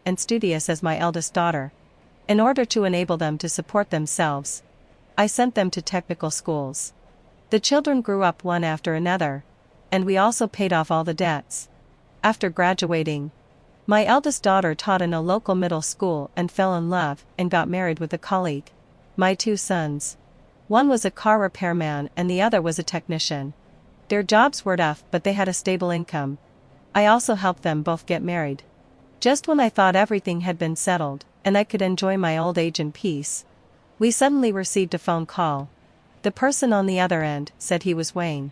and studious as my eldest daughter. In order to enable them to support themselves, I sent them to technical schools. The children grew up one after another, and we also paid off all the debts. After graduating, my eldest daughter taught in a local middle school and fell in love and got married with a colleague. My two sons. One was a car repairman and the other was a technician. Their jobs were tough, but they had a stable income. I also helped them both get married. Just when I thought everything had been settled, and I could enjoy my old age in peace, we suddenly received a phone call. The person on the other end said he was Wayne.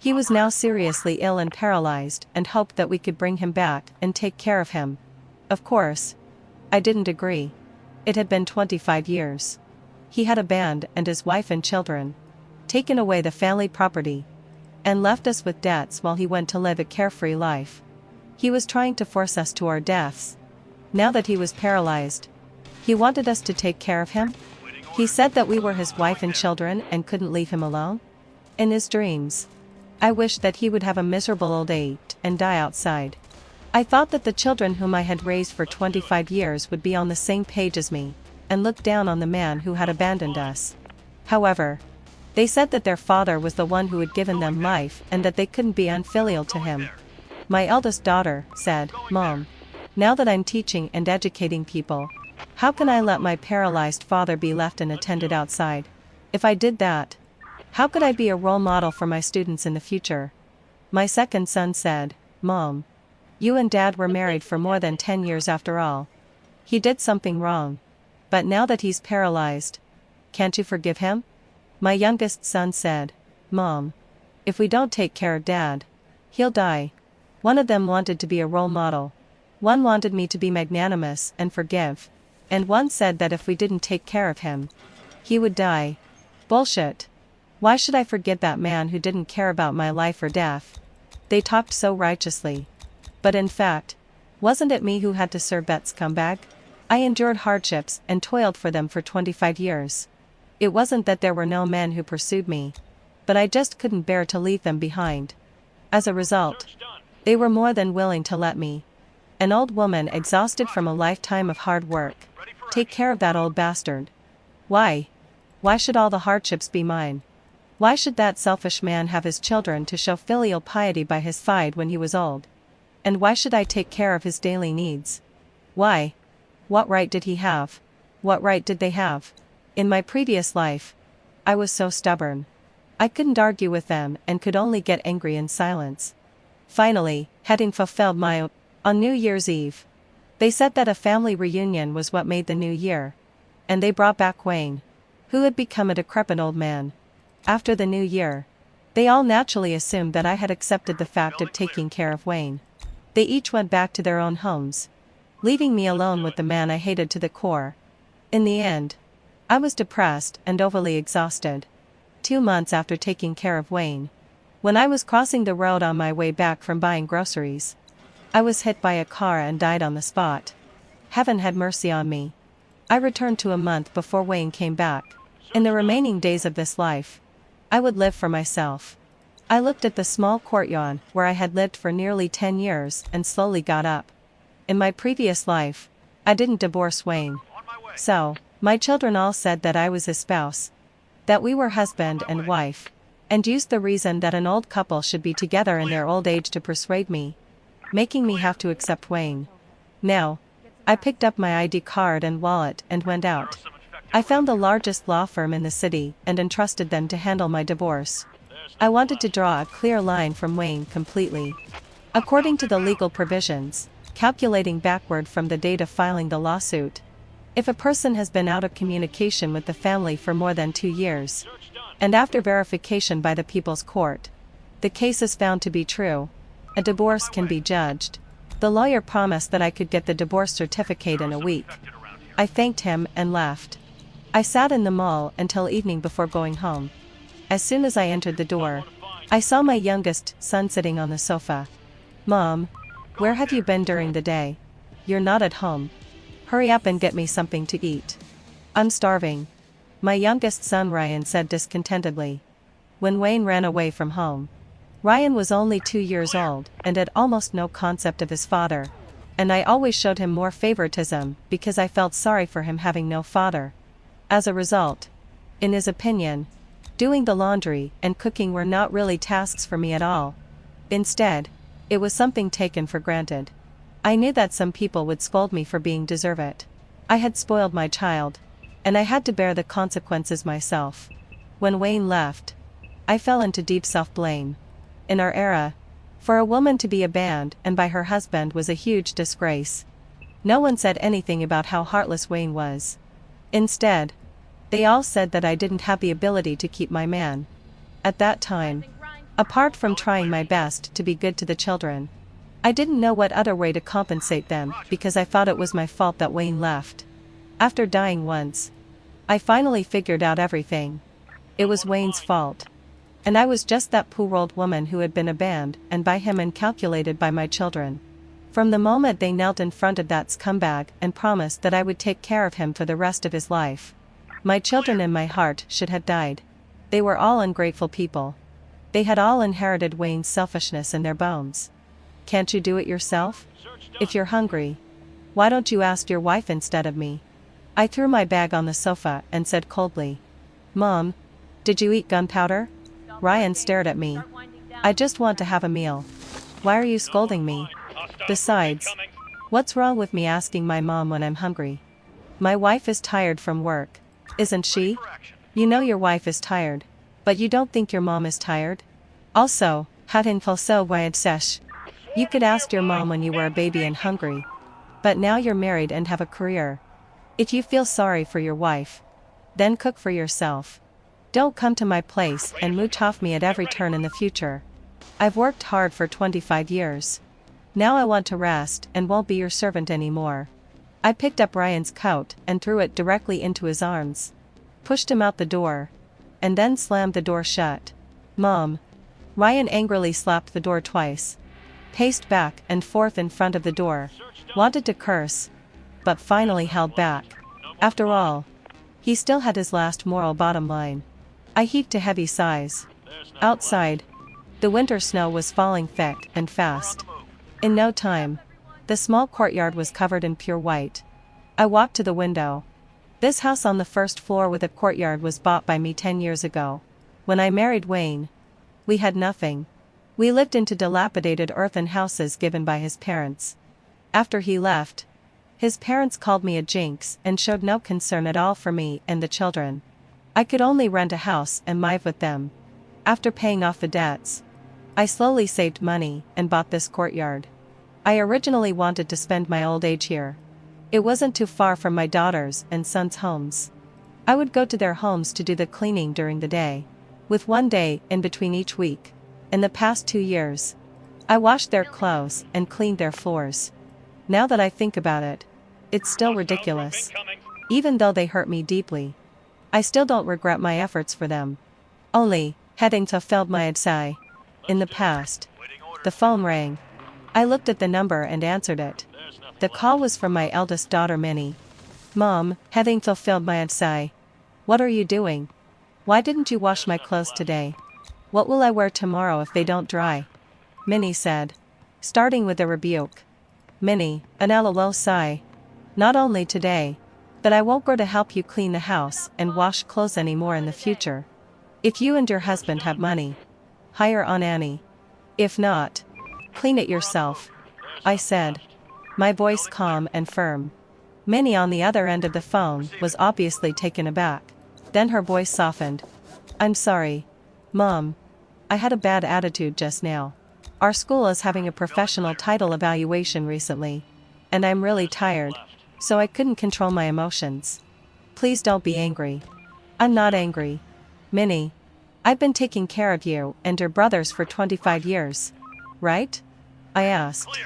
He was now seriously ill and paralyzed, and hoped that we could bring him back and take care of him. Of course, I didn't agree. It had been 25 years. He had abandoned and his wife and children, taken away the family property, and left us with debts while he went to live a carefree life. He was trying to force us to our deaths. Now that he was paralyzed, he wanted us to take care of him. He said that we were his wife and children and couldn't leave him alone. In his dreams, I wished that he would have a miserable old age and die outside. I thought that the children whom I had raised for 25 years would be on the same page as me, and look down on the man who had abandoned us. However, they said that their father was the one who had given them life and that they couldn't be unfilial to him. My eldest daughter said, "Mom, now that I'm teaching and educating people, how can I let my paralyzed father be left unattended outside? If I did that, how could I be a role model for my students in the future?" My second son said, "Mom, you and Dad were married for more than 10 years after all. He did something wrong. But now that he's paralyzed, can't you forgive him?" My youngest son said, "Mom, if we don't take care of Dad, he'll die." One of them wanted to be a role model. One wanted me to be magnanimous and forgive. And one said that if we didn't take care of him, he would die. Bullshit. Why should I forget that man who didn't care about my life or death? They talked so righteously. But in fact, wasn't it me who had to serve that scumbag? I endured hardships and toiled for them for 25 years. It wasn't that there were no men who pursued me, but I just couldn't bear to leave them behind. As a result, they were more than willing to let me, an old woman exhausted from a lifetime of hard work, take care of that old bastard. Why? Why should all the hardships be mine? Why should that selfish man have his children to show filial piety by his side when he was old? And why should I take care of his daily needs? Why? What right did he have? What right did they have? In my previous life, I was so stubborn. I couldn't argue with them and could only get angry in silence. Finally, having fulfilled my on New Year's Eve, they said that a family reunion was what made the new year. And they brought back Wayne, who had become a decrepit old man. After the new year, they all naturally assumed that I had accepted the fact of taking care of Wayne. They each went back to their own homes, leaving me alone with the man I hated to the core. In the end, I was depressed and overly exhausted. 2 months after taking care of Wayne, when I was crossing the road on my way back from buying groceries, I was hit by a car and died on the spot. Heaven had mercy on me. I returned to a month before Wayne came back. In the remaining days of this life, I would live for myself. I looked at the small courtyard where I had lived for nearly 10 years and slowly got up. In my previous life, I didn't divorce Wayne. So, my children all said that I was his spouse, that we were husband and wife, and used the reason that an old couple should be together in their old age to persuade me, making me have to accept Wayne. Now, I picked up my ID card and wallet and went out. I found the largest law firm in the city and entrusted them to handle my divorce. I wanted to draw a clear line from Wayne completely. According to the legal provisions, calculating backward from the date of filing the lawsuit, if a person has been out of communication with the family for more than 2 years, and after verification by the People's Court, the case is found to be true, a divorce can be judged. The lawyer promised that I could get the divorce certificate in a week. I thanked him and left. I sat in the mall until evening before going home. As soon as I entered the door, I saw my youngest son sitting on the sofa. "Mom, where have you been during the day? You're not at home. Hurry up and get me something to eat. I'm starving," my youngest son Ryan said discontentedly. When Wayne ran away from home, Ryan was only 2 years old and had almost no concept of his father. and I always showed him more favoritism because I felt sorry for him having no father. As a result, in his opinion, doing the laundry and cooking were not really tasks for me at all. Instead, it was something taken for granted. I knew that some people would scold me for being deserving. I had spoiled my child, and I had to bear the consequences myself. When Wayne left, I fell into deep self-blame. In our era, for a woman to be abandoned by her husband was a huge disgrace. No one said anything about how heartless Wayne was. Instead, they all said that I didn't have the ability to keep my man. At that time, apart from trying my best to be good to the children, I didn't know what other way to compensate them because I thought it was my fault that Wayne left. After dying once, I finally figured out everything. It was Wayne's fault. And I was just that poor old woman who had been abandoned by him and calculated by my children. From the moment they knelt in front of that scumbag and promised that I would take care of him for the rest of his life, my children and my heart should have died. They were all ungrateful people. They had all inherited Wayne's selfishness in their bones. Can't you do it yourself? If you're hungry, why don't you ask your wife instead of me? I threw my bag on the sofa and said coldly, "Mom, did you eat gunpowder?" Ryan stared at me. "I just want to have a meal. Why are you scolding me? Besides, what's wrong with me asking my mom when I'm hungry? My wife is tired from work, isn't she? You know your wife is tired, but you don't think your mom is tired? Also, hadn't falso wired sesh. You could ask your mom when you were a baby and hungry. But now you're married and have a career. If you feel sorry for your wife, then cook for yourself. Don't come to my place and mooch off me at every turn in the future. I've worked hard for 25 years. Now I want to rest and won't be your servant anymore." I picked up Ryan's coat and threw it directly into his arms, pushed him out the door, and then slammed the door shut. "Mom!" Ryan angrily slapped the door twice, paced back and forth in front of the door, wanted to curse, but finally held back. After all, he still had his last moral bottom line. I heaved a heavy sigh. Outside, the winter snow was falling thick and fast. In no time, the small courtyard was covered in pure white. I walked to the window. This house on the first floor with a courtyard was bought by me 10 years ago. When I married Wayne, we had nothing. We lived into dilapidated earthen houses given by his parents. After he left, his parents called me a jinx and showed no concern at all for me and the children. I could only rent a house and live with them. After paying off the debts, I slowly saved money and bought this courtyard. I originally wanted to spend my old age here. It wasn't too far from my daughters' and sons' homes. I would go to their homes to do the cleaning during the day, with one day in between each week. In the past 2 years, I washed their clothes and cleaned their floors. Now that I think about it, it's still ridiculous. Even though they hurt me deeply, I still don't regret my efforts for them. Only, hadn't fulfilled my sigh. In the past, the phone rang. I looked at the number and answered it. The call was from my eldest daughter Minnie. "Mom, hadn't fulfilled my sigh. What are you doing? Why didn't you wash my clothes today? What will I wear tomorrow if they don't dry?" Minnie said, starting with a rebuke. "Minnie, an LOL sigh. Not only today, but I won't go to help you clean the house and wash clothes anymore in the future. If you and your husband have money, hire on Annie. If not, clean it yourself," I said, my voice calm and firm. Minnie on the other end of the phone was obviously taken aback. Then her voice softened. "I'm sorry, Mom. I had a bad attitude just now. Our school is having a professional title evaluation recently, and I'm really tired, so I couldn't control my emotions. Please don't be angry." "I'm not angry. Minnie, I've been taking care of you and your brothers for 25 years. Right?" I asked.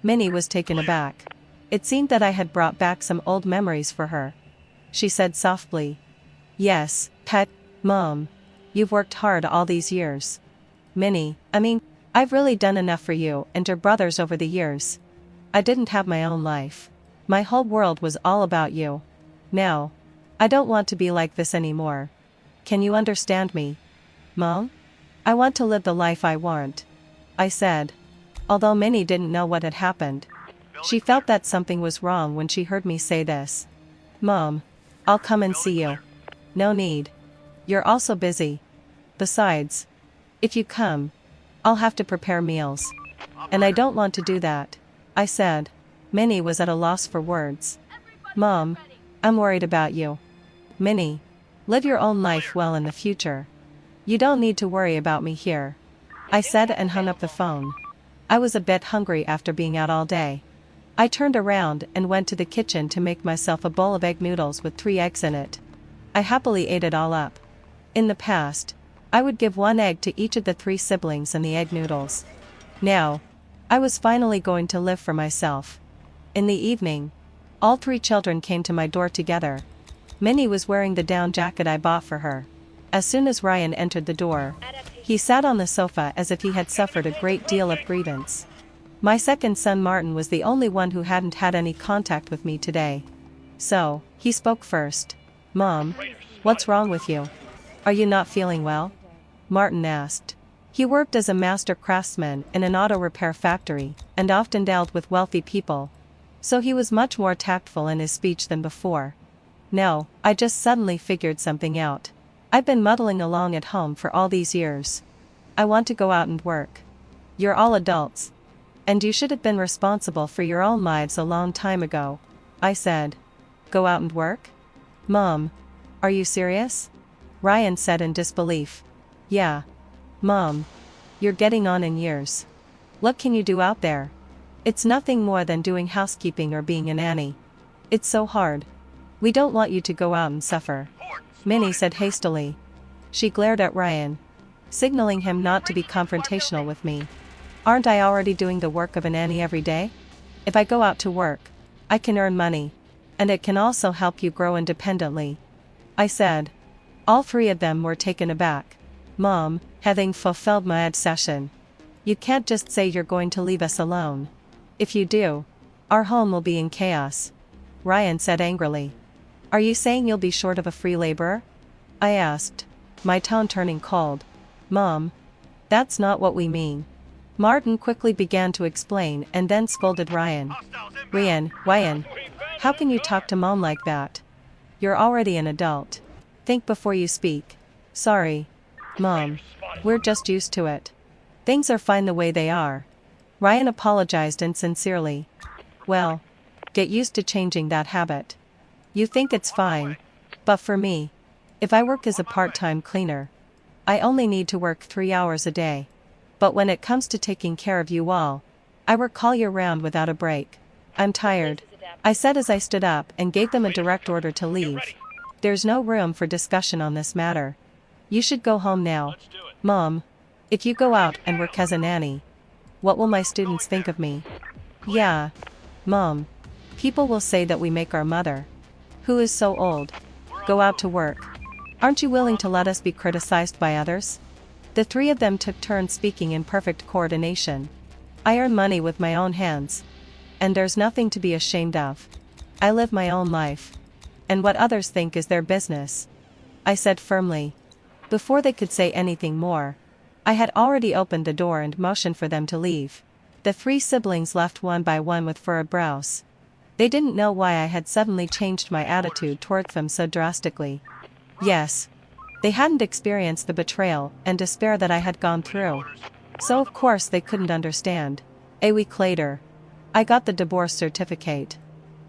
Minnie was taken aback. It seemed that I had brought back some old memories for her. She said softly, "Yes, pet, Mom. You've worked hard all these years. Minnie, I've really done enough for you and your brothers over the years. I didn't have my own life. My whole world was all about you. Now, I don't want to be like this anymore. Can you understand me, Mom? I want to live the life I want," I said, although Minnie didn't know what had happened. She felt that something was wrong when she heard me say this. "Mom, I'll come and see you." "No need. You're also busy. Besides, if you come, I'll have to prepare meals. And I don't want to do that," I said. Minnie was at a loss for words. "Mom, I'm worried about you." "Minnie, live your own life well in the future. You don't need to worry about me here," I said and hung up the phone. I was a bit hungry after being out all day. I turned around and went to the kitchen to make myself a bowl of egg noodles with 3 eggs in it. I happily ate it all up. In the past, I would give 1 egg to each of the 3 siblings and the egg noodles. Now, I was finally going to live for myself. In the evening, all 3 children came to my door together. Minnie was wearing the down jacket I bought for her. As soon as Ryan entered the door, he sat on the sofa as if he had suffered a great deal of grievance. My second son Martin was the only one who hadn't had any contact with me today. So, he spoke first. "Mom, what's wrong with you? Are you not feeling well?" Martin asked. He worked as a master craftsman in an auto repair factory, and often dealt with wealthy people. So he was much more tactful in his speech than before. "No, I just suddenly figured something out. I've been muddling along at home for all these years. I want to go out and work. You're all adults. And you should have been responsible for your own lives a long time ago," I said. "Go out and work? Mom, are you serious?" Ryan said in disbelief. "Yeah. Mom, you're getting on in years. What can you do out there? It's nothing more than doing housekeeping or being a nanny. It's so hard. We don't want you to go out and suffer," Minnie said hastily. She glared at Ryan, signaling him not to be confrontational with me. "Aren't I already doing the work of a nanny every day? If I go out to work, I can earn money. And it can also help you grow independently," I said. All 3 of them were taken aback. "Mom, having fulfilled my obsession. You can't just say you're going to leave us alone. If you do, our home will be in chaos," Ryan said angrily. "Are you saying you'll be short of a free laborer?" I asked, my tone turning cold. "Mom, that's not what we mean." Martin quickly began to explain and then scolded Ryan. Ryan, how can you talk to Mom like that? You're already an adult. Think before you speak." "Sorry, Mom. We're just used to it. Things are fine the way they are." Ryan apologized insincerely. "Well, get used to changing that habit. You think it's fine. But for me, if I work as a part-time cleaner, I only need to work 3 hours a day. But when it comes to taking care of you all, I work all year round without a break. I'm tired," I said as I stood up and gave them a direct order to leave. "There's no room for discussion on this matter. You should go home now." "Mom, if you go out and work as a nanny, what will my students think of me?" "Yeah, Mom. People will say that we make our mother, who is so old, go out to work. Aren't you willing to let us be criticized by others?" The 3 of them took turns speaking in perfect coordination. "I earn money with my own hands. And there's nothing to be ashamed of. I live my own life. And what others think is their business," I said firmly. Before they could say anything more, I had already opened the door and motioned for them to leave. The 3 siblings left one by one with furrowed brows. They didn't know why I had suddenly changed my attitude towards them so drastically. Yes, they hadn't experienced the betrayal and despair that I had gone through. So of course they couldn't understand. A week later, I got the divorce certificate.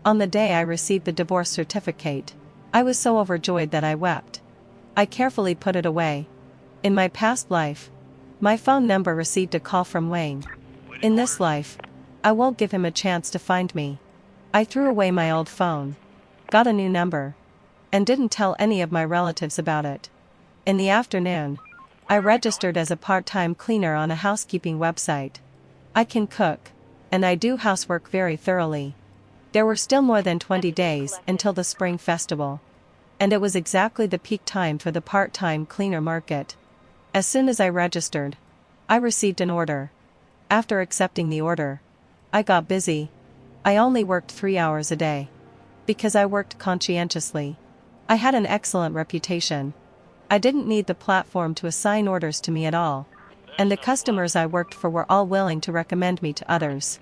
On the day I received the divorce certificate, I was so overjoyed that I wept. I carefully put it away. In my past life, my phone number received a call from Wayne. In this life, I won't give him a chance to find me. I threw away my old phone, got a new number, and didn't tell any of my relatives about it. In the afternoon, I registered as a part-time cleaner on a housekeeping website. I can cook, and I do housework very thoroughly. There were still more than 20 days until the spring festival. And it was exactly the peak time for the part-time cleaner market. As soon as I registered, I received an order. After accepting the order, I got busy. I only worked 3 hours a day. Because I worked conscientiously. I had an excellent reputation. I didn't need the platform to assign orders to me at all. And the customers I worked for were all willing to recommend me to others.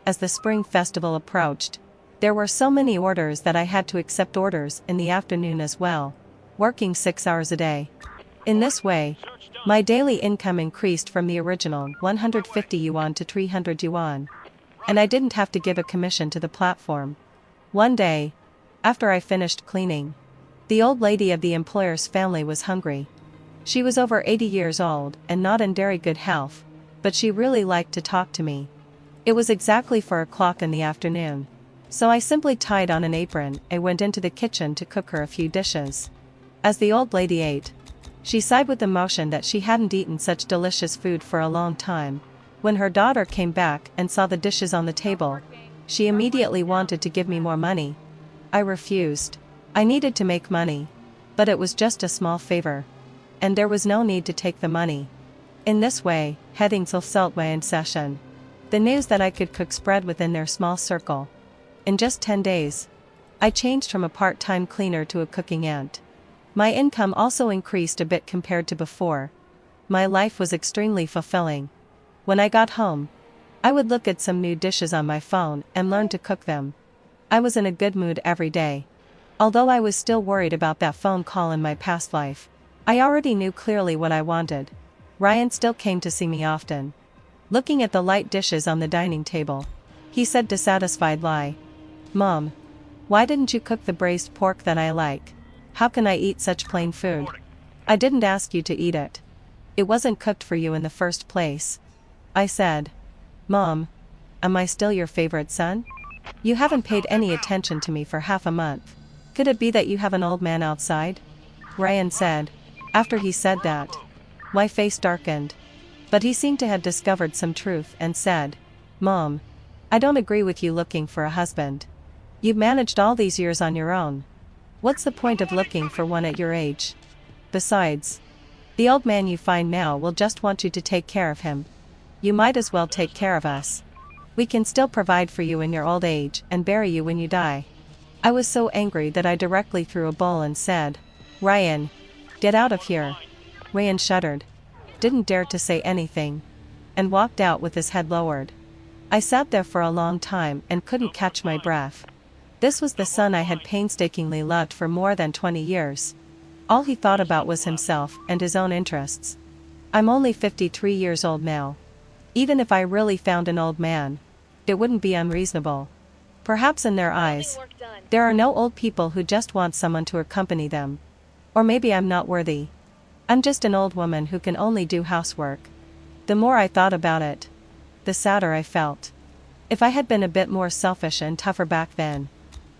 as the spring festival approached. There were so many orders that I had to accept orders in the afternoon as well, working 6 hours a day. In this way, my daily income increased from the original 150 yuan to 300 yuan. And I didn't have to give a commission to the platform. One day, after I finished cleaning, the old lady of the employer's family was hungry. She was over 80 years old and not in very good health, but she really liked to talk to me. It was exactly 4 o'clock in the afternoon, so I simply tied on an apron and went into the kitchen to cook her a few dishes. As the old lady ate, she sighed with emotion that she hadn't eaten such delicious food for a long time. When her daughter came back and saw the dishes on the table, she immediately wanted to give me more money. I refused. I needed to make money, but it was just a small favor, and there was no need to take the money. In this way, heading till Saltway session, the news that I could cook spread within their small circle. In just 10 days, I changed from a part-time cleaner to a cooking aunt. My income also increased a bit compared to before. My life was extremely fulfilling. When I got home, I would look at some new dishes on my phone and learn to cook them. I was in a good mood every day. Although I was still worried about that phone call in my past life, I already knew clearly what I wanted. Ryan still came to see me often. Looking at the light dishes on the dining table, he said dissatisfiedly, "Mom, why didn't you cook the braised pork that I like? How can I eat such plain food? I didn't ask you to eat it. It wasn't cooked for you in the first place." I said, "Mom, am I still your favorite son? You haven't paid any attention to me for half a month. Could it be that you have an old man outside?" Ryan said. After he said that, my face darkened. But he seemed to have discovered some truth and said, "Mom, I don't agree with you looking for a husband. You've managed all these years on your own. What's the point of looking for one at your age? Besides, the old man you find now will just want you to take care of him. You might as well take care of us. We can still provide for you in your old age and bury you when you die." I was so angry that I directly threw a bowl and said, "Ryan, get out of here." Ryan shuddered, didn't dare to say anything, and walked out with his head lowered. I sat there for a long time and couldn't catch my breath. This was the son I had painstakingly loved for more than 20 years. All he thought about was himself and his own interests. I'm only 53 years old now. Even if I really found an old man, it wouldn't be unreasonable. Perhaps in their eyes, there are no old people who just want someone to accompany them. Or maybe I'm not worthy. I'm just an old woman who can only do housework. The more I thought about it, the sadder I felt. If I had been a bit more selfish and tougher back then,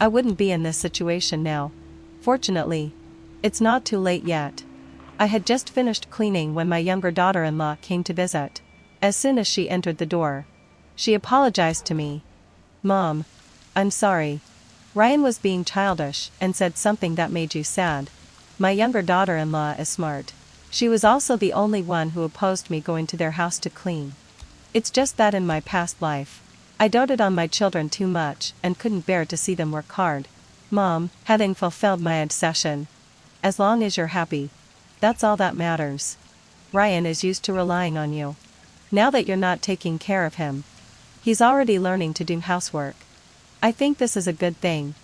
I wouldn't be in this situation now. Fortunately, it's not too late yet. I had just finished cleaning when my younger daughter-in-law came to visit. As soon as she entered the door, she apologized to me. "Mom, I'm sorry. Ryan was being childish and said something that made you sad." My younger daughter-in-law is smart. She was also the only one who opposed me going to their house to clean. It's just that in my past life, I doted on my children too much and couldn't bear to see them work hard. Mom, having fulfilled my obsession. As long as you're happy, that's all that matters. Ryan is used to relying on you. Now that you're not taking care of him, he's already learning to do housework. I think this is a good thing,"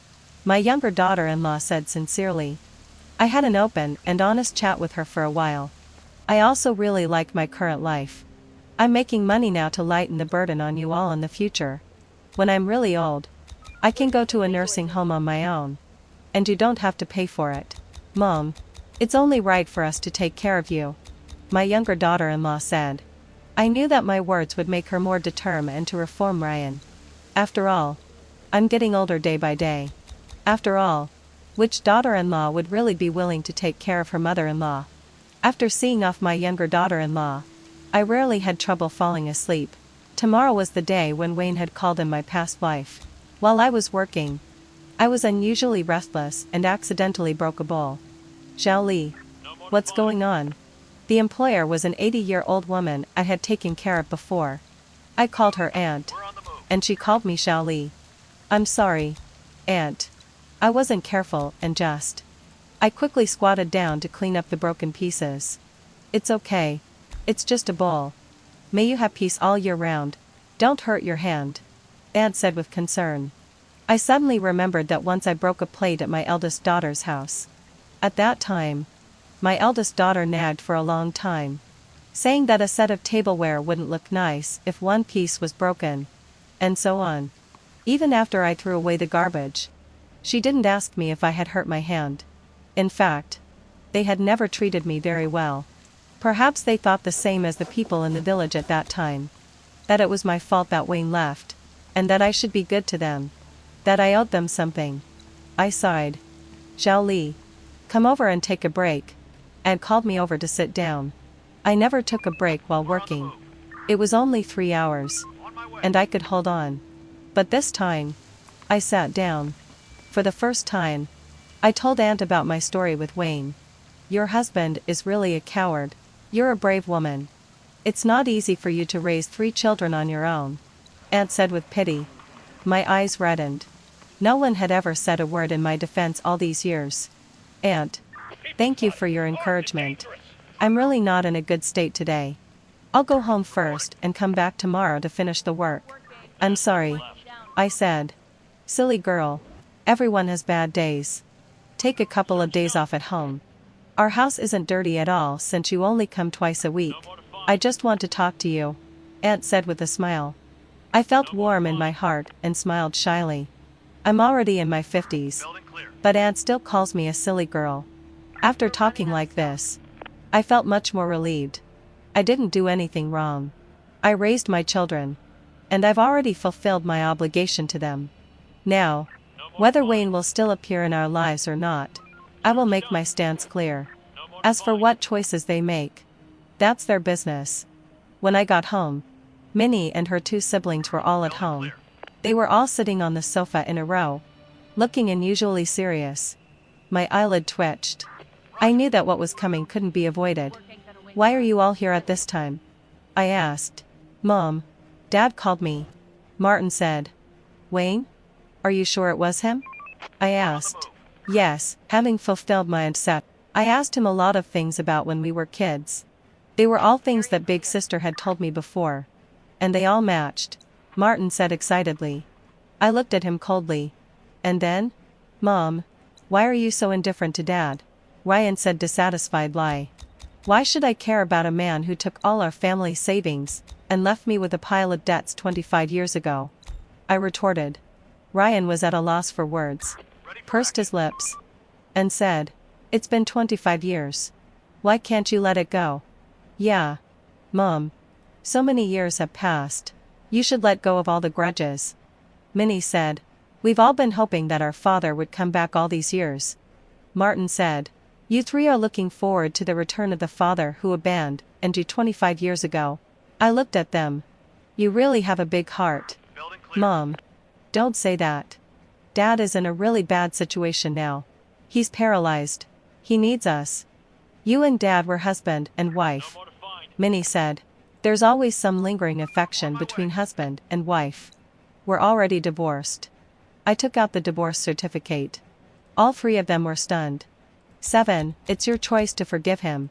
my younger daughter-in-law said sincerely. I had an open and honest chat with her for a while. I also really like my current life. I'm making money now to lighten the burden on you all in the future. When I'm really old, I can go to a nursing home on my own. And you don't have to pay for it. Mom, it's only right for us to take care of you," my younger daughter-in-law said. I knew that my words would make her more determined to reform Ryan. After all, I'm getting older day by day. After all, which daughter-in-law would really be willing to take care of her mother-in-law? After seeing off my younger daughter-in-law, I rarely had trouble falling asleep. Tomorrow was the day when Wayne had called in my past life. While I was working, I was unusually restless and accidentally broke a bowl. "Xiao Li, what's going on?" The employer was an 80-year-old woman I had taken care of before. I called her Aunt, and she called me Xiao Li. "I'm sorry, Aunt. I wasn't careful and just." I quickly squatted down to clean up the broken pieces. "It's okay. It's just a bowl. May you have peace all year round. Don't hurt your hand." Aunt said with concern. I suddenly remembered that once I broke a plate at my eldest daughter's house. At that time, my eldest daughter nagged for a long time, saying that a set of tableware wouldn't look nice if one piece was broken, and so on. Even after I threw away the garbage, she didn't ask me if I had hurt my hand. In fact, they had never treated me very well. Perhaps they thought the same as the people in the village at that time. That it was my fault that Wayne left, and that I should be good to them. That I owed them something. I sighed. Zhao Li, come over and take a break. Ed called me over to sit down. I never took a break while working. It was only 3 hours. And I could hold on. But this time, I sat down. For the first time, I told Aunt about my story with Wayne. Your husband is really a coward. You're a brave woman. It's not easy for you to raise 3 children on your own, Aunt said with pity. My eyes reddened. No one had ever said a word in my defense all these years. Aunt, thank you for your encouragement. I'm really not in a good state today. I'll go home first and come back tomorrow to finish the work. I'm sorry, I said. Silly girl. Everyone has bad days. Take a couple of days off at home. Our house isn't dirty at all since you only come twice a week. I just want to talk to you, Aunt said with a smile. I felt warm in my heart and smiled shyly. I'm already in my 50s, but Aunt still calls me a silly girl. After talking like this, I felt much more relieved. I didn't do anything wrong. I raised my children, and I've already fulfilled my obligation to them. Now, whether Wayne will still appear in our lives or not, I will make my stance clear. As for what choices they make, that's their business. When I got home, Minnie and her 2 siblings were all at home. They were all sitting on the sofa in a row, looking unusually serious. My eyelid twitched. I knew that what was coming couldn't be avoided. Why are you all here at this time? I asked. Mom, Dad called me, Martin said. Wayne? Are you sure it was him? I asked. Yes, having fulfilled my upset, I asked him a lot of things about when we were kids. They were all things that Big Sister had told me before. And they all matched, Martin said excitedly. I looked at him coldly. And then? Mom, why are you so indifferent to Dad? Ryan said dissatisfied lie. Why should I care about a man who took all our family savings and left me with a pile of debts 25 years ago? I retorted. Ryan was at a loss for words, pursed his lips, and said, It's been 25 years. Why can't you let it go? Yeah, Mom. So many years have passed. You should let go of all the grudges. Minnie said, We've all been hoping that our father would come back all these years. Martin said, You 3 are looking forward to the return of the father who abandoned you 25 years ago. I looked at them. You really have a big heart. Mom. Don't say that. Dad is in a really bad situation now. He's paralyzed. He needs us. You and Dad were husband and wife. Minnie said. There's always some lingering affection between husband and wife. We're already divorced. I took out the divorce certificate. All 3 of them were stunned. 7, it's your choice to forgive him.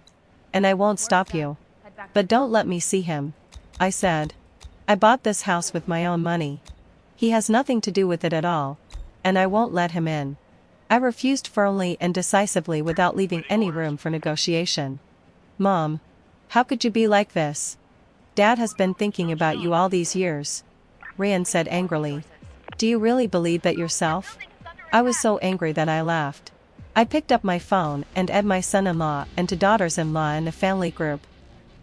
And I won't stop you. But don't let me see him. I said. I bought this house with my own money. He has nothing to do with it at all. And I won't let him in. I refused firmly and decisively without leaving any room for negotiation. Mom. How could you be like this? Dad has been thinking about you all these years. Ryan said angrily. Do you really believe that yourself? I was so angry that I laughed. I picked up my phone and added my son-in-law and 2 daughters-in-law in a family group,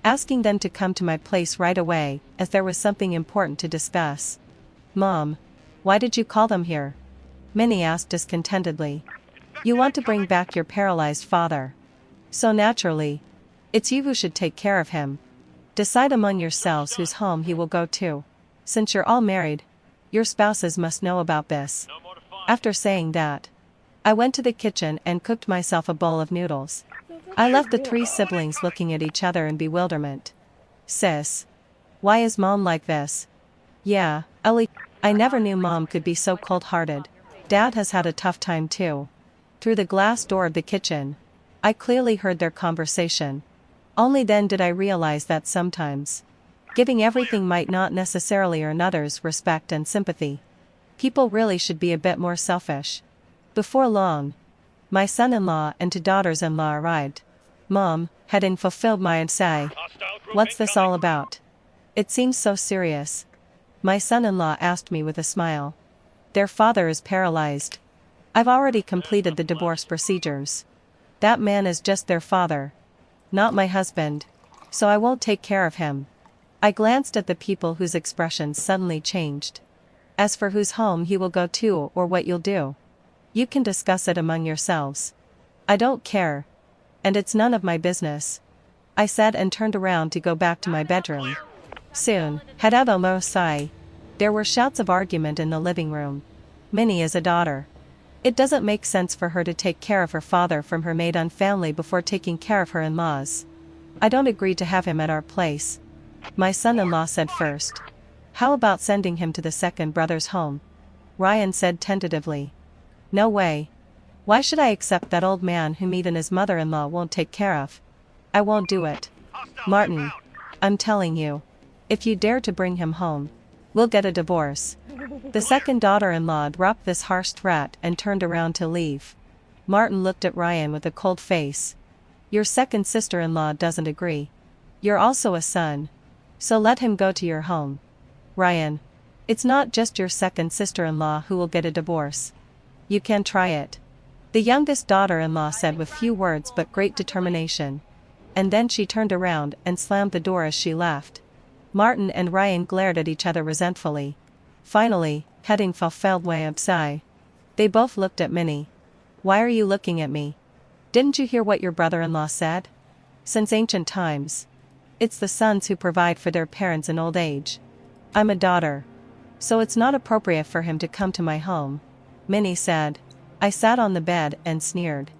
asking them to come to my place right away as there was something important to discuss. Mom, why did you call them here? Minnie asked discontentedly. You want to bring back your paralyzed father. So naturally, it's you who should take care of him. Decide among yourselves whose home he will go to. Since you're all married, your spouses must know about this. After saying that, I went to the kitchen and cooked myself a bowl of noodles. I left the 3 siblings looking at each other in bewilderment. Sis. Why is Mom like this? Yeah, Ellie. I never knew Mom could be so cold-hearted. Dad has had a tough time too. Through the glass door of the kitchen, I clearly heard their conversation. Only then did I realize that sometimes Giving everything might not necessarily earn others' respect and sympathy. People really should be a bit more selfish. Before long, my son-in-law and two daughters-in-law arrived. Mom, having fulfilled my say, what's this all about? It seems so serious. My son-in-law asked me with a smile. Their father is paralyzed. I've already completed the divorce procedures. That man is just their father, not my husband, so I won't take care of him. I glanced at the people whose expressions suddenly changed. As for whose home he will go to or what you'll do, you can discuss it among yourselves. I don't care. And it's none of my business, I said and turned around to go back to my bedroom. Soon, head out Omosai. There were shouts of argument in the living room. Minnie is a daughter. It doesn't make sense for her to take care of her father from her maid-on family before taking care of her in-laws. I don't agree to have him at our place, my son-in-law said first. How about sending him to the second brother's home? Ryan said tentatively. No way. Why should I accept that old man whom even his mother-in-law won't take care of? I won't do it. Martin, I'm telling you. If you dare to bring him home, we'll get a divorce. The second daughter-in-law dropped this harsh threat and turned around to leave. Martin looked at Ryan with a cold face. Your second sister-in-law doesn't agree. You're also a son, so let him go to your home. Ryan, it's not just your second sister-in-law who will get a divorce. You can try it, the youngest daughter-in-law said with few words but great determination. And then she turned around and slammed the door as she left. Martin and Ryan glared at each other resentfully. Finally, heading fulfilled way upside. They both looked at Minnie. Why are you looking at me? Didn't you hear what your brother-in-law said? Since ancient times, it's the sons who provide for their parents in old age. I'm a daughter, so it's not appropriate for him to come to my home, Minnie said. I sat on the bed and sneered.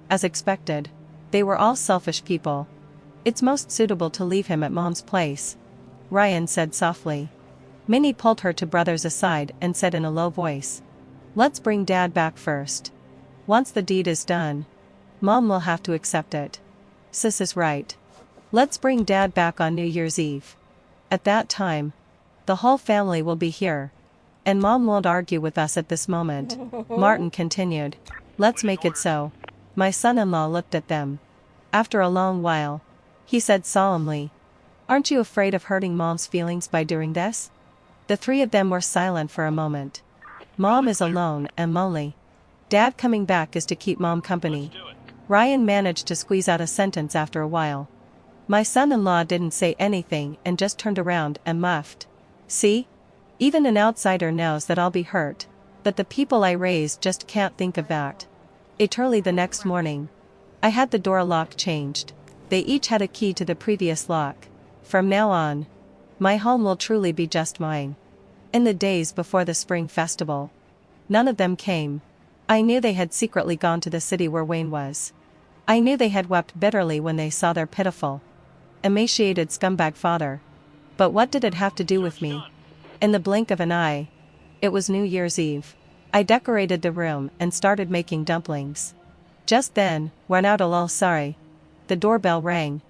As expected, they were all selfish people. It's most suitable to leave him at Mom's place, Ryan said softly. Minnie pulled her two brothers aside and said in a low voice, let's bring Dad back first. Once the deed is done, Mom will have to accept it. Sis is right. Let's bring Dad back on New Year's Eve. At that time, the whole family will be here. And Mom won't argue with us at this moment, Martin continued. Let's make it so. My son-in-law looked at them. After a long while, he said solemnly, aren't you afraid of hurting Mom's feelings by doing this? The three of them were silent for a moment. Mom is alone and lonely. Dad coming back is to keep Mom company. Ryan managed to squeeze out a sentence after a while. My son-in-law didn't say anything and just turned around and muffed. See? Even an outsider knows that I'll be hurt, but the people I raised just can't think of that. Early the next morning, I had the door lock changed. They each had a key to the previous lock. From now on, my home will truly be just mine. In the days before the spring festival, none of them came. I knew they had secretly gone to the city where Wayne was. I knew they had wept bitterly when they saw their pitiful, emaciated scumbag father. But what did it have to do with me? In the blink of an eye, it was New Year's Eve. I decorated the room and started making dumplings. Just then, when out sorry, the doorbell rang.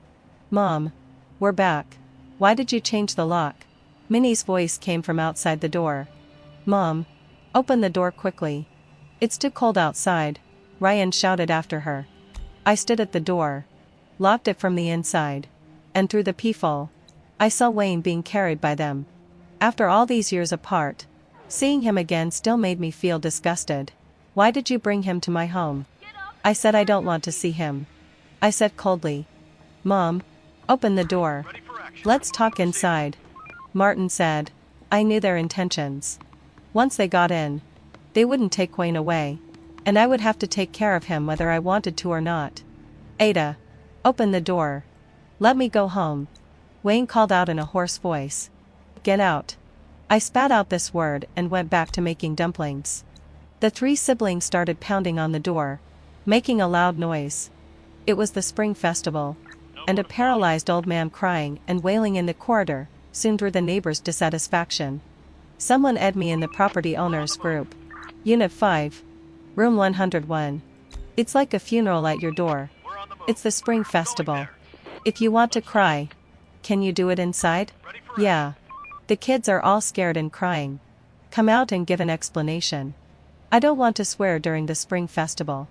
Mom, we're back. Why did you change the lock? Minnie's voice came from outside the door. Mom, open the door quickly. It's too cold outside, Ryan shouted after her. I stood at the door, locked it from the inside, and through the peephole, I saw Wayne being carried by them. After all these years apart, seeing him again still made me feel disgusted. Why did you bring him to my home? I said I don't want to see him, I said coldly. Mom, open the door. Let's talk inside, Martin said. I knew their intentions. Once they got in, they wouldn't take Wayne away, and I would have to take care of him whether I wanted to or not. Ada, open the door. Let me go home, Wayne called out in a hoarse voice. Get out. I spat out this word and went back to making dumplings. The three siblings started pounding on the door, making a loud noise. It was the spring festival, and a paralyzed old man crying and wailing in the corridor soon drew the neighbors' dissatisfaction. Someone add me in the property owners group. Unit 5. Room 101. It's like a funeral at your door. It's the spring festival. If you want to cry, Can you do it inside? Yeah. The kids are all scared and crying. Come out and give an explanation. I don't want to swear during the spring festival.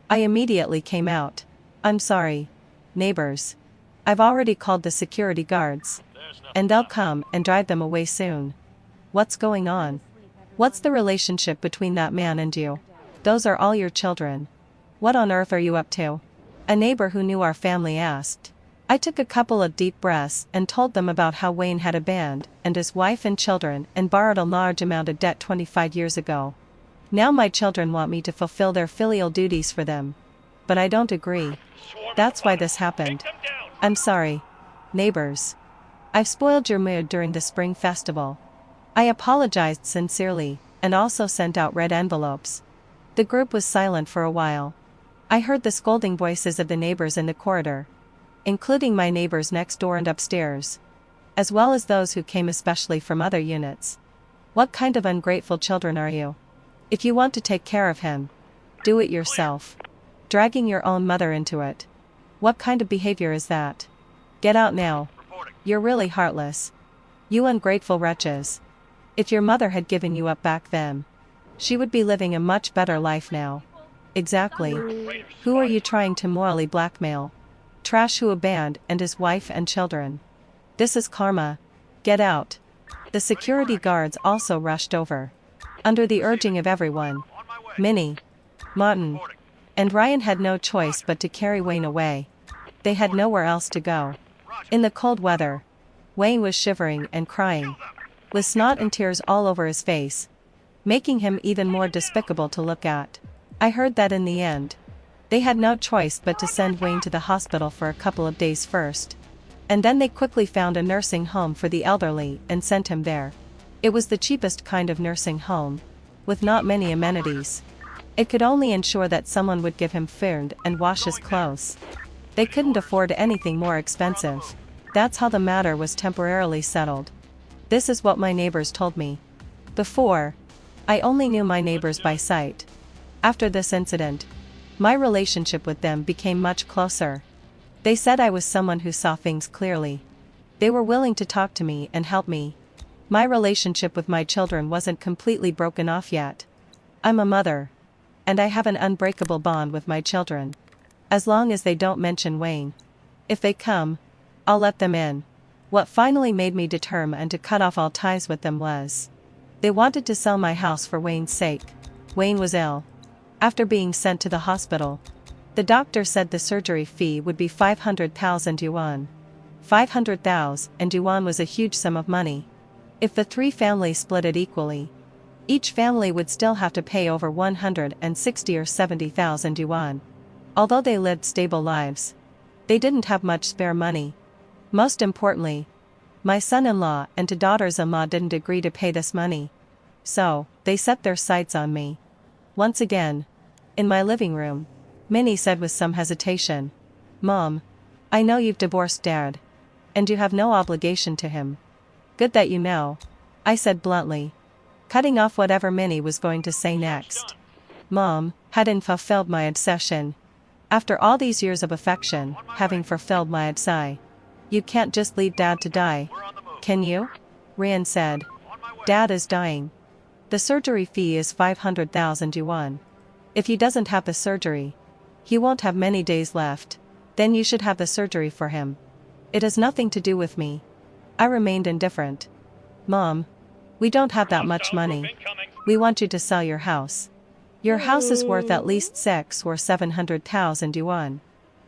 I immediately came out. I'm sorry. Neighbors. I've already called the security guards. And they'll come and drive them away soon. What's going on? What's the relationship between that man and you? Those are all your children. What on earth are you up to? A neighbor who knew our family asked. I took a couple of deep breaths and told them about how Wayne had a band and his wife and children and borrowed a large amount of debt 25 years ago. Now my children want me to fulfill their filial duties for them. But I don't agree. That's why this happened. I'm sorry. Neighbors. I've spoiled your mood during the spring festival. I apologized sincerely, and also sent out red envelopes. The group was silent for a while. I heard the scolding voices of the neighbors in the corridor, including my neighbors next door and upstairs, as well as those who came especially from other units. What kind of ungrateful children are you? If you want to take care of him, do it yourself. Dragging your own mother into it. What kind of behavior is that? Get out now. You're really heartless. You ungrateful wretches. If your mother had given you up back then, she would be living a much better life now. Exactly. Who are you trying to morally blackmail? Trash who abandoned and his wife and children. This is karma. Get out. The security guards also rushed over. Under the urging of everyone, Minnie, Martin, and Ryan had no choice but to carry Wayne away. They had nowhere else to go. In the cold weather, Wayne was shivering and crying, with snot and tears all over his face, making him even more despicable to look at. I heard that in the end, they had no choice but to send Wayne to the hospital for a couple of days first. And then they quickly found a nursing home for the elderly and sent him there. It was the cheapest kind of nursing home, with not many amenities. It could only ensure that someone would give him food and wash his clothes. They couldn't afford anything more expensive. That's how the matter was temporarily settled. This is what my neighbors told me. Before, I only knew my neighbors by sight. After this incident, my relationship with them became much closer. They said I was someone who saw things clearly. They were willing to talk to me and help me. My relationship with my children wasn't completely broken off yet. I'm a mother. And I have an unbreakable bond with my children. As long as they don't mention Wayne. If they come, I'll let them in. What finally made me determine to cut off all ties with them was, they wanted to sell my house for Wayne's sake. Wayne was ill. After being sent to the hospital, the doctor said the surgery fee would be 500,000 yuan. 500,000 yuan was a huge sum of money. If the three families split it equally, each family would still have to pay over 160 or 70,000 yuan. Although they lived stable lives, they didn't have much spare money. Most importantly, my son-in-law and two daughters-in-law didn't agree to pay this money. So, they set their sights on me. Once again, in my living room, Minnie said with some hesitation, "Mom, I know you've divorced Dad. And you have no obligation to him. Good that you know," I said bluntly, cutting off whatever Minnie was going to say next. Mom hadn't fulfilled my obsession. After all these years of affection, having fulfilled my obsession. You can't just leave Dad to die. Can you? Ryan said. Dad is dying. The surgery fee is 500,000 yuan. If he doesn't have the surgery, he won't have many days left. Then you should have the surgery for him. It has nothing to do with me. I remained indifferent. Mom, we don't have that much money. We want you to sell your house. Your house is worth at least 6 or 700,000 yuan.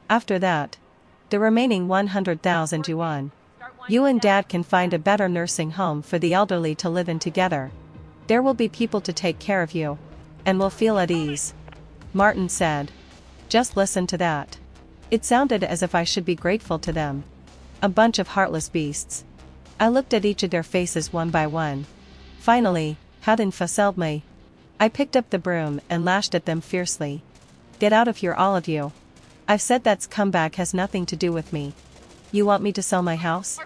After that, the remaining 100,000 yuan. You and Dad can find a better nursing home for the elderly to live in together. There will be people to take care of you, and will feel at ease. Martin said. Just listen to that. It sounded as if I should be grateful to them. A bunch of heartless beasts. I looked at each of their faces one by one. Finally, hadn't facelled me. I picked up the broom and lashed at them fiercely. Get out of here, all of you. I've said that scumbag has nothing to do with me. You want me to sell my house?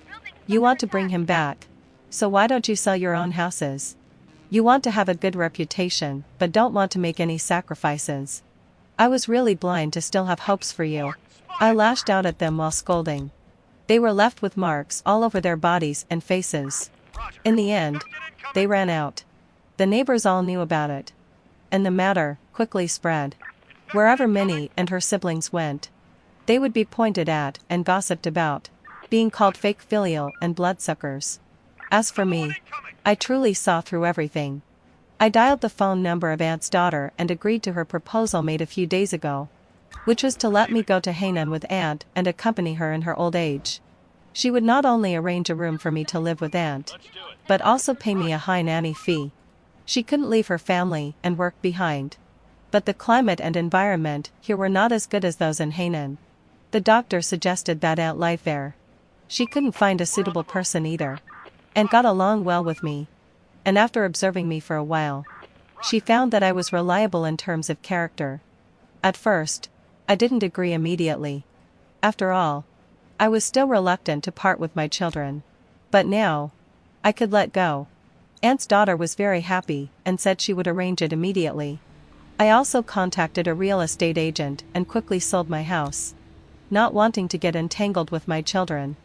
You want to bring him back. So why don't you sell your own houses? You want to have a good reputation, but don't want to make any sacrifices. I was really blind to still have hopes for you. I lashed out at them while scolding. They were left with marks all over their bodies and faces. In the end, they ran out. The neighbors all knew about it. And the matter quickly spread. Wherever Minnie and her siblings went, they would be pointed at and gossiped about, being called fake filial and bloodsuckers. As for me, I truly saw through everything. I dialed the phone number of Aunt's daughter and agreed to her proposal made a few days ago, which was to let me go to Hainan with Aunt and accompany her in her old age. She would not only arrange a room for me to live with Aunt, but also pay me a high nanny fee. She couldn't leave her family and work behind. But the climate and environment here were not as good as those in Hainan. The doctor suggested that Aunt live there. She couldn't find a suitable person either, and got along well with me. And after observing me for a while, she found that I was reliable in terms of character. At first, I didn't agree immediately. After all, I was still reluctant to part with my children. But now, I could let go. Aunt's daughter was very happy and said she would arrange it immediately. I also contacted a real estate agent and quickly sold my house. Not wanting to get entangled with my children,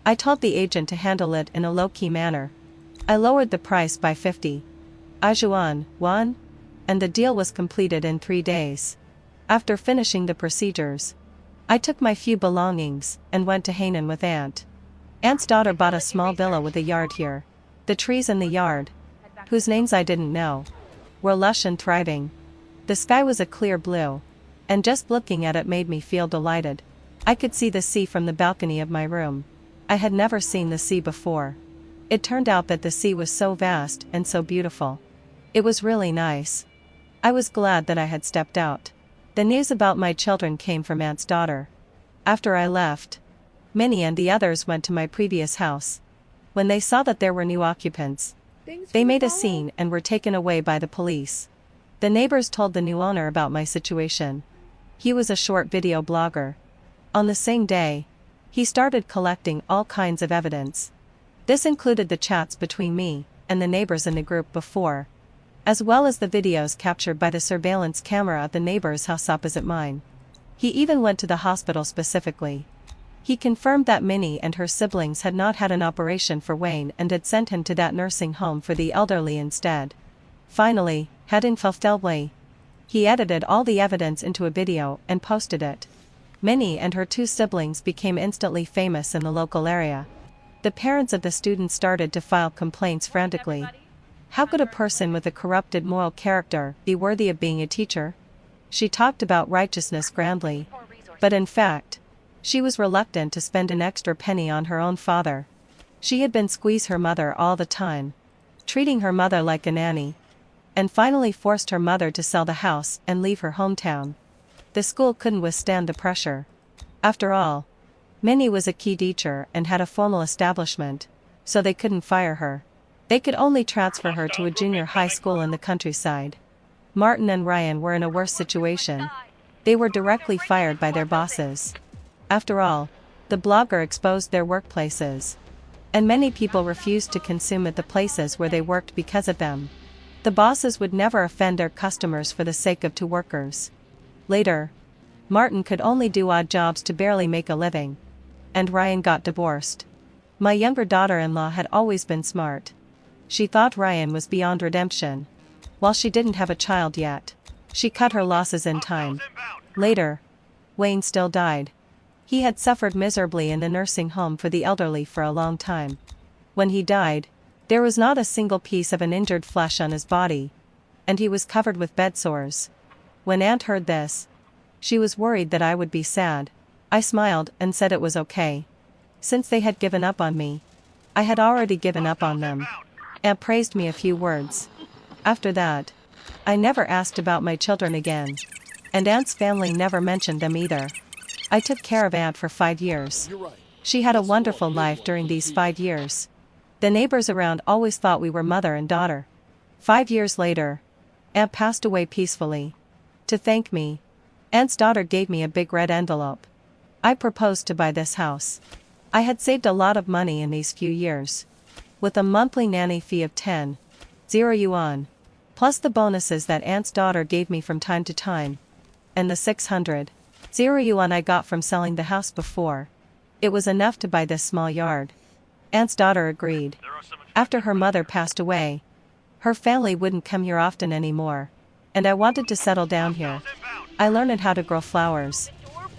I told the agent to handle it in a low-key manner. I lowered the price by 50 yuan, and the deal was completed in 3 days. After finishing the procedures, I took my few belongings and went to Hainan with Aunt. Aunt's daughter bought a small villa with a yard here. The trees in the yard, whose names I didn't know, were lush and thriving. The sky was a clear blue, and just looking at it made me feel delighted. I could see the sea from the balcony of my room. I had never seen the sea before. It turned out that the sea was so vast and so beautiful. It was really nice. I was glad that I had stepped out. The news about my children came from Aunt's daughter. After I left, Minnie and the others went to my previous house. When they saw that there were new occupants, they made a scene and were taken away by the police. The neighbors told the new owner about my situation. He was a short video blogger. On the same day, he started collecting all kinds of evidence. This included the chats between me and the neighbors in the group before, as well as the videos captured by the surveillance camera at the neighbor's house opposite mine. He even went to the hospital specifically. He confirmed that Minnie and her siblings had not had an operation for Wayne and had sent him to that nursing home for the elderly instead. Finally, heading Felftelway, he edited all the evidence into a video and posted it. Minnie and her 2 siblings became instantly famous in the local area. The parents of the students started to file complaints frantically. How could a person with a corrupted moral character be worthy of being a teacher? She talked about righteousness grandly, but in fact, she was reluctant to spend an extra penny on her own father. She had been squeeze her mother all the time, treating her mother like a nanny, and finally forced her mother to sell the house and leave her hometown. The school couldn't withstand the pressure. After all, Minnie was a key teacher and had a formal establishment, so they couldn't fire her. They could only transfer her to a junior high school in the countryside. Martin and Ryan were in a worse situation. They were directly fired by their bosses. After all, the blogger exposed their workplaces, and many people refused to consume at the places where they worked because of them. The bosses would never offend their customers for the sake of 2 workers. Later, Martin could only do odd jobs to barely make a living, and Ryan got divorced. My younger daughter-in-law had always been smart. She thought Ryan was beyond redemption. While she didn't have a child yet, she cut her losses in time. Later, Wayne still died. He had suffered miserably in the nursing home for the elderly for a long time. When he died, there was not a single piece of an injured flesh on his body, and he was covered with bed sores. When Aunt heard this, she was worried that I would be sad. I smiled and said it was okay. Since they had given up on me, I had already given up on them. Aunt praised me a few words. After that, I never asked about my children again, and Aunt's family never mentioned them either. I took care of Aunt for 5 years. She had a wonderful life during these 5 years. The neighbors around always thought we were mother and daughter. 5 years later, Aunt passed away peacefully. To thank me, Aunt's daughter gave me a big red envelope. I proposed to buy this house. I had saved a lot of money in these few years, with a monthly nanny fee of 10 yuan, plus the bonuses that Aunt's daughter gave me from time to time, and the 600 yuan I got from selling the house before. It was enough to buy this small yard. Aunt's daughter agreed. After her mother passed away, her family wouldn't come here often anymore, and I wanted to settle down here. I learned how to grow flowers.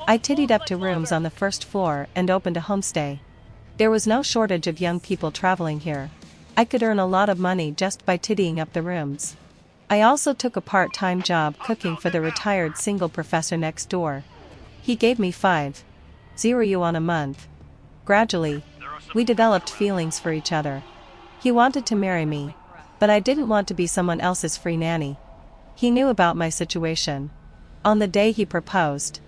I tidied up 2 rooms on the first floor and opened a homestay. There was no shortage of young people traveling here. I could earn a lot of money just by tidying up the rooms. I also took a part-time job cooking for the retired single professor next door. He gave me €5 a month. Gradually, we developed feelings for each other. He wanted to marry me, but I didn't want to be someone else's free nanny. He knew about my situation. On the day he proposed,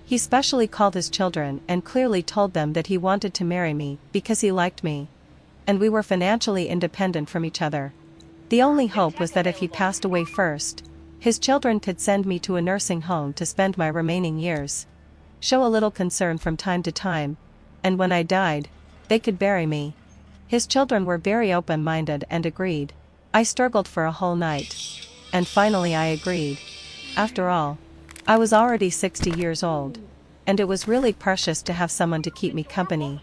he specially called his children and clearly told them that he wanted to marry me because he liked me, and we were financially independent from each other. The only hope was that if he passed away first, his children could send me to a nursing home to spend my remaining years, show a little concern from time to time, and when I died, they could bury me. His children were very open-minded and agreed. I struggled for a whole night, and finally I agreed. After all, I was already 60 years old, and it was really precious to have someone to keep me company.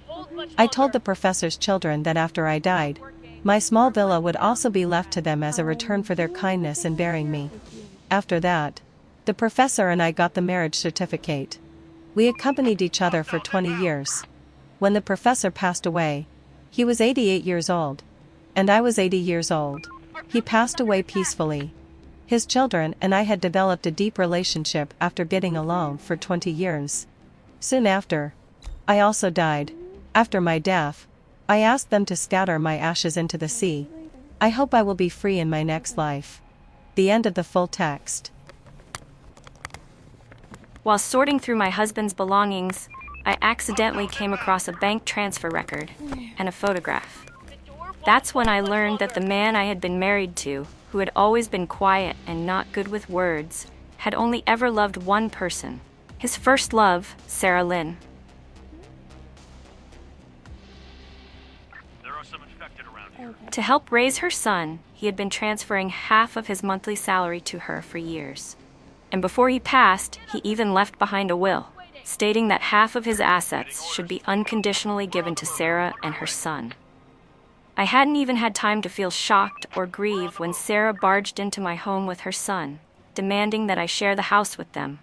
I told the professor's children that after I died, my small villa would also be left to them as a return for their kindness in burying me. After that, the professor and I got the marriage certificate. We accompanied each other for 20 years. When the professor passed away, he was 88 years old, and I was 80 years old. He passed away peacefully. His children and I had developed a deep relationship after getting along for 20 years. Soon after, I also died. After my death, I asked them to scatter my ashes into the sea. I hope I will be free in my next life. The end of the full text. While sorting through my husband's belongings, I accidentally came across a bank transfer record and a photograph. That's when I learned that the man I had been married to, who had always been quiet and not good with words, had only ever loved one person, his first love, Sarah Lynn. To help raise her son, he had been transferring half of his monthly salary to her for years. And before he passed, he even left behind a will, stating that half of his assets should be unconditionally given to Sarah and her son. I hadn't even had time to feel shocked or grieve when Sarah barged into my home with her son, demanding that I share the house with them.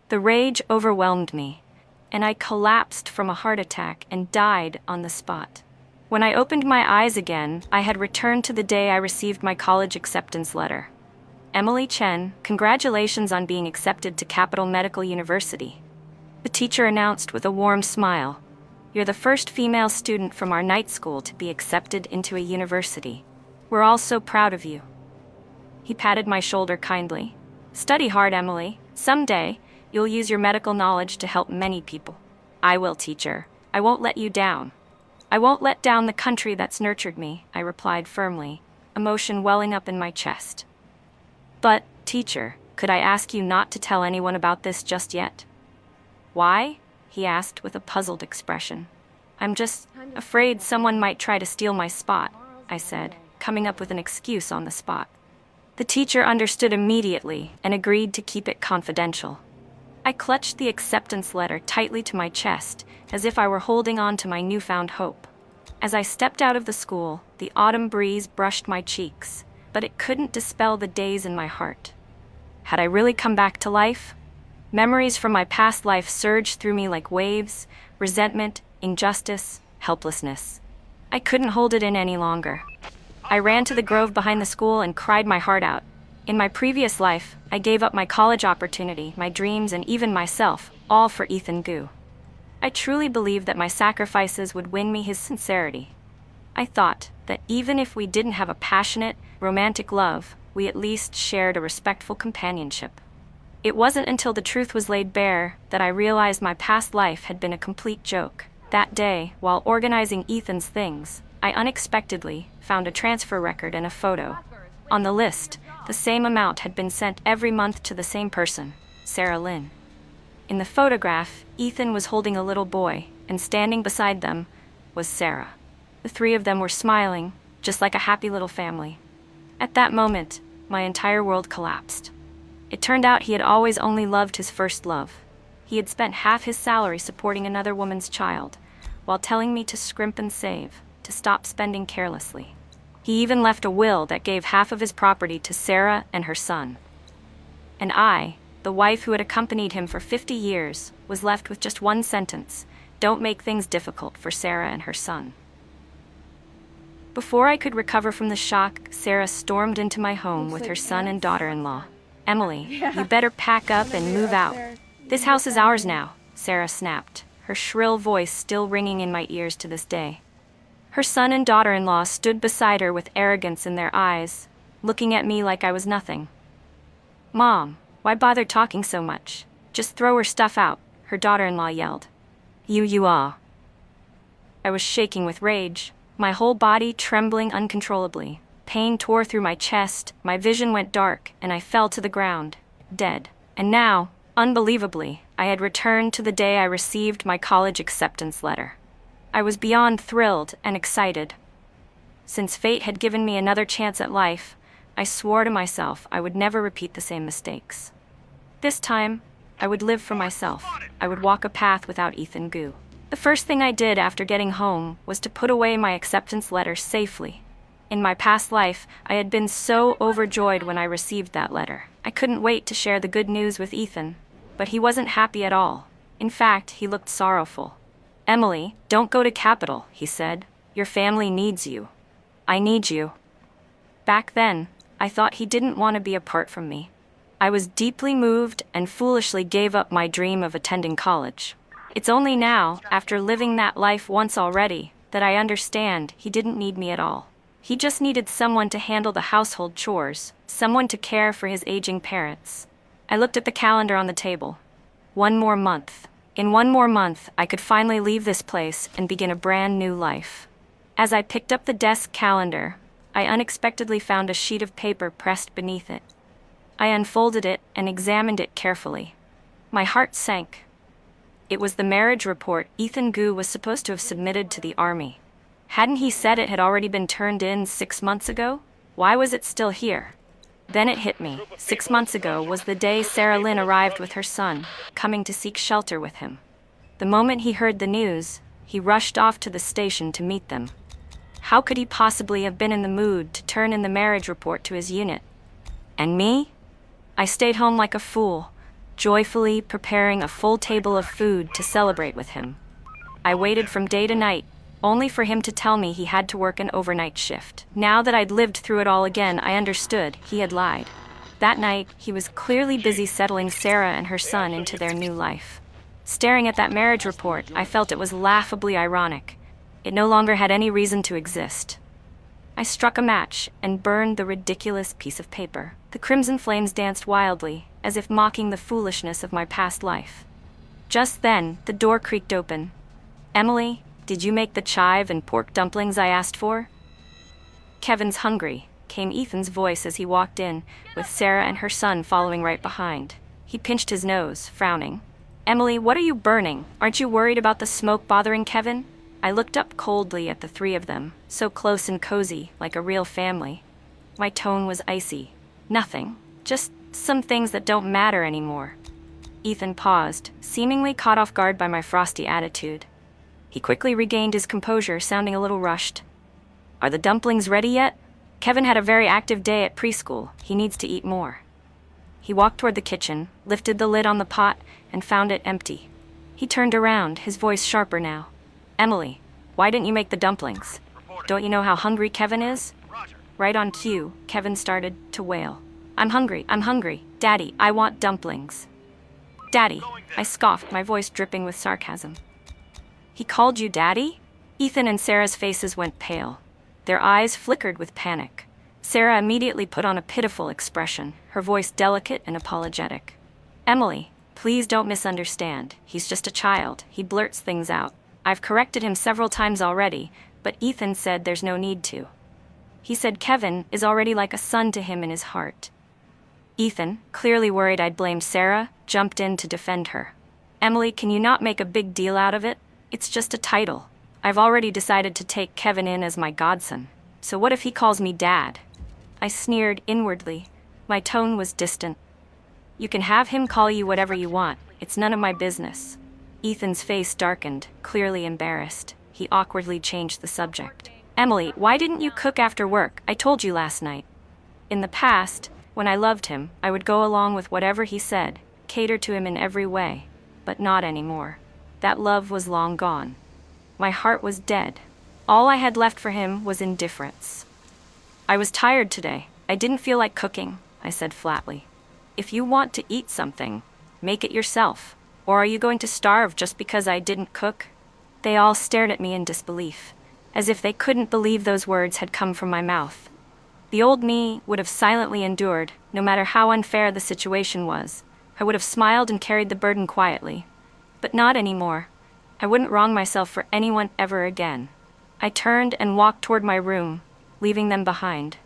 The rage overwhelmed me, and I collapsed from a heart attack and died on the spot. When I opened my eyes again, I had returned to the day I received my college acceptance letter. Emily Chen, congratulations on being accepted to Capital Medical University. The teacher announced with a warm smile, "You're the first female student from our night school to be accepted into a university. We're all so proud of you." He patted my shoulder kindly. "Study hard, Emily. Someday, you'll use your medical knowledge to help many people." "I will, teacher. I won't let you down." "I won't let down the country that's nurtured me," I replied firmly, emotion welling up in my chest. "But, teacher, could I ask you not to tell anyone about this just yet?" "Why?" he asked with a puzzled expression. "I'm just afraid someone might try to steal my spot," I said, coming up with an excuse on the spot. The teacher understood immediately and agreed to keep it confidential. I clutched the acceptance letter tightly to my chest, as if I were holding on to my newfound hope. As I stepped out of the school, the autumn breeze brushed my cheeks, but it couldn't dispel the daze in my heart. Had I really come back to life? Memories from my past life surged through me like waves: resentment, injustice, helplessness. I couldn't hold it in any longer. I ran to the grove behind the school and cried my heart out. In my previous life, I gave up my college opportunity, my dreams, and even myself, all for Ethan Gu. I truly believed that my sacrifices would win me his sincerity. I thought that even if we didn't have a passionate, romantic love, we at least shared a respectful companionship. It wasn't until the truth was laid bare that I realized my past life had been a complete joke. That day, while organizing Ethan's things, I unexpectedly found a transfer record and a photo. On the list, the same amount had been sent every month to the same person, Sarah Lynn. In the photograph, Ethan was holding a little boy, and standing beside them was Sarah. The three of them were smiling, just like a happy little family. At that moment, my entire world collapsed. It turned out he had always only loved his first love. He had spent half his salary supporting another woman's child, while telling me to scrimp and save, to stop spending carelessly. He even left a will that gave half of his property to Sarah and her son. And I, the wife who had accompanied him for 50 years, was left with just one sentence: don't make things difficult for Sarah and her son. Before I could recover from the shock, Sarah stormed into my home with her son and daughter-in-law. Emily, you better pack up and move out. This house is ours now, Sarah snapped, her shrill voice still ringing in my ears to this day. Her son and daughter-in-law stood beside her with arrogance in their eyes, looking at me like I was nothing. Mom, why bother talking so much? Just throw her stuff out, her daughter-in-law yelled. You are. I was shaking with rage, my whole body trembling uncontrollably. Pain tore through my chest, my vision went dark, and I fell to the ground, dead. And now, unbelievably, I had returned to the day I received my college acceptance letter. I was beyond thrilled and excited. Since fate had given me another chance at life, I swore to myself I would never repeat the same mistakes. This time, I would live for myself. I would walk a path without Ethan Gu. The first thing I did after getting home was to put away my acceptance letter safely. In my past life, I had been so overjoyed when I received that letter. I couldn't wait to share the good news with Ethan, but he wasn't happy at all. In fact, he looked sorrowful. Emily, don't go to Capital, he said. Your family needs you. I need you. Back then, I thought he didn't want to be apart from me. I was deeply moved and foolishly gave up my dream of attending college. It's only now, after living that life once already, that I understand he didn't need me at all. He just needed someone to handle the household chores, someone to care for his aging parents. I looked at the calendar on the table. 1 more month. In 1 more month, I could finally leave this place and begin a brand new life. As I picked up the desk calendar, I unexpectedly found a sheet of paper pressed beneath it. I unfolded it and examined it carefully. My heart sank. It was the marriage report Ethan Gu was supposed to have submitted to the army. Hadn't he said it had already been turned in 6 months ago? Why was it still here? Then it hit me. 6 months ago was the day Sarah Lynn arrived with her son, coming to seek shelter with him. The moment he heard the news, he rushed off to the station to meet them. How could he possibly have been in the mood to turn in the marriage report to his unit? And me? I stayed home like a fool, joyfully preparing a full table of food to celebrate with him. I waited from day to night, only for him to tell me he had to work an overnight shift. Now that I'd lived through it all again, I understood he had lied. That night, he was clearly busy settling Sarah and her son into their new life. Staring at that marriage report, I felt it was laughably ironic. It no longer had any reason to exist. I struck a match and burned the ridiculous piece of paper. The crimson flames danced wildly, as if mocking the foolishness of my past life. Just then, the door creaked open. Emily, did you make the chive and pork dumplings I asked for? Kevin's hungry, came Ethan's voice as he walked in, with Sarah and her son following right behind. He pinched his nose, frowning. Emily, what are you burning? Aren't you worried about the smoke bothering Kevin? I looked up coldly at the three of them, so close and cozy, like a real family. My tone was icy. Nothing. Just some things that don't matter anymore. Ethan paused, seemingly caught off guard by my frosty attitude. He quickly regained his composure, sounding a little rushed. Are the dumplings ready yet? Kevin had a very active day at preschool. He needs to eat more. He walked toward the kitchen, lifted the lid on the pot, and found it empty. He turned around, his voice sharper now. Emily, why didn't you make the dumplings? Don't you know how hungry Kevin is? Right on cue, Kevin started to wail. I'm hungry. Daddy, I want dumplings. Daddy, I scoffed, my voice dripping with sarcasm. He called you Daddy? Ethan and Sarah's faces went pale. Their eyes flickered with panic. Sarah immediately put on a pitiful expression, her voice delicate and apologetic. Emily, please don't misunderstand. He's just a child. He blurts things out. I've corrected him several times already, but Ethan said there's no need to. He said Kevin is already like a son to him in his heart. Ethan, clearly worried I'd blame Sarah, jumped in to defend her. Emily, can you not make a big deal out of it? It's just a title. I've already decided to take Kevin in as my godson. So what if he calls me Dad? I sneered inwardly. My tone was distant. You can have him call you whatever you want. It's none of my business. Ethan's face darkened, clearly embarrassed. He awkwardly changed the subject. Emily, why didn't you cook after work? I told you last night. In the past, when I loved him, I would go along with whatever he said, cater to him in every way. But not anymore. That love was long gone. My heart was dead. All I had left for him was indifference. I was tired today. I didn't feel like cooking, I said flatly. If you want to eat something, make it yourself. Or are you going to starve just because I didn't cook? They all stared at me in disbelief, as if they couldn't believe those words had come from my mouth. The old me would have silently endured, no matter how unfair the situation was. I would have smiled and carried the burden quietly. But not anymore. I wouldn't wrong myself for anyone ever again. I turned and walked toward my room, leaving them behind.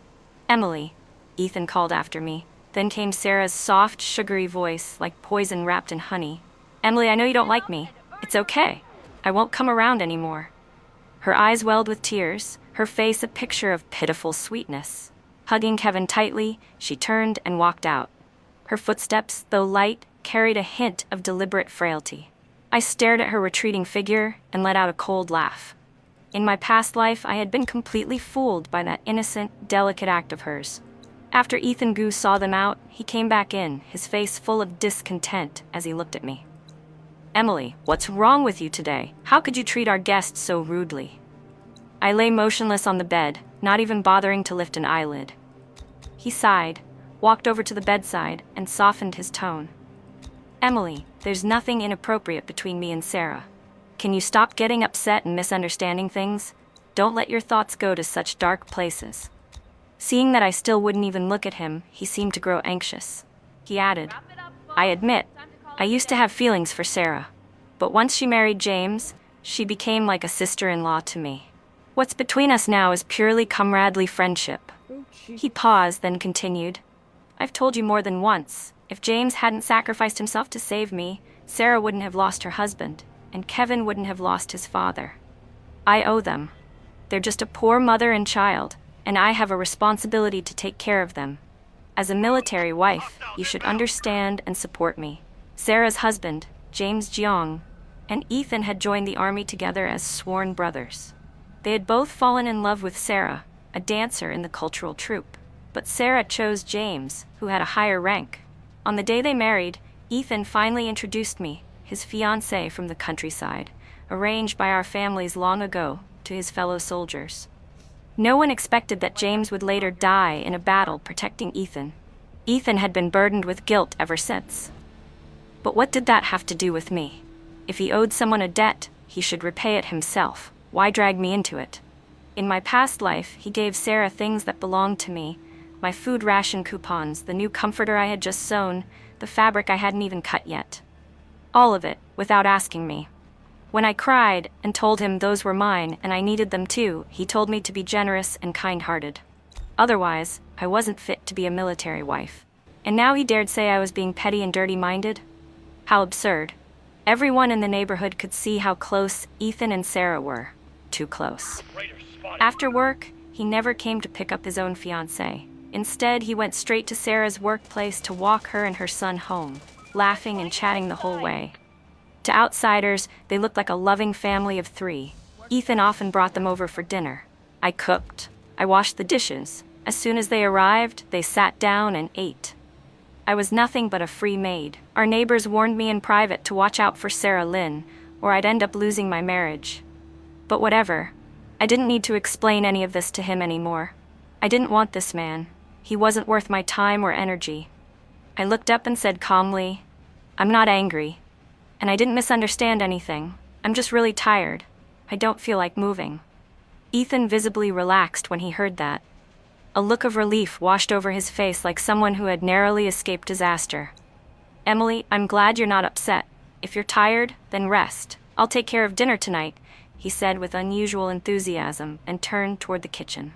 Emily, Ethan called after me. Then came Sarah's soft, sugary voice, like poison wrapped in honey. Emily, I know you don't like me. It's okay. I won't come around anymore. Her eyes welled with tears, her face a picture of pitiful sweetness. Hugging Kevin tightly, she turned and walked out. Her footsteps, though light, carried a hint of deliberate frailty. I stared at her retreating figure and let out a cold laugh. In my past life, I had been completely fooled by that innocent, delicate act of hers. After Ethan Gu saw them out, he came back in, his face full of discontent as he looked at me. Emily, what's wrong with you today? How could you treat our guests so rudely? I lay motionless on the bed, not even bothering to lift an eyelid. He sighed, walked over to the bedside, and softened his tone. Emily, there's nothing inappropriate between me and Sarah. Can you stop getting upset and misunderstanding things? Don't let your thoughts go to such dark places. Seeing that I still wouldn't even look at him, he seemed to grow anxious. He added, I admit, I used to have feelings for Sarah, but once she married James, she became like a sister-in-law to me. What's between us now is purely comradely friendship. He paused, then continued, I've told you more than once. If James hadn't sacrificed himself to save me, Sarah wouldn't have lost her husband, and Kevin wouldn't have lost his father. I owe them. They're just a poor mother and child, and I have a responsibility to take care of them. As a military wife, you should understand and support me. Sarah's husband, James Jeong, and Ethan had joined the army together as sworn brothers. They had both fallen in love with Sarah, a dancer in the cultural troupe. But Sarah chose James, who had a higher rank. On the day they married, Ethan finally introduced me, his fiancée from the countryside, arranged by our families long ago, to his fellow soldiers. No one expected that James would later die in a battle protecting Ethan. Ethan had been burdened with guilt ever since. But what did that have to do with me? If he owed someone a debt, he should repay it himself. Why drag me into it? In my past life, he gave Sarah things that belonged to me, my food ration coupons, the new comforter I had just sewn, the fabric I hadn't even cut yet. All of it, without asking me. When I cried and told him those were mine and I needed them too, he told me to be generous and kind-hearted. Otherwise, I wasn't fit to be a military wife. And now he dared say I was being petty and dirty-minded? How absurd. Everyone in the neighborhood could see how close Ethan and Sarah were. Too close. After work, he never came to pick up his own fiancée. Instead, he went straight to Sarah's workplace to walk her and her son home, laughing and chatting the whole way. To outsiders, they looked like a loving family of 3. Ethan often brought them over for dinner. I cooked. I washed the dishes. As soon as they arrived, they sat down and ate. I was nothing but a free maid. Our neighbors warned me in private to watch out for Sarah Lynn, or I'd end up losing my marriage. But whatever. I didn't need to explain any of this to him anymore. I didn't want this man. He wasn't worth my time or energy. I looked up and said calmly, I'm not angry. And I didn't misunderstand anything. I'm just really tired. I don't feel like moving. Ethan visibly relaxed when he heard that. A look of relief washed over his face like someone who had narrowly escaped disaster. Emily, I'm glad you're not upset. If you're tired, then rest. I'll take care of dinner tonight, he said with unusual enthusiasm and turned toward the kitchen.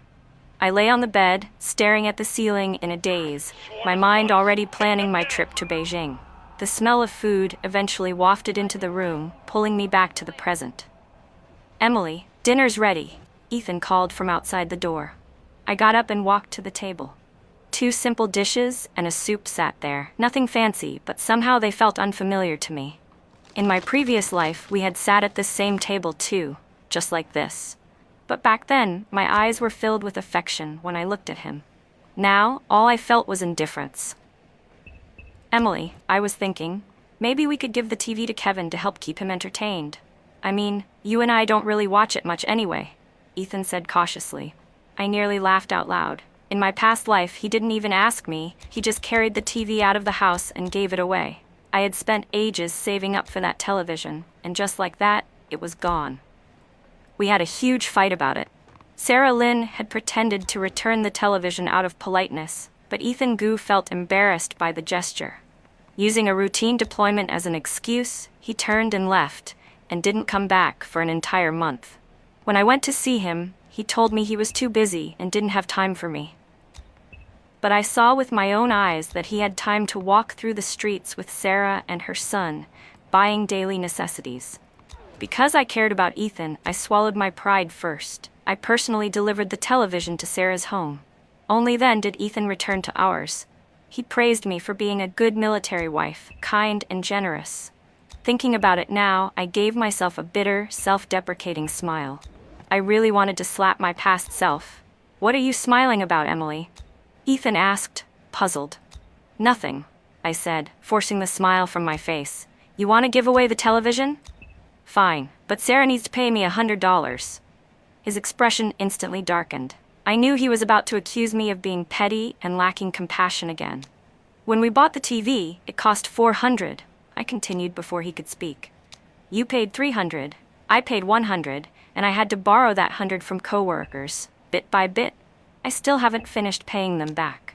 I lay on the bed, staring at the ceiling in a daze, my mind already planning my trip to Beijing. The smell of food eventually wafted into the room, pulling me back to the present. Emily, dinner's ready, Ethan called from outside the door. I got up and walked to the table. 2 simple dishes and a soup sat there. Nothing fancy, but somehow they felt unfamiliar to me. In my previous life, we had sat at this same table too, just like this. But back then, my eyes were filled with affection when I looked at him. Now, all I felt was indifference. Emily, I was thinking, maybe we could give the TV to Kevin to help keep him entertained. I mean, you and I don't really watch it much anyway, Ethan said cautiously. I nearly laughed out loud. In my past life, he didn't even ask me, he just carried the TV out of the house and gave it away. I had spent ages saving up for that television, and just like that, it was gone. We had a huge fight about it. Sarah Lynn had pretended to return the television out of politeness, but Ethan Gu felt embarrassed by the gesture. Using a routine deployment as an excuse, he turned and left, and didn't come back for an entire month. When I went to see him, he told me he was too busy and didn't have time for me. But I saw with my own eyes that he had time to walk through the streets with Sarah and her son, buying daily necessities. Because I cared about Ethan, I swallowed my pride first. I personally delivered the television to Sarah's home. Only then did Ethan return to ours. He praised me for being a good military wife, kind and generous. Thinking about it now, I gave myself a bitter, self-deprecating smile. I really wanted to slap my past self. What are you smiling about, Emily? Ethan asked, puzzled. Nothing, I said, forcing the smile from my face. You want to give away the television? Fine, but Sarah needs to pay me $100. His expression instantly darkened. I knew he was about to accuse me of being petty and lacking compassion again. When we bought the TV, it cost $400. I continued before he could speak. You paid $300, I paid $100, and I had to borrow that $100 from coworkers, bit by bit. I still haven't finished paying them back.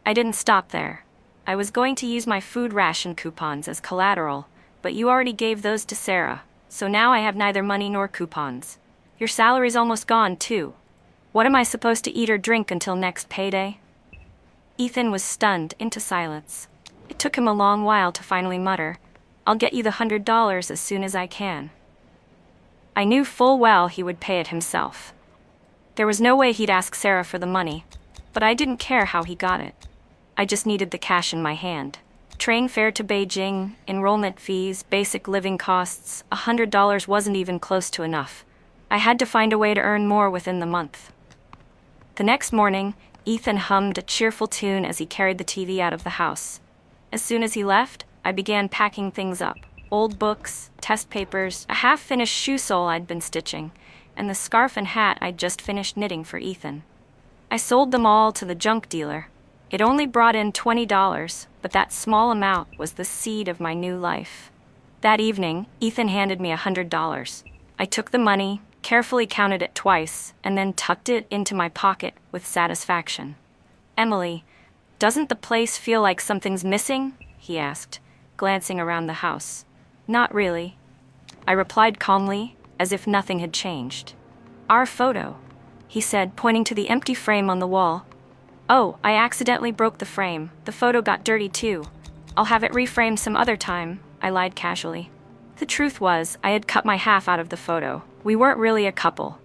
I didn't stop there. I was going to use my food ration coupons as collateral, but you already gave those to Sarah, so now I have neither money nor coupons. Your salary's almost gone, too. What am I supposed to eat or drink until next payday? Ethan was stunned into silence. It took him a long while to finally mutter, I'll get you the $100 as soon as I can. I knew full well he would pay it himself. There was no way he'd ask Sarah for the money, but I didn't care how he got it. I just needed the cash in my hand. Train fare to Beijing, enrollment fees, basic living costs, $100 wasn't even close to enough. I had to find a way to earn more within the month. The next morning, Ethan hummed a cheerful tune as he carried the TV out of the house. As soon as he left, I began packing things up. Old books, test papers, a half-finished shoe sole I'd been stitching, and the scarf and hat I'd just finished knitting for Ethan. I sold them all to the junk dealer. It only brought in $20, but that small amount was the seed of my new life. That evening, Ethan handed me $100. I took the money, carefully counted it twice, and then tucked it into my pocket with satisfaction. Emily, doesn't the place feel like something's missing? He asked, glancing around the house. Not really. I replied calmly, as if nothing had changed. Our photo, he said, pointing to the empty frame on the wall. Oh, I accidentally broke the frame. The photo got dirty too. I'll have it reframed some other time, I lied casually. The truth was, I had cut my half out of the photo. We weren't really a couple.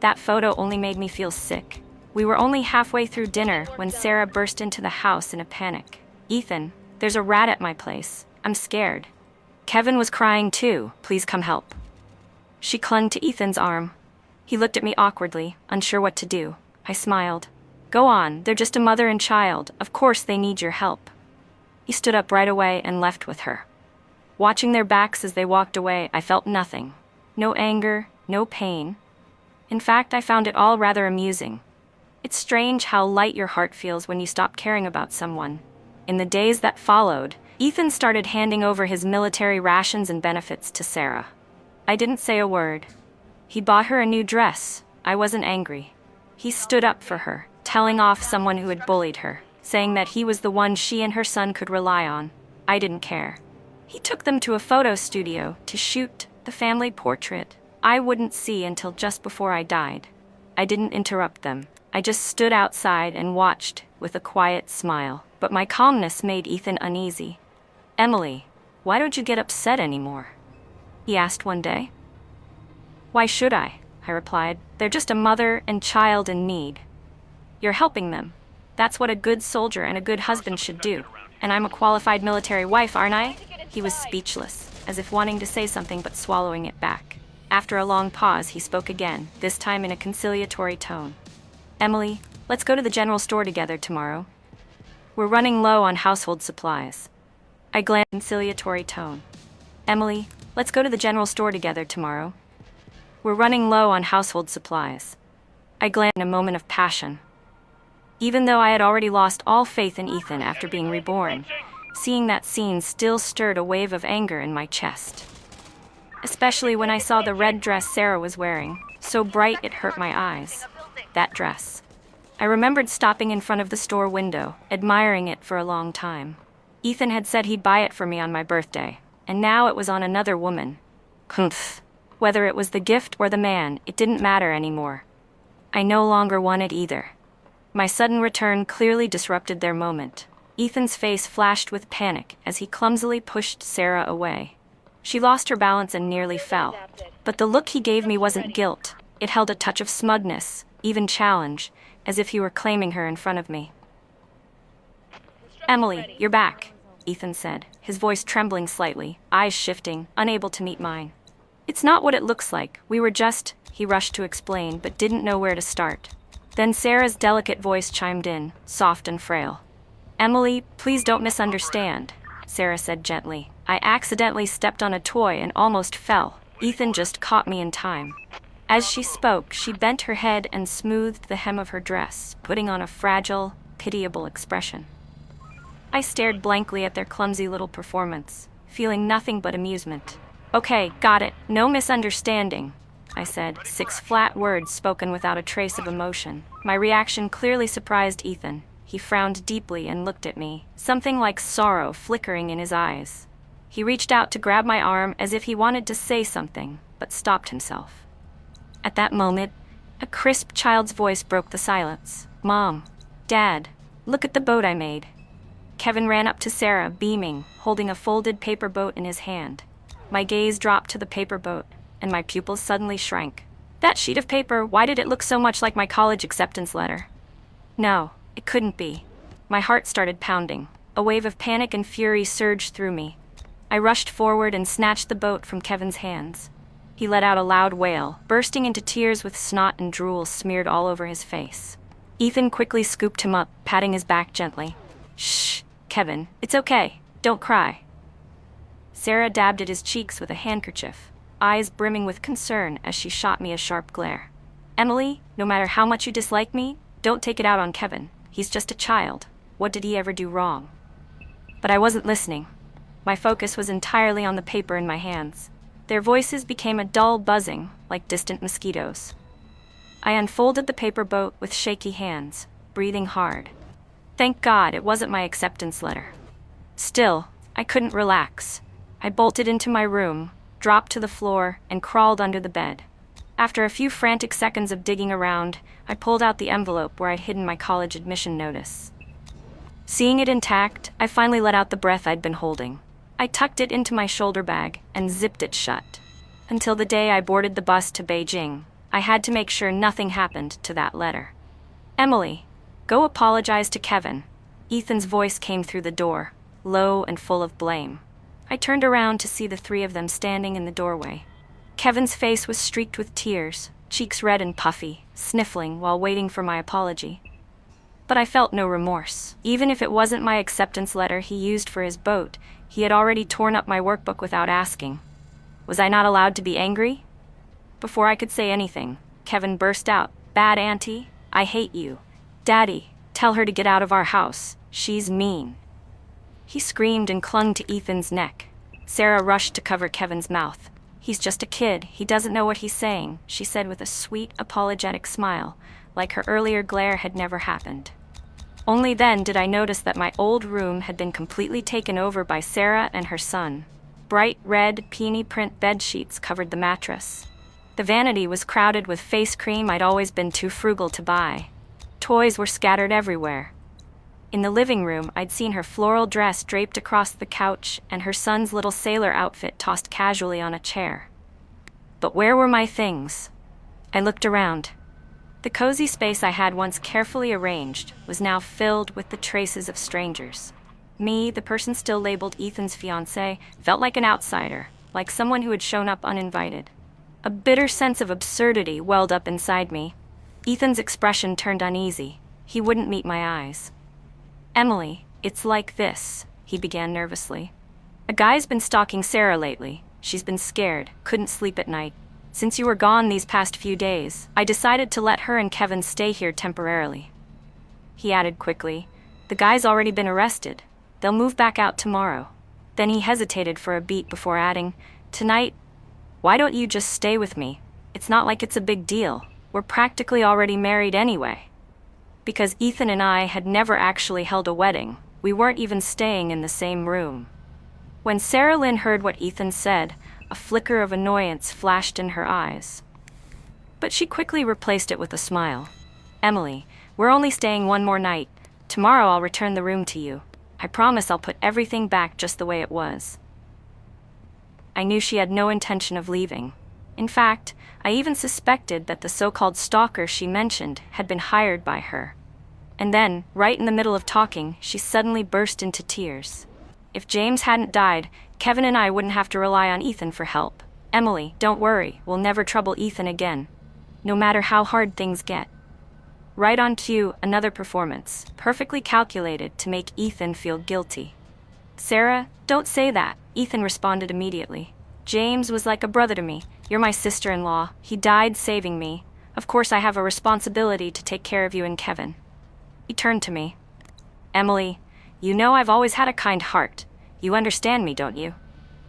That photo only made me feel sick. We were only halfway through dinner when Sarah burst into the house in a panic. Ethan, there's a rat at my place. I'm scared. Kevin was crying too. Please come help. She clung to Ethan's arm. He looked at me awkwardly, unsure what to do. I smiled. Go on, they're just a mother and child. Of course they need your help. He stood up right away and left with her. Watching their backs as they walked away, I felt nothing. No anger, no pain. In fact, I found it all rather amusing. It's strange how light your heart feels when you stop caring about someone. In the days that followed, Ethan started handing over his military rations and benefits to Sarah. I didn't say a word. He bought her a new dress. I wasn't angry. He stood up for her, telling off someone who had bullied her, saying that he was the one she and her son could rely on. I didn't care. He took them to a photo studio to shoot the family portrait I wouldn't see until just before I died. I didn't interrupt them. I just stood outside and watched with a quiet smile, but my calmness made Ethan uneasy. Emily, why don't you get upset anymore? He asked one day. Why should I replied. They're just a mother and child in need. You're helping them. That's what a good soldier and a good husband should do. And I'm a qualified military wife, aren't I? He was speechless. as if wanting to say something but swallowing it back. After a long pause, he spoke again, this time in a conciliatory tone. "Emily, let's go to the general store together tomorrow. We're running low on household supplies." I glanced in a conciliatory tone. "Emily, let's go to the general store together tomorrow. We're running low on household supplies." I glanced in a moment of passion. Even though I had already lost all faith in Ethan after being reborn, seeing that scene still stirred a wave of anger in my chest. Especially when I saw the red dress Sarah was wearing, so bright it hurt my eyes. That dress. I remembered stopping in front of the store window, admiring it for a long time. Ethan had said he'd buy it for me on my birthday, and now it was on another woman. Humph. Whether it was the gift or the man, it didn't matter anymore. I no longer wanted either. My sudden return clearly disrupted their moment. Ethan's face flashed with panic as he clumsily pushed Sarah away. She lost her balance and nearly fell. But the look he gave me wasn't guilt. It held a touch of smugness, even challenge, as if he were claiming her in front of me. "Emily, you're back," Ethan said, his voice trembling slightly, eyes shifting, unable to meet mine. "It's not what it looks like. We were just," he rushed to explain, but didn't know where to start. Then Sarah's delicate voice chimed in, soft and frail. "Emily, please don't misunderstand," Sarah said gently. "I accidentally stepped on a toy and almost fell. Ethan just caught me in time." As she spoke, she bent her head and smoothed the hem of her dress, putting on a fragile, pitiable expression. I stared blankly at their clumsy little performance, feeling nothing but amusement. "Okay, got it. No misunderstanding," I said, 6 flat words spoken without a trace of emotion. My reaction clearly surprised Ethan. He frowned deeply and looked at me, something like sorrow flickering in his eyes. He reached out to grab my arm as if he wanted to say something, but stopped himself. At that moment, a crisp child's voice broke the silence. "Mom, Dad, look at the boat I made." Kevin ran up to Sarah, beaming, holding a folded paper boat in his hand. My gaze dropped to the paper boat, and my pupils suddenly shrank. That sheet of paper, why did it look so much like my college acceptance letter? No, it couldn't be. My heart started pounding. A wave of panic and fury surged through me. I rushed forward and snatched the boat from Kevin's hands. He let out a loud wail, bursting into tears with snot and drool smeared all over his face. Ethan quickly scooped him up, patting his back gently. "Shh, Kevin, it's okay. Don't cry." Sarah dabbed at his cheeks with a handkerchief, eyes brimming with concern as she shot me a sharp glare. "Emily, no matter how much you dislike me, don't take it out on Kevin. He's just a child. What did he ever do wrong?" But I wasn't listening. My focus was entirely on the paper in my hands. Their voices became a dull buzzing, like distant mosquitoes. I unfolded the paper boat with shaky hands, breathing hard. Thank God it wasn't my acceptance letter. Still, I couldn't relax. I bolted into my room, dropped to the floor, and crawled under the bed. After a few frantic seconds of digging around, I pulled out the envelope where I'd hidden my college admission notice. Seeing it intact, I finally let out the breath I'd been holding. I tucked it into my shoulder bag and zipped it shut. Until the day I boarded the bus to Beijing, I had to make sure nothing happened to that letter. "Emily, go apologize to Kevin." Ethan's voice came through the door, low and full of blame. I turned around to see the 3 of them standing in the doorway. Kevin's face was streaked with tears, cheeks red and puffy, sniffling while waiting for my apology. But I felt no remorse. Even if it wasn't my acceptance letter he used for his boat, he had already torn up my workbook without asking. Was I not allowed to be angry? Before I could say anything, Kevin burst out, "Bad auntie, I hate you. Daddy, tell her to get out of our house. She's mean." He screamed and clung to Ethan's neck. Sarah rushed to cover Kevin's mouth. "He's just a kid. He doesn't know what he's saying," she said with a sweet, apologetic smile, like her earlier glare had never happened. Only then did I notice that my old room had been completely taken over by Sarah and her son. Bright red, peony print bed sheets covered the mattress. The vanity was crowded with face cream I'd always been too frugal to buy. Toys were scattered everywhere. In the living room, I'd seen her floral dress draped across the couch and her son's little sailor outfit tossed casually on a chair. But where were my things? I looked around. The cozy space I had once carefully arranged was now filled with the traces of strangers. Me, the person still labeled Ethan's fiancé, felt like an outsider, like someone who had shown up uninvited. A bitter sense of absurdity welled up inside me. Ethan's expression turned uneasy. He wouldn't meet my eyes. "Emily, it's like this," he began nervously. "A guy's been stalking Sarah lately. She's been scared, couldn't sleep at night. Since you were gone these past few days, I decided to let her and Kevin stay here temporarily." He added quickly, "The guy's already been arrested. They'll move back out tomorrow." Then he hesitated for a beat before adding, "Tonight, why don't you just stay with me? It's not like it's a big deal. We're practically already married anyway." Because Ethan and I had never actually held a wedding, we weren't even staying in the same room. When Sarah Lynn heard what Ethan said, a flicker of annoyance flashed in her eyes. But she quickly replaced it with a smile. "Emily, we're only staying one more night. Tomorrow I'll return the room to you. I promise I'll put everything back just the way it was." I knew she had no intention of leaving. In fact, I even suspected that the so-called stalker she mentioned had been hired by her. And then, right in the middle of talking, she suddenly burst into tears. If James hadn't died, Kevin and I wouldn't have to rely on Ethan for help. "Emily, don't worry, we'll never trouble Ethan again, no matter how hard things get." Right on cue, another performance, perfectly calculated to make Ethan feel guilty. "Sarah, don't say that," Ethan responded immediately. "James was like a brother to me. You're my sister-in-law. He died saving me. Of course I have a responsibility to take care of you and Kevin." He turned to me. "Emily, you know I've always had a kind heart. You understand me, don't you?"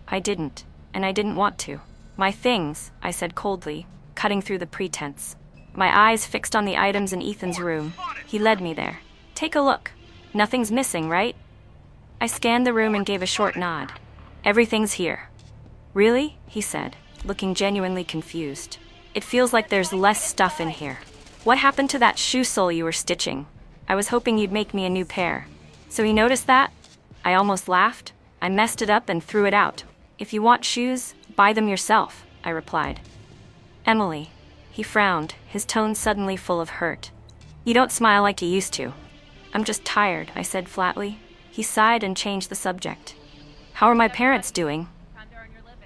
I didn't, and I didn't want to. "My things," I said coldly, cutting through the pretense. My eyes fixed on the items in Ethan's room. He led me there. "Take a look. Nothing's missing, right?" I scanned the room and gave a short nod. "Everything's here." "Really?" he said, looking genuinely confused. "It feels like there's less stuff in here. What happened to that shoe sole you were stitching? I was hoping you'd make me a new pair." So he noticed that? I almost laughed. "I messed it up and threw it out. If you want shoes, buy them yourself," I replied. "Emily." He frowned, his tone suddenly full of hurt. "You don't smile like you used to." "I'm just tired," I said flatly. He sighed and changed the subject. "How are my parents doing?"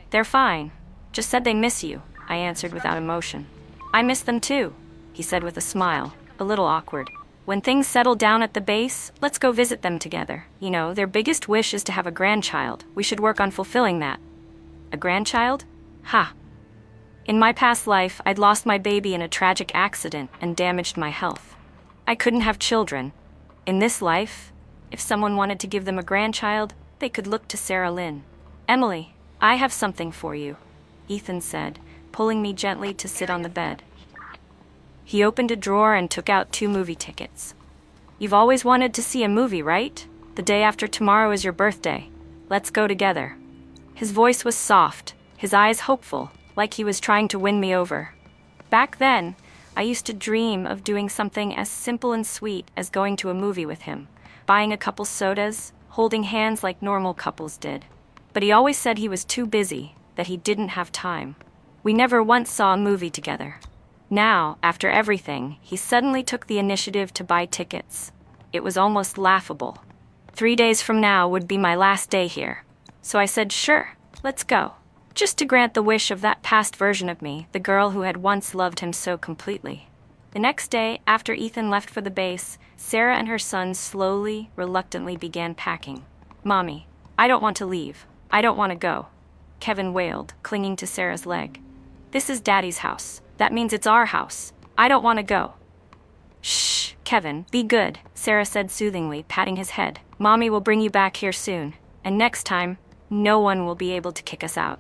"They're fine. Just said they miss you," I answered without emotion. "I miss them too," he said with a smile, a little awkward. "When things settle down at the base, let's go visit them together. You know, their biggest wish is to have a grandchild. We should work on fulfilling that." "A grandchild? Ha. In my past life, I'd lost my baby in a tragic accident and damaged my health. I couldn't have children. In this life, if someone wanted to give them a grandchild, they could look to Sarah Lynn. "Emily, I have something for you," Ethan said, pulling me gently to sit on the bed. He opened a drawer and took out 2 movie tickets. "You've always wanted to see a movie, right? The day after tomorrow is your birthday. Let's go together." His voice was soft, his eyes hopeful, like he was trying to win me over. Back then, I used to dream of doing something as simple and sweet as going to a movie with him, buying a couple sodas, holding hands like normal couples did. But he always said he was too busy, that he didn't have time. We never once saw a movie together. Now, after everything, he suddenly took the initiative to buy tickets. It was almost laughable. 3 days from now would be my last day here. So I said, "Sure, let's go." Just to grant the wish of that past version of me, the girl who had once loved him so completely. The next day, after Ethan left for the base, Sarah and her son slowly, reluctantly began packing. "Mommy, I don't want to leave. I don't want to go," Kevin wailed, clinging to Sarah's leg. "This is Daddy's house. That means it's our house. I don't want to go." "Shh, Kevin, be good," Sarah said soothingly, patting his head. "Mommy will bring you back here soon, and next time, no one will be able to kick us out."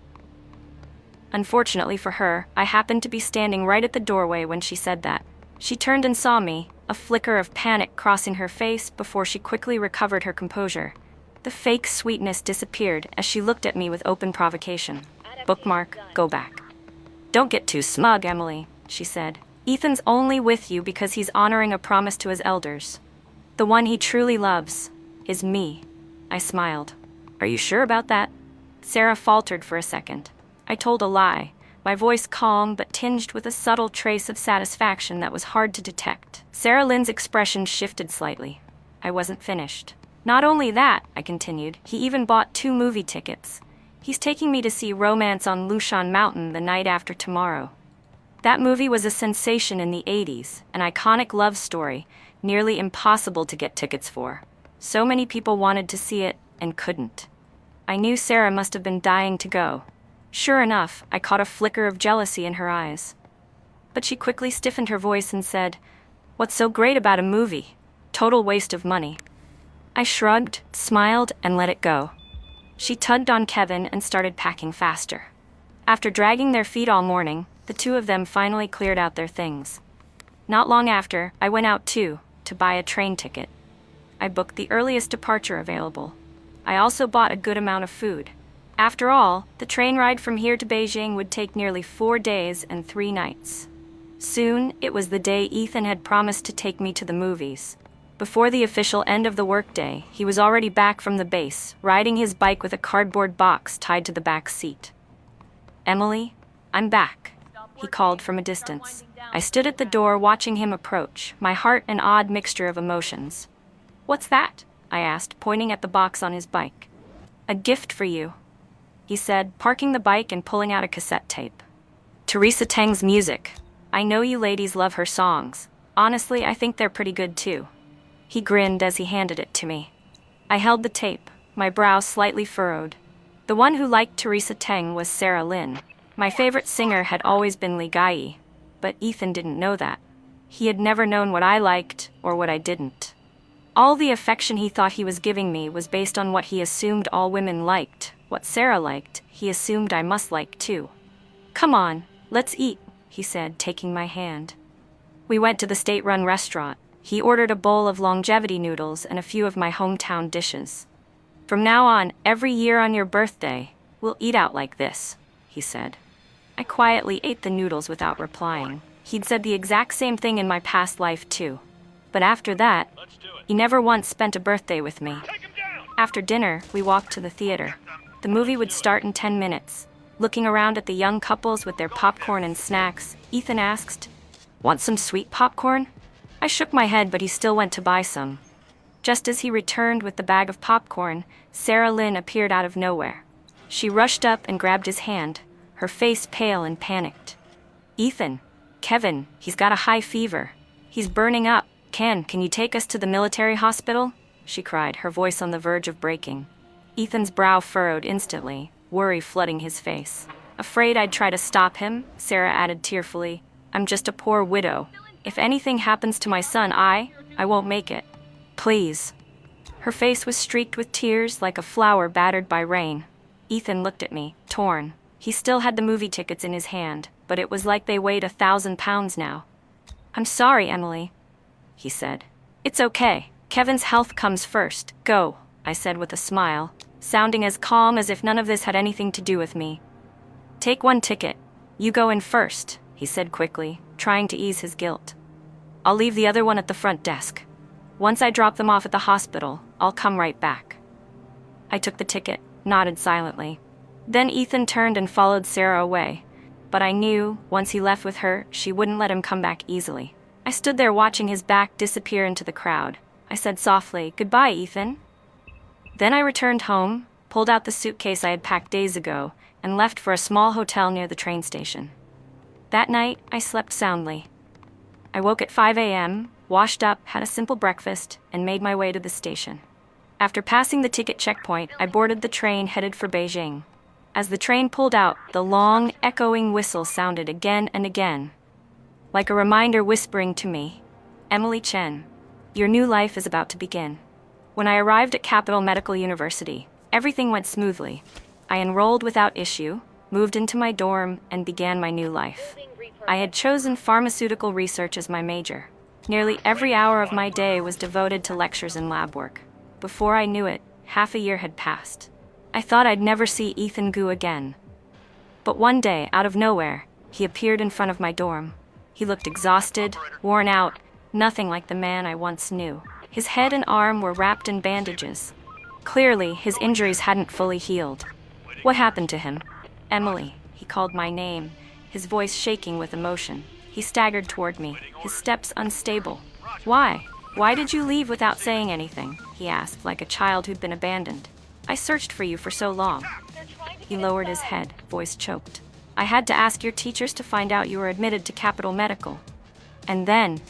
Unfortunately for her, I happened to be standing right at the doorway when she said that. She turned and saw me, a flicker of panic crossing her face before she quickly recovered her composure. The fake sweetness disappeared as she looked at me with open provocation. "Bookmark, go back." "Don't get too smug, Emily," she said. "Ethan's only with you because he's honoring a promise to his elders. The one he truly loves is me." I smiled. "Are you sure about that?" Sarah faltered for a second. I told a lie, my voice calm but tinged with a subtle trace of satisfaction that was hard to detect. Sarah Lynn's expression shifted slightly. I wasn't finished. Not only that, I continued, he even bought 2 movie tickets. He's taking me to see Romance on Lushan Mountain the night after tomorrow. That movie was a sensation in the 80s, an iconic love story, nearly impossible to get tickets for. So many people wanted to see it and couldn't. I knew Sarah must have been dying to go. Sure enough, I caught a flicker of jealousy in her eyes. But she quickly stiffened her voice and said, "What's so great about a movie? Total waste of money." I shrugged, smiled, and let it go. She tugged on Kevin and started packing faster. After dragging their feet all morning, the 2 of them finally cleared out their things. Not long after, I went out too, to buy a train ticket. I booked the earliest departure available. I also bought a good amount of food. After all, the train ride from here to Beijing would take nearly 4 days and 3 nights. Soon, it was the day Ethan had promised to take me to the movies. Before the official end of the workday, he was already back from the base, riding his bike with a cardboard box tied to the back seat. "Emily, I'm back," he called from a distance. I stood at the door watching him approach, my heart an odd mixture of emotions. "What's that?" I asked, pointing at the box on his bike. "A gift for you," he said, parking the bike and pulling out a cassette tape. "Teresa Teng's music. I know you ladies love her songs. Honestly, I think they're pretty good too." He grinned as he handed it to me. I held the tape, my brow slightly furrowed. The one who liked Teresa Teng was Sarah Lynn. My favorite singer had always been Li Gaiyi, but Ethan didn't know that. He had never known what I liked or what I didn't. All the affection he thought he was giving me was based on what he assumed all women liked. What Sarah liked, he assumed I must like too. "Come on, let's eat," he said, taking my hand. We went to the state-run restaurant. He ordered a bowl of longevity noodles and a few of my hometown dishes. "From now on, every year on your birthday, we'll eat out like this," he said. I quietly ate the noodles without replying. He'd said the exact same thing in my past life too. But after that, he never once spent a birthday with me. After dinner, we walked to the theater. The movie would start in 10 minutes. Looking around at the young couples with their popcorn and snacks, Ethan asked, "Want some sweet popcorn?" I shook my head, but he still went to buy some. Just as he returned with the bag of popcorn, Sarah Lynn appeared out of nowhere. She rushed up and grabbed his hand, her face pale and panicked. "Ethan, Kevin, he's got a high fever. He's burning up. Can you take us to the military hospital?" she cried, her voice on the verge of breaking. Ethan's brow furrowed instantly, worry flooding his face. "Afraid I'd try to stop him," Sarah added tearfully. "I'm just a poor widow. If anything happens to my son, I won't make it. Please." Her face was streaked with tears like a flower battered by rain. Ethan looked at me, torn. He still had the movie tickets in his hand, but it was like they weighed 1,000 pounds now. "I'm sorry, Emily," he said. "It's okay. Kevin's health comes first. Go," I said with a smile, sounding as calm as if none of this had anything to do with me. "Take 1 ticket. You go in first," he said quickly, trying to ease his guilt. "I'll leave the other one at the front desk. Once I drop them off at the hospital, I'll come right back." I took the ticket, nodded silently. Then Ethan turned and followed Sarah away. But I knew, once he left with her, she wouldn't let him come back easily. I stood there watching his back disappear into the crowd. I said softly, "Goodbye, Ethan." Then I returned home, pulled out the suitcase I had packed days ago, and left for a small hotel near the train station. That night, I slept soundly. I woke at 5 a.m., washed up, had a simple breakfast, and made my way to the station. After passing the ticket checkpoint, I boarded the train headed for Beijing. As the train pulled out, the long, echoing whistle sounded again and again, like a reminder whispering to me, "Emily Chen, your new life is about to begin." When I arrived at Capital Medical University, everything went smoothly. I enrolled without issue, moved into my dorm, and began my new life. I had chosen pharmaceutical research as my major. Nearly every hour of my day was devoted to lectures and lab work. Before I knew it, half a year had passed. I thought I'd never see Ethan Gu again. But one day, out of nowhere, he appeared in front of my dorm. He looked exhausted, worn out, nothing like the man I once knew. His head and arm were wrapped in bandages. Clearly, his injuries hadn't fully healed. "What happened to him?" "Emily," he called my name, his voice shaking with emotion. He staggered toward me, his steps unstable. "Why?" Why did you leave without saying anything? He asked, like a child who'd been abandoned. I searched for you for so long. He lowered his head, voice choked. I had to ask your teachers to find out you were admitted to Capital Medical. And then,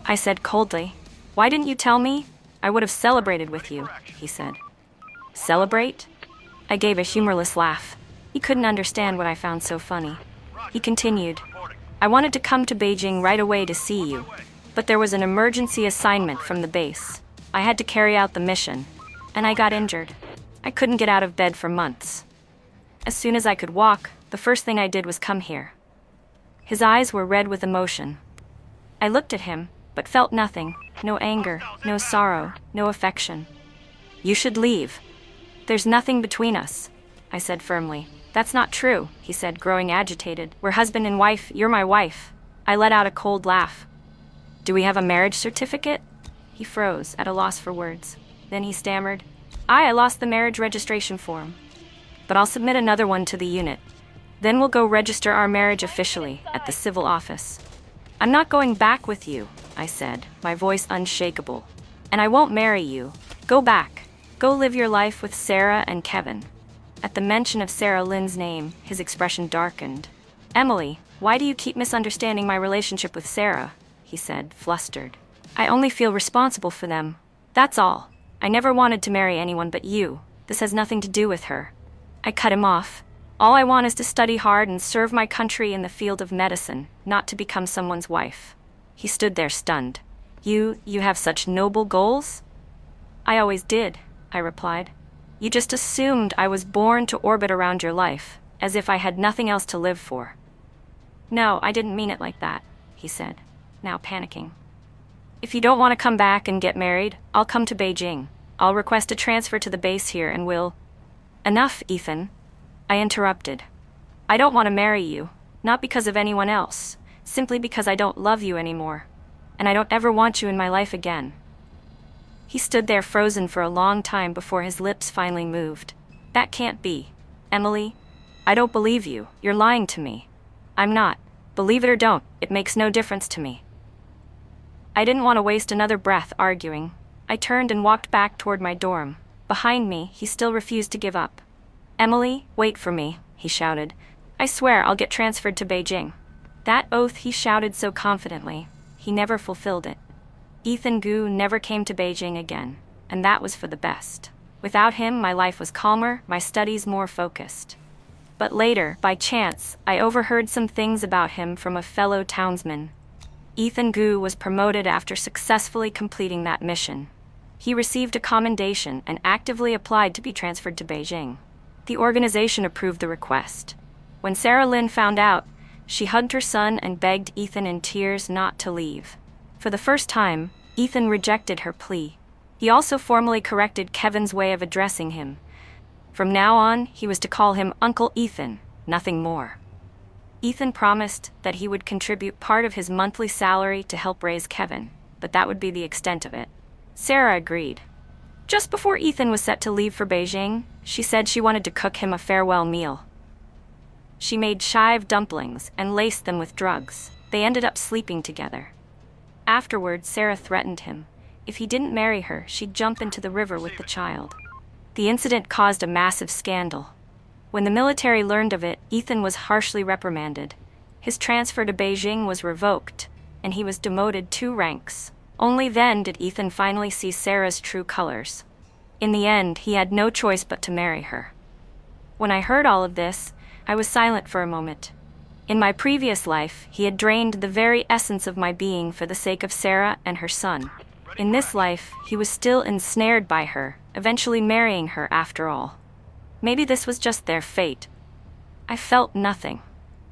I said coldly, why didn't you tell me? I would have celebrated with you, he said. Celebrate? I gave a humorless laugh. He couldn't understand what I found so funny. He continued, I wanted to come to Beijing right away to see you, but there was an emergency assignment from the base. I had to carry out the mission, and I got injured. I couldn't get out of bed for months. As soon as I could walk, the first thing I did was come here. His eyes were red with emotion. I looked at him, but felt nothing. No anger, no sorrow, no affection. You should leave. There's nothing between us, I said firmly. That's not true, he said, growing agitated. We're husband and wife. You're my wife. I let out a cold laugh. Do we have a marriage certificate? He froze, at a loss for words. Then he stammered, I lost the marriage registration form. But I'll submit another one to the unit. Then we'll go register our marriage officially at the civil office. I'm not going back with you, I said, my voice unshakable. And I won't marry you. Go back. Go live your life with Sarah and Kevin. At the mention of Sarah Lynn's name, his expression darkened. Emily, why do you keep misunderstanding my relationship with Sarah? He said, flustered. I only feel responsible for them. That's all. I never wanted to marry anyone but you. This has nothing to do with her. I cut him off. All I want is to study hard and serve my country in the field of medicine, not to become someone's wife. He stood there stunned. You have such noble goals? I always did, I replied. You just assumed I was born to orbit around your life, as if I had nothing else to live for. No, I didn't mean it like that, he said, now panicking. If you don't want to come back and get married, I'll come to Beijing. I'll request a transfer to the base here and we'll... Enough, Ethan. I interrupted. I don't want to marry you, not because of anyone else, simply because I don't love you anymore, and I don't ever want you in my life again. He stood there frozen for a long time before his lips finally moved. That can't be. Emily, I don't believe you. You're lying to me. I'm not. Believe it or don't, it makes no difference to me. I didn't want to waste another breath arguing. I turned and walked back toward my dorm. Behind me, he still refused to give up. Emily, wait for me, he shouted. I swear I'll get transferred to Beijing. That oath he shouted so confidently. He never fulfilled it. Ethan Gu never came to Beijing again, and that was for the best. Without him, my life was calmer, my studies more focused. But later, by chance, I overheard some things about him from a fellow townsman. Ethan Gu was promoted after successfully completing that mission. He received a commendation and actively applied to be transferred to Beijing. The organization approved the request. When Sarah Lynn found out, she hugged her son and begged Ethan in tears not to leave. For the first time, Ethan rejected her plea. He also formally corrected Kevin's way of addressing him. From now on, he was to call him Uncle Ethan, nothing more. Ethan promised that he would contribute part of his monthly salary to help raise Kevin, but that would be the extent of it. Sarah agreed. Just before Ethan was set to leave for Beijing, she said she wanted to cook him a farewell meal. She made chive dumplings and laced them with drugs. They ended up sleeping together. Afterward, Sarah threatened him. If he didn't marry her, she'd jump into the river with the child. The incident caused a massive scandal. When the military learned of it, Ethan was harshly reprimanded. His transfer to Beijing was revoked, and he was demoted 2 ranks. Only then did Ethan finally see Sarah's true colors. In the end, he had no choice but to marry her. When I heard all of this, I was silent for a moment. In my previous life, he had drained the very essence of my being for the sake of Sarah and her son. In this life, he was still ensnared by her, eventually marrying her after all. Maybe this was just their fate. I felt nothing.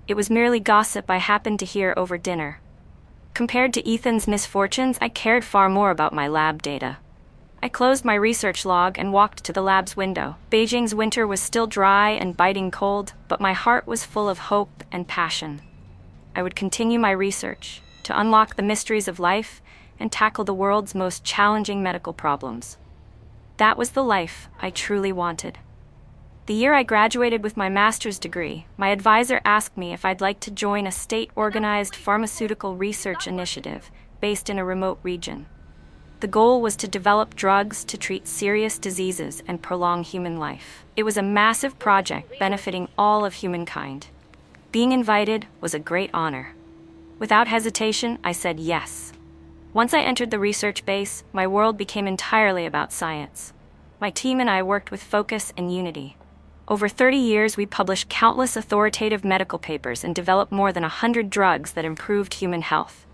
It was merely gossip I happened to hear over dinner. Compared to Ethan's misfortunes, I cared far more about my lab data. I closed my research log and walked to the lab's window. Beijing's winter was still dry and biting cold, but my heart was full of hope and passion. I would continue my research to unlock the mysteries of life and tackle the world's most challenging medical problems. That was the life I truly wanted. The year I graduated with my master's degree, my advisor asked me if I'd like to join a state-organized pharmaceutical research initiative based in a remote region. The goal was to develop drugs to treat serious diseases and prolong human life. It was a massive project benefiting all of humankind. Being invited was a great honor. Without hesitation, I said yes. Once I entered the research base, my world became entirely about science. My team and I worked with focus and unity. Over 30 years, we published countless authoritative medical papers and developed more than 100 drugs that improved human health.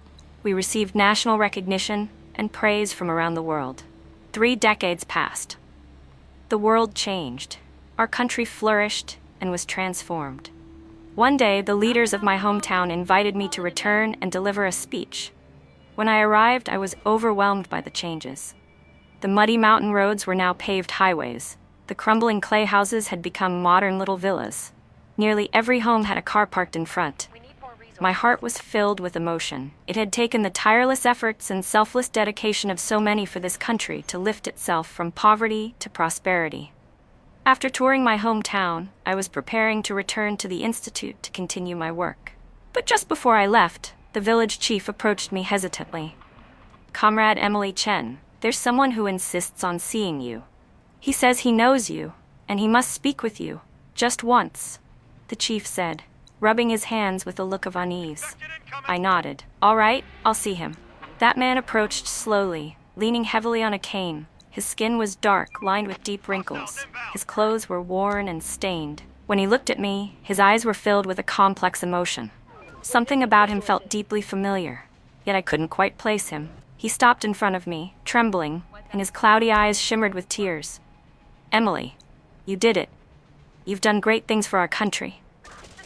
We received national recognition and praise from around the world. 3 decades passed. The world changed. Our country flourished and was transformed. One day, the leaders of my hometown invited me to return and deliver a speech. When I arrived, I was overwhelmed by the changes. The muddy mountain roads were now paved highways. The crumbling clay houses had become modern little villas. Nearly every home had a car parked in front. My heart was filled with emotion. It had taken the tireless efforts and selfless dedication of so many for this country to lift itself from poverty to prosperity. After touring my hometown, I was preparing to return to the institute to continue my work. But just before I left, the village chief approached me hesitantly. "Comrade Emily Chen, there's someone who insists on seeing you. He says he knows you, and he must speak with you, just once," the chief said, rubbing his hands with a look of unease. I nodded. "All right, I'll see him." That man approached slowly, leaning heavily on a cane. His skin was dark, lined with deep wrinkles. His clothes were worn and stained. When he looked at me, his eyes were filled with a complex emotion. Something about him felt deeply familiar, yet I couldn't quite place him. He stopped in front of me, trembling, and his cloudy eyes shimmered with tears. "Emily, you did it. You've done great things for our country,"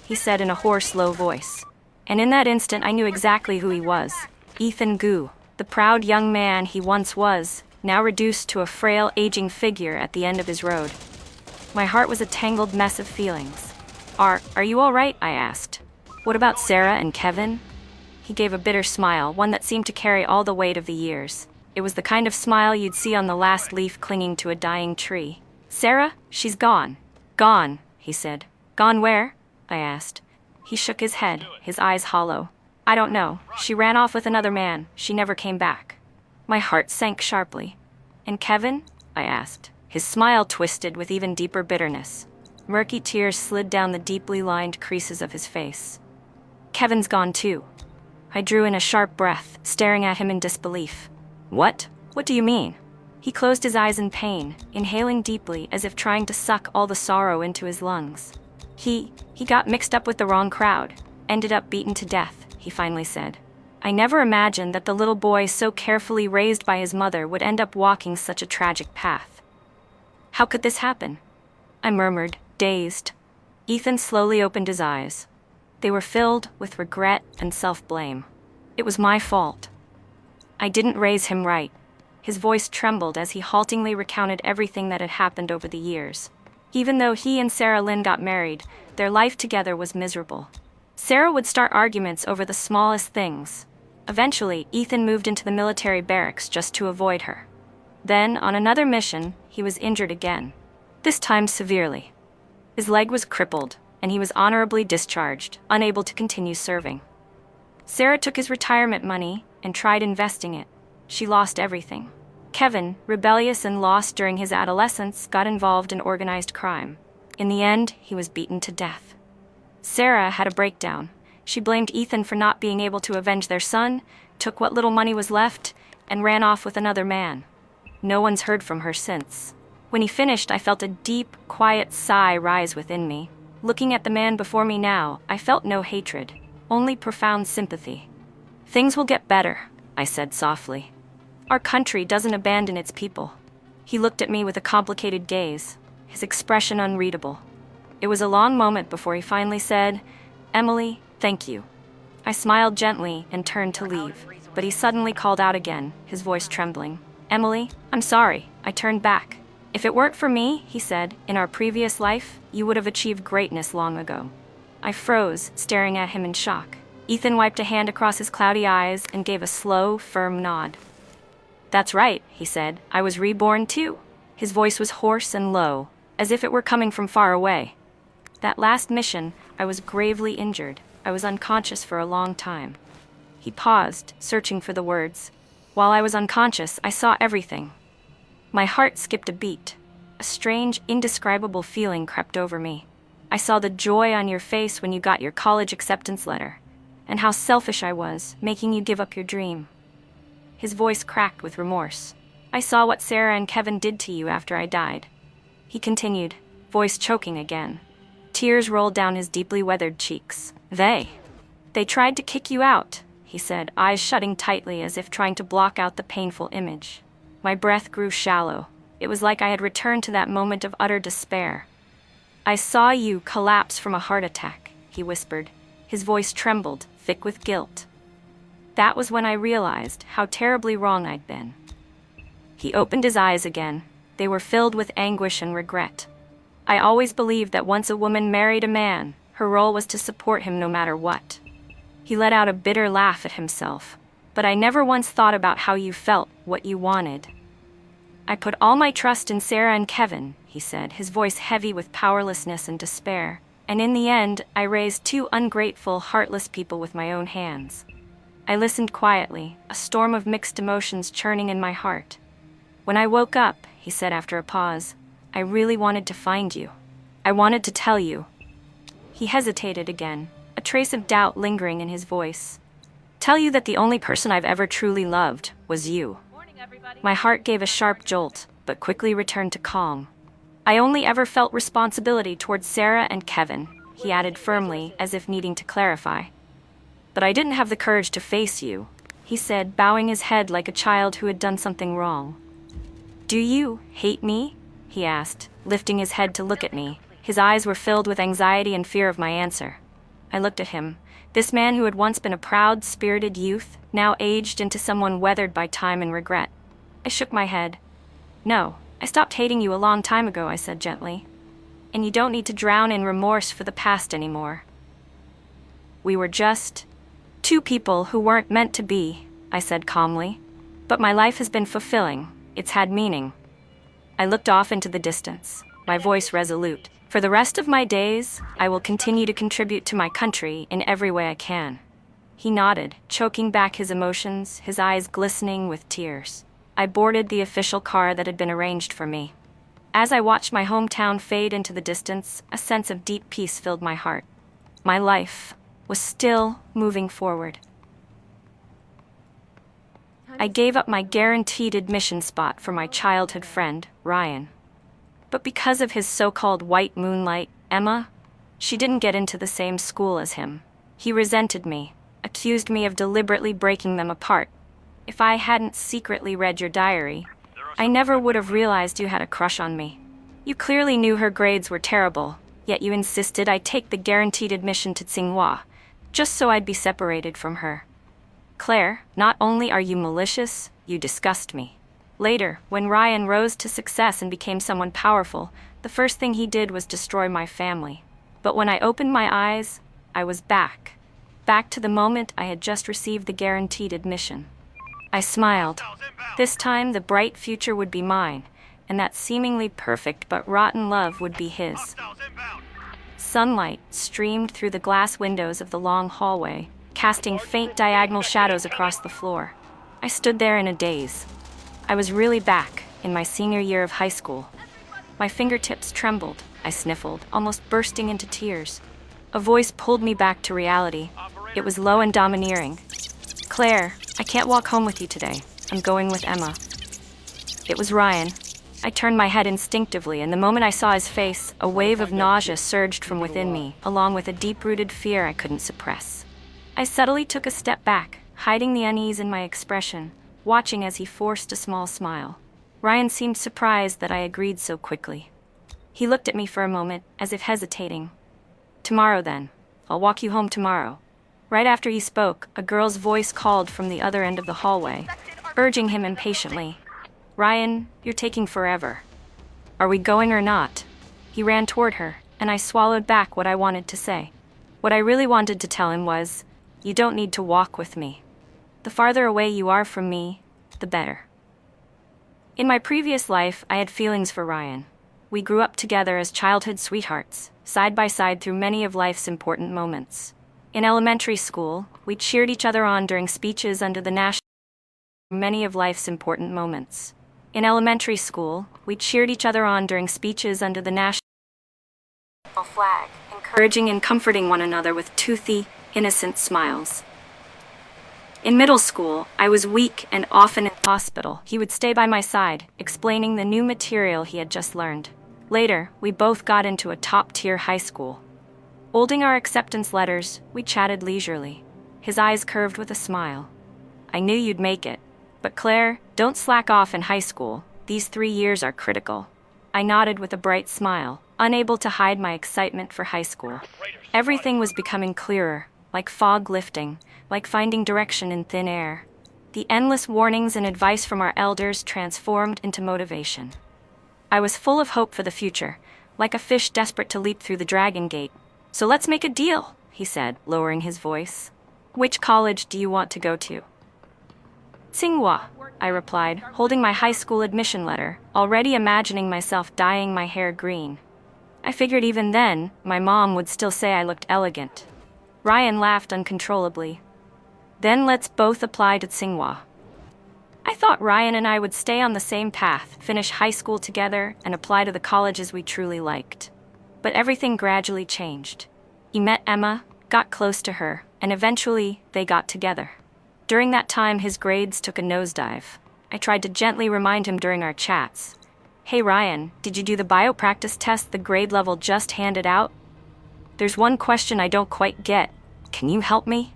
he said in a hoarse, low voice. And in that instant, I knew exactly who he was. Ethan Gu, the proud young man he once was, now reduced to a frail, aging figure at the end of his road. My heart was a tangled mess of feelings. Are you all right?" I asked. "What about Sarah and Kevin?" He gave a bitter smile, one that seemed to carry all the weight of the years. It was the kind of smile you'd see on the last leaf clinging to a dying tree. "Sarah? She's gone." "Gone," he said. "Gone where?" I asked. He shook his head, his eyes hollow. "I don't know. She ran off with another man. She never came back." My heart sank sharply. "And Kevin?" I asked. His smile twisted with even deeper bitterness. Murky tears slid down the deeply lined creases of his face. "Kevin's gone too." I drew in a sharp breath, staring at him in disbelief. "What? What do you mean?" He closed his eyes in pain, inhaling deeply as if trying to suck all the sorrow into his lungs. He got mixed up with the wrong crowd, ended up beaten to death," he finally said. I never imagined that the little boy so carefully raised by his mother would end up walking such a tragic path. "How could this happen?" I murmured, dazed. Ethan slowly opened his eyes. They were filled with regret and self-blame. It was my fault. I didn't raise him right. His voice trembled as he haltingly recounted everything that had happened over the years. Even though he and Sarah Lynn got married, their life together was miserable. Sarah would start arguments over the smallest things. Eventually, Ethan moved into the military barracks just to avoid her. Then, on another mission, he was injured again, this time severely. His leg was crippled, and he was honorably discharged, unable to continue serving. Sarah took his retirement money and tried investing it. She lost everything. Kevin, rebellious and lost during his adolescence, got involved in organized crime. In the end, he was beaten to death. Sarah had a breakdown. She blamed Ethan for not being able to avenge their son, took what little money was left, and ran off with another man. No one's heard from her since. When he finished, I felt a deep, quiet sigh rise within me. Looking at the man before me now, I felt no hatred, only profound sympathy. "Things will get better," I said softly. "Our country doesn't abandon its people." He looked at me with a complicated gaze, his expression unreadable. It was a long moment before he finally said, "Emily, thank you." I smiled gently and turned to leave, but he suddenly called out again, his voice trembling. "Emily, I'm sorry." I turned back. "If it weren't for me," he said, "in our previous life, you would have achieved greatness long ago." I froze, staring at him in shock. Ethan wiped a hand across his cloudy eyes and gave a slow, firm nod. "That's right," he said. "I was reborn too." His voice was hoarse and low, as if it were coming from far away. "That last mission, I was gravely injured. I was unconscious for a long time." He paused, searching for the words. While I was unconscious, I saw everything. My heart skipped a beat. A strange, indescribable feeling crept over me. I saw the joy on your face when you got your college acceptance letter, and how selfish I was, making you give up your dream. His voice cracked with remorse. I saw what Sarah and Kevin did to you after I died. He continued, voice choking again. Tears rolled down his deeply weathered cheeks. They tried to kick you out, he said, eyes shutting tightly as if trying to block out the painful image. My breath grew shallow. It was like I had returned to that moment of utter despair. I saw you collapse from a heart attack, he whispered. His voice trembled, thick with guilt. That was when I realized how terribly wrong I'd been. He opened his eyes again. They were filled with anguish and regret. I always believed that once a woman married a man, her role was to support him no matter what. He let out a bitter laugh at himself. But I never once thought about how you felt, what you wanted. I put all my trust in Sarah and Kevin, he said, his voice heavy with powerlessness and despair. And in the end, I raised two ungrateful, heartless people with my own hands. I listened quietly, a storm of mixed emotions churning in my heart. When I woke up, he said after a pause, I really wanted to find you. I wanted to tell you. He hesitated again, a trace of doubt lingering in his voice. Tell you that the only person I've ever truly loved was you. My heart gave a sharp jolt, but quickly returned to calm. I only ever felt responsibility towards Sarah and Kevin, he added firmly, as if needing to clarify. But I didn't have the courage to face you, he said, bowing his head like a child who had done something wrong. Do you hate me? He asked, lifting his head to look at me. His eyes were filled with anxiety and fear of my answer. I looked at him. This man who had once been a proud, spirited youth, now aged into someone weathered by time and regret. I shook my head. No, I stopped hating you a long time ago, I said gently. And you don't need to drown in remorse for the past anymore. We were just two people who weren't meant to be, I said calmly. But my life has been fulfilling. It's had meaning. I looked off into the distance, my voice resolute. For the rest of my days, I will continue to contribute to my country in every way I can. He nodded, choking back his emotions, his eyes glistening with tears. I boarded the official car that had been arranged for me. As I watched my hometown fade into the distance, a sense of deep peace filled my heart. My life was still moving forward. I gave up my guaranteed admission spot for my childhood friend, Ryan. But because of his so-called white moonlight, Emma, she didn't get into the same school as him. He resented me, accused me of deliberately breaking them apart. If I hadn't secretly read your diary, I never would have realized you had a crush on me. You clearly knew her grades were terrible, yet you insisted I take the guaranteed admission to Tsinghua, just so I'd be separated from her. Claire, not only are you malicious, you disgust me. Later, when Ryan rose to success and became someone powerful, the first thing he did was destroy my family. But when I opened my eyes, I was back to the moment I had just received the guaranteed admission. I smiled. This time, the bright future would be mine, and that seemingly perfect but rotten love would be his. Sunlight streamed through the glass windows of the long hallway, casting faint diagonal shadows across the floor. I stood there in a daze. I was really back, in my senior year of high school. My fingertips trembled, I sniffled, almost bursting into tears. A voice pulled me back to reality. It was low and domineering. Claire, I can't walk home with you today. I'm going with Emma. It was Ryan. I turned my head instinctively, and the moment I saw his face, a wave of nausea surged from within me, along with a deep-rooted fear I couldn't suppress. I subtly took a step back, hiding the unease in my expression, watching as he forced a small smile. Ryan seemed surprised that I agreed so quickly. He looked at me for a moment, as if hesitating. Tomorrow then. I'll walk you home tomorrow. Right after he spoke, a girl's voice called from the other end of the hallway, urging him impatiently. Ryan, you're taking forever. Are we going or not? He ran toward her, and I swallowed back what I wanted to say. What I really wanted to tell him was, you don't need to walk with me. The farther away you are from me, the better. In my previous life, I had feelings for Ryan. We grew up together as childhood sweethearts, side by side through many of life's important moments. In elementary school, we cheered each other on during speeches under the national many of life's important moments. In elementary school, we cheered each other on during speeches under the national flag, encouraging and comforting one another with toothy, innocent smiles. In middle school, I was weak and often in hospital. He would stay by my side, explaining the new material he had just learned. Later, we both got into a top-tier high school. Holding our acceptance letters, we chatted leisurely. His eyes curved with a smile. I knew you'd make it. But Claire, don't slack off in high school. These 3 years are critical. I nodded with a bright smile, unable to hide my excitement for high school. Everything was becoming clearer, like fog lifting, like finding direction in thin air. The endless warnings and advice from our elders transformed into motivation. I was full of hope for the future, like a fish desperate to leap through the dragon gate. So let's make a deal, he said, lowering his voice. Which college do you want to go to? Tsinghua, I replied, holding my high school admission letter, already imagining myself dyeing my hair green. I figured even then, my mom would still say I looked elegant. Ryan laughed uncontrollably. Then let's both apply to Tsinghua. I thought Ryan and I would stay on the same path, finish high school together, and apply to the colleges we truly liked. But everything gradually changed. He met Emma, got close to her, and eventually they got together. During that time, his grades took a nosedive. I tried to gently remind him during our chats. Hey Ryan, did you do the biopractice test the grade level just handed out? There's one question I don't quite get. Can you help me?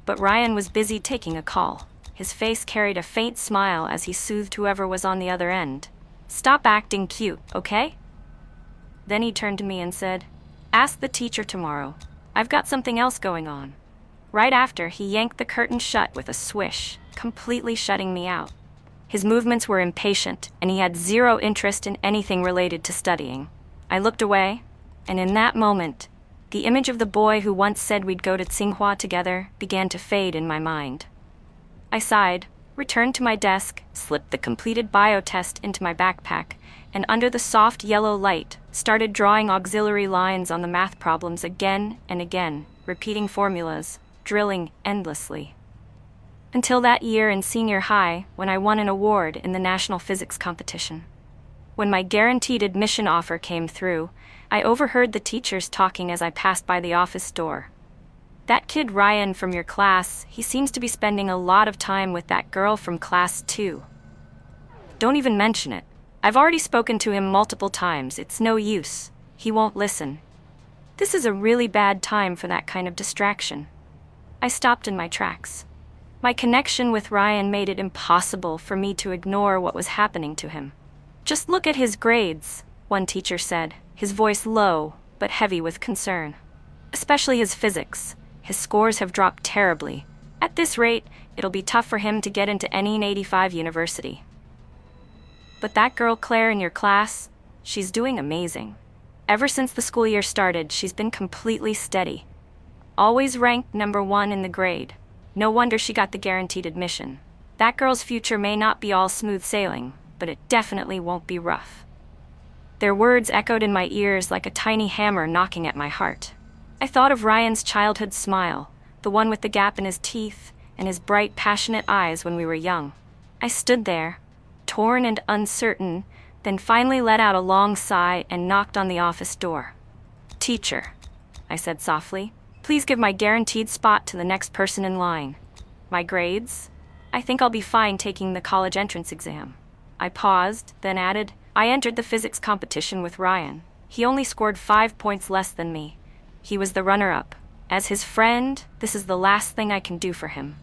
But Ryan was busy taking a call. His face carried a faint smile as he soothed whoever was on the other end. Stop acting cute, okay? Then he turned to me and said, Ask the teacher tomorrow. I've got something else going on. Right after, he yanked the curtain shut with a swish, completely shutting me out. His movements were impatient, and he had zero interest in anything related to studying. I looked away, and in that moment, the image of the boy who once said we'd go to Tsinghua together began to fade in my mind. I sighed, returned to my desk, slipped the completed bio test into my backpack, and under the soft yellow light, started drawing auxiliary lines on the math problems again and again, repeating formulas, drilling endlessly. Until that year in senior high, when I won an award in the national physics competition. When my guaranteed admission offer came through, I overheard the teachers talking as I passed by the office door. That kid Ryan from your class, he seems to be spending a lot of time with that girl from class 2. Don't even mention it. I've already spoken to him multiple times. It's no use. He won't listen. This is a really bad time for that kind of distraction. I stopped in my tracks. My connection with Ryan made it impossible for me to ignore what was happening to him. Just look at his grades, one teacher said, his voice low but heavy with concern. Especially his physics. His scores have dropped terribly. At this rate, it'll be tough for him to get into any 85 university. But that girl Claire in your class, she's doing amazing. Ever since the school year started, she's been completely steady. Always ranked number 1 in the grade. No wonder she got the guaranteed admission. That girl's future may not be all smooth sailing, but it definitely won't be rough. Their words echoed in my ears like a tiny hammer knocking at my heart. I thought of Ryan's childhood smile, the one with the gap in his teeth, and his bright, passionate eyes when we were young. I stood there, torn and uncertain, then finally let out a long sigh and knocked on the office door. Teacher, I said softly. Please give my guaranteed spot to the next person in line. My grades? I think I'll be fine taking the college entrance exam. I paused, then added, I entered the physics competition with Ryan. He only scored 5 points less than me. He was the runner-up. As his friend, this is the last thing I can do for him.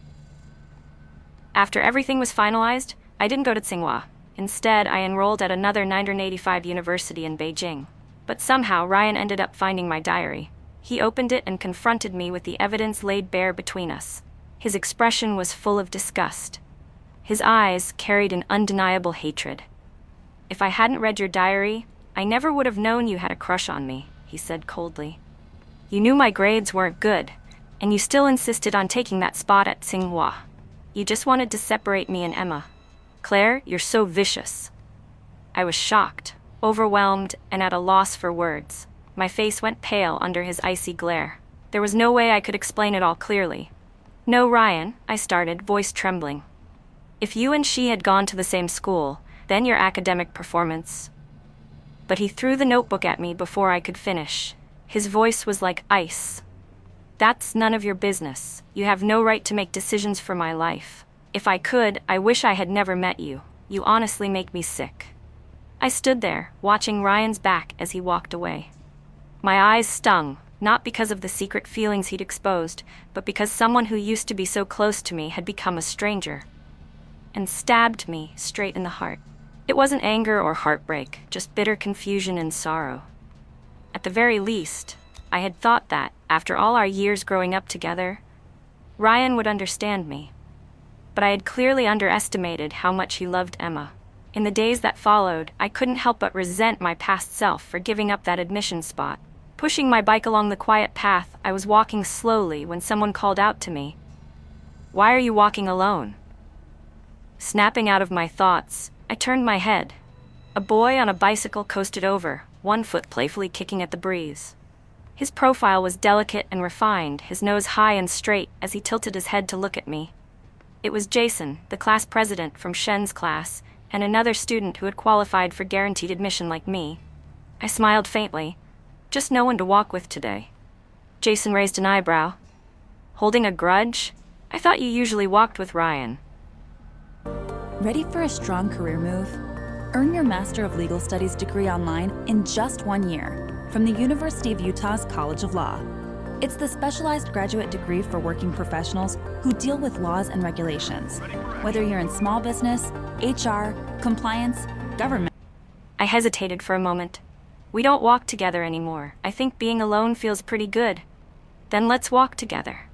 After everything was finalized, I didn't go to Tsinghua. Instead, I enrolled at another 985 university in Beijing. But somehow, Ryan ended up finding my diary. He opened it and confronted me with the evidence laid bare between us. His expression was full of disgust. His eyes carried an undeniable hatred. If I hadn't read your diary, I never would have known you had a crush on me, he said coldly. You knew my grades weren't good, and you still insisted on taking that spot at Tsinghua. You just wanted to separate me and Emma. Claire, you're so vicious. I was shocked, overwhelmed, and at a loss for words. My face went pale under his icy glare. There was no way I could explain it all clearly. No, Ryan, I started, voice trembling. If you and she had gone to the same school, then your academic performance. But he threw the notebook at me before I could finish. His voice was like ice. That's none of your business. You have no right to make decisions for my life. If I could, I wish I had never met you. You honestly make me sick. I stood there, watching Ryan's back as he walked away. My eyes stung, not because of the secret feelings he'd exposed, but because someone who used to be so close to me had become a stranger. And stabbed me straight in the heart. It wasn't anger or heartbreak, just bitter confusion and sorrow. At the very least, I had thought that, after all our years growing up together, Ryan would understand me. But I had clearly underestimated how much he loved Emma. In the days that followed, I couldn't help but resent my past self for giving up that admission spot. Pushing my bike along the quiet path, I was walking slowly when someone called out to me. "Why are you walking alone?" Snapping out of my thoughts, I turned my head. A boy on a bicycle coasted over, one foot playfully kicking at the breeze. His profile was delicate and refined, his nose high and straight as he tilted his head to look at me. It was Jason, the class president from Shen's class, and another student who had qualified for guaranteed admission like me. I smiled faintly. Just no one to walk with today. Jason raised an eyebrow. Holding a grudge? I thought you usually walked with Ryan. Ready for a strong career move? Earn your Master of Legal Studies degree online in just 1 year from the University of Utah's College of Law. It's the specialized graduate degree for working professionals who deal with laws and regulations. Whether you're in small business, HR, compliance, government. I hesitated for a moment. We don't walk together anymore. I think being alone feels pretty good. Then let's walk together.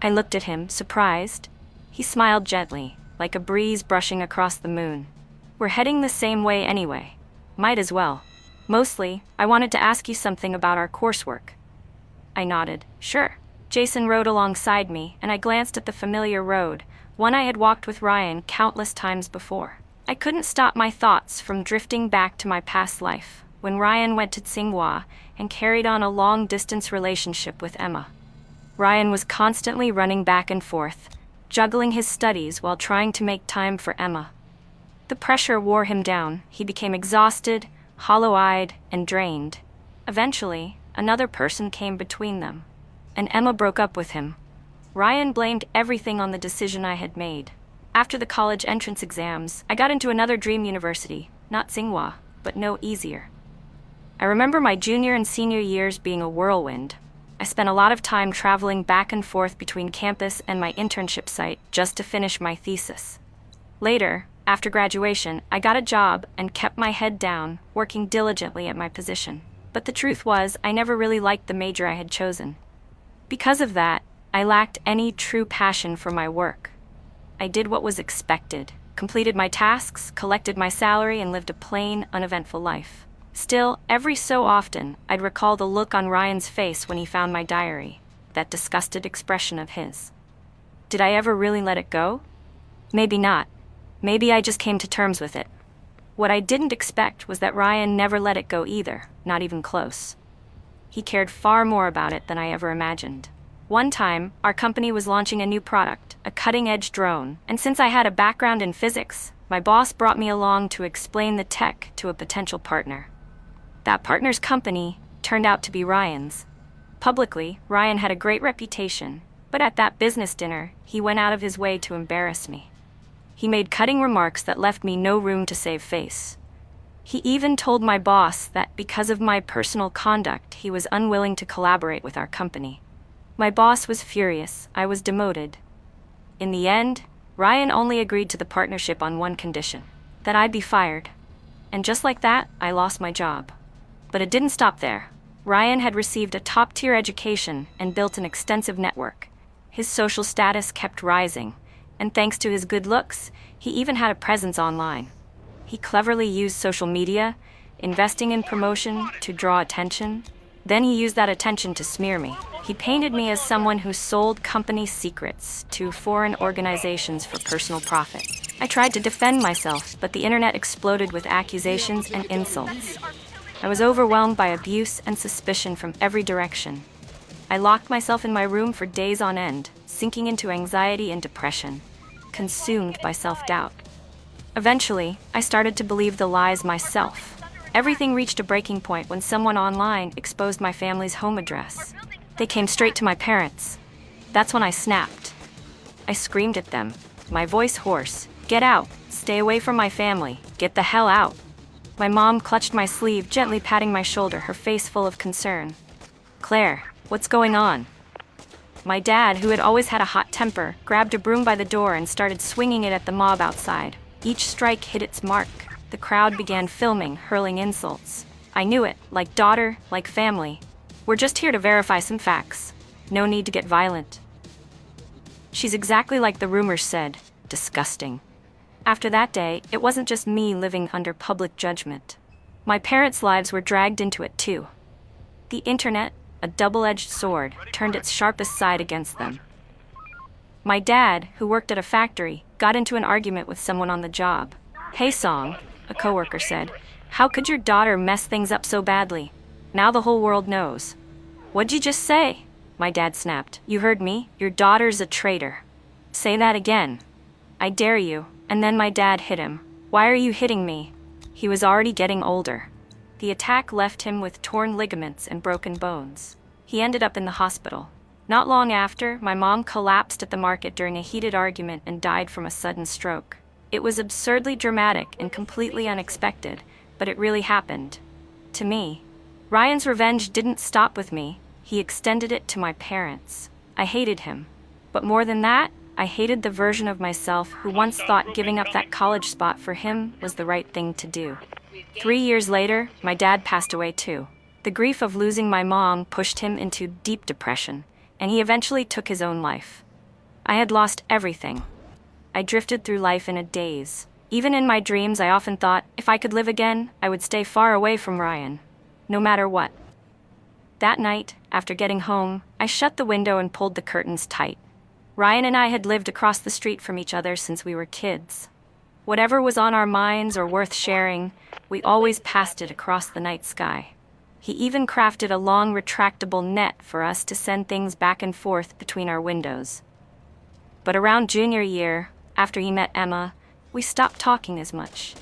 I looked at him, surprised. He smiled gently, like a breeze brushing across the moon. We're heading the same way anyway. Might as well. Mostly, I wanted to ask you something about our coursework. I nodded. Sure. Jason rode alongside me, and I glanced at the familiar road, one I had walked with Ryan countless times before. I couldn't stop my thoughts from drifting back to my past life, when Ryan went to Tsinghua and carried on a long-distance relationship with Emma. Ryan was constantly running back and forth, juggling his studies while trying to make time for Emma. The pressure wore him down. He became exhausted, hollow-eyed, and drained. Eventually, another person came between them, and Emma broke up with him. Ryan blamed everything on the decision I had made. After the college entrance exams, I got into another dream university, not Tsinghua, but no easier. I remember my junior and senior years being a whirlwind. I spent a lot of time traveling back and forth between campus and my internship site just to finish my thesis. Later, after graduation, I got a job and kept my head down, working diligently at my position. But the truth was, I never really liked the major I had chosen. Because of that, I lacked any true passion for my work. I did what was expected, completed my tasks, collected my salary, and lived a plain, uneventful life. Still, every so often, I'd recall the look on Ryan's face when he found my diary, that disgusted expression of his. Did I ever really let it go? Maybe not. Maybe I just came to terms with it. What I didn't expect was that Ryan never let it go either, not even close. He cared far more about it than I ever imagined. One time, our company was launching a new product, a cutting-edge drone, and since I had a background in physics, my boss brought me along to explain the tech to a potential partner. That partner's company turned out to be Ryan's. Publicly, Ryan had a great reputation, but at that business dinner, he went out of his way to embarrass me. He made cutting remarks that left me no room to save face. He even told my boss that because of my personal conduct, he was unwilling to collaborate with our company. My boss was furious. I was demoted. In the end, Ryan only agreed to the partnership on one condition, that I'd be fired. And just like that, I lost my job. But it didn't stop there. Ryan had received a top-tier education and built an extensive network. His social status kept rising, and thanks to his good looks, he even had a presence online. He cleverly used social media, investing in promotion to draw attention. Then he used that attention to smear me. He painted me as someone who sold company secrets to foreign organizations for personal profit. I tried to defend myself, but the internet exploded with accusations and insults. I was overwhelmed by abuse and suspicion from every direction. I locked myself in my room for days on end, sinking into anxiety and depression. consumed by self-doubt. Eventually, I started to believe the lies myself. Everything reached a breaking point when someone online exposed my family's home address. They came straight to my parents. That's when I snapped. I screamed at them, my voice hoarse. "Get out! Stay away from my family! Get the hell out!" My mom clutched my sleeve, gently patting my shoulder, her face full of concern. "Claire, what's going on?" My dad, who had always had a hot temper, grabbed a broom by the door and started swinging it at the mob outside. Each strike hit its mark. The crowd began filming, hurling insults. I knew it, like daughter, like family. "We're just here to verify some facts. No need to get violent." "She's exactly like the rumors said. Disgusting." After that day, it wasn't just me living under public judgment. My parents' lives were dragged into it too. The internet, a double-edged sword, turned its sharpest side against them. My dad, who worked at a factory, got into an argument with someone on the job. "Hey Song," a coworker said, "how could your daughter mess things up so badly? Now the whole world knows." "What'd you just say?" My dad snapped. "You heard me. Your daughter's a traitor." "Say that again." "I dare you." And then my dad hit him. "Why are you hitting me?" He was already getting older. The attack left him with torn ligaments and broken bones. He ended up in the hospital. Not long after, my mom collapsed at the market during a heated argument and died from a sudden stroke. It was absurdly dramatic and completely unexpected, but it really happened. To me. Ryan's revenge didn't stop with me. He extended it to my parents. I hated him. But more than that, I hated the version of myself who once thought giving up that college spot for him was the right thing to do. 3 years later, my dad passed away too. The grief of losing my mom pushed him into deep depression, and he eventually took his own life. I had lost everything. I drifted through life in a daze. Even in my dreams, I often thought, if I could live again, I would stay far away from Ryan, no matter what. That night, after getting home, I shut the window and pulled the curtains tight. Ryan and I had lived across the street from each other since we were kids. Whatever was on our minds or worth sharing, we always passed it across the night sky. He even crafted a long retractable net for us to send things back and forth between our windows. But around junior year, after he met Emma, we stopped talking as much.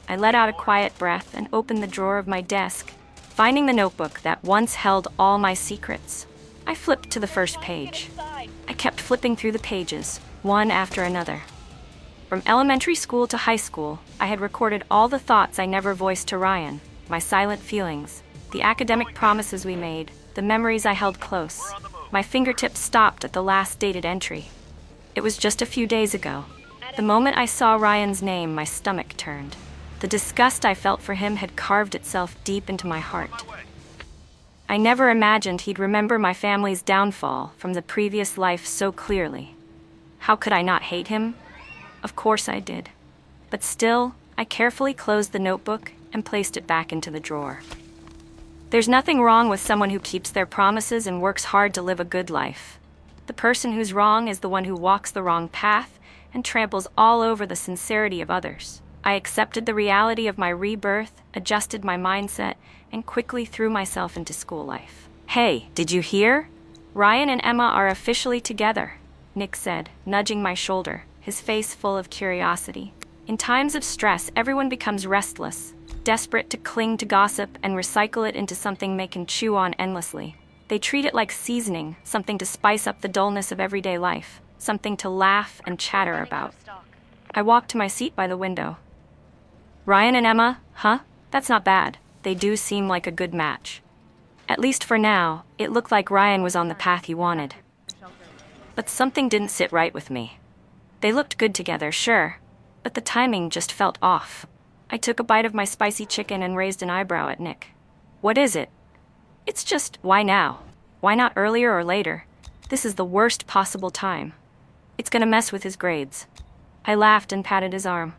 I let out a quiet breath and opened the drawer of my desk, finding the notebook that once held all my secrets. I flipped to the first page. I kept flipping through the pages, one after another. From elementary school to high school, I had recorded all the thoughts I never voiced to Ryan, my silent feelings, the academic promises we made, the memories I held close. My fingertips stopped at the last dated entry. It was just a few days ago. The moment I saw Ryan's name, my stomach turned. The disgust I felt for him had carved itself deep into my heart. I never imagined he'd remember my family's downfall from the previous life so clearly. How could I not hate him? Of course I did. But still, I carefully closed the notebook and placed it back into the drawer. There's nothing wrong with someone who keeps their promises and works hard to live a good life. The person who's wrong is the one who walks the wrong path and tramples all over the sincerity of others. I accepted the reality of my rebirth, adjusted my mindset, and quickly threw myself into school life. "Hey, did you hear? Ryan and Emma are officially together," Nick said, nudging my shoulder, his face full of curiosity. In times of stress, everyone becomes restless, desperate to cling to gossip and recycle it into something they can chew on endlessly. They treat it like seasoning, something to spice up the dullness of everyday life, something to laugh and chatter about. I walked to my seat by the window. "Ryan and Emma, huh? That's not bad. They do seem like a good match." At least for now, it looked like Ryan was on the path he wanted. But something didn't sit right with me. They looked good together, sure, but the timing just felt off. I took a bite of my spicy chicken and raised an eyebrow at Nick. "What is it?" "It's just, why now? Why not earlier or later? This is the worst possible time. It's gonna mess with his grades." I laughed and patted his arm.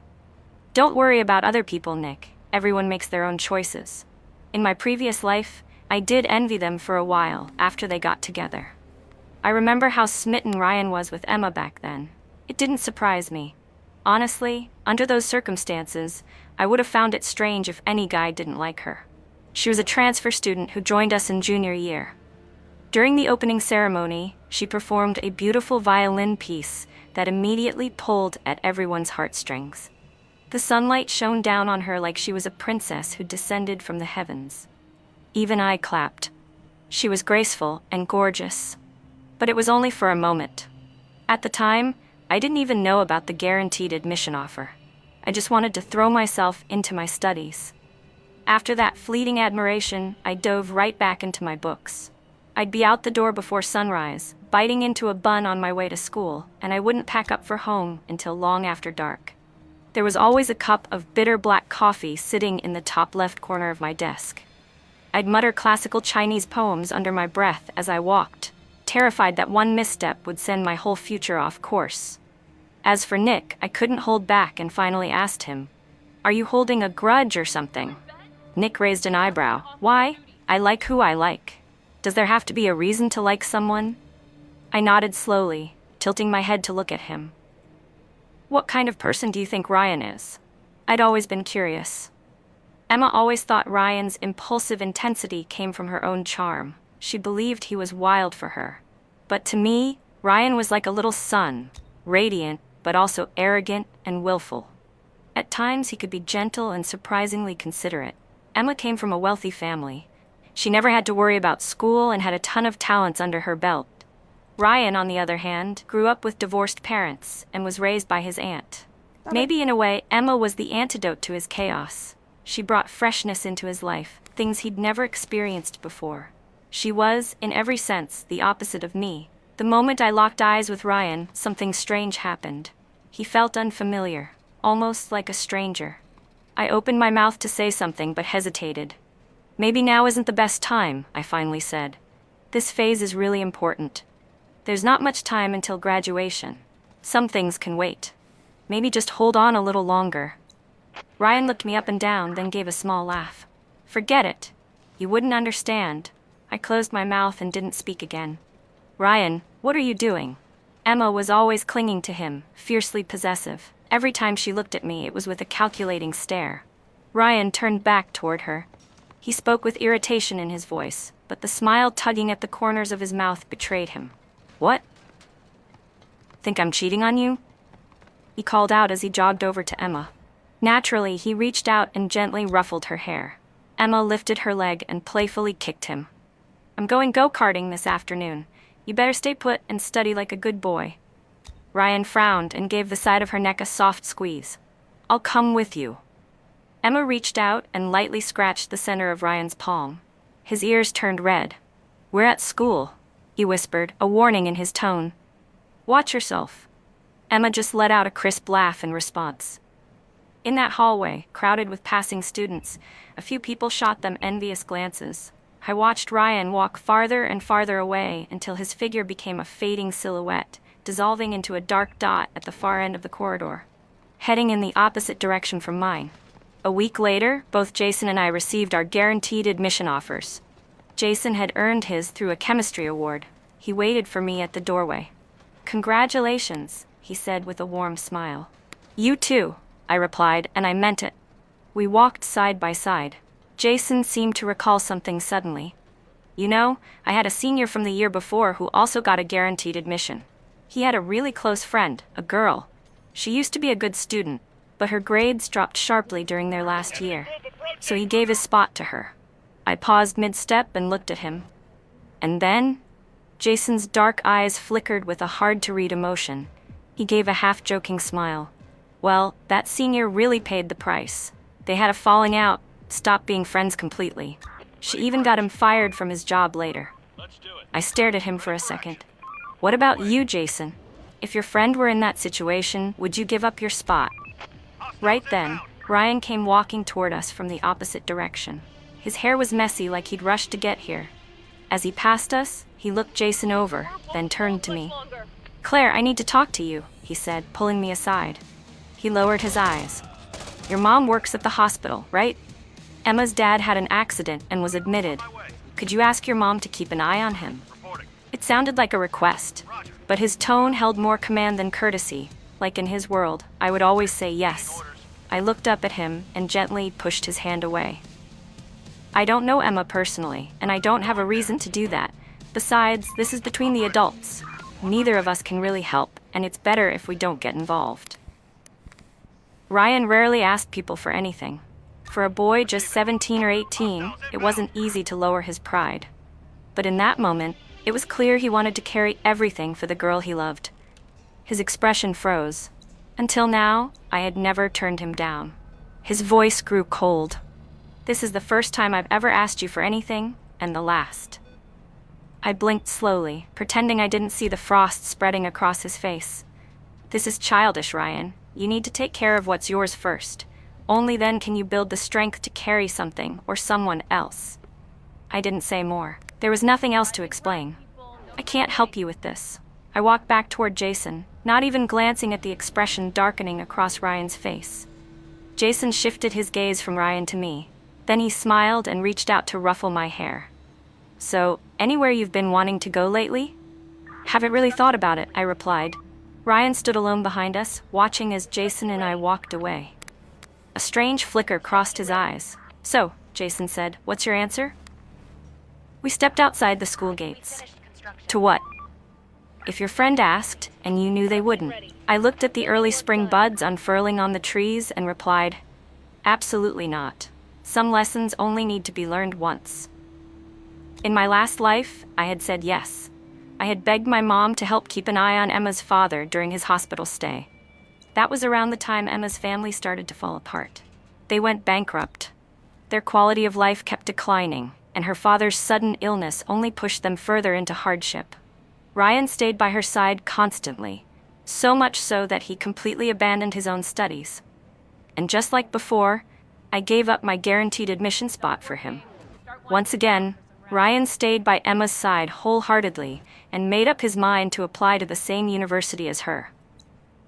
"Don't worry about other people, Nick. Everyone makes their own choices. In my previous life, I did envy them for a while after they got together. I remember how smitten Ryan was with Emma back then. It didn't surprise me. Honestly, under those circumstances, I would have found it strange if any guy didn't like her. She was a transfer student who joined us in junior year. During the opening ceremony, she performed a beautiful violin piece that immediately pulled at everyone's heartstrings. The sunlight shone down on her like she was a princess who descended from the heavens. Even I clapped. She was graceful and gorgeous. But it was only for a moment. At the time, I didn't even know about the guaranteed admission offer. I just wanted to throw myself into my studies. After that fleeting admiration, I dove right back into my books. I'd be out the door before sunrise, biting into a bun on my way to school, and I wouldn't pack up for home until long after dark. There was always a cup of bitter black coffee sitting in the top left corner of my desk. I'd mutter classical Chinese poems under my breath as I walked, terrified that one misstep would send my whole future off course. As for Nick, I couldn't hold back and finally asked him, "Are you holding a grudge or something?" Nick raised an eyebrow. "Why? I like who I like. Does there have to be a reason to like someone?" I nodded slowly, tilting my head to look at him. "What kind of person do you think Ryan is?" I'd always been curious. Emma always thought Ryan's impulsive intensity came from her own charm. She believed he was wild for her. But to me, Ryan was like a little sun, radiant, but also arrogant and willful. At times he could be gentle and surprisingly considerate. Emma came from a wealthy family. She never had to worry about school and had a ton of talents under her belt. Ryan, on the other hand, grew up with divorced parents and was raised by his aunt. Maybe in a way, Emma was the antidote to his chaos. She brought freshness into his life, things he'd never experienced before. She was, in every sense, the opposite of me. The moment I locked eyes with Ryan, something strange happened. He felt unfamiliar, almost like a stranger. I opened my mouth to say something but hesitated. "Maybe now isn't the best time," I finally said. "This phase is really important. There's not much time until graduation. Some things can wait. Maybe just hold on a little longer." Ryan looked me up and down, then gave a small laugh. "Forget it. You wouldn't understand." I closed my mouth and didn't speak again. "Ryan, what are you doing?" Emma was always clinging to him, fiercely possessive. Every time she looked at me, it was with a calculating stare. Ryan turned back toward her. He spoke with irritation in his voice, but the smile tugging at the corners of his mouth betrayed him. "What? Think I'm cheating on you?" he called out as he jogged over to Emma. Naturally, he reached out and gently ruffled her hair. Emma lifted her leg and playfully kicked him. "I'm going go-karting this afternoon. You better stay put and study like a good boy." Ryan frowned and gave the side of her neck a soft squeeze. "I'll come with you." Emma reached out and lightly scratched the center of Ryan's palm. His ears turned red. "We're at school," he whispered, a warning in his tone. "Watch yourself." Emma just let out a crisp laugh in response. In that hallway, crowded with passing students, a few people shot them envious glances. I watched Ryan walk farther and farther away until his figure became a fading silhouette, dissolving into a dark dot at the far end of the corridor, heading in the opposite direction from mine. A week later, both Jason and I received our guaranteed admission offers. Jason had earned his through a chemistry award. He waited for me at the doorway. "Congratulations," he said with a warm smile. "You too," I replied, and I meant it. We walked side by side. Jason seemed to recall something suddenly. "You know, I had a senior from the year before who also got a guaranteed admission. He had a really close friend, a girl. She used to be a good student, but her grades dropped sharply during their last year, so he gave his spot to her." I paused mid-step and looked at him. And then, Jason's dark eyes flickered with a hard-to-read emotion. He gave a half-joking smile. "Well, that senior really paid the price. They had a falling out, stopped being friends completely. She even got him fired from his job later." I stared at him for a second. "What about you, Jason? If your friend were in that situation, would you give up your spot?" Right then, Ryan came walking toward us from the opposite direction. His hair was messy like he'd rushed to get here. As he passed us, he looked Jason over, then turned to me. "Claire, I need to talk to you," he said, pulling me aside. He lowered his eyes. "Your mom works at the hospital, right? Emma's dad had an accident and was admitted. Could you ask your mom to keep an eye on him?" It sounded like a request, but his tone held more command than courtesy. Like in his world, I would always say yes. I looked up at him and gently pushed his hand away. "I don't know Emma personally, and I don't have a reason to do that, Besides, this is between the adults. Neither of us can really help, and it's better if we don't get involved. Ryan rarely asked people for anything. For a boy just 17 or 18, it wasn't easy to lower his pride. But in that moment, it was clear he wanted to carry everything for the girl he loved. His expression froze. Until now, I had never turned him down. His voice grew cold. This is the first time I've ever asked you for anything, and the last. I blinked slowly, pretending I didn't see the frost spreading across his face. This is childish, Ryan. You need to take care of what's yours first. Only then can you build the strength to carry something or someone else. I didn't say more. There was nothing else to explain. I can't help you with this. I walked back toward Jason, not even glancing at the expression darkening across Ryan's face. Jason shifted his gaze from Ryan to me. Then he smiled and reached out to ruffle my hair. So, anywhere you've been wanting to go lately? Haven't really thought about it, I replied. Ryan stood alone behind us, watching as Jason and I walked away. A strange flicker crossed his eyes. So, Jason said, what's your answer? We stepped outside the school gates. To what? If your friend asked, and you knew they wouldn't. I looked at the early spring buds unfurling on the trees and replied, absolutely not. Some lessons only need to be learned once. In my last life, I had said yes. I had begged my mom to help keep an eye on Emma's father during his hospital stay. That was around the time Emma's family started to fall apart. They went bankrupt. Their quality of life kept declining, and her father's sudden illness only pushed them further into hardship. Ryan stayed by her side constantly, so much so that he completely abandoned his own studies. And just like before, I gave up my guaranteed admission spot for him. Once again, Ryan stayed by Emma's side wholeheartedly and made up his mind to apply to the same university as her.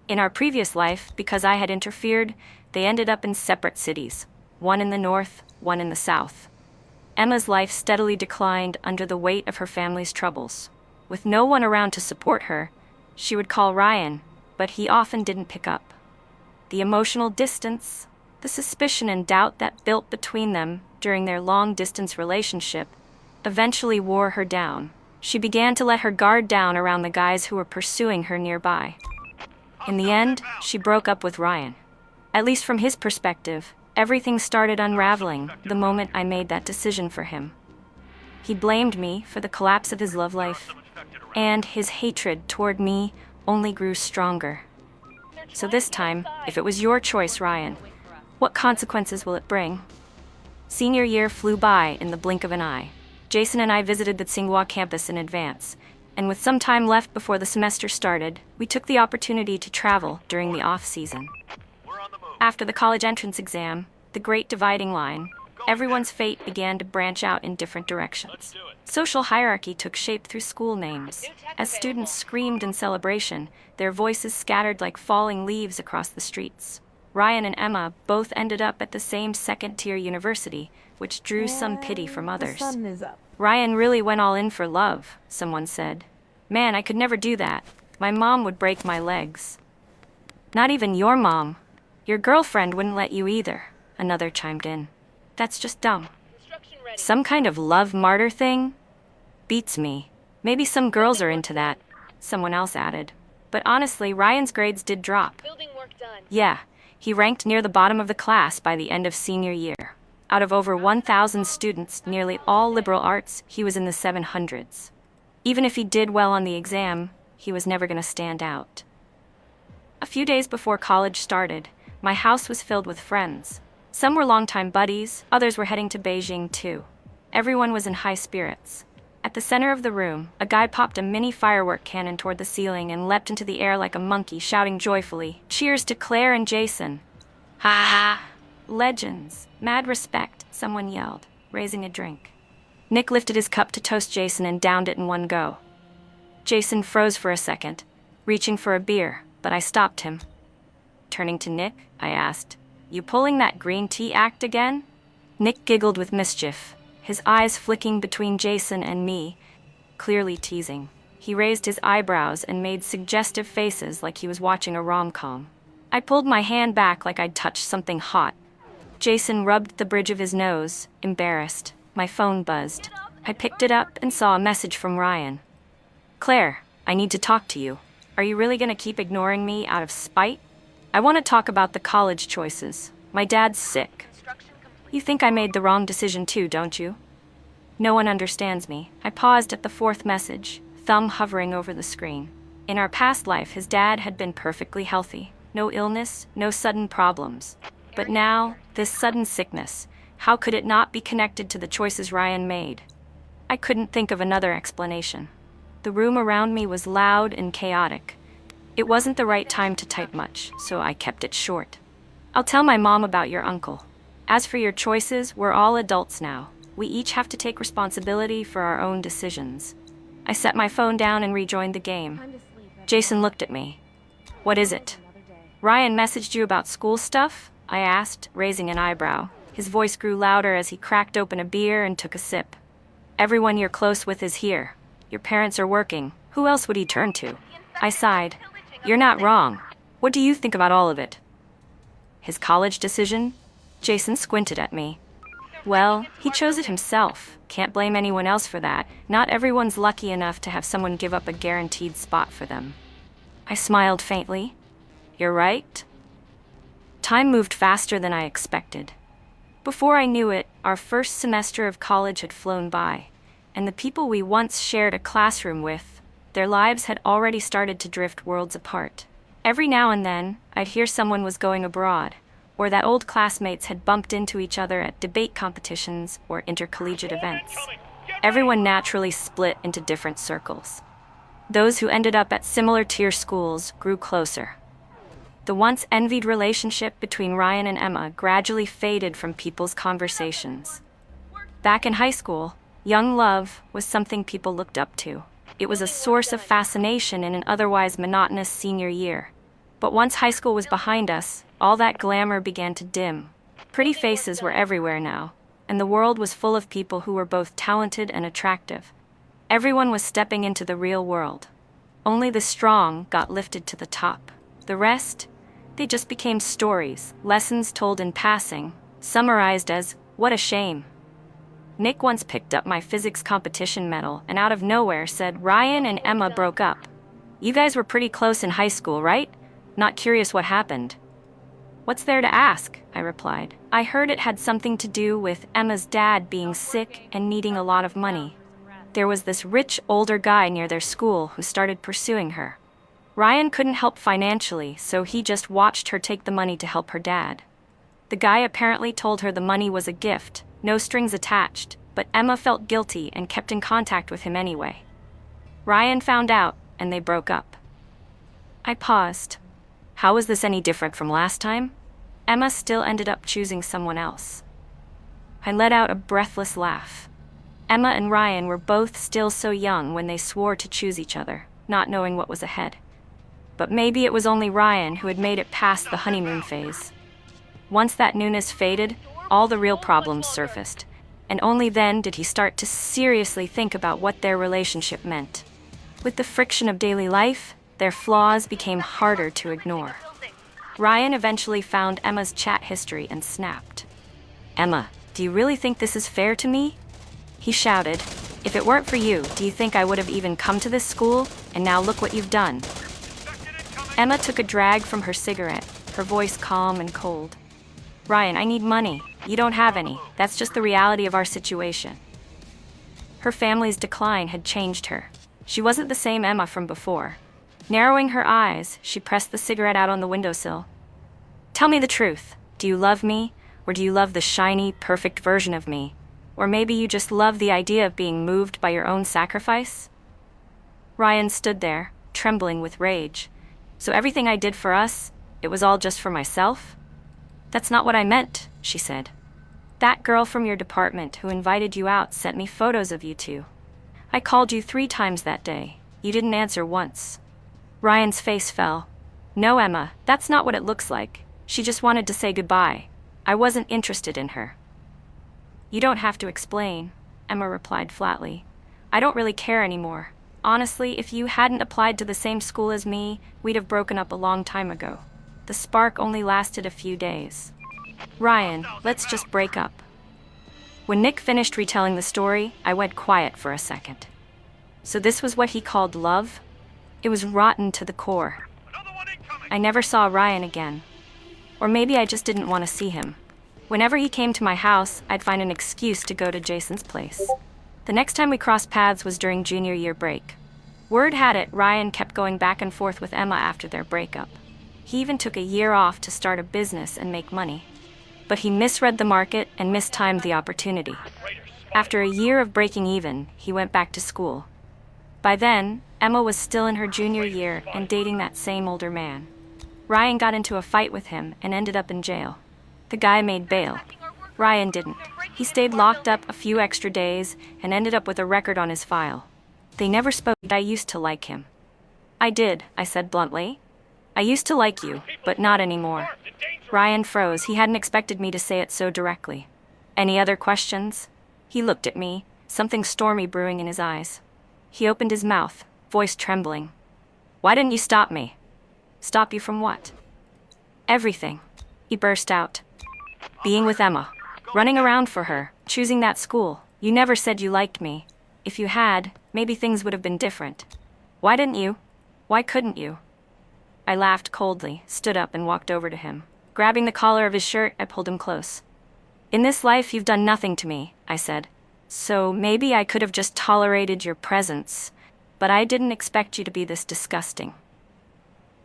In our previous life, because I had interfered, they ended up in separate cities, one in the north, one in the south. Emma's life steadily declined under the weight of her family's troubles. With no one around to support her, she would call Ryan, but he often didn't pick up. The emotional distance, the suspicion and doubt that built between them during their long-distance relationship, eventually wore her down. She began to let her guard down around the guys who were pursuing her nearby. In the end, she broke up with Ryan. At least from his perspective, everything started unraveling the moment I made that decision for him. He blamed me for the collapse of his love life, and his hatred toward me only grew stronger. So this time, if it was your choice, Ryan, what consequences will it bring? Senior year flew by in the blink of an eye. Jason and I visited the Tsinghua campus in advance, and with some time left before the semester started, we took the opportunity to travel during the off-season. After the college entrance exam, the great dividing line, everyone's fate began to branch out in different directions. Social hierarchy took shape through school names. As students screamed in celebration, their voices scattered like falling leaves across the streets. Ryan and Emma both ended up at the same second-tier university, which drew some pity from others. The sun is up. Ryan really went all in for love, someone said. Man, I could never do that. My mom would break my legs. Not even your mom. Your girlfriend wouldn't let you either, another chimed in. That's just dumb. Some kind of love martyr thing? Beats me. Maybe some girls are into that, someone else added. But honestly, Ryan's grades did drop. Building work done. Yeah, he ranked near the bottom of the class by the end of senior year. Out of over 1,000 students, nearly all liberal arts, he was in the 700s. Even if he did well on the exam, he was never going to stand out. A few days before college started, my house was filled with friends. Some were longtime buddies, others were heading to Beijing too. Everyone was in high spirits. At the center of the room, a guy popped a mini firework cannon toward the ceiling and leapt into the air like a monkey, shouting joyfully, "Cheers to Claire and Jason!" Ha ha! Legends. Mad respect, someone yelled, raising a drink. Nick lifted his cup to toast Jason and downed it in one go. Jason froze for a second, reaching for a beer, but I stopped him. Turning to Nick, I asked, "You pulling that green tea act again?" Nick giggled with mischief, his eyes flicking between Jason and me, clearly teasing. He raised his eyebrows and made suggestive faces like he was watching a rom-com. I pulled my hand back like I'd touched something hot. Jason rubbed the bridge of his nose, embarrassed. My phone buzzed. I picked it up and saw a message from Ryan. Claire, I need to talk to you. Are you really going to keep ignoring me out of spite? I want to talk about the college choices. My dad's sick. You think I made the wrong decision too, don't you? No one understands me. I paused at the fourth message, thumb hovering over the screen. In our past life, his dad had been perfectly healthy. No illness, no sudden problems. But now, this sudden sickness, how could it not be connected to the choices Ryan made? I couldn't think of another explanation. The room around me was loud and chaotic. It wasn't the right time to type much, so I kept it short. I'll tell my mom about your uncle. As for your choices, we're all adults now. We each have to take responsibility for our own decisions. I set my phone down and rejoined the game. Jason looked at me. What is it? Ryan messaged you about school stuff? I asked, raising an eyebrow. His voice grew louder as he cracked open a beer and took a sip. Everyone you're close with is here. Your parents are working. Who else would he turn to? I sighed. You're not wrong. What do you think about all of it? His college decision? Jason squinted at me. Well, he chose it himself. Can't blame anyone else for that. Not everyone's lucky enough to have someone give up a guaranteed spot for them. I smiled faintly. You're right. Time moved faster than I expected. Before I knew it, our first semester of college had flown by, and the people we once shared a classroom with, their lives had already started to drift worlds apart. Every now and then, I'd hear someone was going abroad, or that old classmates had bumped into each other at debate competitions or intercollegiate events. Everyone naturally split into different circles. Those who ended up at similar tier schools grew closer. The once envied relationship between Ryan and Emma gradually faded from people's conversations. Back in high school, young love was something people looked up to. It was a source of fascination in an otherwise monotonous senior year. But once high school was behind us, all that glamour began to dim. Pretty faces were everywhere now, and the world was full of people who were both talented and attractive. Everyone was stepping into the real world. Only the strong got lifted to the top. The rest, they just became stories, lessons told in passing, summarized as, "What a shame." Nick once picked up my physics competition medal and out of nowhere said Ryan and Emma broke up. You guys were pretty close in high school, right? Not curious what happened. What's there to ask? I replied. I heard it had something to do with Emma's dad being sick and needing a lot of money. There was this rich older guy near their school who started pursuing her. Ryan couldn't help financially, so he just watched her take the money to help her dad. The guy apparently told her the money was a gift, no strings attached, but Emma felt guilty and kept in contact with him anyway. Ryan found out, and they broke up. I paused. How was this any different from last time? Emma still ended up choosing someone else. I let out a breathless laugh. Emma and Ryan were both still so young when they swore to choose each other, not knowing what was ahead. But maybe it was only Ryan who had made it past the honeymoon phase. Once that newness faded, all the real problems surfaced, and only then did he start to seriously think about what their relationship meant. With the friction of daily life, their flaws became harder to ignore. Ryan eventually found Emma's chat history and snapped. "Emma, do you really think this is fair to me?" He shouted, "If it weren't for you, do you think I would have even come to this school? And now look what you've done." Emma took a drag from her cigarette, her voice calm and cold. "Ryan, I need money. You don't have any. That's just the reality of our situation." Her family's decline had changed her. She wasn't the same Emma from before. Narrowing her eyes, she pressed the cigarette out on the windowsill. "Tell me the truth. Do you love me? Or do you love the shiny, perfect version of me? Or maybe you just love the idea of being moved by your own sacrifice?" Ryan stood there, trembling with rage. "So everything I did for us, it was all just for myself?" "That's not what I meant," she said. "That girl from your department who invited you out sent me photos of you two. I called you 3 times that day. You didn't answer once." Ryan's face fell. "No, Emma, that's not what it looks like. She just wanted to say goodbye. I wasn't interested in her." "You don't have to explain," Emma replied flatly. "I don't really care anymore. Honestly, if you hadn't applied to the same school as me, we'd have broken up a long time ago. The spark only lasted a few days. Ryan, let's just break up." When Nick finished retelling the story, I went quiet for a second. So this was what he called love? It was rotten to the core. I never saw Ryan again. Or maybe I just didn't want to see him. Whenever he came to my house, I'd find an excuse to go to Jason's place. The next time we crossed paths was during junior year break. Word had it, Ryan kept going back and forth with Emma after their breakup. He even took a year off to start a business and make money. But he misread the market and mistimed the opportunity. After a year of breaking even, he went back to school. By then, Emma was still in her junior year and dating that same older man. Ryan got into a fight with him and ended up in jail. The guy made bail. Ryan didn't. He stayed locked up a few extra days and ended up with a record on his file. They never spoke. I used to like him. I did, I said bluntly. I used to like you, but not anymore. Ryan froze. He hadn't expected me to say it so directly. Any other questions? He looked at me, something stormy brewing in his eyes. He opened his mouth, voice trembling. Why didn't you stop me? Stop you from what? Everything. He burst out. Being with Emma. Running around for her. Choosing that school. You never said you liked me. If you had, maybe things would have been different. Why didn't you? Why couldn't you? I laughed coldly, stood up and walked over to him. Grabbing the collar of his shirt, I pulled him close. In this life, you've done nothing to me, I said. So maybe I could have just tolerated your presence, but I didn't expect you to be this disgusting.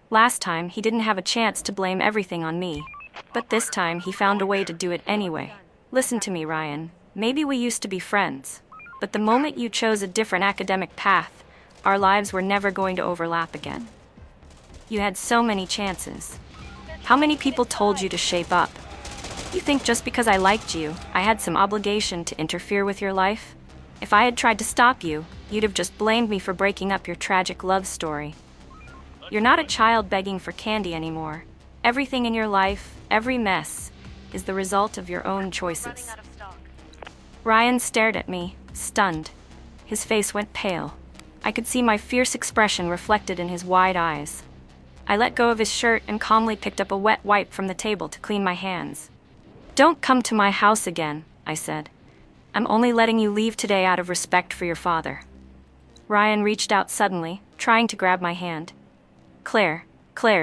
Last time, he didn't have a chance to blame everything on me, but this time he found a way to do it anyway. Listen to me, Ryan. Maybe we used to be friends, but the moment you chose a different academic path, our lives were never going to overlap again. You had so many chances. How many people told you to shape up? You think just because I liked you, I had some obligation to interfere with your life? If I had tried to stop you, you'd have just blamed me for breaking up your tragic love story. You're not a child begging for candy anymore. Everything in your life, every mess, is the result of your own choices. Ryan stared at me, stunned. His face went pale. I could see my fierce expression reflected in his wide eyes. I let go of his shirt and calmly picked up a wet wipe from the table to clean my hands. Don't come to my house again, I said. I'm only letting you leave today out of respect for your father. Ryan reached out suddenly, trying to grab my hand. Claire,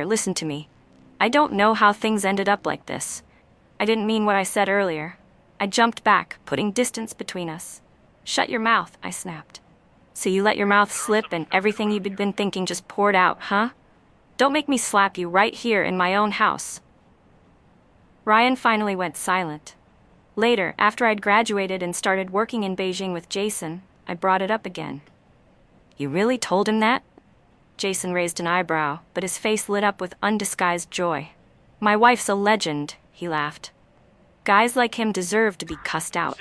listen to me. I don't know how things ended up like this. I didn't mean what I said earlier. I jumped back, putting distance between us. Shut your mouth, I snapped. So you let your mouth slip and everything you'd been thinking just poured out, huh? Don't make me slap you right here in my own house. Ryan finally went silent. Later, after I'd graduated and started working in Beijing with Jason, I brought it up again. You really told him that? Jason raised an eyebrow, but his face lit up with undisguised joy. My wife's a legend, he laughed. Guys like him deserve to be cussed out.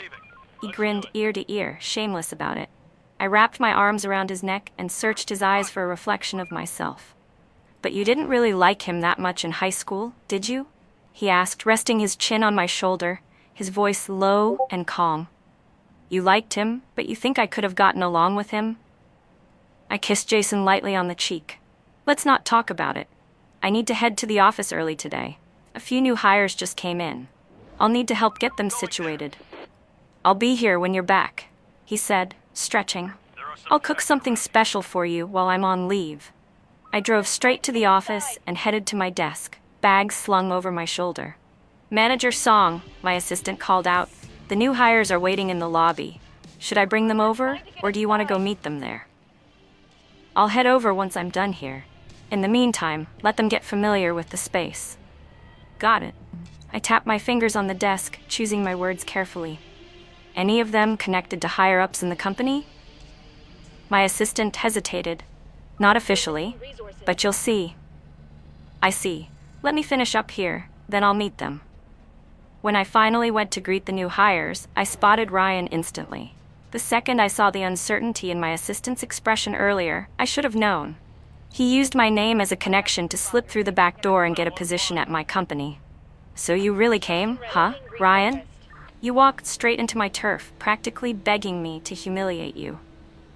He grinned ear to ear, shameless about it. I wrapped my arms around his neck and searched his eyes for a reflection of myself. But you didn't really like him that much in high school, did you? He asked, resting his chin on my shoulder, his voice low and calm. You liked him, but you think I could have gotten along with him? I kissed Jason lightly on the cheek. Let's not talk about it. I need to head to the office early today. A few new hires just came in. I'll need to help get them situated. I'll be here when you're back, he said, stretching. I'll cook something special for you while I'm on leave. I drove straight to the office and headed to my desk, bag slung over my shoulder. Manager Song, my assistant called out. The new hires are waiting in the lobby. Should I bring them over, or do you want to go meet them there? I'll head over once I'm done here. In the meantime, let them get familiar with the space. Got it. I tapped my fingers on the desk, choosing my words carefully. Any of them connected to higher-ups in the company? My assistant hesitated. Not officially, but you'll see. I see. Let me finish up here, then I'll meet them. When I finally went to greet the new hires, I spotted Ryan instantly. The second I saw the uncertainty in my assistant's expression earlier, I should have known. He used my name as a connection to slip through the back door and get a position at my company. So you really came, huh, Ryan? You walked straight into my turf, practically begging me to humiliate you.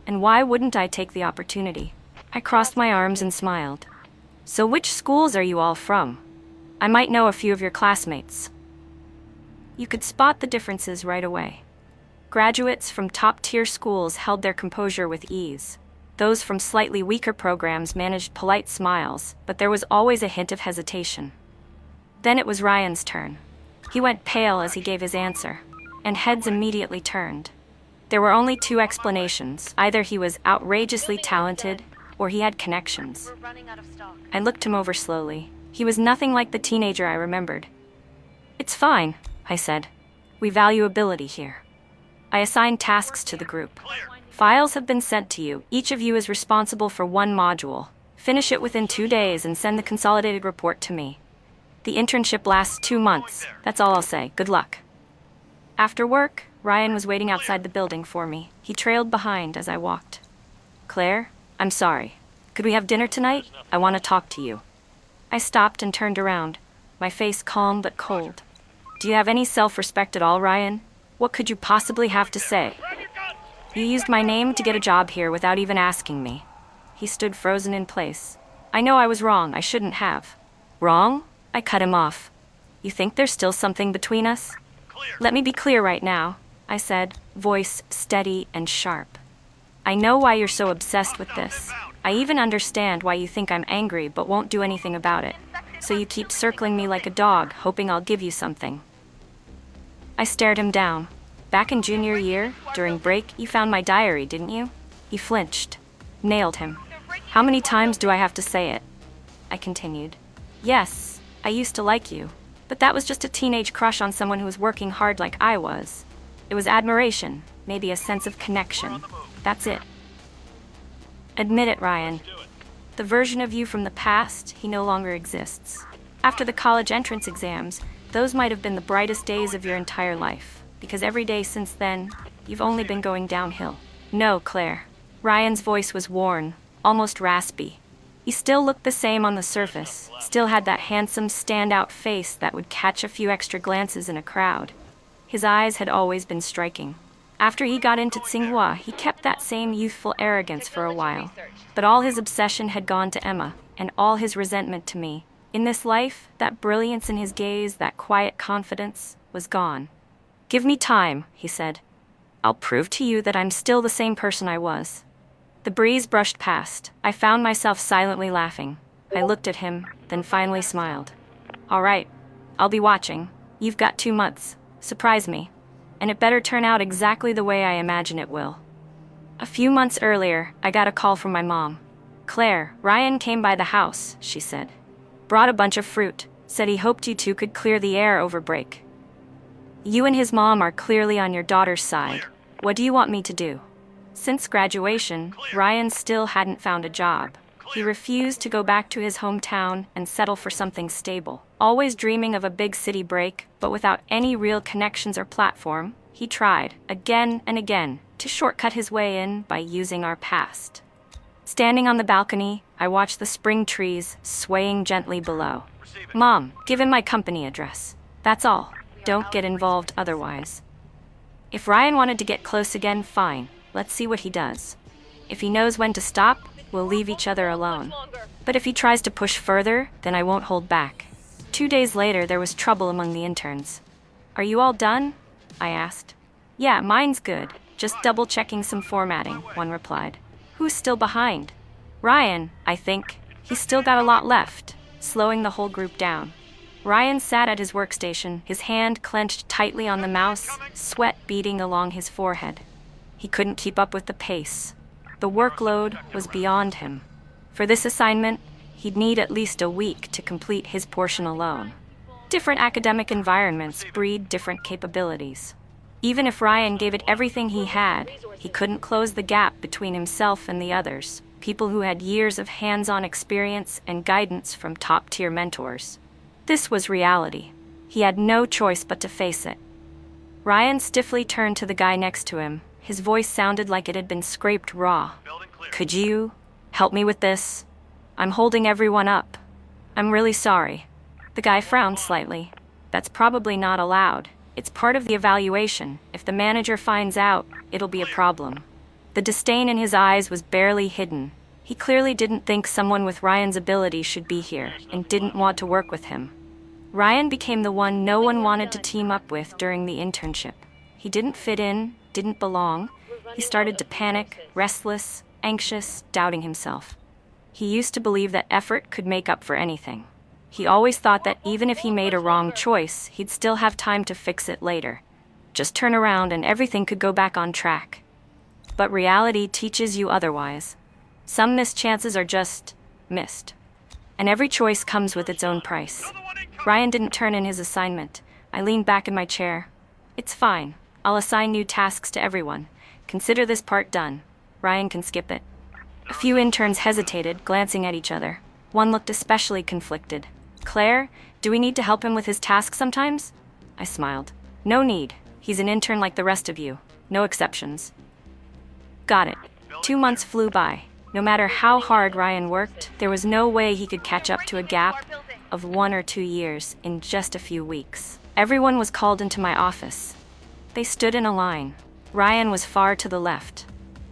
And why wouldn't I take the opportunity? I crossed my arms and smiled. So which schools are you all from? I might know a few of your classmates. You could spot the differences right away. Graduates from top-tier schools held their composure with ease. Those from slightly weaker programs managed polite smiles, but there was always a hint of hesitation. Then it was Ryan's turn. He went pale as he gave his answer, and heads immediately turned. There were only two explanations. Either he was outrageously talented, or he had connections. I looked him over slowly. He was nothing like the teenager I remembered. "It's fine," I said. "We value ability here." I assigned tasks to the group. "Files have been sent to you. Each of you is responsible for one module. Finish it within 2 days and send the consolidated report to me. The internship lasts 2 months. That's all I'll say. Good luck." After work, Ryan was waiting outside the building for me. He trailed behind as I walked. "Claire, I'm sorry. Could we have dinner tonight? I want to talk to you." I stopped and turned around, my face calm but cold. "Do you have any self-respect at all, Ryan? What could you possibly have to say? You used my name to get a job here without even asking me." He stood frozen in place. "I know I was wrong. I shouldn't have." "Wrong?" I cut him off. "You think there's still something between us?" "Let me be clear right now," I said, voice steady and sharp. "I know why you're so obsessed with this. I even understand why you think I'm angry but won't do anything about it. So you keep circling me like a dog, hoping I'll give you something." I stared him down. "Back in junior year, during break, you found my diary, didn't you?" He flinched. Nailed him. "How many times do I have to say it?" I continued. "Yes, I used to like you, but that was just a teenage crush on someone who was working hard like I was. It was admiration, maybe a sense of connection. That's it." "Admit it, Ryan. The version of you from the past, he no longer exists. After the college entrance exams, those might have been the brightest days of your entire life, because every day since then, you've only been going downhill." "No, Claire." Ryan's voice was worn, almost raspy. He still looked the same on the surface, still had that handsome, standout face that would catch a few extra glances in a crowd. His eyes had always been striking. After he got into Tsinghua, he kept that same youthful arrogance for a while. But all his obsession had gone to Emma, and all his resentment to me. In this life, that brilliance in his gaze, that quiet confidence, was gone. "Give me time," he said. "I'll prove to you that I'm still the same person I was." The breeze brushed past. I found myself silently laughing. I looked at him, then finally smiled. "All right, I'll be watching. You've got 2 months. Surprise me. And it better turn out exactly the way I imagine it will." A few months earlier, I got a call from my mom. "Claire, Ryan came by the house," she said. "Brought a bunch of fruit. Said he hoped you two could clear the air over break. You and his mom are clearly on your daughter's side. What do you want me to do?" Since graduation, Ryan still hadn't found a job. He refused to go back to his hometown and settle for something stable. Always dreaming of a big city break, but without any real connections or platform, he tried, again and again, to shortcut his way in by using our past. Standing on the balcony, I watched the spring trees swaying gently below. "Mom, give him my company address. That's all. Don't get involved otherwise." If Ryan wanted to get close again, fine. Let's see what he does. If he knows when to stop, we'll leave each other alone. But if he tries to push further, then I won't hold back. 2 days later, there was trouble among the interns. "Are you all done?" I asked. "Yeah, mine's good. Just double-checking some formatting," one replied. "Who's still behind?" "Ryan, I think. He's still got a lot left," slowing the whole group down. Ryan sat at his workstation, his hand clenched tightly on the mouse, sweat beading along his forehead. He couldn't keep up with the pace. The workload was beyond him. For this assignment, he'd need at least a week to complete his portion alone. Different academic environments breed different capabilities. Even if Ryan gave it everything he had, he couldn't close the gap between himself and the others, people who had years of hands-on experience and guidance from top-tier mentors. This was reality. He had no choice but to face it. Ryan stiffly turned to the guy next to him. His voice sounded like it had been scraped raw. "Could you help me with this? I'm holding everyone up. I'm really sorry." The guy frowned slightly. "That's probably not allowed. It's part of the evaluation. If the manager finds out, it'll be a problem." The disdain in his eyes was barely hidden. He clearly didn't think someone with Ryan's ability should be here, and didn't want to work with him. Ryan became the one no one wanted to team up with during the internship. He didn't fit in, didn't belong, he started to panic, restless, anxious, doubting himself. He used to believe that effort could make up for anything. He always thought that even if he made a wrong choice, he'd still have time to fix it later. Just turn around and everything could go back on track. But reality teaches you otherwise. Some missed chances are just missed. And every choice comes with its own price. Ryan didn't turn in his assignment. I leaned back in my chair. It's fine. I'll assign new tasks to everyone. Consider this part done. Ryan can skip it. A few interns hesitated, glancing at each other. One looked especially conflicted. Claire, do we need to help him with his tasks sometimes? I smiled. No need. He's an intern like the rest of you. No exceptions. Got it. 2 months flew by. No matter how hard Ryan worked, there was no way he could catch up to a gap of 1 or 2 years in just a few weeks. Everyone was called into my office. They stood in a line. Ryan was far to the left.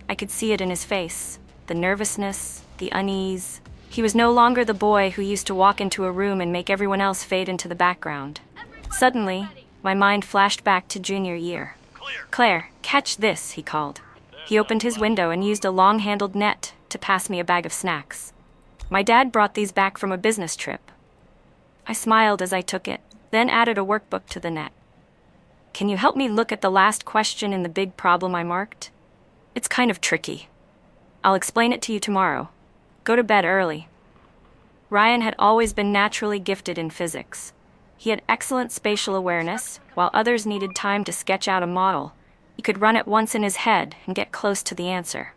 I could see it in his face. The nervousness, the unease. He was no longer the boy who used to walk into a room and make everyone else fade into the background. Suddenly, my mind flashed back to junior year. Claire, catch this, he called. He opened his window and used a long-handled net to pass me a bag of snacks. My dad brought these back from a business trip. I smiled as I took it, then added a workbook to the net. Can you help me look at the last question in the big problem I marked? It's kind of tricky. I'll explain it to you tomorrow. Go to bed early. Ryan had always been naturally gifted in physics. He had excellent spatial awareness, while others needed time to sketch out a model. He could run it once in his head and get close to the answer.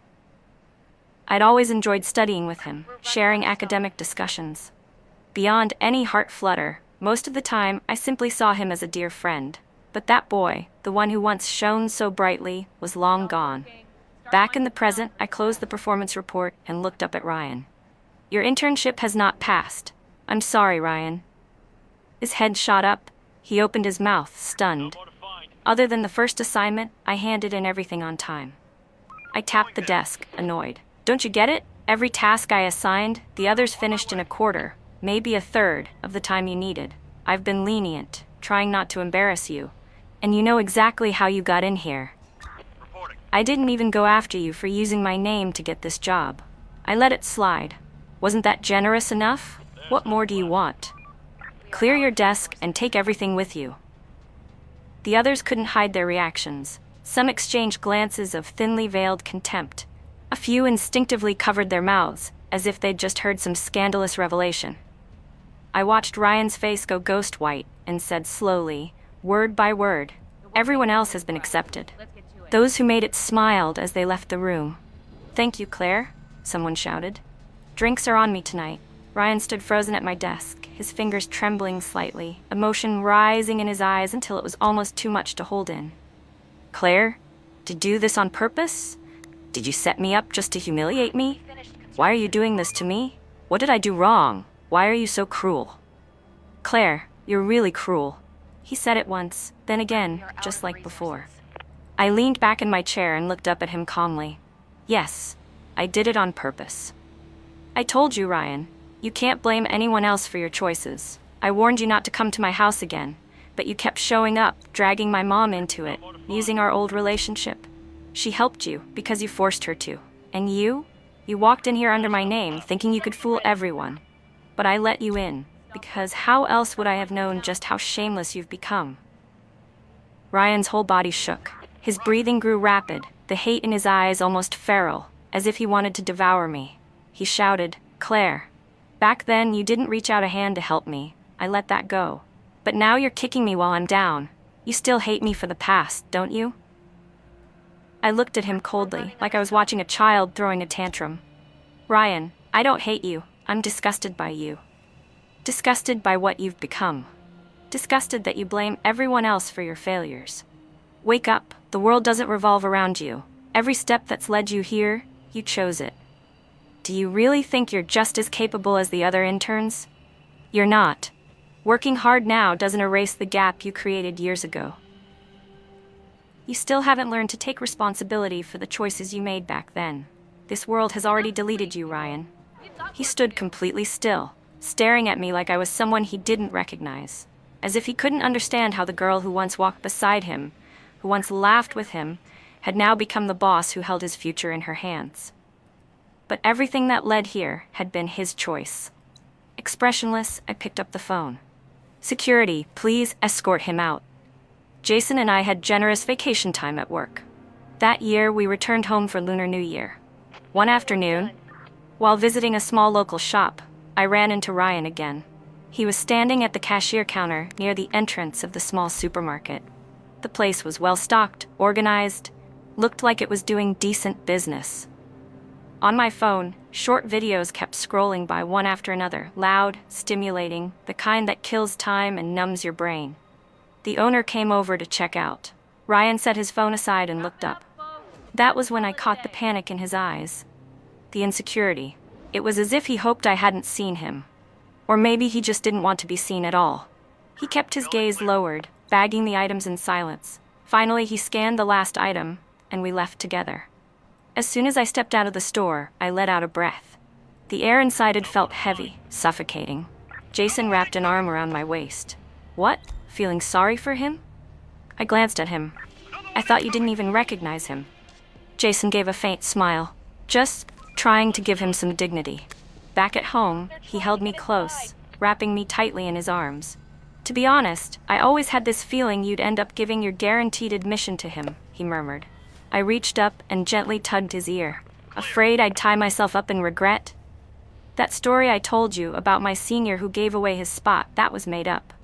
I'd always enjoyed studying with him, sharing academic discussions. Beyond any heart flutter, most of the time I simply saw him as a dear friend. But that boy, the one who once shone so brightly, was long gone. Back in the present, I closed the performance report and looked up at Ryan. Your internship has not passed. I'm sorry, Ryan. His head shot up. He opened his mouth, stunned. Other than the first assignment, I handed in everything on time. I tapped the desk, annoyed. Don't you get it? Every task I assigned, the others finished in a quarter, maybe a third, of the time you needed. I've been lenient, trying not to embarrass you. And you know exactly how you got in here. I didn't even go after you for using my name to get this job. I let it slide. Wasn't that generous enough? What more do you want? Clear your desk and take everything with you. The others couldn't hide their reactions. Some exchanged glances of thinly veiled contempt. A few instinctively covered their mouths, as if they'd just heard some scandalous revelation. I watched Ryan's face go ghost white and said slowly, word by word, everyone else has been accepted. Those who made it smiled as they left the room. Thank you, Claire, someone shouted. Drinks are on me tonight. Ryan stood frozen at my desk, his fingers trembling slightly, emotion rising in his eyes until it was almost too much to hold in. Claire, did you do this on purpose? Did you set me up just to humiliate me? Why are you doing this to me? What did I do wrong? Why are you so cruel? Claire, you're really cruel. He said it once, then again, just like before. I leaned back in my chair and looked up at him calmly. Yes, I did it on purpose. I told you, Ryan, you can't blame anyone else for your choices. I warned you not to come to my house again, but you kept showing up, dragging my mom into it, using our old relationship. She helped you because you forced her to. And you walked in here under my name, thinking you could fool everyone. But I let you in, because how else would I have known just how shameless you've become? Ryan's whole body shook. His breathing grew rapid, the hate in his eyes almost feral, as if he wanted to devour me. He shouted, Claire, back then you didn't reach out a hand to help me. I let that go. But now you're kicking me while I'm down. You still hate me for the past, don't you? I looked at him coldly, like I was watching a child throwing a tantrum. Ryan, I don't hate you. I'm disgusted by you. Disgusted by what you've become. Disgusted that you blame everyone else for your failures. Wake up. The world doesn't revolve around you. Every step that's led you here, you chose it. Do you really think you're just as capable as the other interns? You're not. Working hard now doesn't erase the gap you created years ago. You still haven't learned to take responsibility for the choices you made back then. This world has already deleted you, Ryan. He stood completely still, staring at me like I was someone he didn't recognize, as if he couldn't understand how the girl who once walked beside him, who once laughed with him, had now become the boss who held his future in her hands. But everything that led here had been his choice. Expressionless, I picked up the phone. "Security, please escort him out." Jason and I had generous vacation time at work. That year, we returned home for Lunar New Year. One afternoon, while visiting a small local shop, I ran into Ryan again. He was standing at the cashier counter near the entrance of the small supermarket. The place was well-stocked, organized, looked like it was doing decent business. On my phone, short videos kept scrolling by one after another, loud, stimulating, the kind that kills time and numbs your brain. The owner came over to check out. Ryan set his phone aside and looked up. That was when I caught the panic in his eyes. The insecurity. It was as if he hoped I hadn't seen him. Or maybe he just didn't want to be seen at all. He kept his gaze lowered, bagging the items in silence. Finally, he scanned the last item, and we left together. As soon as I stepped out of the store, I let out a breath. The air inside had felt heavy, suffocating. Jason wrapped an arm around my waist. "What? Feeling sorry for him?" I glanced at him. "I thought you didn't even recognize him." Jason gave a faint smile, just trying to give him some dignity. Back at home, he held me close, wrapping me tightly in his arms. "To be honest, I always had this feeling you'd end up giving your guaranteed admission to him," he murmured. I reached up and gently tugged his ear, afraid I'd tie myself up in regret. "That story I told you about my senior who gave away his spot, that was made up."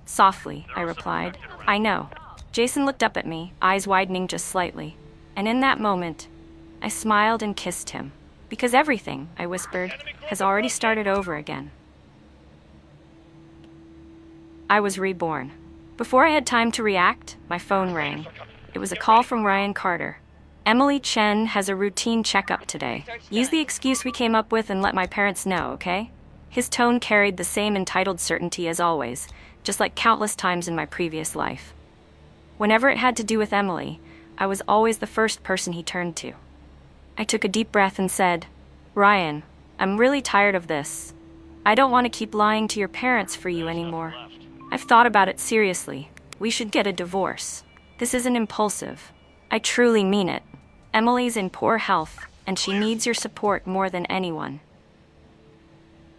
Softly, I replied. "I know." Jason looked up at me, eyes widening just slightly. And in that moment, I smiled and kissed him. "Because everything," I whispered, "has already started over again." I was reborn. Before I had time to react, my phone rang. It was a call from Ryan Carter. "Emily Chen has a routine checkup today. Use the excuse we came up with and let my parents know, okay?" His tone carried the same entitled certainty as always, just like countless times in my previous life. Whenever it had to do with Emily, I was always the first person he turned to. I took a deep breath and said, "Ryan, I'm really tired of this. I don't want to keep lying to your parents for you anymore. I've thought about it seriously. We should get a divorce. This isn't impulsive. I truly mean it. Emily's in poor health, and she needs your support more than anyone."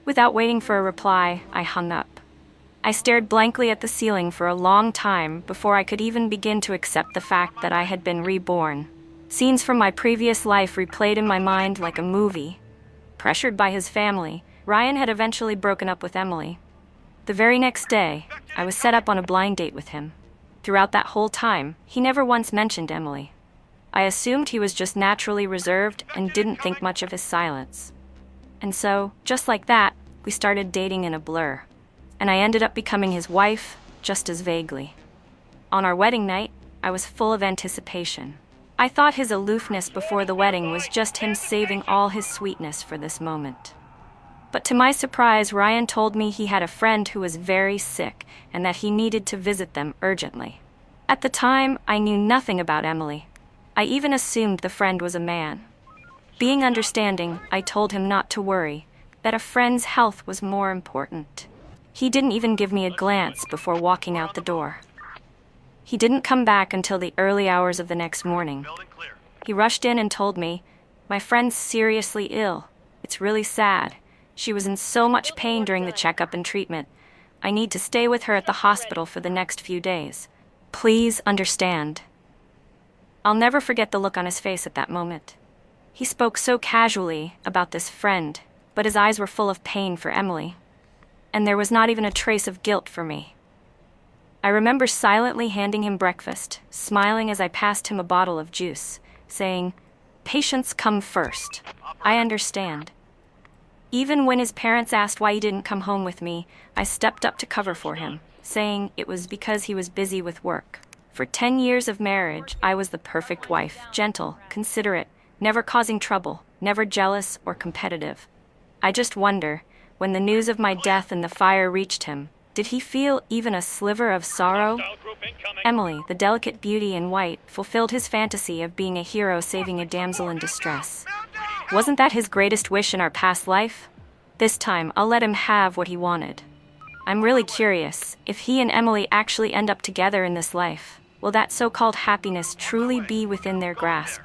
Without waiting for a reply, I hung up. I stared blankly at the ceiling for a long time before I could even begin to accept the fact that I had been reborn. Scenes from my previous life replayed in my mind like a movie. Pressured by his family, Ryan had eventually broken up with Emily. The very next day, I was set up on a blind date with him. Throughout that whole time, he never once mentioned Emily. I assumed he was just naturally reserved and didn't think much of his silence. And so, just like that, we started dating in a blur. And I ended up becoming his wife, just as vaguely. On our wedding night, I was full of anticipation. I thought his aloofness before the wedding was just him saving all his sweetness for this moment. But to my surprise, Ryan told me he had a friend who was very sick and that he needed to visit them urgently. At the time, I knew nothing about Emily. I even assumed the friend was a man. Being understanding, I told him not to worry, that a friend's health was more important. He didn't even give me a glance before walking out the door. He didn't come back until the early hours of the next morning. He rushed in and told me, "My friend's seriously ill. It's really sad. She was in so much pain during the checkup and treatment. I need to stay with her at the hospital for the next few days. Please understand." I'll never forget the look on his face at that moment. He spoke so casually about this friend, but his eyes were full of pain for Emily. And there was not even a trace of guilt for me. I remember silently handing him breakfast, smiling as I passed him a bottle of juice, saying, "Patients come first. I understand." Even when his parents asked why he didn't come home with me, I stepped up to cover for him, saying it was because he was busy with work. For 10 years of marriage, I was the perfect wife, gentle, considerate, never causing trouble, never jealous or competitive. I just wonder, when the news of my death in the fire reached him, did he feel even a sliver of sorrow? Emily, the delicate beauty in white, fulfilled his fantasy of being a hero saving a damsel in distress. Wasn't that his greatest wish in our past life? This time, I'll let him have what he wanted. I'm really curious if he and Emily actually end up together in this life. Will that so-called happiness truly be within their grasp?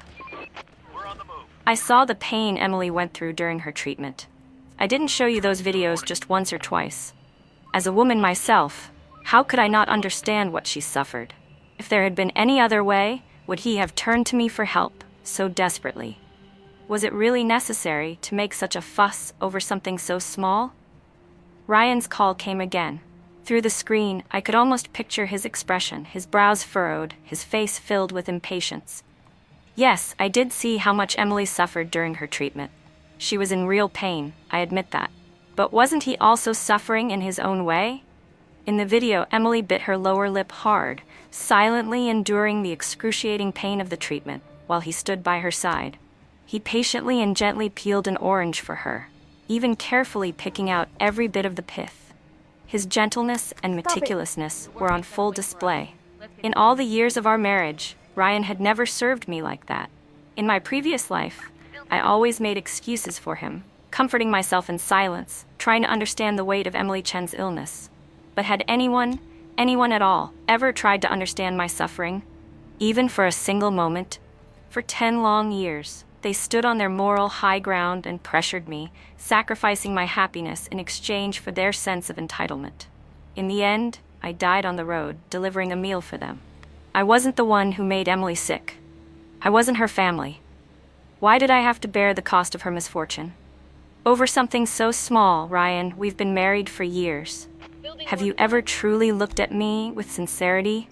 I saw the pain Emily went through during her treatment. I didn't show you those videos just once or twice. As a woman myself, how could I not understand what she suffered? If there had been any other way, would he have turned to me for help so desperately? Was it really necessary to make such a fuss over something so small? Ryan's call came again. Through the screen, I could almost picture his expression, his brows furrowed, his face filled with impatience. Yes, I did see how much Emily suffered during her treatment. She was in real pain, I admit that. But wasn't he also suffering in his own way? In the video, Emily bit her lower lip hard, silently enduring the excruciating pain of the treatment, while he stood by her side. He patiently and gently peeled an orange for her, even carefully picking out every bit of the pith. His gentleness and meticulousness were on full display. In all the years of our marriage, Ryan had never served me like that. In my previous life, I always made excuses for him, comforting myself in silence, trying to understand the weight of Emily Chen's illness. But had anyone at all, ever tried to understand my suffering? Even for a single moment? For 10 long years, they stood on their moral high ground and pressured me, sacrificing my happiness in exchange for their sense of entitlement. In the end, I died on the road, delivering a meal for them. I wasn't the one who made Emily sick. I wasn't her family. Why did I have to bear the cost of her misfortune? Over something so small, Ryan, we've been married for years. Have you ever truly looked at me with sincerity?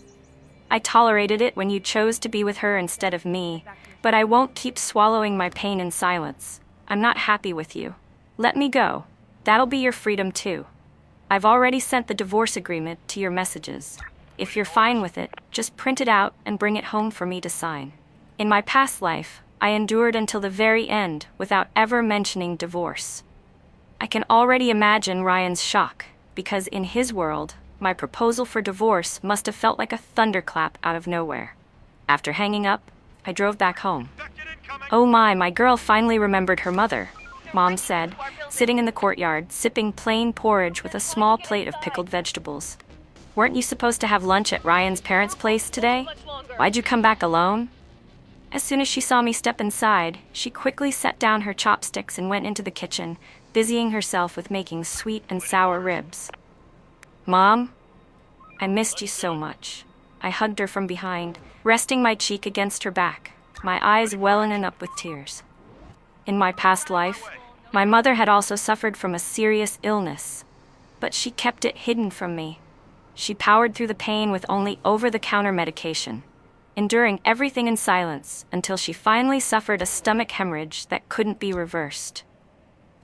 I tolerated it when you chose to be with her instead of me, but I won't keep swallowing my pain in silence. I'm not happy with you. Let me go. That'll be your freedom too. I've already sent the divorce agreement to your messages. If you're fine with it, just print it out and bring it home for me to sign. In my past life, I endured until the very end without ever mentioning divorce. I can already imagine Ryan's shock, because in his world, my proposal for divorce must have felt like a thunderclap out of nowhere. After hanging up, I drove back home. Oh my girl finally remembered her mother, Mom said, sitting in the courtyard, sipping plain porridge with a small plate of pickled vegetables. Weren't you supposed to have lunch at Ryan's parents' place today? Why'd you come back alone? As soon as she saw me step inside, she quickly set down her chopsticks and went into the kitchen, busying herself with making sweet and sour ribs. Mom, I missed you so much. I hugged her from behind, resting my cheek against her back, my eyes welling up with tears. In my past life, my mother had also suffered from a serious illness, but she kept it hidden from me. She powered through the pain with only over-the-counter medication, enduring everything in silence until she finally suffered a stomach hemorrhage that couldn't be reversed.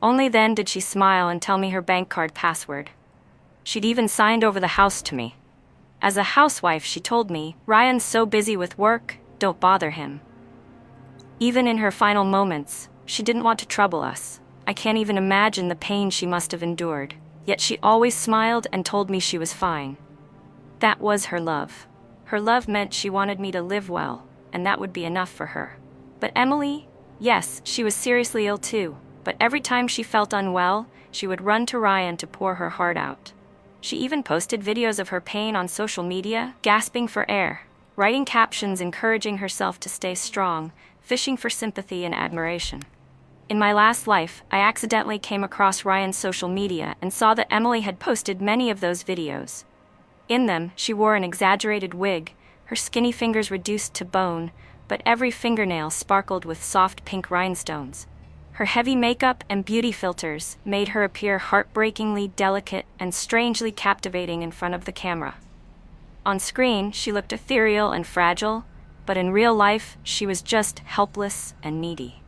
Only then did she smile and tell me her bank card password. She'd even signed over the house to me. As a housewife, she told me, Ryan's so busy with work, don't bother him. Even in her final moments, she didn't want to trouble us. I can't even imagine the pain she must have endured. Yet she always smiled and told me she was fine. That was her love. Her love meant she wanted me to live well, and that would be enough for her. But Emily, yes, she was seriously ill too, but every time she felt unwell, she would run to Ryan to pour her heart out. She even posted videos of her pain on social media, gasping for air, writing captions encouraging herself to stay strong, fishing for sympathy and admiration. In my last life, I accidentally came across Ryan's social media and saw that Emily had posted many of those videos. In them, she wore an exaggerated wig, her skinny fingers reduced to bone, but every fingernail sparkled with soft pink rhinestones. Her heavy makeup and beauty filters made her appear heartbreakingly delicate and strangely captivating in front of the camera. On screen, she looked ethereal and fragile, but in real life, she was just helpless and needy.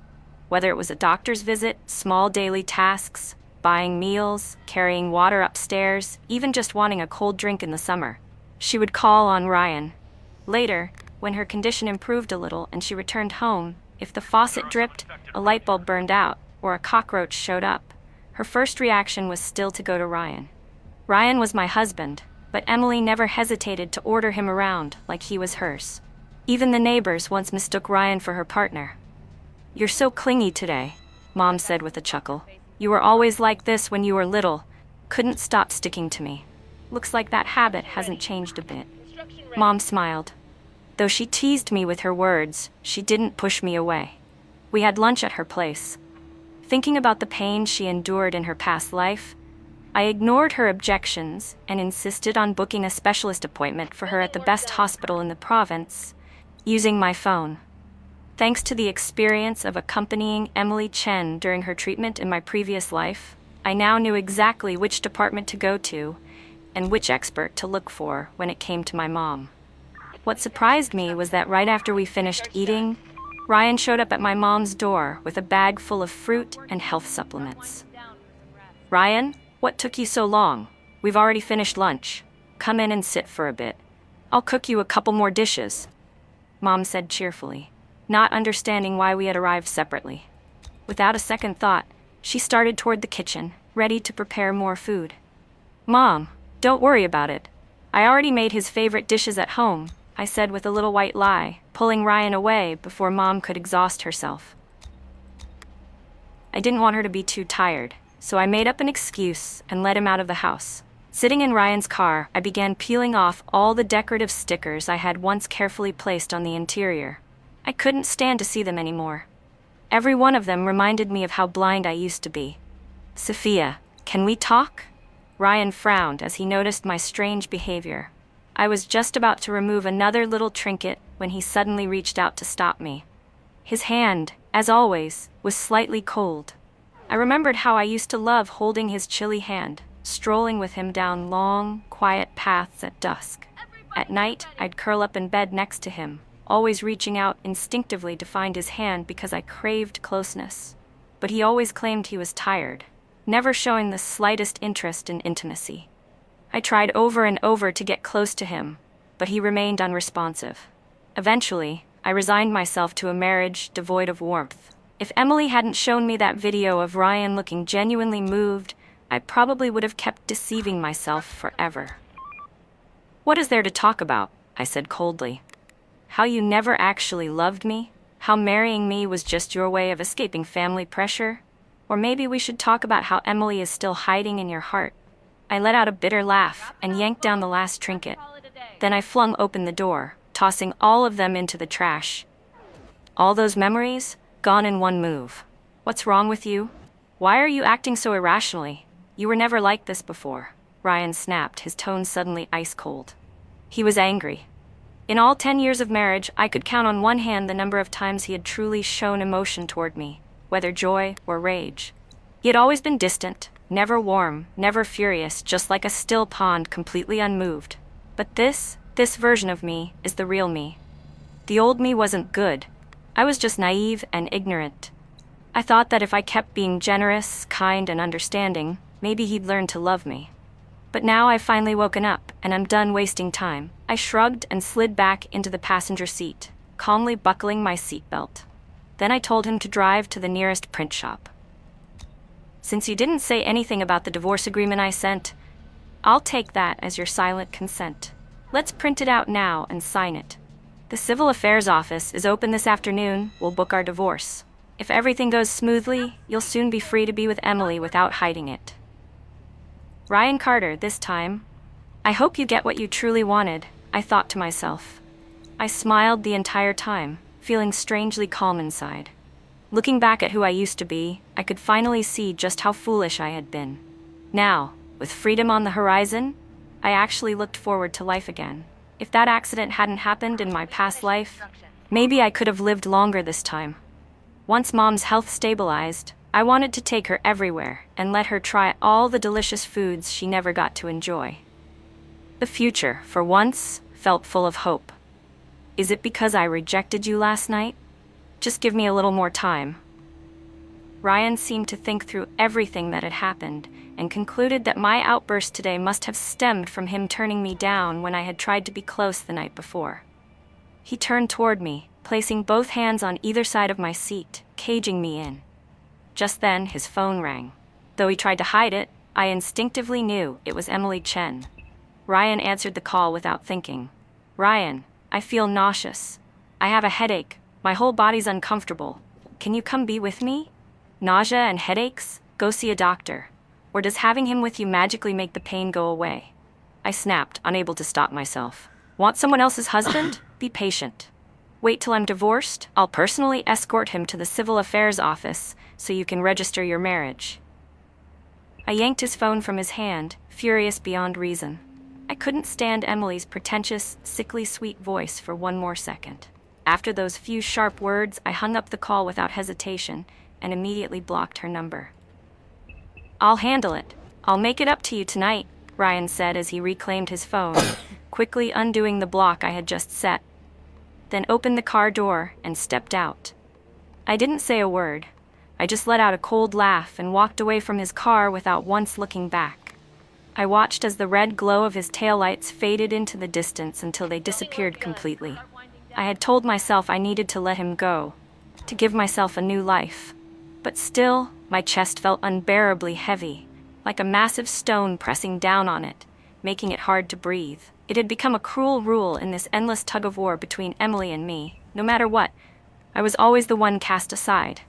Whether it was a doctor's visit, small daily tasks, buying meals, carrying water upstairs, even just wanting a cold drink in the summer, she would call on Ryan. Later, when her condition improved a little and she returned home, if the faucet dripped, a light bulb burned out, or a cockroach showed up, her first reaction was still to go to Ryan. Ryan was my husband, but Emily never hesitated to order him around like he was hers. Even the neighbors once mistook Ryan for her partner. You're so clingy today, Mom said with a chuckle. You were always like this when you were little. Couldn't stop sticking to me. Looks like that habit hasn't changed a bit. Mom smiled. Though she teased me with her words, she didn't push me away. We had lunch at her place. Thinking about the pain she endured in her past life, I ignored her objections and insisted on booking a specialist appointment for her at the best hospital in the province, using my phone. Thanks to the experience of accompanying Emily Chen during her treatment in my previous life, I now knew exactly which department to go to and which expert to look for when it came to my mom. What surprised me was that right after we finished eating, Ryan showed up at my mom's door with a bag full of fruit and health supplements. "Ryan, what took you so long? We've already finished lunch. Come in and sit for a bit. I'll cook you a couple more dishes," Mom said cheerfully, not understanding why we had arrived separately. Without a second thought, she started toward the kitchen, ready to prepare more food. "Mom, don't worry about it. I already made his favorite dishes at home," I said with a little white lie, pulling Ryan away before Mom could exhaust herself. I didn't want her to be too tired, so I made up an excuse and let him out of the house. Sitting in Ryan's car, I began peeling off all the decorative stickers I had once carefully placed on the interior. I couldn't stand to see them anymore. Every one of them reminded me of how blind I used to be. "Sophia, can we talk?" Ryan frowned as he noticed my strange behavior. I was just about to remove another little trinket when he suddenly reached out to stop me. His hand, as always, was slightly cold. I remembered how I used to love holding his chilly hand, strolling with him down long, quiet paths at dusk. At night, I'd curl up in bed next to him, always reaching out instinctively to find his hand because I craved closeness. But he always claimed he was tired, never showing the slightest interest in intimacy. I tried over and over to get close to him, but he remained unresponsive. Eventually, I resigned myself to a marriage devoid of warmth. If Emily hadn't shown me that video of Ryan looking genuinely moved, I probably would have kept deceiving myself forever. "What is there to talk about?" I said coldly. "How you never actually loved me? How marrying me was just your way of escaping family pressure? Or maybe we should talk about how Emily is still hiding in your heart." I let out a bitter laugh and yanked down the last trinket. Then I flung open the door, tossing all of them into the trash. All those memories, gone in one move. "What's wrong with you? Why are you acting so irrationally? You were never like this before," Ryan snapped, his tone suddenly ice cold. He was angry. In all 10 years of marriage, I could count on one hand the number of times he had truly shown emotion toward me, whether joy or rage. He had always been distant, never warm, never furious, just like a still pond completely unmoved. But this version of me is the real me. The old me wasn't good. I was just naive and ignorant. I thought that if I kept being generous, kind, and understanding, maybe he'd learn to love me. But now I've finally woken up, and I'm done wasting time. I shrugged and slid back into the passenger seat, calmly buckling my seatbelt. Then I told him to drive to the nearest print shop. "Since you didn't say anything about the divorce agreement I sent, I'll take that as your silent consent. Let's print it out now and sign it. The Civil Affairs office is open this afternoon. We'll book our divorce. If everything goes smoothly, you'll soon be free to be with Emily without hiding it." Ryan Carter, this time. "I hope you get what you truly wanted," I thought to myself. I smiled the entire time, feeling strangely calm inside. Looking back at who I used to be, I could finally see just how foolish I had been. Now, with freedom on the horizon, I actually looked forward to life again. If that accident hadn't happened in my past life, maybe I could have lived longer this time. Once Mom's health stabilized, I wanted to take her everywhere and let her try all the delicious foods she never got to enjoy. The future, for once, felt full of hope. Is it because I rejected you last night? Just give me a little more time. Ryan seemed to think through everything that had happened and concluded that my outburst today must have stemmed from him turning me down when I had tried to be close the night before. He turned toward me, placing both hands on either side of my seat, caging me in. Just then, his phone rang. Though he tried to hide it, I instinctively knew it was Emily Chen. Ryan answered the call without thinking. "Ryan, I feel nauseous. I have a headache. My whole body's uncomfortable. Can you come be with me? Nausea and headaches? Go see a doctor. Or does having him with you magically make the pain go away?" I snapped, unable to stop myself. "Want someone else's husband? Be patient. Wait till I'm divorced. I'll personally escort him to the civil affairs office so you can register your marriage." I yanked his phone from his hand, furious beyond reason. I couldn't stand Emily's pretentious, sickly sweet voice for one more second. After those few sharp words, I hung up the call without hesitation and immediately blocked her number. "I'll handle it. I'll make it up to you tonight," Ryan said as he reclaimed his phone, quickly undoing the block I had just set, then opened the car door and stepped out. I didn't say a word. I just let out a cold laugh and walked away from his car without once looking back. I watched as the red glow of his taillights faded into the distance until they disappeared completely. I had told myself I needed to let him go, to give myself a new life. But still, my chest felt unbearably heavy, like a massive stone pressing down on it, making it hard to breathe. It had become a cruel rule in this endless tug-of-war between Emily and me. No matter what, I was always the one cast aside.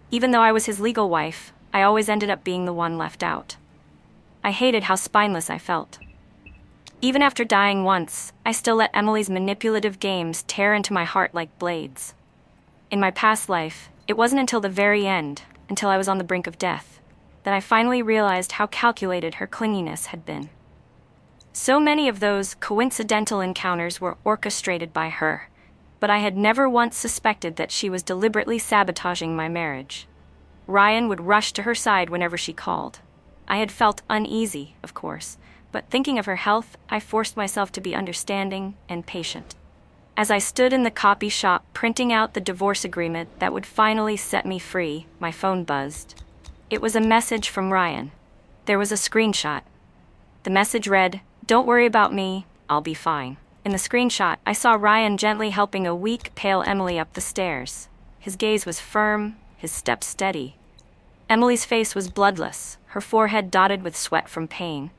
Even though I was his legal wife, I always ended up being the one left out. I hated how spineless I felt. Even after dying once, I still let Emily's manipulative games tear into my heart like blades. In my past life, it wasn't until the very end, until I was on the brink of death, that I finally realized how calculated her clinginess had been. So many of those coincidental encounters were orchestrated by her, but I had never once suspected that she was deliberately sabotaging my marriage. Ryan would rush to her side whenever she called. I had felt uneasy, of course, but thinking of her health, I forced myself to be understanding and patient. As I stood in the copy shop printing out the divorce agreement that would finally set me free, my phone buzzed. It was a message from Ryan. There was a screenshot. The message read, "Don't worry about me, I'll be fine." In the screenshot, I saw Ryan gently helping a weak, pale Emily up the stairs. His gaze was firm, his step steady. Emily's face was bloodless, her forehead dotted with sweat from pain.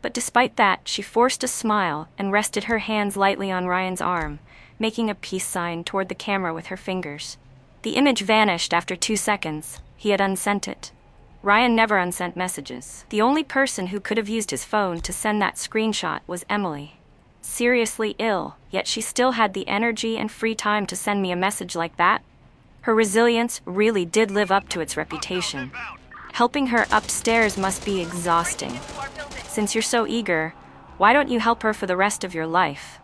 But despite that, she forced a smile and rested her hands lightly on Ryan's arm, making a peace sign toward the camera with her fingers. The image vanished after 2 seconds. He had unsent it. Ryan never unsent messages. The only person who could have used his phone to send that screenshot was Emily. Seriously ill, yet she still had the energy and free time to send me a message like that. Her resilience really did live up to its reputation. Helping her upstairs must be exhausting. Since you're so eager, why don't you help her for the rest of your life?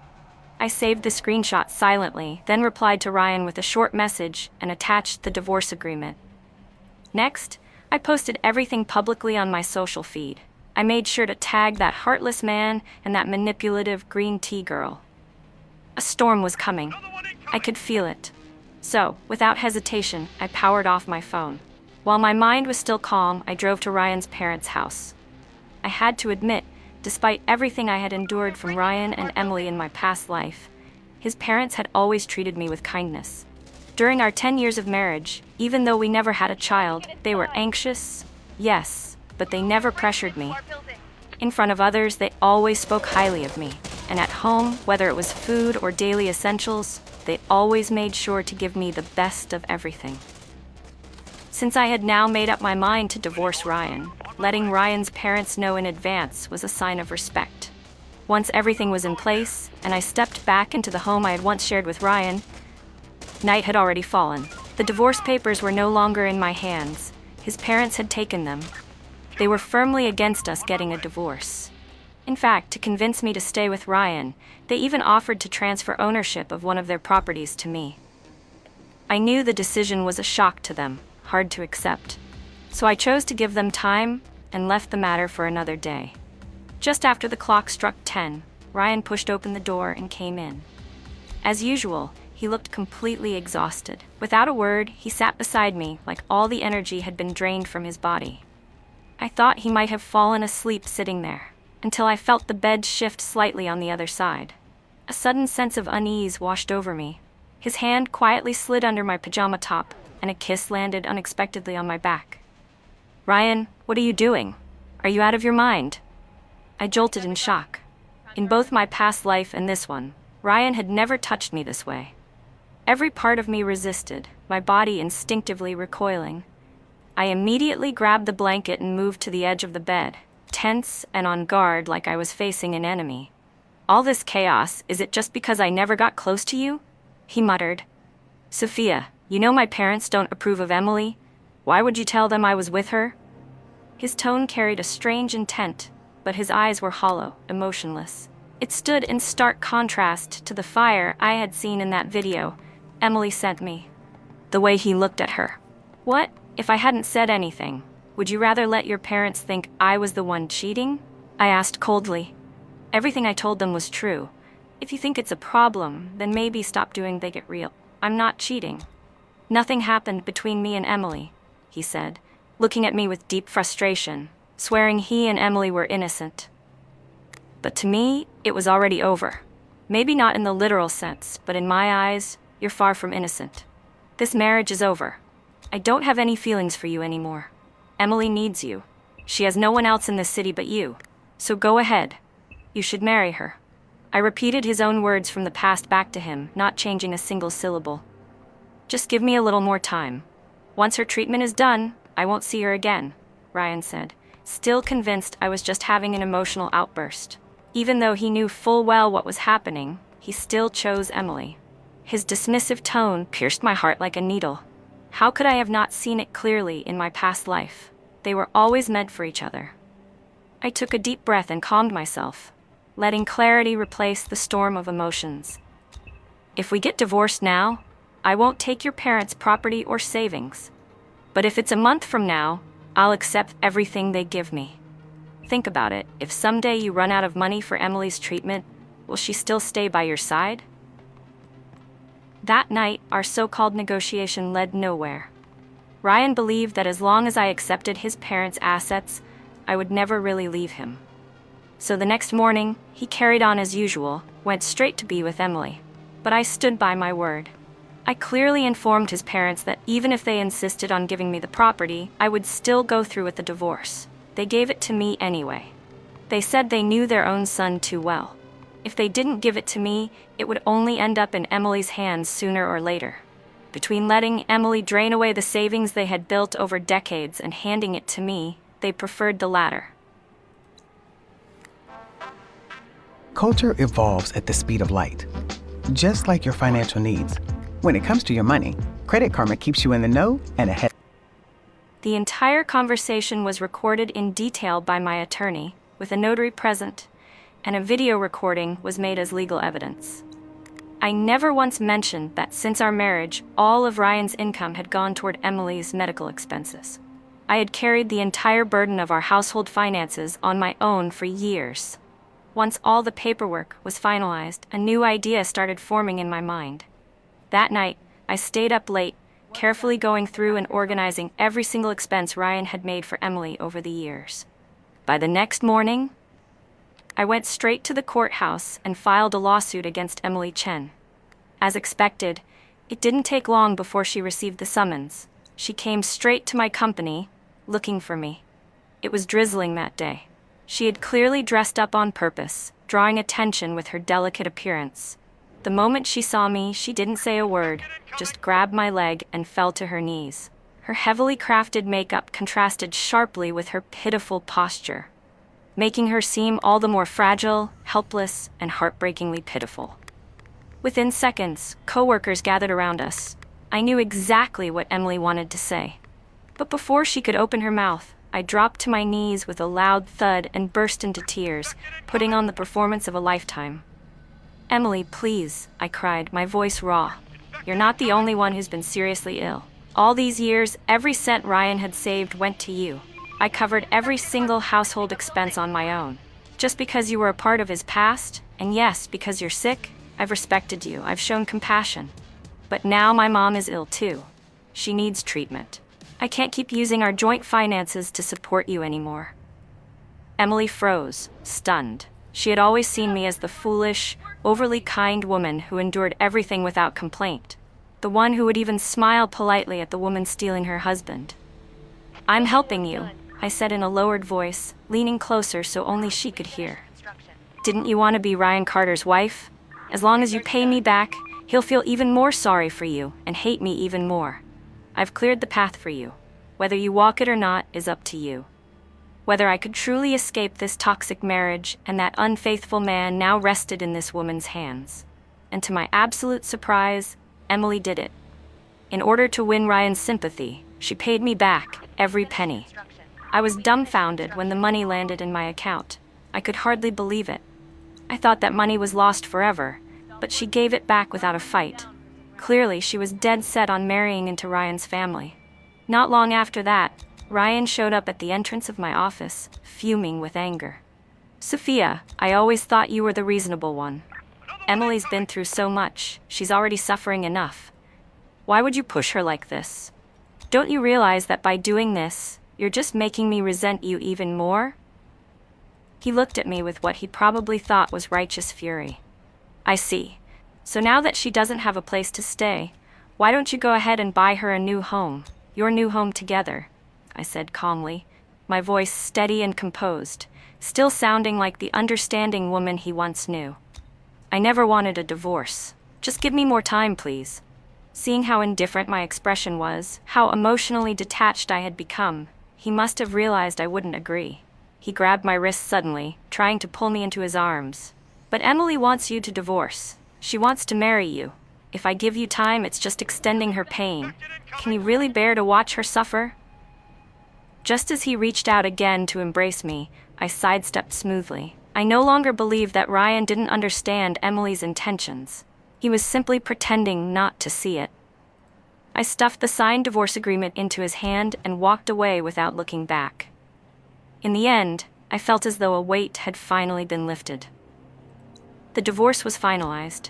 I saved the screenshot silently, then replied to Ryan with a short message and attached the divorce agreement. Next, I posted everything publicly on my social feed. I made sure to tag that heartless man and that manipulative green tea girl. A storm was coming. I could feel it. So, without hesitation, I powered off my phone. While my mind was still calm, I drove to Ryan's parents' house. I had to admit, despite everything I had endured from Ryan and Emily in my past life, his parents had always treated me with kindness. During our 10 years of marriage, even though we never had a child, they were anxious, yes, but they never pressured me. In front of others, they always spoke highly of me. And at home, whether it was food or daily essentials, they always made sure to give me the best of everything. Since I had now made up my mind to divorce Ryan, letting Ryan's parents know in advance was a sign of respect. Once everything was in place, and I stepped back into the home I had once shared with Ryan, night had already fallen. The divorce papers were no longer in my hands. His parents had taken them. They were firmly against us getting a divorce. In fact, to convince me to stay with Ryan, they even offered to transfer ownership of one of their properties to me. I knew the decision was a shock to them, hard to accept. So I chose to give them time and left the matter for another day. Just after the clock struck 10, Ryan pushed open the door and came in. As usual, he looked completely exhausted. Without a word, he sat beside me like all the energy had been drained from his body. I thought he might have fallen asleep sitting there, until I felt the bed shift slightly on the other side. A sudden sense of unease washed over me. His hand quietly slid under my pajama top, and a kiss landed unexpectedly on my back. "Ryan, what are you doing? Are you out of your mind?" I jolted in shock. In both my past life and this one, Ryan had never touched me this way. Every part of me resisted, my body instinctively recoiling. I immediately grabbed the blanket and moved to the edge of the bed, tense and on guard like I was facing an enemy. All this chaos, is it just because I never got close to you? He muttered. Sophia, you know my parents don't approve of Emily. Why would you tell them I was with her? His tone carried a strange intent, but his eyes were hollow, emotionless. It stood in stark contrast to the fire I had seen in that video Emily sent me. The way he looked at her. What, if I hadn't said anything? Would you rather let your parents think I was the one cheating? I asked coldly. Everything I told them was true. If you think it's a problem, then maybe stop doing They Get Real. I'm not cheating. Nothing happened between me and Emily, he said, looking at me with deep frustration, swearing he and Emily were innocent. But to me, it was already over. Maybe not in the literal sense, but in my eyes, you're far from innocent. This marriage is over. I don't have any feelings for you anymore. Emily needs you. She has no one else in this city but you. So go ahead. You should marry her. I repeated his own words from the past back to him, not changing a single syllable. Just give me a little more time. Once her treatment is done, I won't see her again, Ryan said, still convinced I was just having an emotional outburst. Even though he knew full well what was happening, he still chose Emily. His dismissive tone pierced my heart like a needle. How could I have not seen it clearly in my past life? They were always meant for each other. I took a deep breath and calmed myself, letting clarity replace the storm of emotions. If we get divorced now, I won't take your parents' property or savings. But if it's a month from now, I'll accept everything they give me. Think about it. If someday you run out of money for Emily's treatment, will she still stay by your side? That night, our so-called negotiation led nowhere. Ryan believed that as long as I accepted his parents' assets, I would never really leave him. So the next morning, he carried on as usual, went straight to be with Emily. But I stood by my word. I clearly informed his parents that even if they insisted on giving me the property, I would still go through with the divorce. They gave it to me anyway. They said they knew their own son too well. If they didn't give it to me, it would only end up in Emily's hands sooner or later. Between letting Emily drain away the savings they had built over decades and handing it to me, they preferred the latter. Culture evolves at the speed of light, just like your financial needs. When it comes to your money, Credit Karma keeps you in the know and ahead. The entire conversation was recorded in detail by my attorney, with a notary present, and a video recording was made as legal evidence. I never once mentioned that since our marriage, all of Ryan's income had gone toward Emily's medical expenses. I had carried the entire burden of our household finances on my own for years. Once all the paperwork was finalized, a new idea started forming in my mind. That night, I stayed up late, carefully going through and organizing every single expense Ryan had made for Emily over the years. By the next morning, I went straight to the courthouse and filed a lawsuit against Emily Chen. As expected, it didn't take long before she received the summons. She came straight to my company, looking for me. It was drizzling that day. She had clearly dressed up on purpose, drawing attention with her delicate appearance. The moment she saw me, she didn't say a word, just grabbed my leg and fell to her knees. Her heavily crafted makeup contrasted sharply with her pitiful posture, making her seem all the more fragile, helpless, and heartbreakingly pitiful. Within seconds, coworkers gathered around us. I knew exactly what Emily wanted to say. But before she could open her mouth, I dropped to my knees with a loud thud and burst into tears, putting on the performance of a lifetime. Emily, please, I cried, my voice raw. You're not the only one who's been seriously ill. All these years, every cent Ryan had saved went to you. I covered every single household expense on my own. Just because you were a part of his past, and yes, because you're sick, I've respected you, I've shown compassion. But now my mom is ill too. She needs treatment. I can't keep using our joint finances to support you anymore. Emily froze, stunned. She had always seen me as the foolish, overly kind woman who endured everything without complaint. The one who would even smile politely at the woman stealing her husband. I'm helping you, I said in a lowered voice, leaning closer so only she could hear. Didn't you want to be Ryan Carter's wife? As long as you pay me back, he'll feel even more sorry for you and hate me even more. I've cleared the path for you. Whether you walk it or not is up to you. whether I could truly escape this toxic marriage, and that unfaithful man now rested in this woman's hands. And to my absolute surprise, Emily did it. In order to win Ryan's sympathy, she paid me back every penny. I was dumbfounded when the money landed in my account. I could hardly believe it. I thought that money was lost forever, but she gave it back without a fight. Clearly, she was dead set on marrying into Ryan's family. Not long after that, Ryan showed up at the entrance of my office, fuming with anger. "Sophia, I always thought you were the reasonable one. Emily's been through so much, she's already suffering enough. Why would you push her like this? Don't you realize that by doing this, you're just making me resent you even more?" He looked at me with what he probably thought was righteous fury. "I see. So now that she doesn't have a place to stay, why don't you go ahead and buy her a new home, your new home together?" I said calmly, my voice steady and composed, still sounding like the understanding woman he once knew. "I never wanted a divorce. Just give me more time, please." Seeing how indifferent my expression was, how emotionally detached I had become, he must have realized I wouldn't agree. He grabbed my wrist suddenly, trying to pull me into his arms. "But Emily wants you to divorce. She wants to marry you. If I give you time, it's just extending her pain. Can you really bear to watch her suffer?" Just as he reached out again to embrace me, I sidestepped smoothly. I no longer believed that Ryan didn't understand Emily's intentions. He was simply pretending not to see it. I stuffed the signed divorce agreement into his hand and walked away without looking back. In the end, I felt as though a weight had finally been lifted. The divorce was finalized.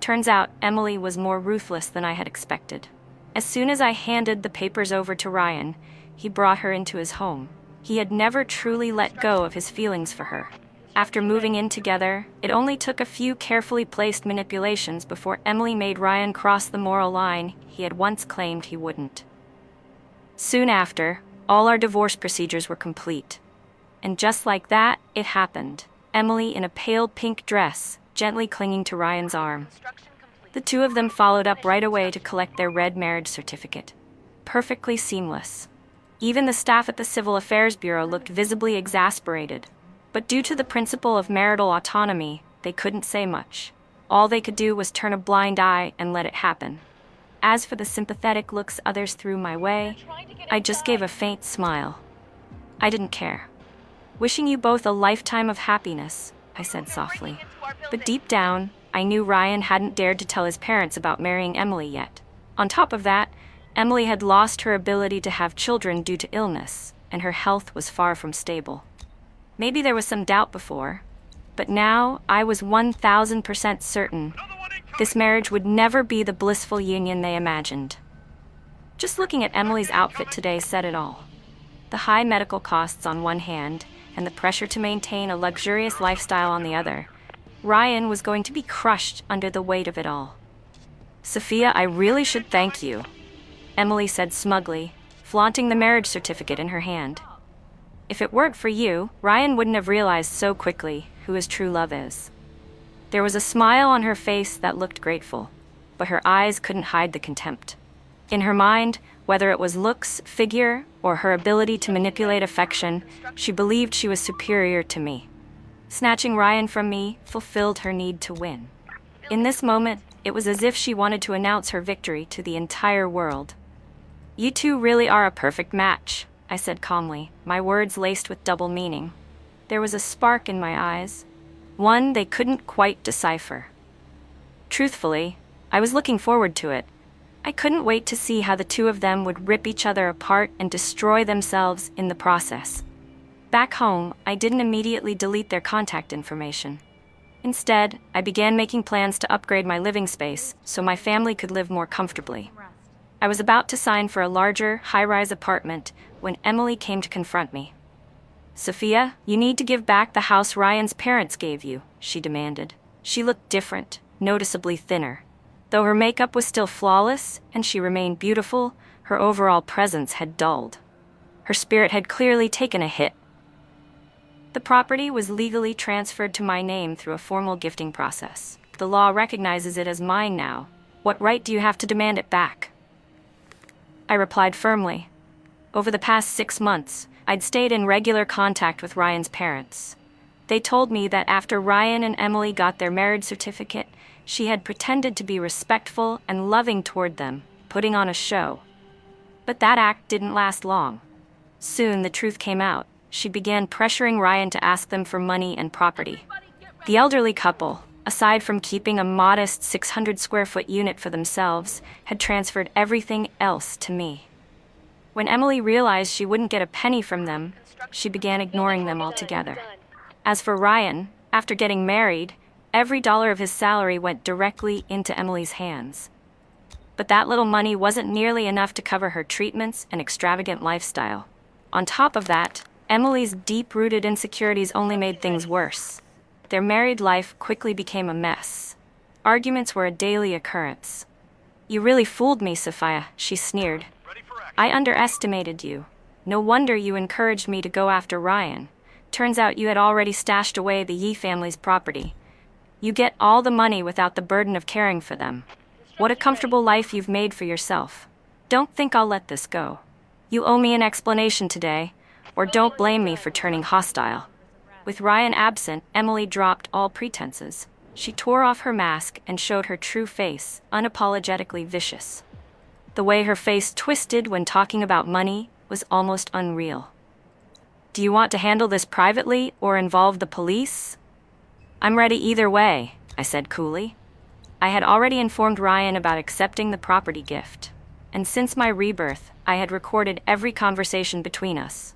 Turns out Emily was more ruthless than I had expected. As soon as I handed the papers over to Ryan, he brought her into his home. He had never truly let go of his feelings for her. After moving in together, it only took a few carefully placed manipulations before Emily made Ryan cross the moral line he had once claimed he wouldn't. Soon after, all our divorce procedures were complete. And just like that, it happened. Emily in a pale pink dress, gently clinging to Ryan's arm. The two of them followed up right away to collect their red marriage certificate. Perfectly seamless. Even the staff at the Civil Affairs Bureau looked visibly exasperated. But due to the principle of marital autonomy, they couldn't say much. All they could do was turn a blind eye and let it happen. As for the sympathetic looks others threw my way, I just gave a faint smile. I didn't care. "Wishing you both a lifetime of happiness," I said softly. But deep down, I knew Ryan hadn't dared to tell his parents about marrying Emily yet. On top of that, Emily had lost her ability to have children due to illness, and her health was far from stable. Maybe there was some doubt before, but now I was 1000% certain this marriage would never be the blissful union they imagined. Just looking at Emily's outfit today said it all. The high medical costs on one hand, and the pressure to maintain a luxurious lifestyle on the other. Ryan was going to be crushed under the weight of it all. "Sophia, I really should thank you," Emily said smugly, flaunting the marriage certificate in her hand. "If it weren't for you, Ryan wouldn't have realized so quickly who his true love is." There was a smile on her face that looked grateful, but her eyes couldn't hide the contempt. In her mind, whether it was looks, figure, or her ability to manipulate affection, she believed she was superior to me. Snatching Ryan from me fulfilled her need to win. In this moment, it was as if she wanted to announce her victory to the entire world. "You two really are a perfect match," I said calmly, my words laced with double meaning. There was a spark in my eyes, one they couldn't quite decipher. Truthfully, I was looking forward to it. I couldn't wait to see how the two of them would rip each other apart and destroy themselves in the process. Back home, I didn't immediately delete their contact information. Instead, I began making plans to upgrade my living space so my family could live more comfortably. I was about to sign for a larger, high-rise apartment when Emily came to confront me. "Sophia, you need to give back the house Ryan's parents gave you," she demanded. She looked different, noticeably thinner. Though her makeup was still flawless and she remained beautiful, her overall presence had dulled. Her spirit had clearly taken a hit. The property was legally transferred to my name through a formal gifting process. The law recognizes it as mine now. What right do you have to demand it back? I replied firmly. Over the past 6 months, I'd stayed in regular contact with Ryan's parents. They told me that after Ryan and Emily got their marriage certificate, she had pretended to be respectful and loving toward them, putting on a show. But that act didn't last long. Soon the truth came out. She began pressuring Ryan to ask them for money and property. The elderly couple, aside from keeping a modest 600 square foot unit for themselves, had transferred everything else to me. When Emily realized she wouldn't get a penny from them, she began ignoring them altogether. As for Ryan, after getting married, every dollar of his salary went directly into Emily's hands. But that little money wasn't nearly enough to cover her treatments and extravagant lifestyle. On top of that, Emily's deep-rooted insecurities only made things worse. Their married life quickly became a mess. Arguments were a daily occurrence. "You really fooled me, Sophia," she sneered. "I underestimated you. No wonder you encouraged me to go after Ryan. Turns out you had already stashed away the Yee family's property. You get all the money without the burden of caring for them. What a comfortable life you've made for yourself. Don't think I'll let this go. You owe me an explanation today, or don't blame me for turning hostile." With Ryan absent, Emily dropped all pretenses. She tore off her mask and showed her true face, unapologetically vicious. The way her face twisted when talking about money was almost unreal. "Do you want to handle this privately or involve the police?" "I'm ready either way," I said coolly. I had already informed Ryan about accepting the property gift, and since my rebirth, I had recorded every conversation between us.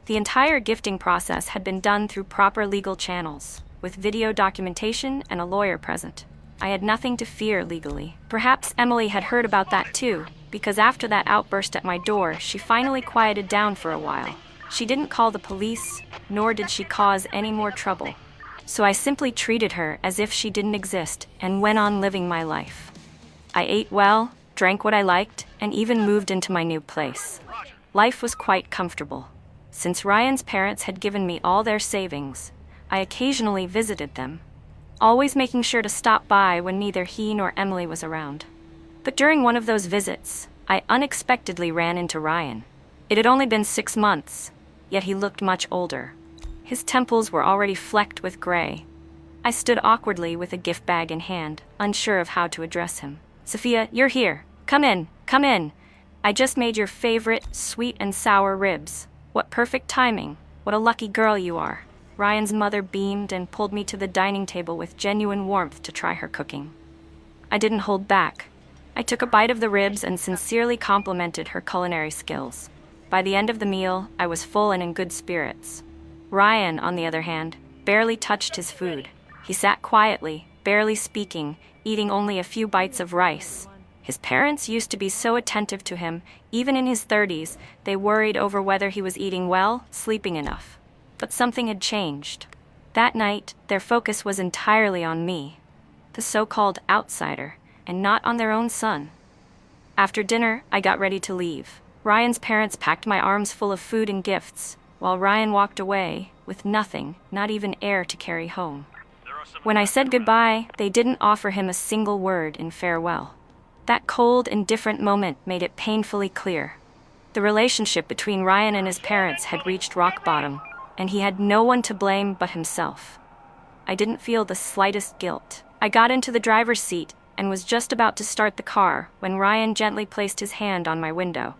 The entire gifting process had been done through proper legal channels, with video documentation and a lawyer present. I had nothing to fear legally. Perhaps Emily had heard about that too, because after that outburst at my door, she finally quieted down for a while. She didn't call the police, nor did she cause any more trouble. So I simply treated her as if she didn't exist and went on living my life. I ate well, drank what I liked, and even moved into my new place. Life was quite comfortable. Since Ryan's parents had given me all their savings, I occasionally visited them, always making sure to stop by when neither he nor Emily was around. But during one of those visits, I unexpectedly ran into Ryan. It had only been 6 months, yet he looked much older. His temples were already flecked with gray. I stood awkwardly with a gift bag in hand, unsure of how to address him. "Sophia, you're here. Come in, come in. I just made your favorite sweet and sour ribs. What perfect timing. What a lucky girl you are." Ryan's mother beamed and pulled me to the dining table with genuine warmth to try her cooking. I didn't hold back. I took a bite of the ribs and sincerely complimented her culinary skills. By the end of the meal, I was full and in good spirits. Ryan, on the other hand, barely touched his food. He sat quietly, barely speaking, eating only a few bites of rice. His parents used to be so attentive to him, even in his 30s, they worried over whether he was eating well, sleeping enough. But something had changed. That night, their focus was entirely on me, the so-called outsider, and not on their own son. After dinner, I got ready to leave. Ryan's parents packed my arms full of food and gifts, while Ryan walked away with nothing, not even air to carry home. When I said goodbye, they didn't offer him a single word in farewell. That cold, indifferent moment made it painfully clear. The relationship between Ryan and his parents had reached rock bottom, and he had no one to blame but himself. I didn't feel the slightest guilt. I got into the driver's seat and was just about to start the car when Ryan gently placed his hand on my window.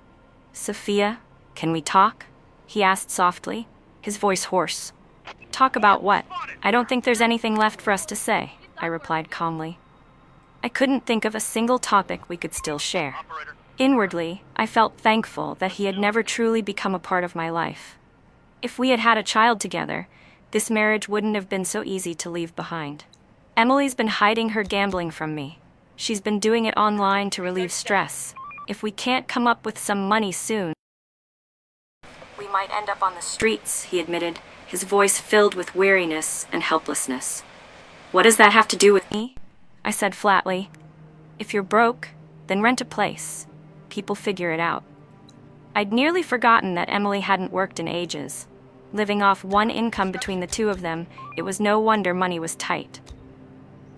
"Sophia, can we talk?" he asked softly, his voice hoarse. "Talk about what? I don't think there's anything left for us to say," I replied calmly. I couldn't think of a single topic we could still share. Inwardly, I felt thankful that he had never truly become a part of my life. If we had had a child together, this marriage wouldn't have been so easy to leave behind. Emily's been hiding her gambling from me. She's been doing it online to relieve stress. If we can't come up with some money soon, we might end up on the streets, he admitted, his voice filled with weariness and helplessness. "What does that have to do with me?" I said flatly. "If you're broke, then rent a place. People figure it out." I'd nearly forgotten that Emily hadn't worked in ages. Living off one income between the two of them, it was no wonder money was tight.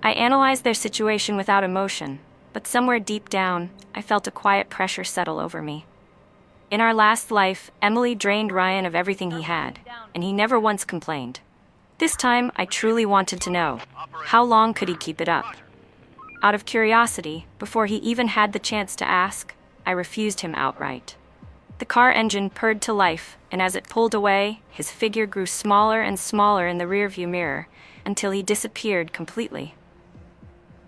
I analyzed their situation without emotion, but somewhere deep down, I felt a quiet pressure settle over me. In our last life, Emily drained Ryan of everything he had, and he never once complained. This time, I truly wanted to know, how long could he keep it up? Out of curiosity, before he even had the chance to ask, I refused him outright. The car engine purred to life, and as it pulled away, his figure grew smaller and smaller in the rearview mirror, until he disappeared completely.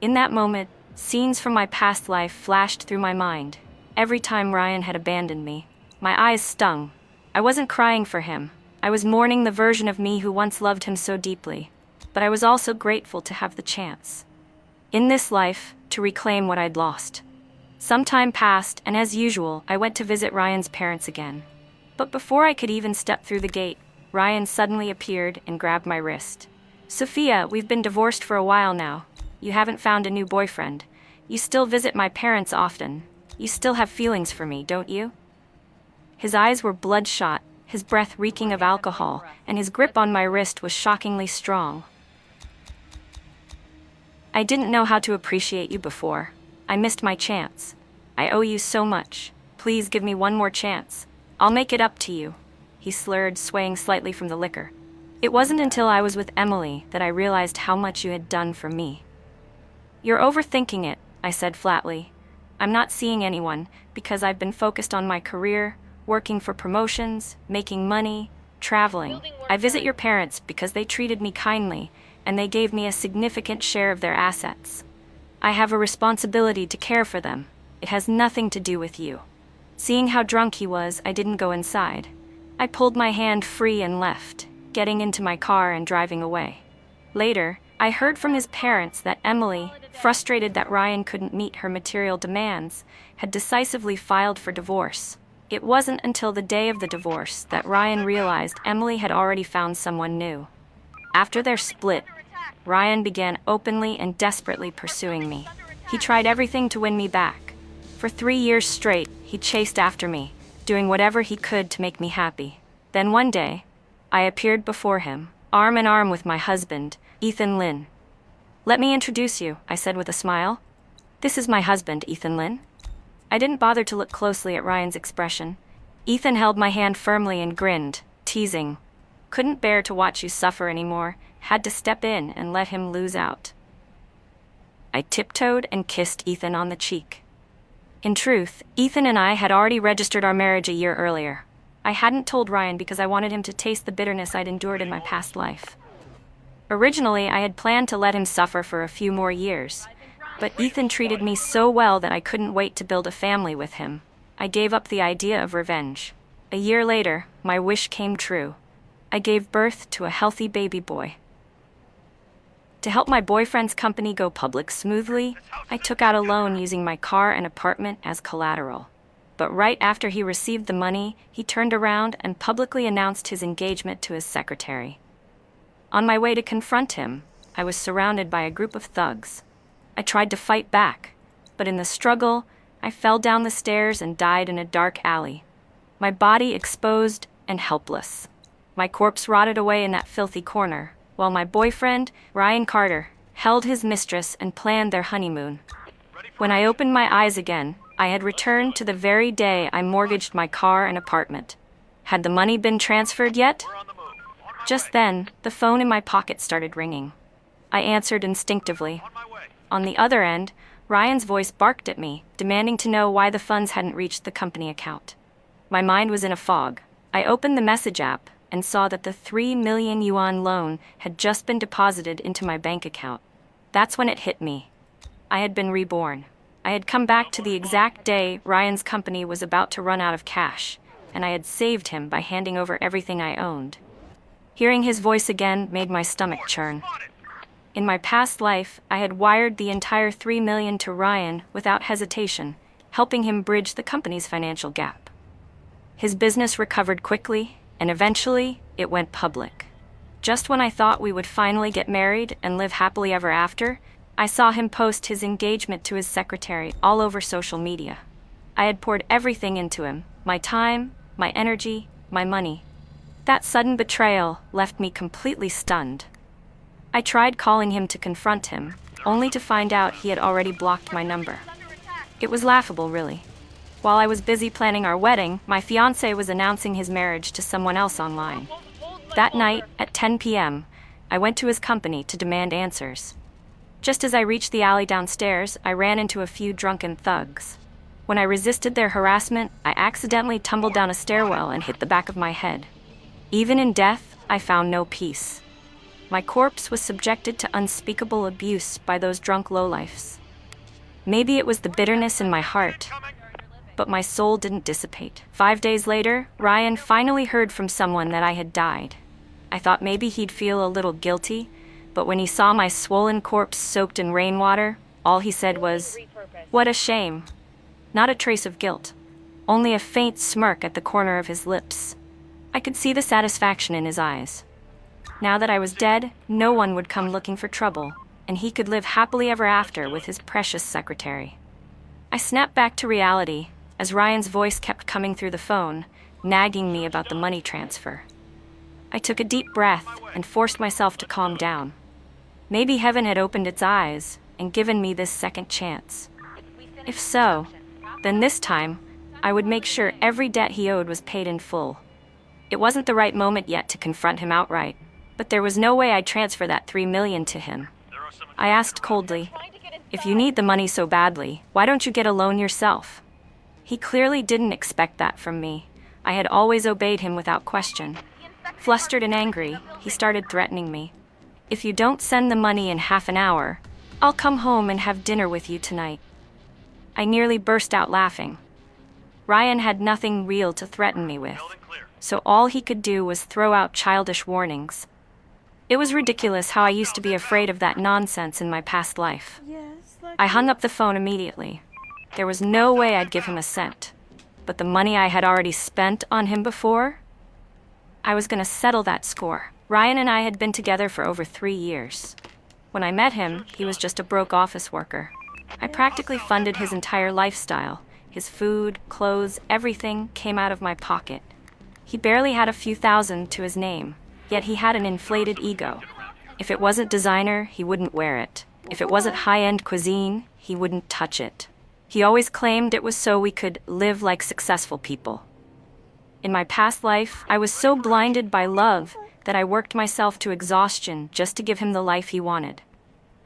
In that moment, scenes from my past life flashed through my mind. Every time Ryan had abandoned me, my eyes stung. I wasn't crying for him. I was mourning the version of me who once loved him so deeply. But I was also grateful to have the chance, in this life, to reclaim what I'd lost. Some time passed, and as usual, I went to visit Ryan's parents again. But before I could even step through the gate, Ryan suddenly appeared and grabbed my wrist. "Sophia, we've been divorced for a while now. You haven't found a new boyfriend. You still visit my parents often. You still have feelings for me, don't you?" His eyes were bloodshot, his breath reeking of alcohol, and his grip on my wrist was shockingly strong. "I didn't know how to appreciate you before. I missed my chance. I owe you so much. Please give me one more chance. I'll make it up to you," he slurred, swaying slightly from the liquor. "It wasn't until I was with Emily that I realized how much you had done for me." "You're overthinking it," I said flatly. "I'm not seeing anyone because I've been focused on my career, working for promotions, making money, traveling. I visit your parents because they treated me kindly, and they gave me a significant share of their assets. I have a responsibility to care for them. It has nothing to do with you." Seeing how drunk he was, I didn't go inside. I pulled my hand free and left, getting into my car and driving away. Later, I heard from his parents that Emily, frustrated that Ryan couldn't meet her material demands, had decisively filed for divorce. It wasn't until the day of the divorce that Ryan realized Emily had already found someone new. After their split, Ryan began openly and desperately pursuing me. He tried everything to win me back. For 3 years straight, he chased after me, doing whatever he could to make me happy. Then one day, I appeared before him, arm in arm with my husband, Ethan Lin. "Let me introduce you," I said with a smile. "This is my husband, Ethan Lin." I didn't bother to look closely at Ryan's expression. Ethan held my hand firmly and grinned, teasing. "Couldn't bear to watch you suffer anymore. Had to step in and let him lose out." I tiptoed and kissed Ethan on the cheek. In truth, Ethan and I had already registered our marriage a year earlier. I hadn't told Ryan because I wanted him to taste the bitterness I'd endured in my past life. Originally, I had planned to let him suffer for a few more years, but Ethan treated me so well that I couldn't wait to build a family with him. I gave up the idea of revenge. A year later, my wish came true. I gave birth to a healthy baby boy. To help my boyfriend's company go public smoothly, I took out a loan using my car and apartment as collateral. But right after he received the money, he turned around and publicly announced his engagement to his secretary. On my way to confront him, I was surrounded by a group of thugs. I tried to fight back, but in the struggle, I fell down the stairs and died in a dark alley, my body exposed and helpless. My corpse rotted away in that filthy corner, while my boyfriend, Ryan Carter, held his mistress and planned their honeymoon. When I opened my eyes again, I had returned to the very day I mortgaged my car and apartment. Had the money been transferred yet? Just then, the phone in my pocket started ringing. I answered instinctively. On the other end, Ryan's voice barked at me, demanding to know why the funds hadn't reached the company account. My mind was in a fog. I opened the message app and saw that the 3 million yuan loan had just been deposited into my bank account. That's when it hit me. I had been reborn. I had come back to the exact day Ryan's company was about to run out of cash, and I had saved him by handing over everything I owned. Hearing his voice again made my stomach churn. In my past life, I had wired the entire 3 million to Ryan without hesitation, helping him bridge the company's financial gap. His business recovered quickly, and eventually, it went public. Just when I thought we would finally get married and live happily ever after, I saw him post his engagement to his secretary all over social media. I had poured everything into him, my time, my energy, my money. That sudden betrayal left me completely stunned. I tried calling him to confront him, only to find out he had already blocked my number. It was laughable, really. While I was busy planning our wedding, my fiancé was announcing his marriage to someone else online. That night, at 10 p.m., I went to his company to demand answers. Just as I reached the alley downstairs, I ran into a few drunken thugs. When I resisted their harassment, I accidentally tumbled down a stairwell and hit the back of my head. Even in death, I found no peace. My corpse was subjected to unspeakable abuse by those drunk lowlifes. Maybe it was the bitterness in my heart, but my soul didn't dissipate. 5 days later, Ryan finally heard from someone that I had died. I thought maybe he'd feel a little guilty, but when he saw my swollen corpse soaked in rainwater, all he said was, "What a shame." Not a trace of guilt, only a faint smirk at the corner of his lips. I could see the satisfaction in his eyes. Now that I was dead, no one would come looking for trouble, and he could live happily ever after with his precious secretary. I snapped back to reality as Ryan's voice kept coming through the phone, nagging me about the money transfer. I took a deep breath and forced myself to calm down. Maybe heaven had opened its eyes and given me this second chance. If so, then this time, I would make sure every debt he owed was paid in full. It wasn't the right moment yet to confront him outright, but there was no way I'd transfer that $3 million to him. I asked coldly, "If you need the money so badly, why don't you get a loan yourself?" He clearly didn't expect that from me. I had always obeyed him without question. Flustered and angry, he started threatening me. "If you don't send the money in half an hour, I'll come home and have dinner with you tonight." I nearly burst out laughing. Ryan had nothing real to threaten me with, so all he could do was throw out childish warnings. It was ridiculous how I used to be afraid of that nonsense in my past life. I hung up the phone immediately. There was no way I'd give him a cent. But the money I had already spent on him before? I was going to settle that score. Ryan and I had been together for over 3 years. When I met him, he was just a broke office worker. I practically funded his entire lifestyle. His food, clothes, everything came out of my pocket. He barely had a few thousand to his name, yet he had an inflated ego. If it wasn't designer, he wouldn't wear it. If it wasn't high-end cuisine, he wouldn't touch it. He always claimed it was so we could live like successful people. In my past life, I was so blinded by love that I worked myself to exhaustion just to give him the life he wanted.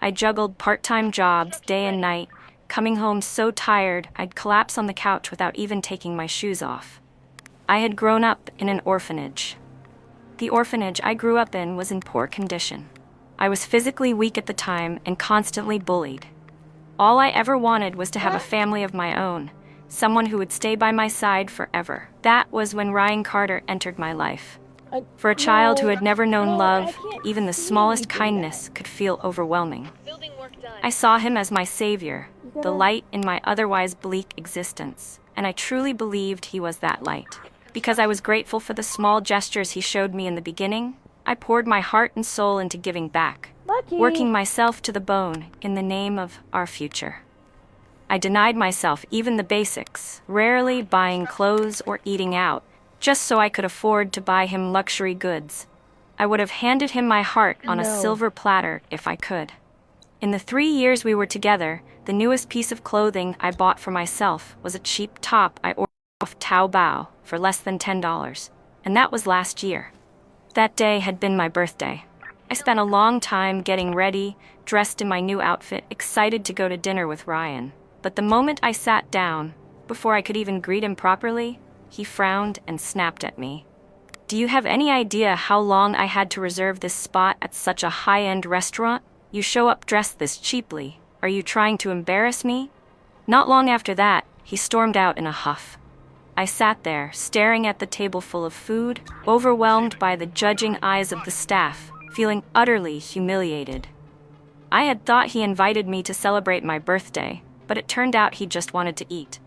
I juggled part-time jobs day and night, coming home so tired I'd collapse on the couch without even taking my shoes off. I had grown up in an orphanage. The orphanage I grew up in was in poor condition. I was physically weak at the time and constantly bullied. All I ever wanted was to have a family of my own, someone who would stay by my side forever. That was when Ryan Carter entered my life. For a child who had never known love, even the smallest kindness could feel overwhelming. I saw him as my savior, the light in my otherwise bleak existence, and I truly believed he was that light. Because I was grateful for the small gestures he showed me in the beginning, I poured my heart and soul into giving back, working myself to the bone in the name of our future. I denied myself even the basics, rarely buying clothes or eating out, just so I could afford to buy him luxury goods. I would have handed him my heart on a silver platter if I could. In the 3 years we were together, the newest piece of clothing I bought for myself was a cheap top I ordered off Taobao for less than $10, and that was last year. That day had been my birthday. I spent a long time getting ready, dressed in my new outfit, excited to go to dinner with Ryan. But the moment I sat down, before I could even greet him properly, he frowned and snapped at me. "Do you have any idea how long I had to reserve this spot at such a high-end restaurant? You show up dressed this cheaply. Are you trying to embarrass me?" Not long after that, he stormed out in a huff. I sat there, staring at the table full of food, overwhelmed by the judging eyes of the staff, feeling utterly humiliated. I had thought he invited me to celebrate my birthday, but it turned out he just wanted to eat.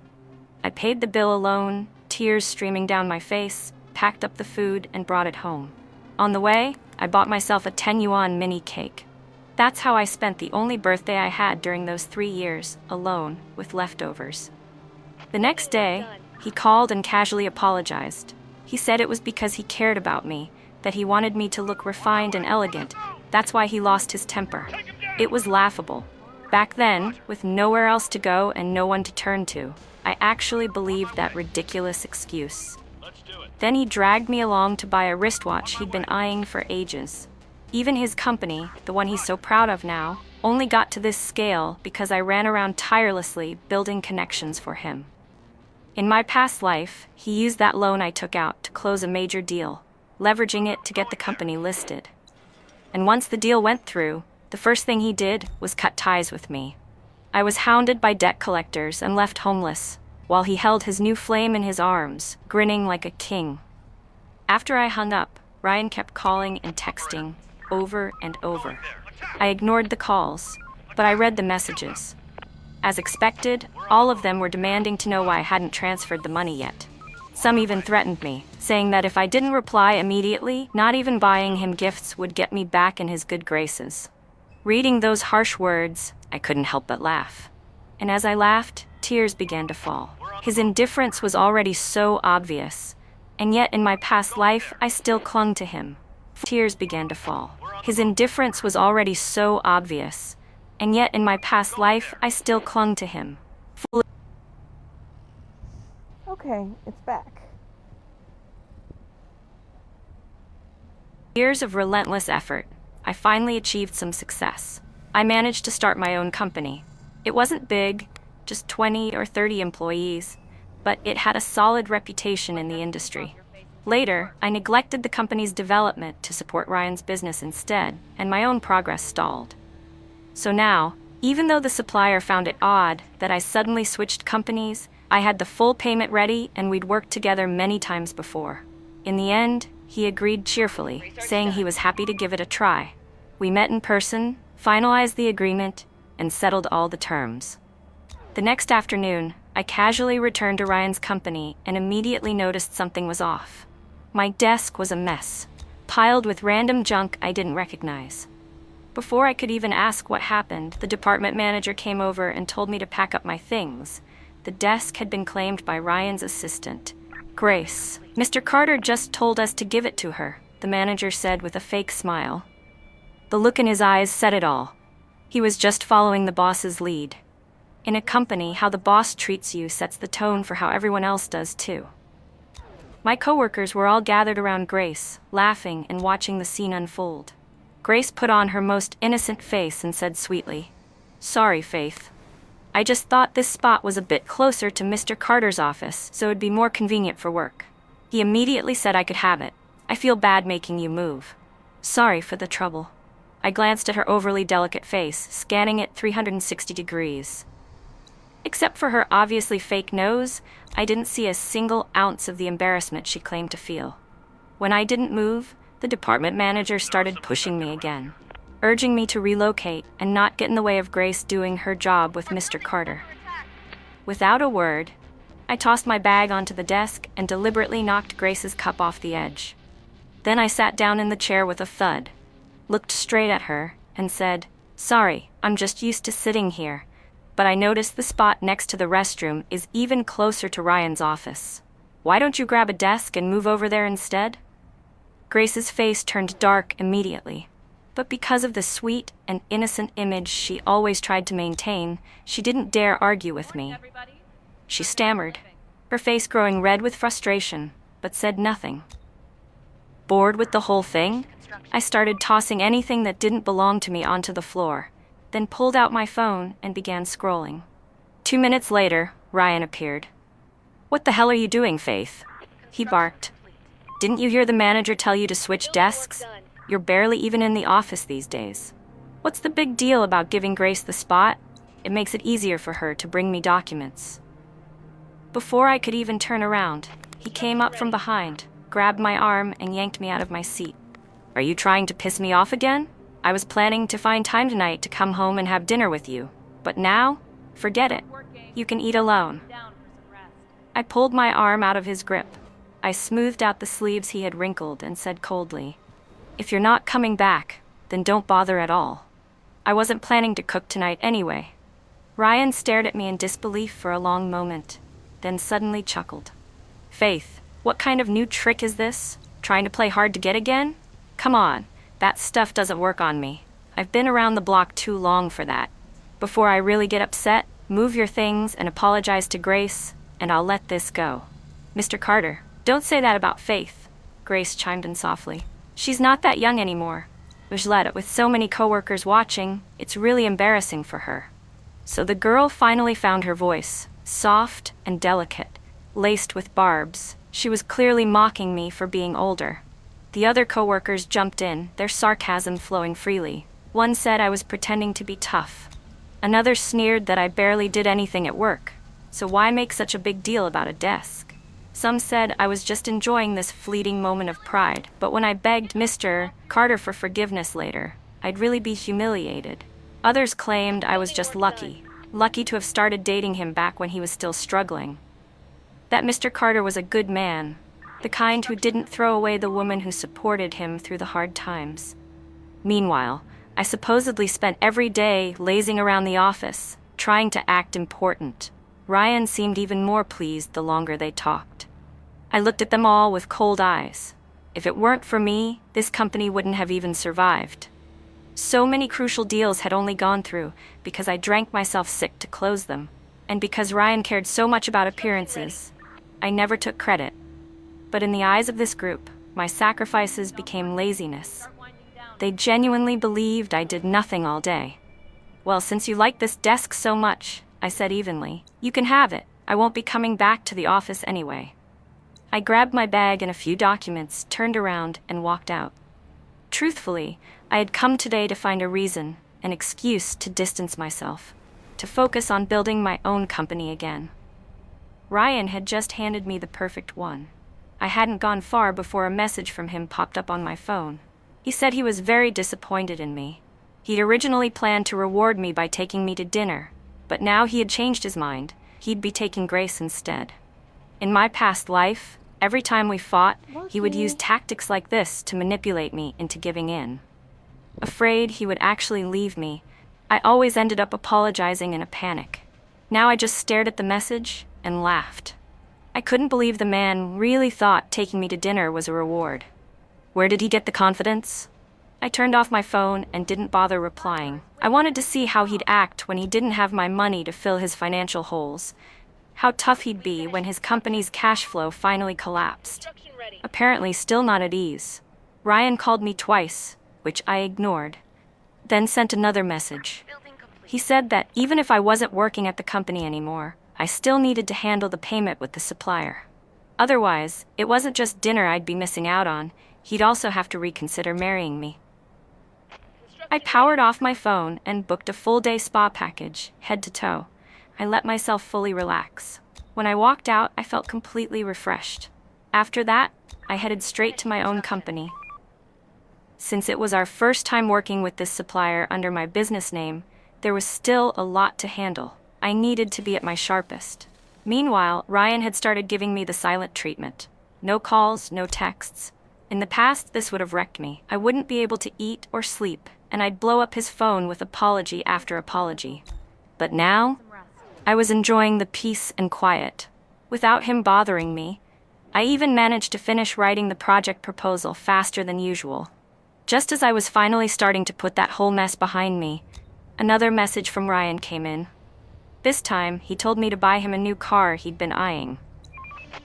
I paid the bill alone, tears streaming down my face, packed up the food, and brought it home. On the way, I bought myself a 10 yuan mini cake. That's how I spent the only birthday I had during those 3 years, alone, with leftovers. The next day, he called and casually apologized. He said it was because he cared about me, that he wanted me to look refined and elegant. That's why he lost his temper. It was laughable. Back then, with nowhere else to go and no one to turn to, I actually believed that ridiculous excuse. Then he dragged me along to buy a wristwatch he'd been eyeing for ages. Even his company, the one he's so proud of now, only got to this scale because I ran around tirelessly building connections for him. In my past life, he used that loan I took out to close a major deal, leveraging it to get the company listed. And once the deal went through, the first thing he did was cut ties with me. I was hounded by debt collectors and left homeless, while he held his new flame in his arms, grinning like a king. After I hung up, Ryan kept calling and texting, over and over. I ignored the calls, but I read the messages. As expected, all of them were demanding to know why I hadn't transferred the money yet. Some even threatened me, saying that if I didn't reply immediately, not even buying him gifts would get me back in his good graces. Reading those harsh words, I couldn't help but laugh. And as I laughed, tears began to fall. His indifference was already so obvious, and yet in my past life, I still clung to him. Tears began to fall. His indifference was already so obvious, and yet in my past life, I still clung to him. Okay, it's back. Years of relentless effort, I finally achieved some success. I managed to start my own company. It wasn't big, just 20 or 30 employees, but it had a solid reputation in the industry. Later, I neglected the company's development to support Ryan's business instead, and my own progress stalled. So now, even though the supplier found it odd that I suddenly switched companies, I had the full payment ready and we'd worked together many times before. In the end, he agreed cheerfully, saying he was happy to give it a try. We met in person, finalized the agreement, and settled all the terms. The next afternoon, I casually returned to Ryan's company and immediately noticed something was off. My desk was a mess, piled with random junk I didn't recognize. Before I could even ask what happened, the department manager came over and told me to pack up my things. The desk had been claimed by Ryan's assistant, Grace. "Mr. Carter just told us to give it to her," the manager said with a fake smile. The look in his eyes said it all. He was just following the boss's lead. In a company, how the boss treats you sets the tone for how everyone else does too. My coworkers were all gathered around Grace, laughing and watching the scene unfold. Grace put on her most innocent face and said sweetly, "Sorry, Faith. I just thought this spot was a bit closer to Mr. Carter's office, so it'd be more convenient for work." He immediately said I could have it. "I feel bad making you move. Sorry for the trouble." I glanced at her overly delicate face, scanning it 360 degrees. Except for her obviously fake nose, I didn't see a single ounce of the embarrassment she claimed to feel. When I didn't move, the department manager started pushing me again, urging me to relocate and not get in the way of Grace doing her job with Mr. Carter. Without a word, I tossed my bag onto the desk and deliberately knocked Grace's cup off the edge. Then I sat down in the chair with a thud, looked straight at her, and said, "Sorry, I'm just used to sitting here, but I noticed the spot next to the restroom is even closer to Ryan's office. Why don't you grab a desk and move over there instead?" Grace's face turned dark immediately, but because of the sweet and innocent image she always tried to maintain, she didn't dare argue with me. She stammered, her face growing red with frustration, but said nothing. Bored with the whole thing, I started tossing anything that didn't belong to me onto the floor, then pulled out my phone and began scrolling. 2 minutes later, Ryan appeared. "What the hell are you doing, Faith?" he barked. "Didn't you hear the manager tell you to switch desks? You're barely even in the office these days. What's the big deal about giving Grace the spot? It makes it easier for her to bring me documents." Before I could even turn around, he came up from behind, grabbed my arm, and yanked me out of my seat. "Are you trying to piss me off again? I was planning to find time tonight to come home and have dinner with you, but now, forget it. You can eat alone." I pulled my arm out of his grip. I smoothed out the sleeves he had wrinkled and said coldly, "If you're not coming back, then don't bother at all. I wasn't planning to cook tonight anyway." Ryan stared at me in disbelief for a long moment, then suddenly chuckled. "Faith, what kind of new trick is this? Trying to play hard to get again? Come on, that stuff doesn't work on me. I've been around the block too long for that. Before I really get upset, Move your things and apologize to Grace, and I'll let this go. Mr. Carter, don't say that about Faith, Grace chimed in softly. She's not that young anymore. Vizleta, with so many coworkers watching, it's really embarrassing for her. So the girl finally found her voice, soft and delicate, laced with barbs. She was clearly mocking me for being older. The other coworkers jumped in, their sarcasm flowing freely. One said I was pretending to be tough. Another sneered that I barely did anything at work, so why make such a big deal about a desk? Some said I was just enjoying this fleeting moment of pride, but when I begged Mr. Carter for forgiveness later, I'd really be humiliated. Others claimed I was just lucky to have started dating him back when he was still struggling. That Mr. Carter was a good man, the kind who didn't throw away the woman who supported him through the hard times. Meanwhile, I supposedly spent every day lazing around the office, trying to act important. Ryan seemed even more pleased the longer they talked. I looked at them all with cold eyes. If it weren't for me, this company wouldn't have even survived. So many crucial deals had only gone through because I drank myself sick to close them, and because Ryan cared so much about appearances. I never took credit. But in the eyes of this group, my sacrifices became laziness. They genuinely believed I did nothing all day. Well, since you like this desk so much, I said evenly, you can have it. I won't be coming back to the office anyway. I grabbed my bag and a few documents, turned around, and walked out. Truthfully, I had come today to find a reason, an excuse to distance myself, to focus on building my own company again. Ryan had just handed me the perfect one. I hadn't gone far before a message from him popped up on my phone. He said he was very disappointed in me. He'd originally planned to reward me by taking me to dinner, but now he had changed his mind. He'd be taking Grace instead. In my past life, every time we fought, he would use tactics like this to manipulate me into giving in. Afraid he would actually leave me, I always ended up apologizing in a panic. Now I just stared at the message and laughed. I couldn't believe the man really thought taking me to dinner was a reward. Where did he get the confidence? I turned off my phone and didn't bother replying. I wanted to see how he'd act when he didn't have my money to fill his financial holes. How tough he'd be when his company's cash flow finally collapsed. Apparently still not at ease. Ryan called me twice, which I ignored, then sent another message. He said that even if I wasn't working at the company anymore, I still needed to handle the payment with the supplier. Otherwise, it wasn't just dinner I'd be missing out on. He'd also have to reconsider marrying me. I powered off my phone and booked a full-day spa package, head to toe. I let myself fully relax. When I walked out, I felt completely refreshed. After that, I headed straight to my own company. Since it was our first time working with this supplier under my business name, there was still a lot to handle. I needed to be at my sharpest. Meanwhile, Ryan had started giving me the silent treatment. No calls, no texts. In the past, this would have wrecked me. I wouldn't be able to eat or sleep, and I'd blow up his phone with apology after apology. But now, I was enjoying the peace and quiet. Without him bothering me, I even managed to finish writing the project proposal faster than usual. Just as I was finally starting to put that whole mess behind me, another message from Ryan came in. This time, he told me to buy him a new car he'd been eyeing.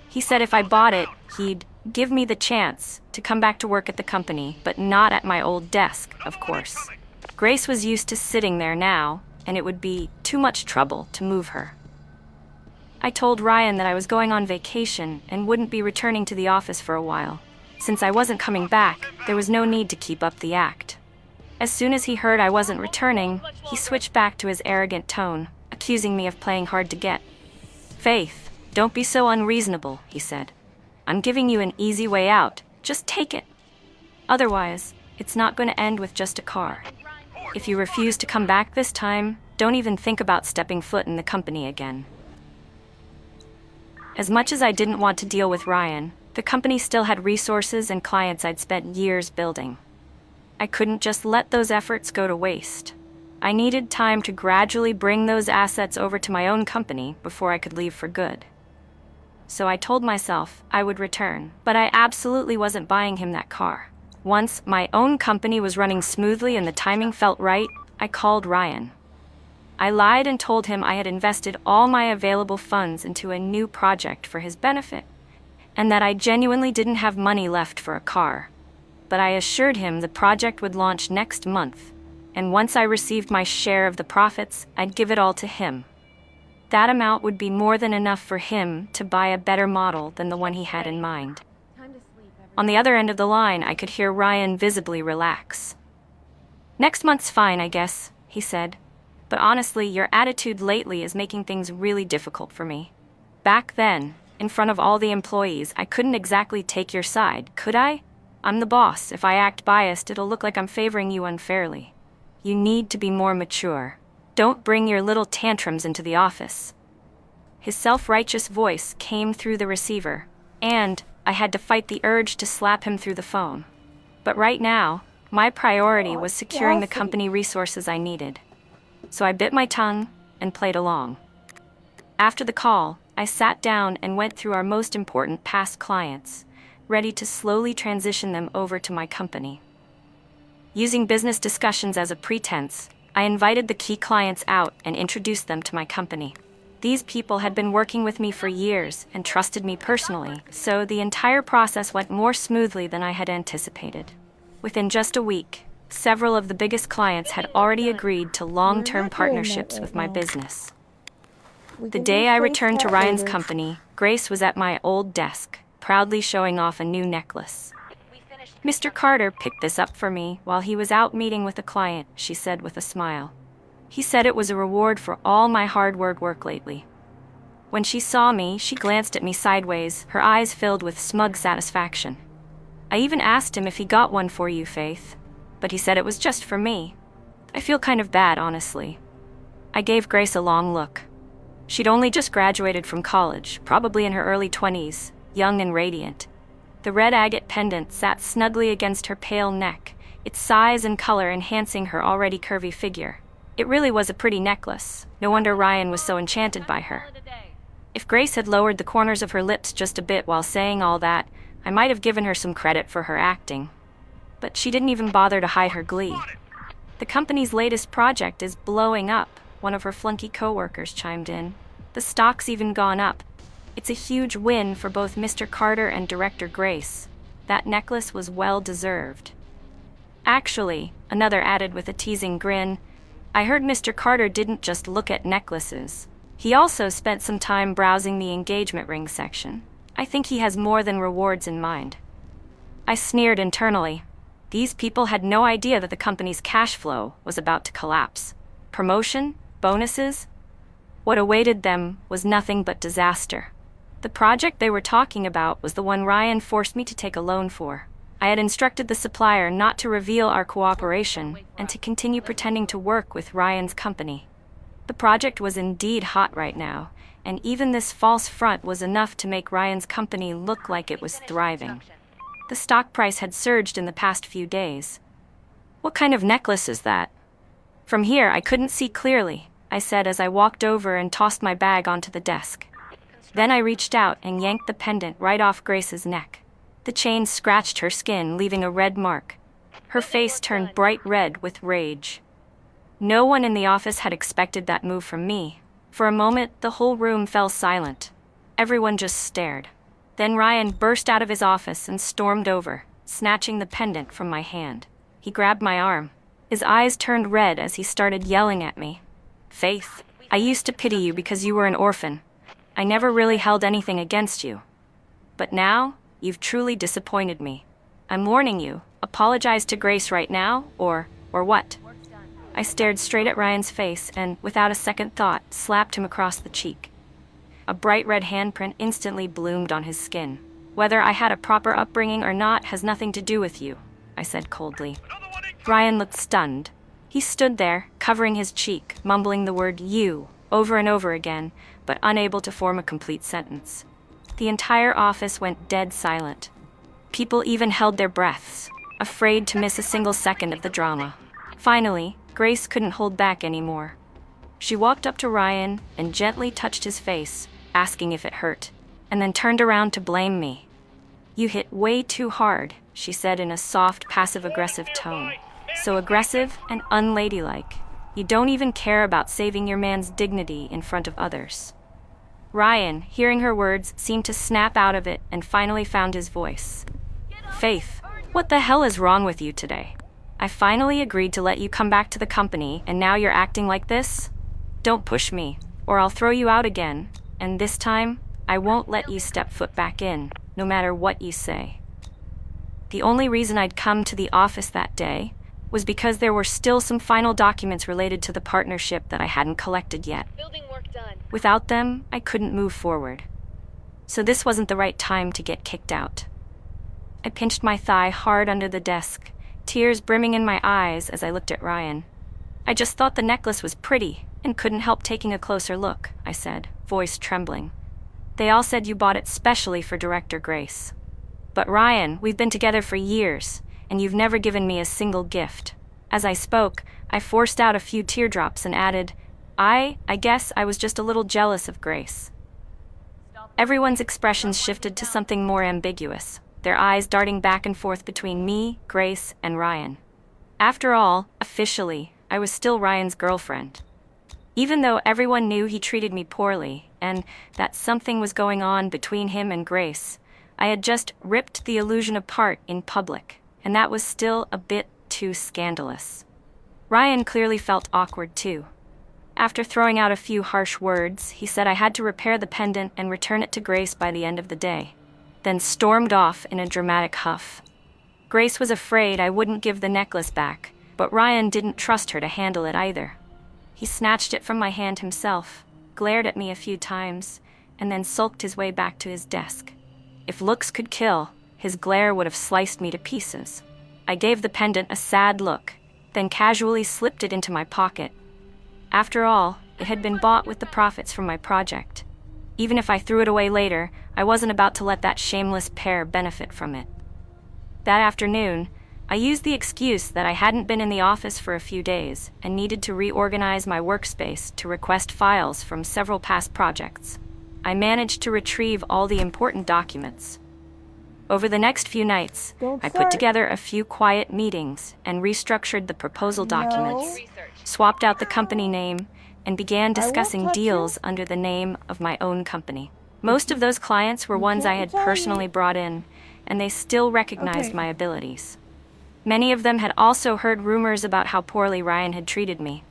He said if I bought it, he'd give me the chance to come back to work at the company, but not at my old desk, of course. Grace was used to sitting there now, and it would be too much trouble to move her. I told Ryan that I was going on vacation and wouldn't be returning to the office for a while. Since I wasn't coming back, there was no need to keep up the act. As soon as he heard I wasn't returning, he switched back to his arrogant tone, accusing me of playing hard to get. "Faith, don't be so unreasonable," he said. "I'm giving you an easy way out. Just take it. Otherwise, it's not going to end with just a car. If you refuse to come back this time, don't even think about stepping foot in the company again." As much as I didn't want to deal with Ryan, the company still had resources and clients I'd spent years building. I couldn't just let those efforts go to waste. I needed time to gradually bring those assets over to my own company before I could leave for good. So I told myself I would return, but I absolutely wasn't buying him that car. Once my own company was running smoothly and the timing felt right, I called Ryan. I lied and told him I had invested all my available funds into a new project for his benefit, and that I genuinely didn't have money left for a car. But I assured him the project would launch next month, and once I received my share of the profits, I'd give it all to him. That amount would be more than enough for him to buy a better model than the one he had in mind. On the other end of the line, I could hear Ryan visibly relax. "Next month's fine, I guess," he said. "But honestly, your attitude lately is making things really difficult for me. Back then, in front of all the employees, I couldn't exactly take your side, could I? I'm the boss. If I act biased, it'll look like I'm favoring you unfairly. You need to be more mature. Don't bring your little tantrums into the office." His self-righteous voice came through the receiver, and I had to fight the urge to slap him through the phone. But right now, my priority was securing the company resources I needed. So I bit my tongue and played along. After the call, I sat down and went through our most important past clients, ready to slowly transition them over to my company. Using business discussions as a pretense, I invited the key clients out and introduced them to my company. These people had been working with me for years and trusted me personally, so the entire process went more smoothly than I had anticipated. Within just a week, several of the biggest clients had already agreed to long-term partnerships with my business. The day I returned to Ryan's company, Grace was at my old desk, proudly showing off a new necklace. "Mr. Carter picked this up for me while he was out meeting with a client," she said with a smile. "He said it was a reward for all my hard work lately." When she saw me, she glanced at me sideways, her eyes filled with smug satisfaction. "I even asked him if he got one for you, Faith, but he said it was just for me. I feel kind of bad, honestly." I gave Grace a long look. She'd only just graduated from college, probably in her early 20s, young and radiant. The red agate pendant sat snugly against her pale neck, its size and color enhancing her already curvy figure. It really was a pretty necklace. No wonder Ryan was so enchanted by her. If Grace had lowered the corners of her lips just a bit while saying all that, I might have given her some credit for her acting. But she didn't even bother to hide her glee. "The company's latest project is blowing up," one of her flunky coworkers chimed in. "The stock's even gone up. It's a huge win for both Mr. Carter and Director Grace. That necklace was well-deserved." "Actually," another added with a teasing grin, "I heard Mr. Carter didn't just look at necklaces. He also spent some time browsing the engagement ring section. I think he has more than rewards in mind." I sneered internally. These people had no idea that the company's cash flow was about to collapse. Promotion? Bonuses? What awaited them was nothing but disaster. The project they were talking about was the one Ryan forced me to take a loan for. I had instructed the supplier not to reveal our cooperation and to continue pretending to work with Ryan's company. The project was indeed hot right now, and even this false front was enough to make Ryan's company look like it was thriving. The stock price had surged in the past few days. "What kind of necklace is that?" "From here, I couldn't see clearly," I said as I walked over and tossed my bag onto the desk. Then I reached out and yanked the pendant right off Grace's neck. The chain scratched her skin, leaving a red mark. Her face turned bright red with rage. No one in the office had expected that move from me. For a moment, the whole room fell silent. Everyone just stared. Then Ryan burst out of his office and stormed over, snatching the pendant from my hand. He grabbed my arm. His eyes turned red as he started yelling at me. "Faith, I used to pity you because you were an orphan. I never really held anything against you. But now, you've truly disappointed me. I'm warning you, apologize to Grace right now, or what?" I stared straight at Ryan's face and, without a second thought, slapped him across the cheek. A bright red handprint instantly bloomed on his skin. "Whether I had a proper upbringing or not has nothing to do with you," I said coldly. Ryan looked stunned. He stood there, covering his cheek, mumbling the word "you" over and over again, but unable to form a complete sentence. The entire office went dead silent. People even held their breaths, afraid to miss a single second of the drama. Finally, Grace couldn't hold back anymore. She walked up to Ryan and gently touched his face, asking if it hurt, and then turned around to blame me. "You hit way too hard," she said in a soft, passive-aggressive tone. So aggressive and unladylike. You don't even care about saving your man's dignity in front of others." Ryan, hearing her words, seemed to snap out of it and finally found his voice. "Faith, what the hell is wrong with you today? I finally agreed to let you come back to the company, and now you're acting like this? Don't push me, or I'll throw you out again, and this time, I won't let you step foot back in, no matter what you say." The only reason I'd come to the office that day was because there were still some final documents related to the partnership that I hadn't collected yet. Without them, I couldn't move forward. So this wasn't the right time to get kicked out. I pinched my thigh hard under the desk, tears brimming in my eyes as I looked at Ryan. "I just thought the necklace was pretty and couldn't help taking a closer look," I said, voice trembling. "They all said you bought it specially for Director Grace. But Ryan, we've been together for years, and you've never given me a single gift." As I spoke, I forced out a few teardrops and added, I guess I was just a little jealous of Grace." Everyone's expressions shifted to something more ambiguous, their eyes darting back and forth between me, Grace, and Ryan. After all, officially, I was still Ryan's girlfriend. Even though everyone knew he treated me poorly, and that something was going on between him and Grace, I had just ripped the illusion apart in public, and that was still a bit too scandalous. Ryan clearly felt awkward too. After throwing out a few harsh words, he said I had to repair the pendant and return it to Grace by the end of the day, then stormed off in a dramatic huff. Grace was afraid I wouldn't give the necklace back, but Ryan didn't trust her to handle it either. He snatched it from my hand himself, glared at me a few times, and then sulked his way back to his desk. If looks could kill, his glare would have sliced me to pieces. I gave the pendant a sad look, then casually slipped it into my pocket. After all, it had been bought with the profits from my project. Even if I threw it away later, I wasn't about to let that shameless pair benefit from it. That afternoon, I used the excuse that I hadn't been in the office for a few days and needed to reorganize my workspace to request files from several past projects. I managed to retrieve all the important documents. Over the next few nights, I put together a few quiet meetings and restructured the proposal documents, swapped out the company name, and began discussing deals under the name of my own company. Most of those clients were ones I had personally brought in, and they still recognized my abilities. Many of them had also heard rumors about how poorly Ryan had treated me.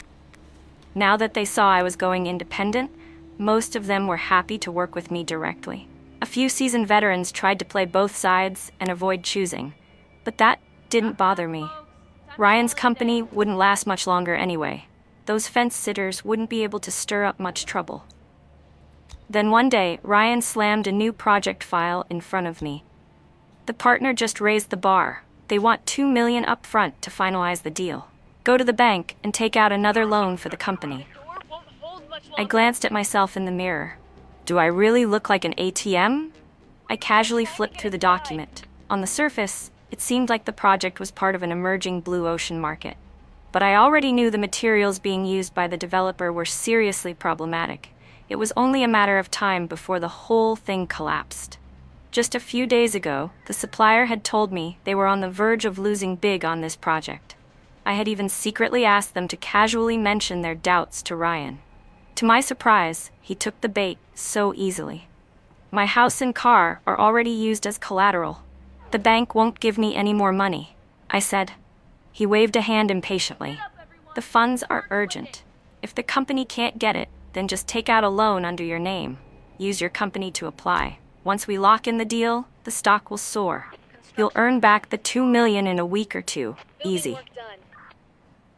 Now that they saw I was going independent, most of them were happy to work with me directly. A few seasoned veterans tried to play both sides and avoid choosing, but that didn't bother me. Ryan's company wouldn't last much longer anyway. Those fence sitters wouldn't be able to stir up much trouble. Then one day, Ryan slammed a new project file in front of me. The partner just raised the bar. They want $2 million up front to finalize the deal. Go to the bank and take out another loan for the company. I glanced at myself in the mirror. Do I really look like an ATM? I casually flipped through the document. On the surface, it seemed like the project was part of an emerging blue ocean market. But I already knew the materials being used by the developer were seriously problematic. It was only a matter of time before the whole thing collapsed. Just a few days ago, the supplier had told me they were on the verge of losing big on this project. I had even secretly asked them to casually mention their doubts to Ryan. To my surprise, he took the bait so easily. My house and car are already used as collateral. The bank won't give me any more money, I said. He waved a hand impatiently. The funds are urgent. If the company can't get it, then just take out a loan under your name. Use your company to apply. Once we lock in the deal, the stock will soar. You'll earn back the $2 million in a week or two. Easy.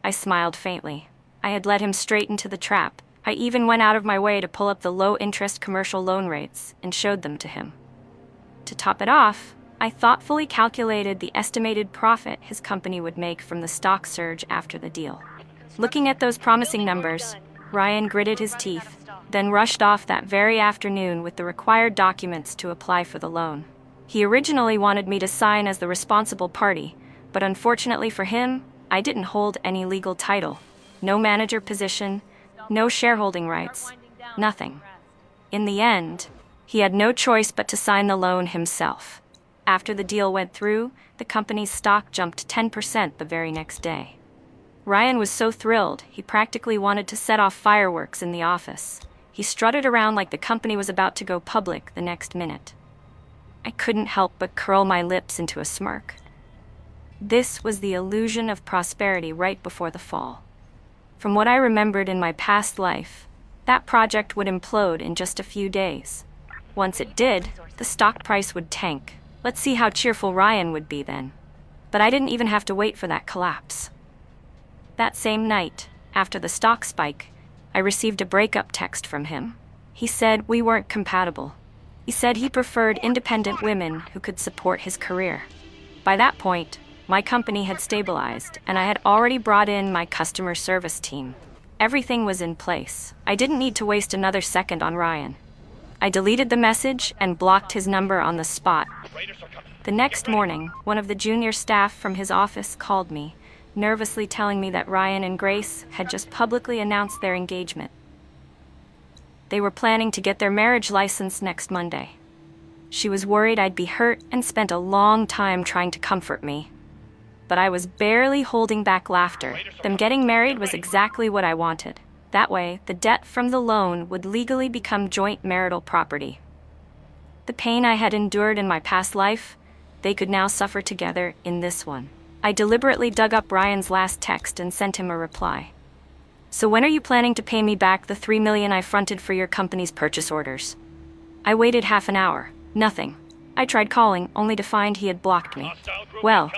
I smiled faintly. I had led him straight into the trap. I even went out of my way to pull up the low-interest commercial loan rates and showed them to him. To top it off, I thoughtfully calculated the estimated profit his company would make from the stock surge after the deal. Looking at those promising numbers, Ryan gritted his teeth, then rushed off that very afternoon with the required documents to apply for the loan. He originally wanted me to sign as the responsible party, but unfortunately for him, I didn't hold any legal title. No manager position, no shareholding rights, nothing. In the end, he had no choice but to sign the loan himself. After the deal went through, the company's stock jumped 10% the very next day. Ryan was so thrilled, he practically wanted to set off fireworks in the office. He strutted around like the company was about to go public the next minute. I couldn't help but curl my lips into a smirk. This was the illusion of prosperity right before the fall. From what I remembered in my past life, that project would implode in just a few days. Once it did, the stock price would tank. Let's see how cheerful Ryan would be then. But I didn't even have to wait for that collapse. That same night, after the stock spike, I received a breakup text from him. He said we weren't compatible. He said he preferred independent women who could support his career. By that point, my company had stabilized, and I had already brought in my customer service team. Everything was in place. I didn't need to waste another second on Ryan. I deleted the message and blocked his number on the spot. The next morning, one of the junior staff from his office called me, nervously telling me that Ryan and Grace had just publicly announced their engagement. They were planning to get their marriage license next Monday. She was worried I'd be hurt and spent a long time trying to comfort me. But I was barely holding back laughter. Them getting married was exactly what I wanted. That way, the debt from the loan would legally become joint marital property. The pain I had endured in my past life, they could now suffer together in this one. I deliberately dug up Ryan's last text and sent him a reply. So when are you planning to pay me back the $3 million I fronted for your company's purchase orders? I waited half an hour. Nothing. I tried calling, only to find he had blocked me. Well.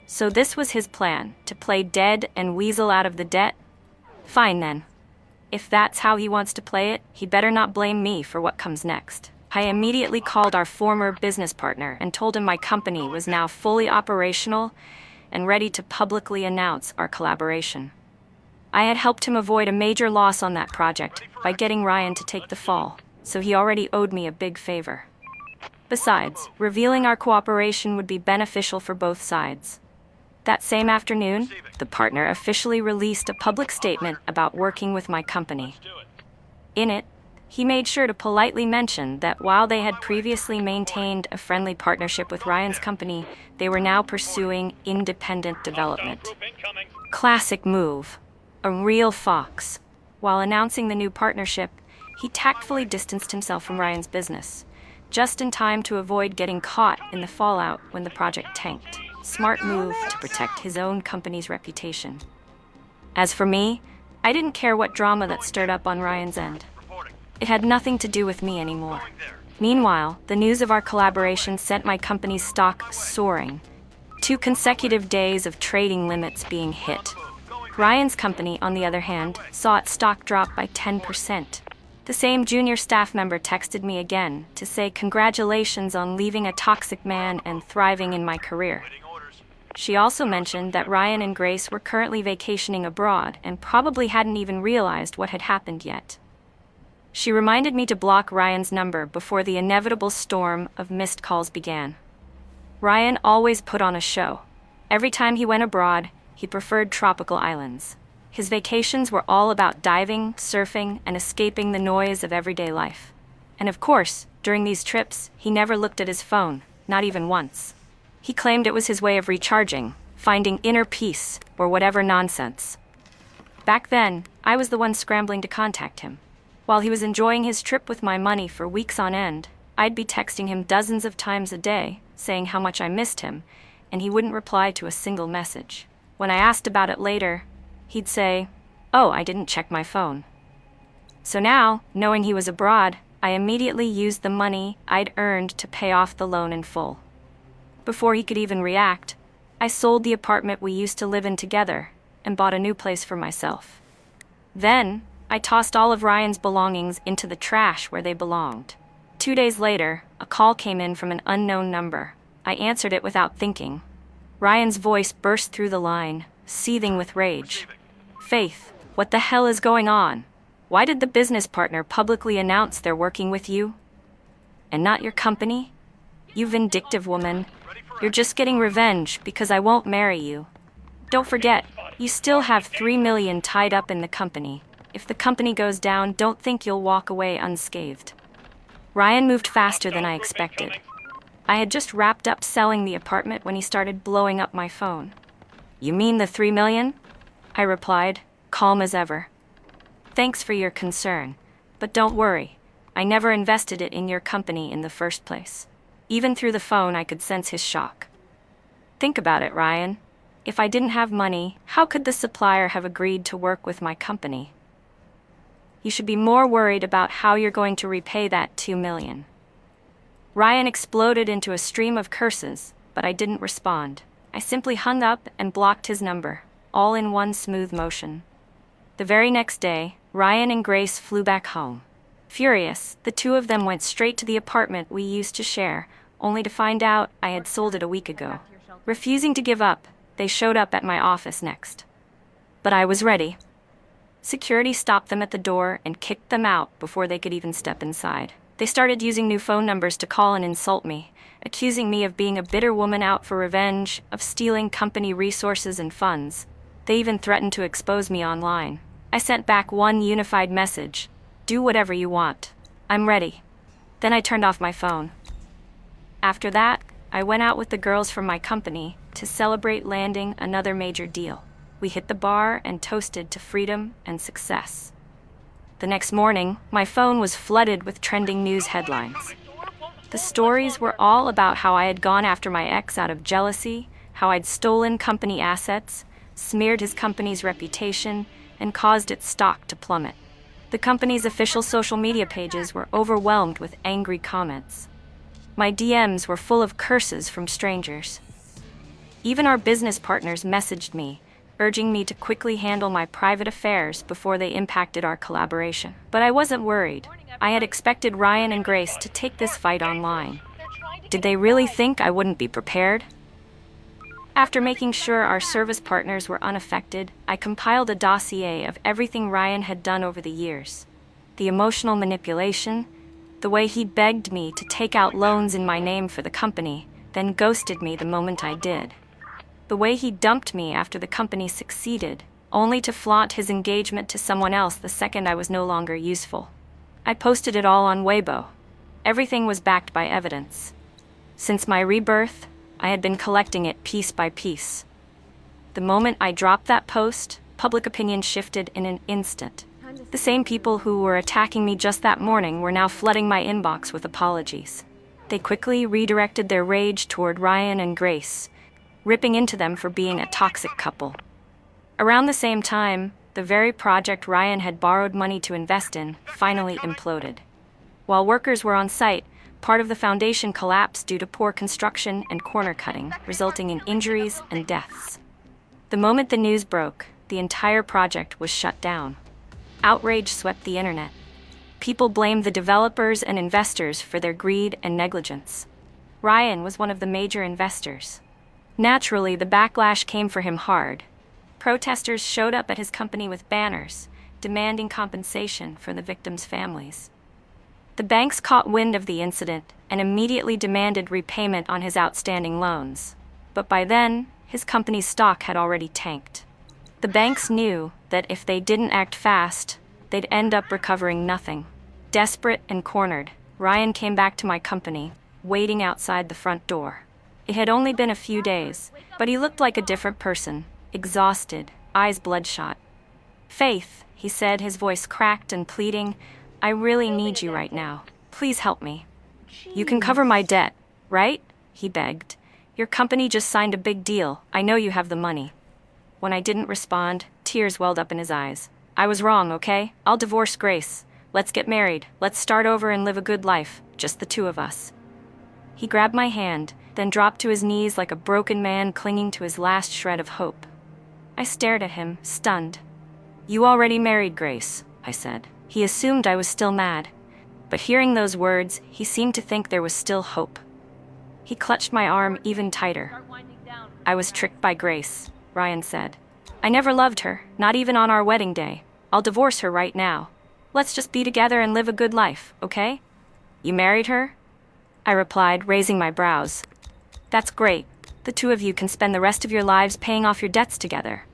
So this was his plan, to play dead and weasel out of the debt? Fine then. If that's how he wants to play it, he better not blame me for what comes next. I immediately called our former business partner and told him my company was now fully operational and ready to publicly announce our collaboration. I had helped him avoid a major loss on that project by getting Ryan to take the fall, so he already owed me a big favor. Besides, revealing our cooperation would be beneficial for both sides. That same afternoon, the partner officially released a public statement about working with my company. In it, he made sure to politely mention that while they had previously maintained a friendly partnership with Ryan's company, they were now pursuing independent development. Classic move. A real fox. While announcing the new partnership, he tactfully distanced himself from Ryan's business, just in time to avoid getting caught in the fallout when the project tanked. Smart move to protect his own company's reputation. As for me, I didn't care what drama that stirred up on Ryan's end. It had nothing to do with me anymore. Meanwhile, the news of our collaboration sent my company's stock soaring. 2 consecutive days of trading limits being hit. Ryan's company, on the other hand, saw its stock drop by 10%. The same junior staff member texted me again to say congratulations on leaving a toxic man and thriving in my career. She also mentioned that Ryan and Grace were currently vacationing abroad and probably hadn't even realized what had happened yet. She reminded me to block Ryan's number before the inevitable storm of missed calls began. Ryan always put on a show. Every time he went abroad, he preferred tropical islands. His vacations were all about diving, surfing, and escaping the noise of everyday life. And of course, during these trips, he never looked at his phone, not even once. He claimed it was his way of recharging, finding inner peace, or whatever nonsense. Back then, I was the one scrambling to contact him. While he was enjoying his trip with my money for weeks on end, I'd be texting him dozens of times a day, saying how much I missed him, and he wouldn't reply to a single message. When I asked about it later, he'd say, "Oh, I didn't check my phone." So now, knowing he was abroad, I immediately used the money I'd earned to pay off the loan in full. Before he could even react, I sold the apartment we used to live in together and bought a new place for myself. Then, I tossed all of Ryan's belongings into the trash where they belonged. 2 days later, a call came in from an unknown number. I answered it without thinking. Ryan's voice burst through the line, seething with rage. "Faith, what the hell is going on? Why did the business partner publicly announce they're working with you? And not your company? You vindictive woman. You're just getting revenge because I won't marry you. Don't forget, you still have $3 million tied up in the company. If the company goes down, don't think you'll walk away unscathed." Ryan moved faster than I expected. I had just wrapped up selling the apartment when he started blowing up my phone. You mean the 3 million? I replied, calm as ever. Thanks for your concern, but don't worry. I never invested it in your company in the first place. Even through the phone, I could sense his shock. Think about it, Ryan. If I didn't have money, how could the supplier have agreed to work with my company? You should be more worried about how you're going to repay that 2 million. Ryan exploded into a stream of curses, but I didn't respond. I simply hung up and blocked his number, all in one smooth motion. The very next day, Ryan and Grace flew back home. Furious, the two of them went straight to the apartment we used to share, only to find out I had sold it a week ago. Refusing to give up, they showed up at my office next. But I was ready. Security stopped them at the door and kicked them out before they could even step inside. They started using new phone numbers to call and insult me, accusing me of being a bitter woman out for revenge, of stealing company resources and funds. They even threatened to expose me online. I sent back one unified message: do whatever you want. I'm ready. Then I turned off my phone. After that, I went out with the girls from my company to celebrate landing another major deal. We hit the bar and toasted to freedom and success. The next morning, my phone was flooded with trending news headlines. The stories were all about how I had gone after my ex out of jealousy, how I'd stolen company assets, smeared his company's reputation, and caused its stock to plummet. The company's official social media pages were overwhelmed with angry comments. My DMs were full of curses from strangers. Even our business partners messaged me, urging me to quickly handle my private affairs before they impacted our collaboration. But I wasn't worried. I had expected Ryan and Grace to take this fight online. Did they really think I wouldn't be prepared? After making sure our service partners were unaffected, I compiled a dossier of everything Ryan had done over the years. The emotional manipulation, the way he begged me to take out loans in my name for the company, then ghosted me the moment I did. The way he dumped me after the company succeeded, only to flaunt his engagement to someone else the second I was no longer useful. I posted it all on Weibo. Everything was backed by evidence. Since my rebirth, I had been collecting it piece by piece. The moment I dropped that post, public opinion shifted in an instant. The same people who were attacking me just that morning were now flooding my inbox with apologies. They quickly redirected their rage toward Ryan and Grace, ripping into them for being a toxic couple. Around the same time, the very project Ryan had borrowed money to invest in finally imploded. While workers were on site, part of the foundation collapsed due to poor construction and corner cutting, resulting in injuries and deaths. The moment the news broke, the entire project was shut down. Outrage swept the internet. People blamed the developers and investors for their greed and negligence. Ryan was one of the major investors. Naturally, the backlash came for him hard. Protesters showed up at his company with banners, demanding compensation for the victims' families. The banks caught wind of the incident and immediately demanded repayment on his outstanding loans. But by then, his company's stock had already tanked. The banks knew that if they didn't act fast, they'd end up recovering nothing. Desperate and cornered, Ryan came back to my company, waiting outside the front door. It had only been a few days, but he looked like a different person, exhausted, eyes bloodshot. "Faith," he said, his voice cracked and pleading, "I really need you right now. Please help me. You can cover my debt, right?" he begged. "Your company just signed a big deal. I know you have the money." When I didn't respond, tears welled up in his eyes. "I was wrong, okay? I'll divorce Grace. Let's get married. Let's start over and live a good life, just the two of us." He grabbed my hand, then dropped to his knees like a broken man clinging to his last shred of hope. I stared at him, stunned. "You already married Grace," I said. He assumed I was still mad, but hearing those words, he seemed to think there was still hope. He clutched my arm even tighter. "I was tricked by Grace," Ryan said. "I never loved her, not even on our wedding day. I'll divorce her right now. Let's just be together and live a good life, okay?" "You married her?" I replied, raising my brows. "That's great. The two of you can spend the rest of your lives paying off your debts together."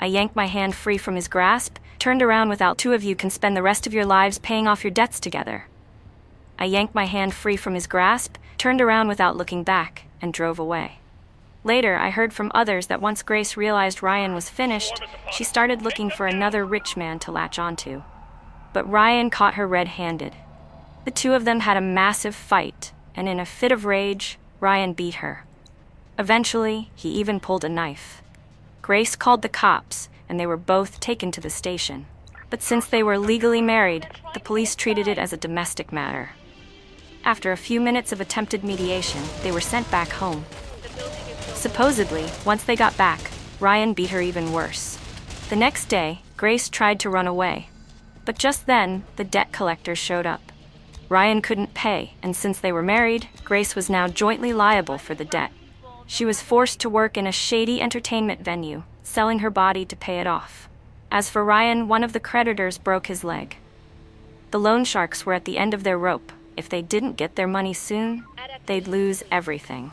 I yanked my hand free from his grasp, turned around without two of you can spend the rest of your lives paying off your debts together. I yanked my hand free from his grasp, turned around without looking back, and drove away. Later, I heard from others that once Grace realized Ryan was finished, she started looking for another rich man to latch onto. But Ryan caught her red-handed. The two of them had a massive fight, and in a fit of rage, Ryan beat her. Eventually, he even pulled a knife. Grace called the cops, and they were both taken to the station. But since they were legally married, the police treated it as a domestic matter. After a few minutes of attempted mediation, they were sent back home. Supposedly, once they got back, Ryan beat her even worse. The next day, Grace tried to run away. But just then, the debt collectors showed up. Ryan couldn't pay, and since they were married, Grace was now jointly liable for the debt. She was forced to work in a shady entertainment venue, selling her body to pay it off. As for Ryan, one of the creditors broke his leg. The loan sharks were at the end of their rope. If they didn't get their money soon, they'd lose everything.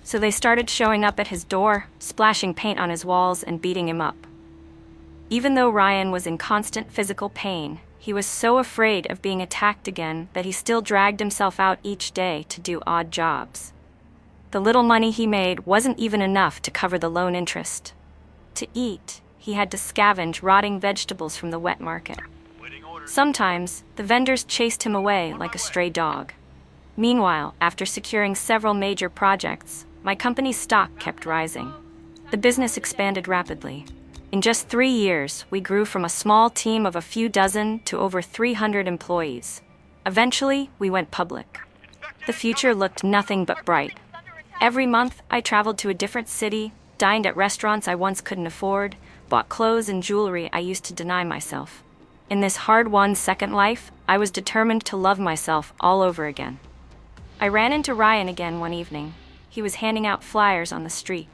So they started showing up at his door, splashing paint on his walls and beating him up. Even though Ryan was in constant physical pain, he was so afraid of being attacked again that he still dragged himself out each day to do odd jobs. The little money he made wasn't even enough to cover the loan interest. To eat, he had to scavenge rotting vegetables from the wet market. Sometimes, the vendors chased him away like a stray dog. Meanwhile, after securing several major projects, my company's stock kept rising. The business expanded rapidly. In just 3 years, we grew from a small team of a few dozen to over 300 employees. Eventually, we went public. The future looked nothing but bright. Every month, I traveled to a different city, dined at restaurants I once couldn't afford, bought clothes and jewelry I used to deny myself. In this hard-won second life, I was determined to love myself all over again. I ran into Ryan again one evening. He was handing out flyers on the street.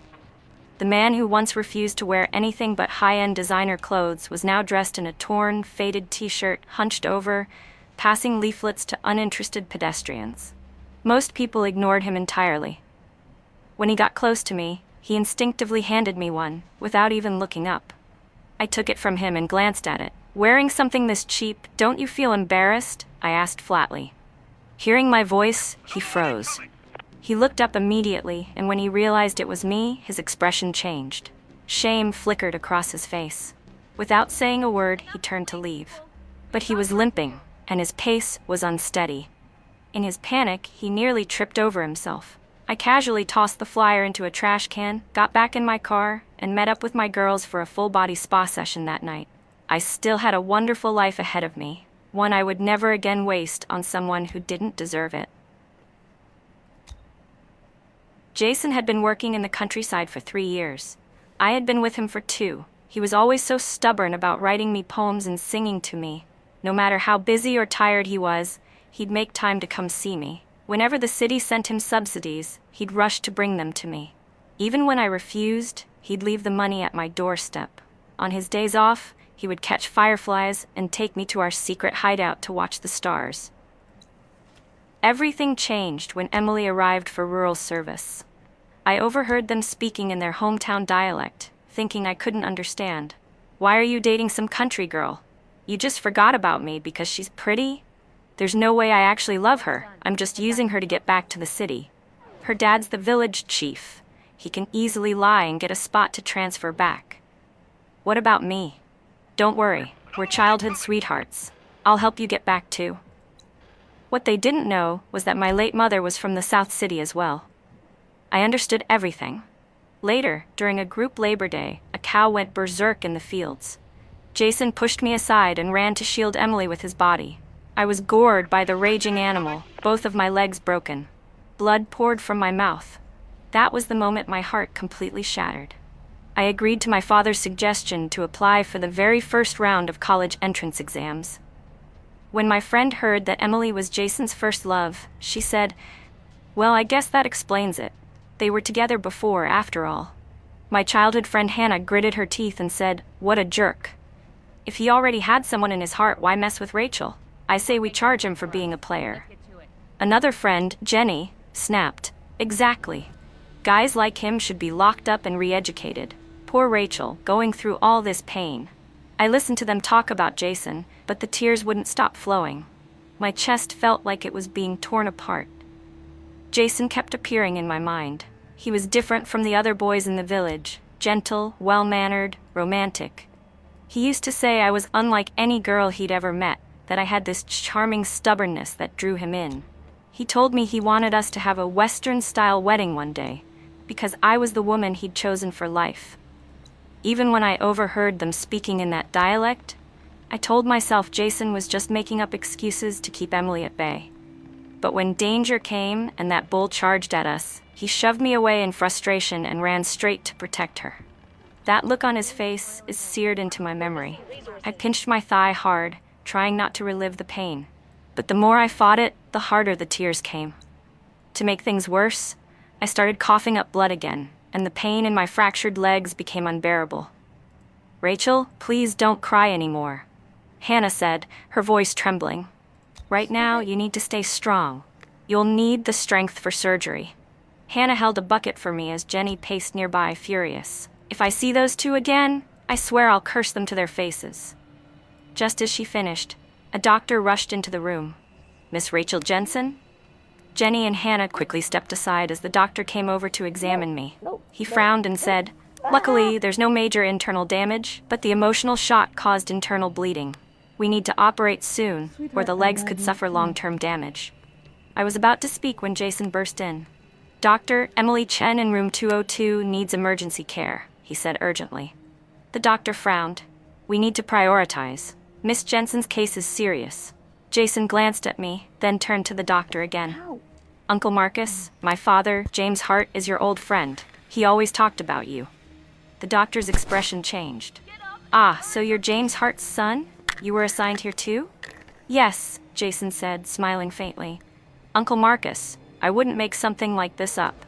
The man who once refused to wear anything but high-end designer clothes was now dressed in a torn, faded t-shirt, hunched over, passing leaflets to uninterested pedestrians. Most people ignored him entirely. When he got close to me, he instinctively handed me one, without even looking up. I took it from him and glanced at it. "Wearing something this cheap, don't you feel embarrassed?" I asked flatly. Hearing my voice, he froze. He looked up immediately, and when he realized it was me, his expression changed. Shame flickered across his face. Without saying a word, he turned to leave. But he was limping, and his pace was unsteady. In his panic, he nearly tripped over himself. I casually tossed the flyer into a trash can, got back in my car, and met up with my girls for a full-body spa session that night. I still had a wonderful life ahead of me, one I would never again waste on someone who didn't deserve it. Jason had been working in the countryside for 3 years. I had been with him for 2. He was always so stubborn about writing me poems and singing to me. No matter how busy or tired he was, he'd make time to come see me. Whenever the city sent him subsidies, he'd rush to bring them to me. Even when I refused, he'd leave the money at my doorstep. On his days off, he would catch fireflies and take me to our secret hideout to watch the stars. Everything changed when Emily arrived for rural service. I overheard them speaking in their hometown dialect, thinking I couldn't understand. "Why are you dating some country girl? You just forgot about me because she's pretty? There's no way I actually love her. I'm just using her to get back to the city. Her dad's the village chief. He can easily lie and get a spot to transfer back. What about me? Don't worry, we're childhood sweethearts. I'll help you get back too." What they didn't know was that my late mother was from the South City as well. I understood everything. Later, during a group Labor Day, a cow went berserk in the fields. Jason pushed me aside and ran to shield Emily with his body. I was gored by the raging animal, both of my legs broken. Blood poured from my mouth. That was the moment my heart completely shattered. I agreed to my father's suggestion to apply for the very first round of college entrance exams. When my friend heard that Emily was Jason's first love, she said, "Well, I guess that explains it. They were together before, after all." My childhood friend Hannah gritted her teeth and said, "What a jerk. If he already had someone in his heart, why mess with Rachel? I say we charge him for being a player." Another friend, Jenny, snapped, "Exactly. Guys like him should be locked up and re-educated. Poor Rachel, going through all this pain." I listened to them talk about Jason, but the tears wouldn't stop flowing. My chest felt like it was being torn apart. Jason kept appearing in my mind. He was different from the other boys in the village, gentle, well-mannered, romantic. He used to say I was unlike any girl he'd ever met, that I had this charming stubbornness that drew him in. He told me he wanted us to have a Western-style wedding one day, because I was the woman he'd chosen for life. Even when I overheard them speaking in that dialect, I told myself Jason was just making up excuses to keep Emily at bay. But when danger came and that bull charged at us, he shoved me away in frustration and ran straight to protect her. That look on his face is seared into my memory. I pinched my thigh hard, trying not to relive the pain. But the more I fought it, the harder the tears came. To make things worse, I started coughing up blood again, and the pain in my fractured legs became unbearable. "Rachel, please don't cry anymore," Hannah said, her voice trembling. "Right now, you need to stay strong. You'll need the strength for surgery." Hannah held a bucket for me as Jenny paced nearby, furious. "If I see those two again, I swear I'll curse them to their faces." Just as she finished, a doctor rushed into the room. "Miss Rachel Jensen?" Jenny and Hannah quickly stepped aside as the doctor came over to examine me. He frowned and said, "Luckily, there's no major internal damage, but the emotional shock caused internal bleeding. We need to operate soon, or the legs could suffer long-term damage." I was about to speak when Jason burst in. "Doctor, Emily Chen in room 202 needs emergency care," he said urgently. The doctor frowned. "We need to prioritize. Miss Jensen's case is serious." Jason glanced at me, then turned to the doctor again. "Uncle Marcus, my father, James Hart, is your old friend. He always talked about you." The doctor's expression changed. "Ah, so you're James Hart's son? You were assigned here too?" "Yes," Jason said, smiling faintly. "Uncle Marcus, I wouldn't make something like this up.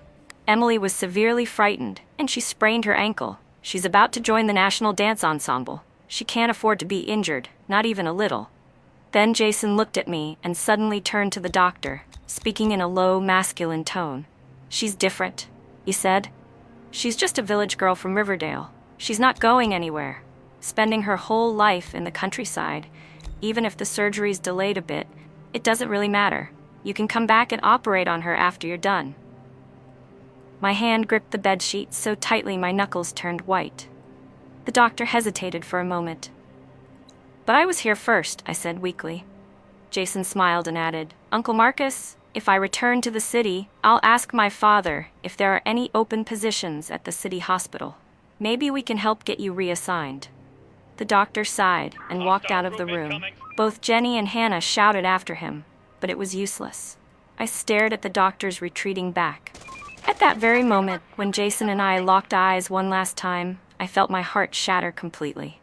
Emily was severely frightened, and she sprained her ankle. She's about to join the National Dance Ensemble. She can't afford to be injured, not even a little." Then Jason looked at me and suddenly turned to the doctor, speaking in a low, masculine tone. "She's different," he said. "She's just a village girl from Riverdale. She's not going anywhere. Spending her whole life in the countryside. Even if the surgery's delayed a bit, it doesn't really matter. You can come back and operate on her after you're done." My hand gripped the bedsheet so tightly my knuckles turned white. The doctor hesitated for a moment. "But I was here first," I said weakly. Jason smiled and added, "Uncle Marcus, if I return to the city, I'll ask my father if there are any open positions at the city hospital. Maybe we can help get you reassigned." The doctor sighed and walked out of the room. Both Jenny and Hannah shouted after him, but it was useless. I stared at the doctor's retreating back. At that very moment, when Jason and I locked eyes one last time, I felt my heart shatter completely.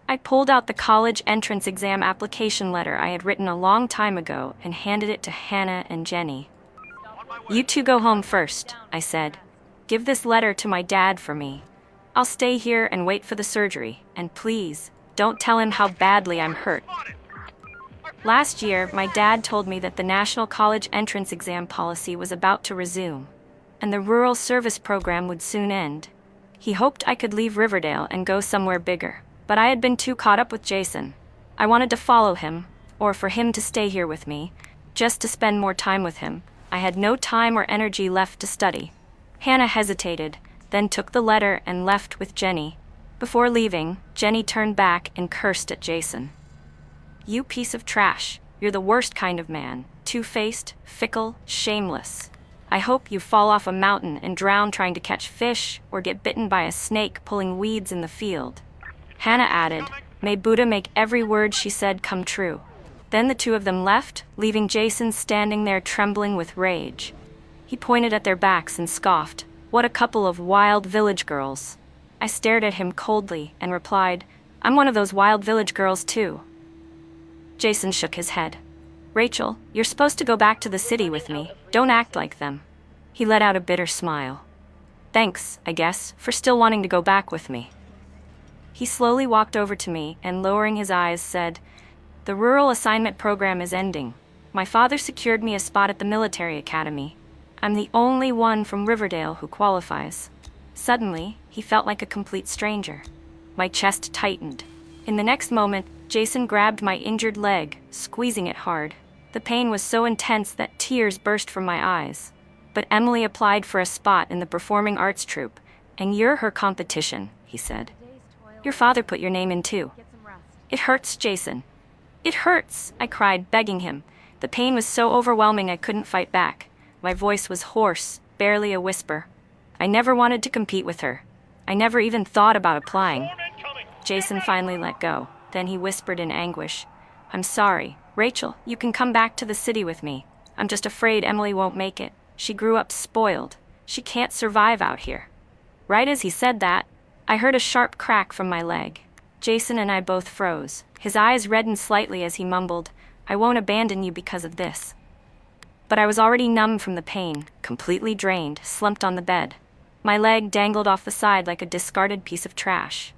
I pulled out the college entrance exam application letter I had written a long time ago and handed it to Hannah and Jenny. "You two go home first," I said. "Give this letter to my dad for me. I'll stay here and wait for the surgery, and please, don't tell him how badly I'm hurt." Last year, my dad told me that the National College Entrance Exam policy was about to resume, and the Rural Service Program would soon end. He hoped I could leave Riverdale and go somewhere bigger, but I had been too caught up with Jason. I wanted to follow him, or for him to stay here with me, just to spend more time with him. I had no time or energy left to study. Hannah hesitated, then took the letter and left with Jenny. Before leaving, Jenny turned back and cursed at Jason. "You piece of trash. You're the worst kind of man. Two-faced, fickle, shameless. I hope you fall off a mountain and drown trying to catch fish or get bitten by a snake pulling weeds in the field." Hannah added, "May Buddha make every word she said come true." Then the two of them left, leaving Jason standing there trembling with rage. He pointed at their backs and scoffed, "What a couple of wild village girls." I stared at him coldly and replied, "I'm one of those wild village girls too." Jason shook his head. "Rachel, you're supposed to go back to the city with me. Don't act like them." He let out a bitter smile. "Thanks, I guess, for still wanting to go back with me." He slowly walked over to me and, lowering his eyes, said, "The rural assignment program is ending. My father secured me a spot at the military academy. I'm the only one from Riverdale who qualifies." Suddenly, he felt like a complete stranger. My chest tightened. In the next moment, Jason grabbed my injured leg, squeezing it hard. The pain was so intense that tears burst from my eyes. But Emily applied for a spot in the performing arts troupe, and you're her competition, he said. Your father put your name in too. It hurts, Jason. It hurts, I cried, begging him. The pain was so overwhelming I couldn't fight back. My voice was hoarse, barely a whisper. I never wanted to compete with her. I never even thought about applying. Jason finally let go. Then he whispered in anguish, I'm sorry. Rachel, you can come back to the city with me. I'm just afraid Emily won't make it. She grew up spoiled. She can't survive out here. Right as he said that, I heard a sharp crack from my leg. Jason and I both froze. His eyes reddened slightly as he mumbled, I won't abandon you because of this. But I was already numb from the pain, completely drained, slumped on the bed. My leg dangled off the side like a discarded piece of trash.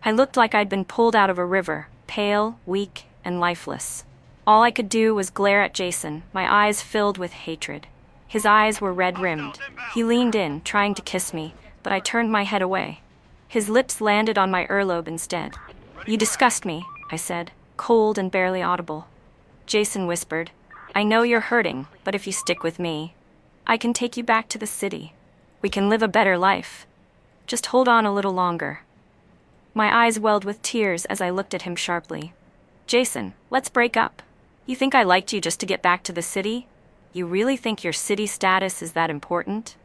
I looked like I'd been pulled out of a river, pale, weak, and lifeless. All I could do was glare at Jason, my eyes filled with hatred. His eyes were red-rimmed. He leaned in, trying to kiss me, but I turned my head away. His lips landed on my earlobe instead. You disgust me, I said, cold and barely audible. Jason whispered, I know you're hurting, but if you stick with me, I can take you back to the city. We can live a better life. Just hold on a little longer. My eyes welled with tears as I looked at him sharply. Jason, let's break up. You think I liked you just to get back to the city? You really think your city status is that important?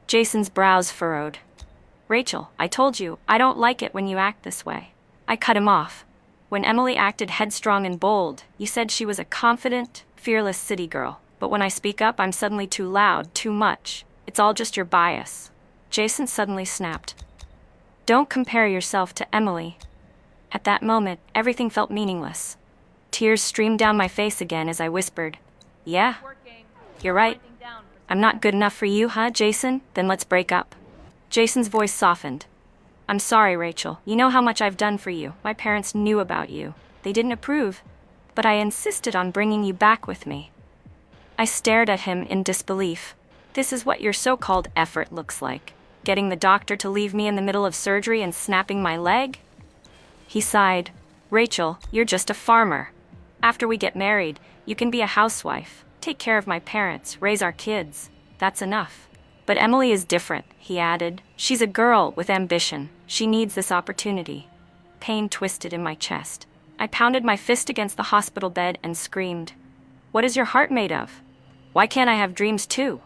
Jason's brows furrowed. Rachel, I told you, I don't like it when you act this way. I cut him off. When Emily acted headstrong and bold, you said she was a confident, fearless city girl. But when I speak up, I'm suddenly too loud, too much. It's all just your bias. Jason suddenly snapped. Don't compare yourself to Emily. At that moment, everything felt meaningless. Tears streamed down my face again as I whispered, Yeah, you're right. I'm not good enough for you, huh, Jason? Then let's break up. Jason's voice softened. I'm sorry, Rachel. You know how much I've done for you. My parents knew about you. They didn't approve, but I insisted on bringing you back with me. I stared at him in disbelief. This is what your so-called effort looks like. Getting the doctor to leave me in the middle of surgery and snapping my leg? He sighed. Rachel, you're just a farmer. After we get married, you can be a housewife, take care of my parents, raise our kids. That's enough. But Emily is different, he added. She's a girl with ambition. She needs this opportunity. Pain twisted in my chest. I pounded my fist against the hospital bed and screamed, What is your heart made of? Why can't I have dreams too?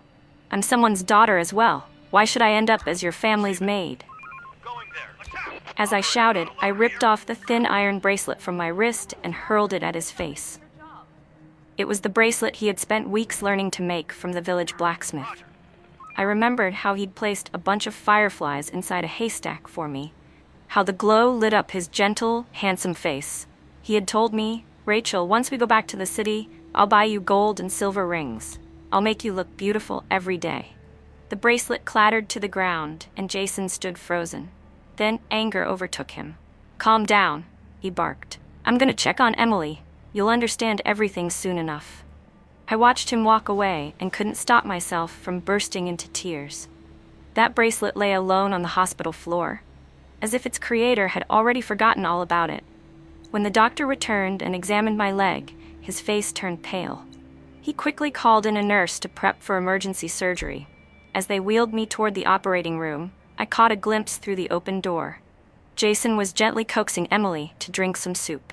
I'm someone's daughter as well. Why should I end up as your family's maid? As I shouted, I ripped off the thin iron bracelet from my wrist and hurled it at his face. It was the bracelet he had spent weeks learning to make from the village blacksmith. I remembered how he'd placed a bunch of fireflies inside a haystack for me, how the glow lit up his gentle, handsome face. He had told me, Rachel, once we go back to the city, I'll buy you gold and silver rings. I'll make you look beautiful every day. The bracelet clattered to the ground, and Jason stood frozen. Then anger overtook him. Calm down, he barked. I'm gonna check on Emily. You'll understand everything soon enough. I watched him walk away and couldn't stop myself from bursting into tears. That bracelet lay alone on the hospital floor, as if its creator had already forgotten all about it. When the doctor returned and examined my leg, his face turned pale. He quickly called in a nurse to prep for emergency surgery. As they wheeled me toward the operating room, I caught a glimpse through the open door. Jason was gently coaxing Emily to drink some soup.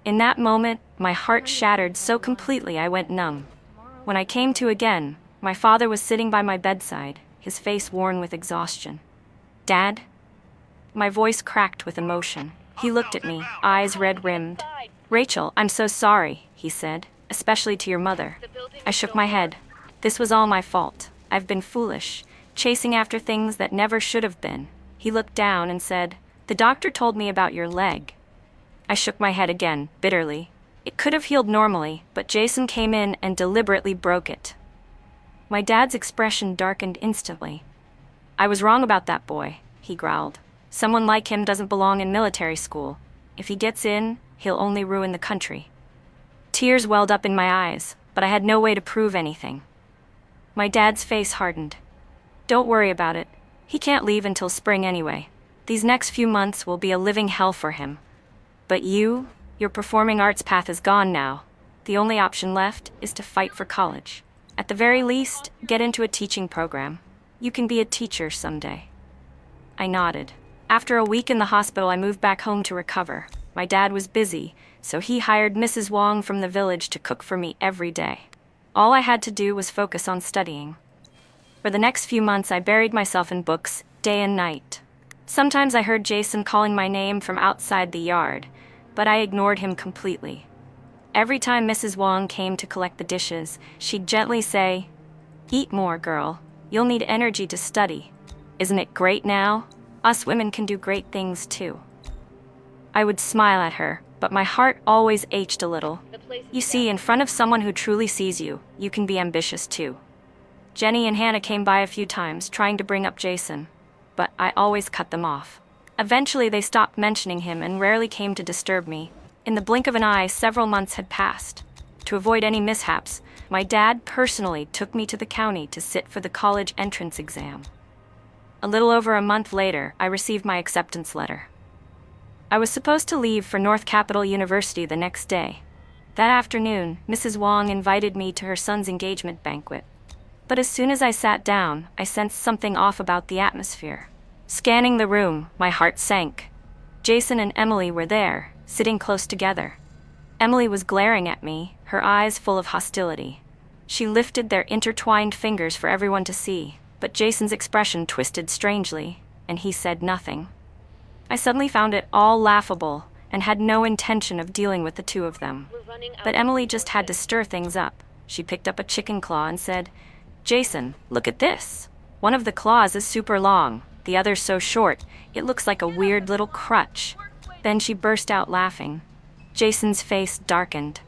In that moment, my heart shattered so completely I went numb. When I came to again, my father was sitting by my bedside, his face worn with exhaustion. Dad? My voice cracked with emotion. He looked at me, eyes red-rimmed. Rachel, I'm so sorry, he said, especially to your mother. I shook my head. This was all my fault. I've been foolish, chasing after things that never should have been. He looked down and said, The doctor told me about your leg. I shook my head again, bitterly. It could have healed normally, but Jason came in and deliberately broke it. My dad's expression darkened instantly. I was wrong about that boy, he growled. Someone like him doesn't belong in military school. If he gets in, he'll only ruin the country. Tears welled up in my eyes, but I had no way to prove anything. My dad's face hardened. Don't worry about it. He can't leave until spring anyway. These next few months will be a living hell for him. But you, your performing arts path is gone now. The only option left is to fight for college. At the very least, get into a teaching program. You can be a teacher someday. I nodded. After a week in the hospital, I moved back home to recover. My dad was busy, so he hired Mrs. Wong from the village to cook for me every day. All I had to do was focus on studying. For the next few months, I buried myself in books, day and night. Sometimes I heard Jason calling my name from outside the yard, but I ignored him completely. Every time Mrs. Wong came to collect the dishes, she'd gently say, "Eat more, girl. You'll need energy to study. Isn't it great now? Us women can do great things too." I would smile at her, but my heart always ached a little. You see, in front of someone who truly sees you, you can be ambitious too. Jenny and Hannah came by a few times, trying to bring up Jason, but I always cut them off. Eventually, they stopped mentioning him and rarely came to disturb me. In the blink of an eye, several months had passed. To avoid any mishaps, my dad personally took me to the county to sit for the college entrance exam. A little over a month later, I received my acceptance letter. I was supposed to leave for North Capital University the next day. That afternoon, Mrs. Wong invited me to her son's engagement banquet. But as soon as I sat down, I sensed something off about the atmosphere. Scanning the room, my heart sank. Jason and Emily were there, sitting close together. Emily was glaring at me, her eyes full of hostility. She lifted their intertwined fingers for everyone to see, but Jason's expression twisted strangely, and he said nothing. I suddenly found it all laughable and had no intention of dealing with the two of them. But Emily just had to stir things up. She picked up a chicken claw and said, "Jason, look at this. One of the claws is super long, the other's so short, it looks like a weird little crutch." Then she burst out laughing. Jason's face darkened.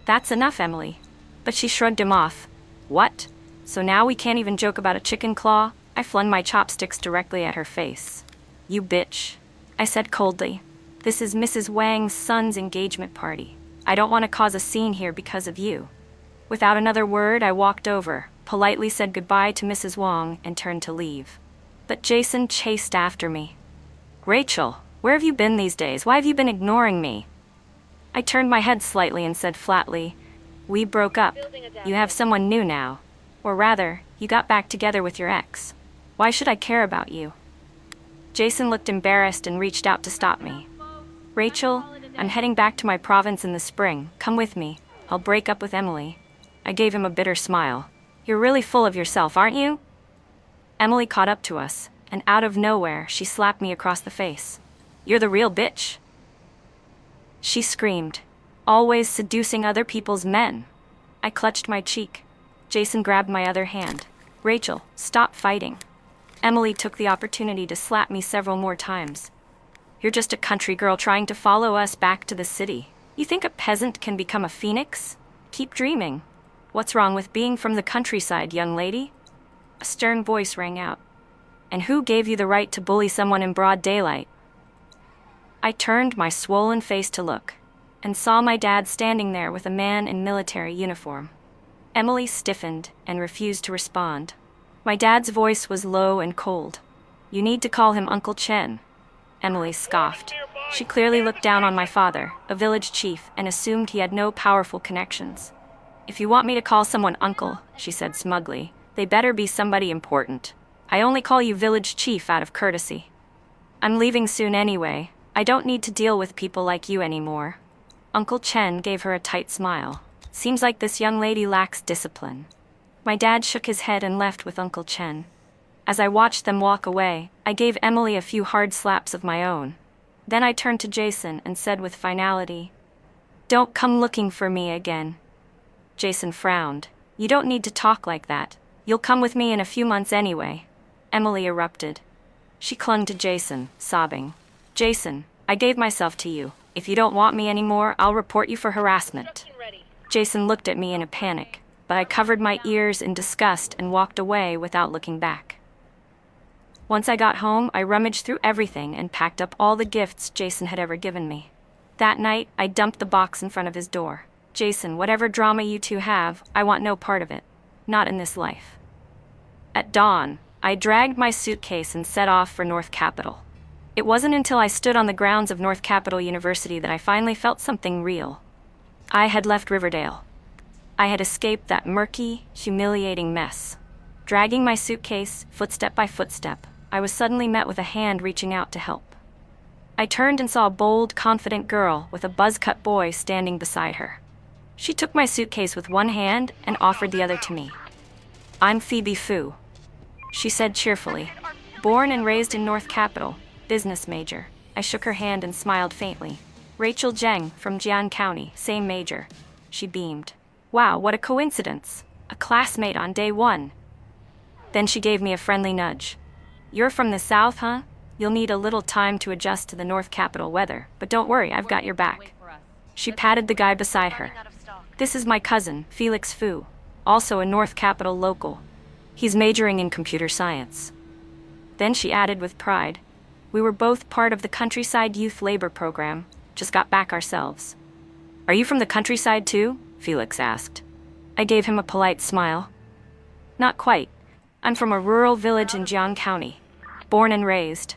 "That's enough, Emily." But she shrugged him off. "What? So now we can't even joke about a chicken claw?" I flung my chopsticks directly at her face. "You bitch," I said coldly. "This is Mrs. Wang's son's engagement party. I don't want to cause a scene here because of you." Without another word, I walked over, politely said goodbye to Mrs. Wong, and turned to leave. But Jason chased after me. "Rachel, where have you been these days? Why have you been ignoring me?" I turned my head slightly and said flatly, "We broke up. You have someone new now. Or rather, you got back together with your ex. Why should I care about you?" Jason looked embarrassed and reached out to stop me. "Rachel, I'm heading back to my province in the spring. Come with me. I'll break up with Emily." I gave him a bitter smile. "You're really full of yourself, aren't you?" Emily caught up to us, and out of nowhere, she slapped me across the face. "You're the real bitch," she screamed. "Always seducing other people's men." I clutched my cheek. Jason grabbed my other hand. "Rachel, stop fighting." Emily took the opportunity to slap me several more times. "You're just a country girl trying to follow us back to the city. You think a peasant can become a phoenix? Keep dreaming. What's wrong with being from the countryside, young lady?" A stern voice rang out. "And who gave you the right to bully someone in broad daylight?" I turned my swollen face to look, and saw my dad standing there with a man in military uniform. Emily stiffened and refused to respond. My dad's voice was low and cold. "You need to call him Uncle Chen." Emily scoffed. She clearly looked down on my father, a village chief, and assumed he had no powerful connections. "If you want me to call someone uncle," she said smugly, "they better be somebody important. I only call you village chief out of courtesy. I'm leaving soon anyway. I don't need to deal with people like you anymore." Uncle Chen gave her a tight smile. "Seems like this young lady lacks discipline." My dad shook his head and left with Uncle Chen. As I watched them walk away, I gave Emily a few hard slaps of my own. Then I turned to Jason and said with finality, "Don't come looking for me again." Jason frowned. "You don't need to talk like that. You'll come with me in a few months anyway." Emily erupted. She clung to Jason, sobbing. "Jason, I gave myself to you. If you don't want me anymore, I'll report you for harassment." Jason looked at me in a panic, but I covered my ears in disgust and walked away without looking back. Once I got home, I rummaged through everything and packed up all the gifts Jason had ever given me. That night, I dumped the box in front of his door. "Jason, whatever drama you two have, I want no part of it. Not in this life." At dawn, I dragged my suitcase and set off for North Capital. It wasn't until I stood on the grounds of North Capital University that I finally felt something real. I had left Riverdale. I had escaped that murky, humiliating mess. Dragging my suitcase, footstep by footstep, I was suddenly met with a hand reaching out to help. I turned and saw a bold, confident girl with a buzz-cut boy standing beside her. She took my suitcase with one hand and offered the other to me. "I'm Phoebe Fu," she said cheerfully. "Born and raised in North Capital, business major." I shook her hand and smiled faintly. "Rachel Zheng from Jian County, same major." She beamed. "Wow, what a coincidence. A classmate on day one." Then she gave me a friendly nudge. "You're from the South, huh? You'll need a little time to adjust to the North Capital weather, but don't worry, I've got your back." She patted the guy beside her. "This is my cousin, Felix Fu, also a North Capital local. He's majoring in computer science." Then she added with pride, "We were both part of the Countryside Youth Labor Program, just got back ourselves." "Are you from the countryside too?" Felix asked. I gave him a polite smile. "Not quite. I'm from a rural village in Jiang County, born and raised."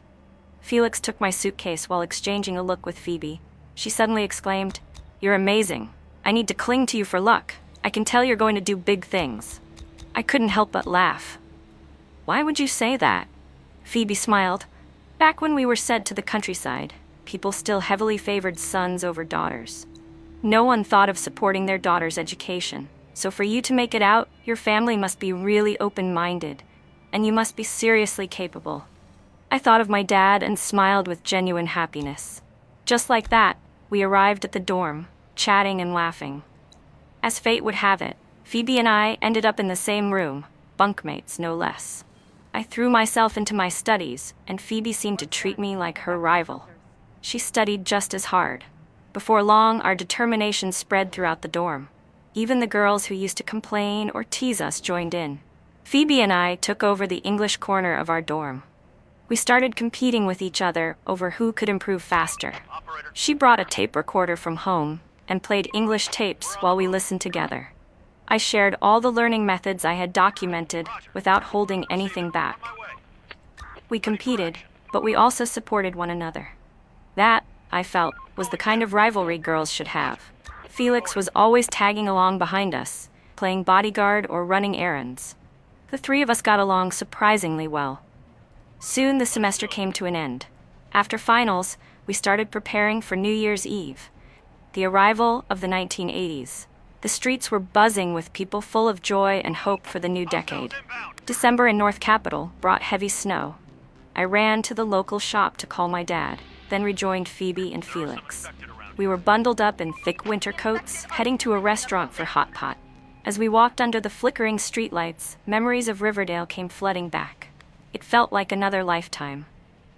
Felix took my suitcase while exchanging a look with Phoebe. She suddenly exclaimed, "You're amazing. I need to cling to you for luck. I can tell you're going to do big things." I couldn't help but laugh. "Why would you say that?" Phoebe smiled. "Back when we were sent to the countryside, people still heavily favored sons over daughters. No one thought of supporting their daughter's education. So for you to make it out, your family must be really open-minded, and you must be seriously capable." I thought of my dad and smiled with genuine happiness. Just like that, we arrived at the dorm, chatting and laughing. As fate would have it, Phoebe and I ended up in the same room, bunkmates no less. I threw myself into my studies, and Phoebe seemed to treat me like her rival. She studied just as hard. Before long, our determination spread throughout the dorm. Even the girls who used to complain or tease us joined in. Phoebe and I took over the English corner of our dorm. We started competing with each other over who could improve faster. She brought a tape recorder from home and played English tapes while we listened together. I shared all the learning methods I had documented without holding anything back. We competed, but we also supported one another. That, I felt, was the kind of rivalry girls should have. Felix was always tagging along behind us, playing bodyguard or running errands. The three of us got along surprisingly well. Soon the semester came to an end. After finals, we started preparing for New Year's Eve, the arrival of the 1980s. The streets were buzzing with people full of joy and hope for the new decade. December in North Capital brought heavy snow. I ran to the local shop to call my dad, then rejoined Phoebe and Felix. We were bundled up in thick winter coats, heading to a restaurant for hot pot. As we walked under the flickering streetlights, memories of Riverdale came flooding back. It felt like another lifetime.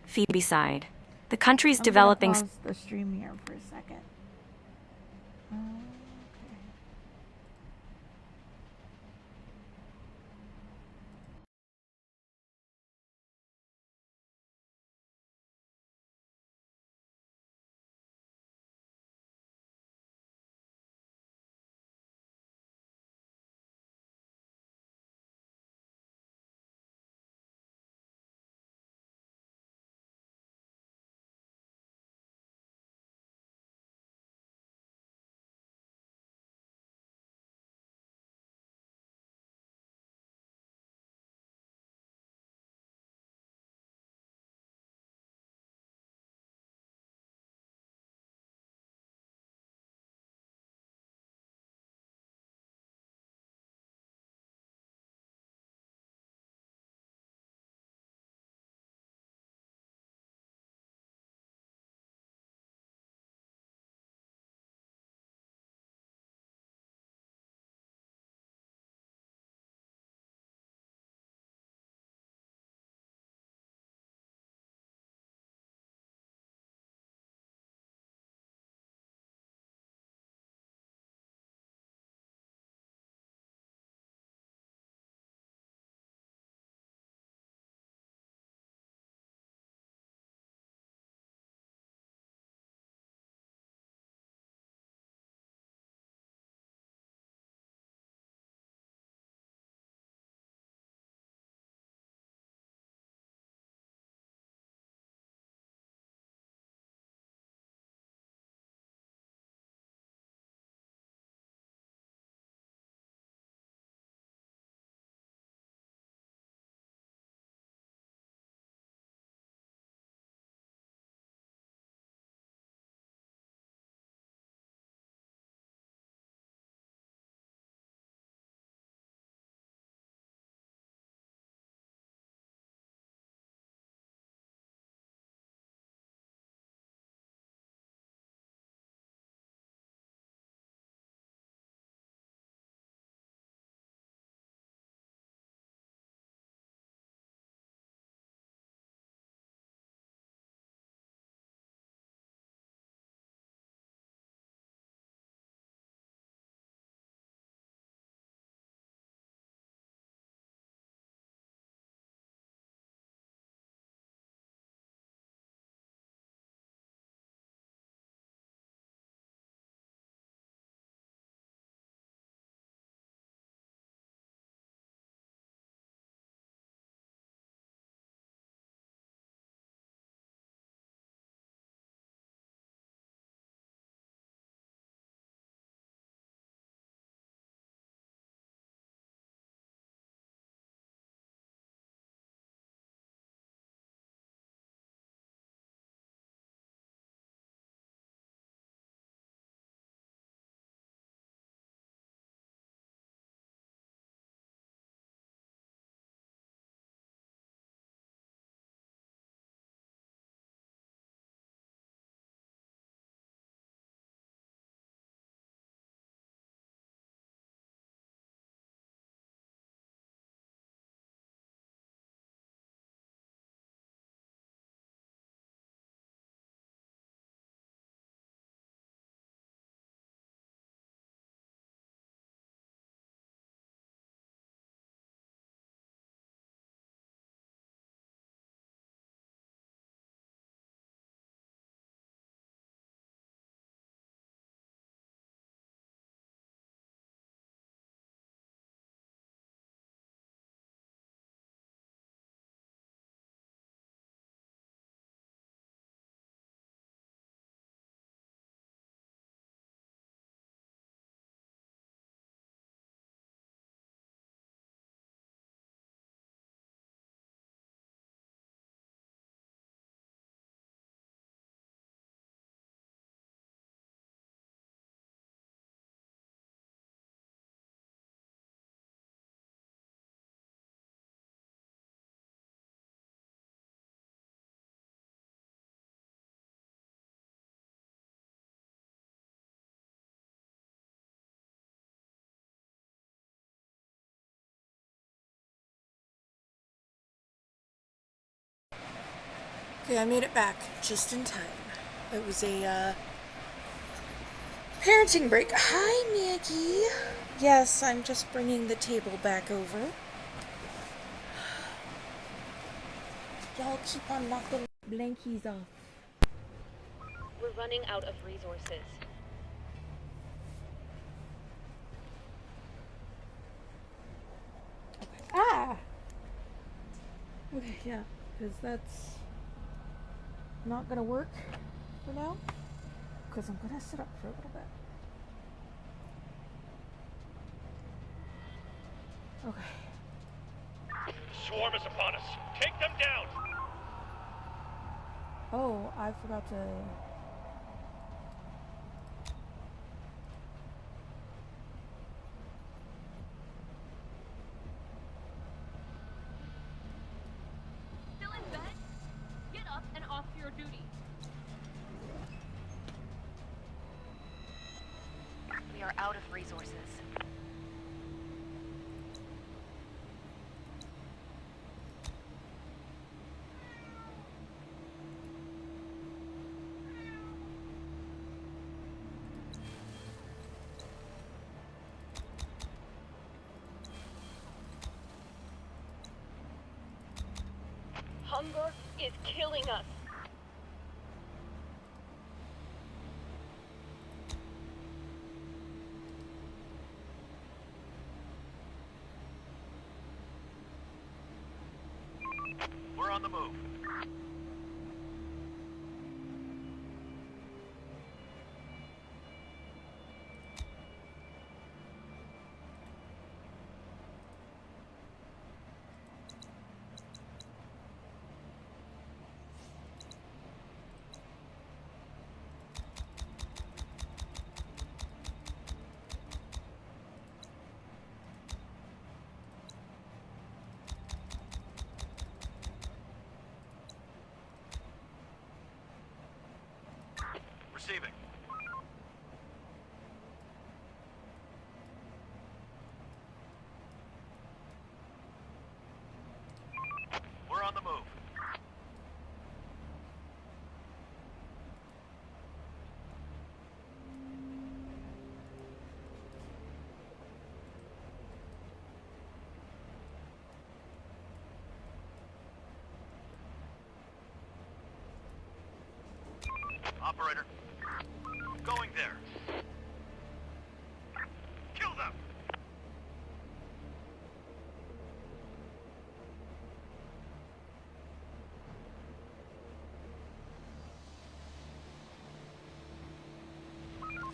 Phoebe sighed. The country's developing... Pause the stream here for a second. Okay, I made it back just in time. It was a parenting break. Hi, Maggie. Yes, I'm just bringing the table back over. Y'all keep on knocking blankies off. We're running out of resources. Ah! Okay, yeah, because that's not gonna work for now. Because I'm gonna sit up for a little bit. Okay. Swarm is upon us. Take them down! Oh, I forgot to... Still in bed? Get up and off your duty. We are out of resources. Hunger is killing us. We're on the move. Receiving. We're on the move. Operator. Going there. Kill them!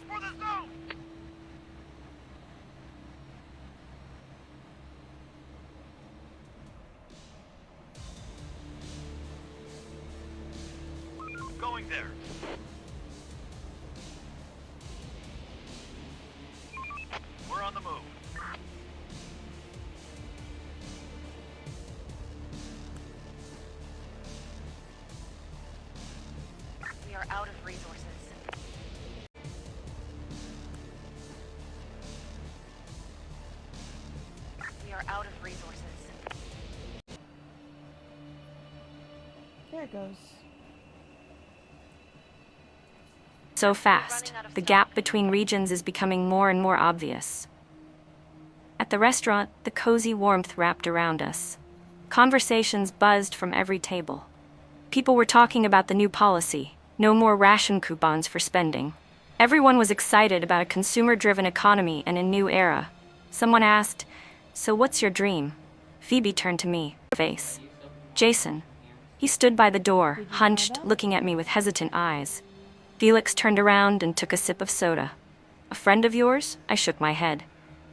For the zone! Going there. We're on the move. We are out of resources. We are out of resources. There it goes. So fast, the gap between regions is becoming more and more obvious. At the restaurant, the cozy warmth wrapped around us. Conversations buzzed from every table. People were talking about the new policy, no more ration coupons for spending. Everyone was excited about a consumer-driven economy and a new era. Someone asked, "So what's your dream?" Phoebe turned to me, face. Jason. He stood by the door, hunched, looking at me with hesitant eyes. Felix turned around and took a sip of soda. "A friend of yours?" I shook my head.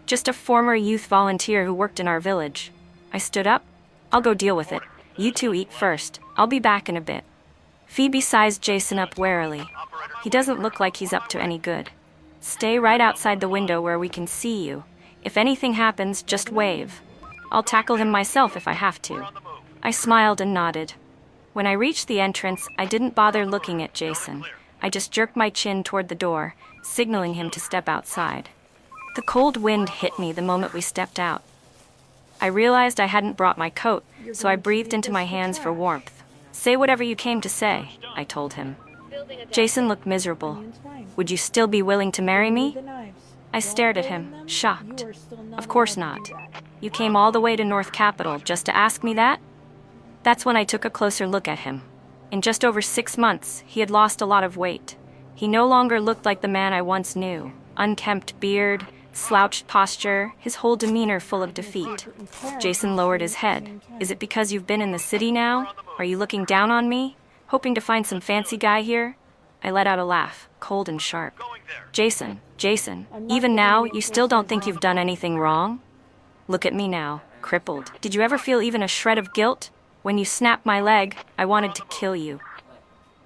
"Just a former youth volunteer who worked in our village." I stood up. "I'll go deal with it. You two eat first. I'll be back in a bit." Phoebe sized Jason up warily. "He doesn't look like he's up to any good. Stay right outside the window where we can see you. If anything happens, just wave. I'll tackle him myself if I have to." I smiled and nodded. When I reached the entrance, I didn't bother looking at Jason. I just jerked my chin toward the door, signaling him to step outside. The cold wind hit me the moment we stepped out. I realized I hadn't brought my coat, so I breathed into my hands for warmth. Say whatever you came to say, I told him. Jason looked miserable. Onion's fine. Would you still be willing to marry Remove me? the knives. I Don't stared at open him, them. shocked. You are still not Of course allowed not. to do that. You came all the way to North Capitol just to ask me that? That's when I took a closer look at him. In just over 6 months, he had lost a lot of weight. He no longer looked like the man I once knew. Unkempt beard, slouched posture, his whole demeanor full of defeat. Jason lowered his head. Is it because you've been in the city now? Are you looking down on me? Hoping to find some fancy guy here? I let out a laugh, cold and sharp. Going there. Jason, even now, you still don't think you've done anything wrong? Look at me now, crippled. Did you ever feel even a shred of guilt? When you snapped my leg, I wanted to kill you.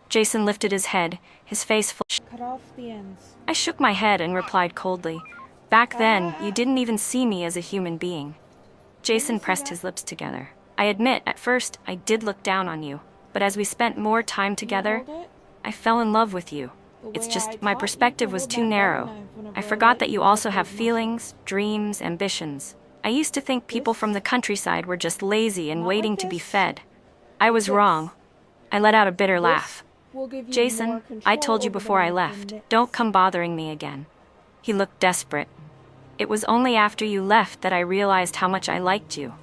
Jason lifted his head, his face full. Cut off the ends. I shook my head and replied coldly. Back then, you didn't even see me as a human being. Jason pressed his lips together. I admit, at first, I did look down on you. But as we spent more time together, Hold it. I fell in love with you. The It's way I just my taught you perspective to was hold too that narrow. butter knife whenever I I forgot let that you you cut also those have muscles. feelings, dreams, ambitions. I used to think people from the countryside were just lazy and Not waiting like to be this. fed. I was This. wrong. I let out a bitter This laugh. will give you more Jason, I control told you over the before I knife left, than this. don't come bothering me again. He looked desperate. It was only after you left that I realized how much I liked you.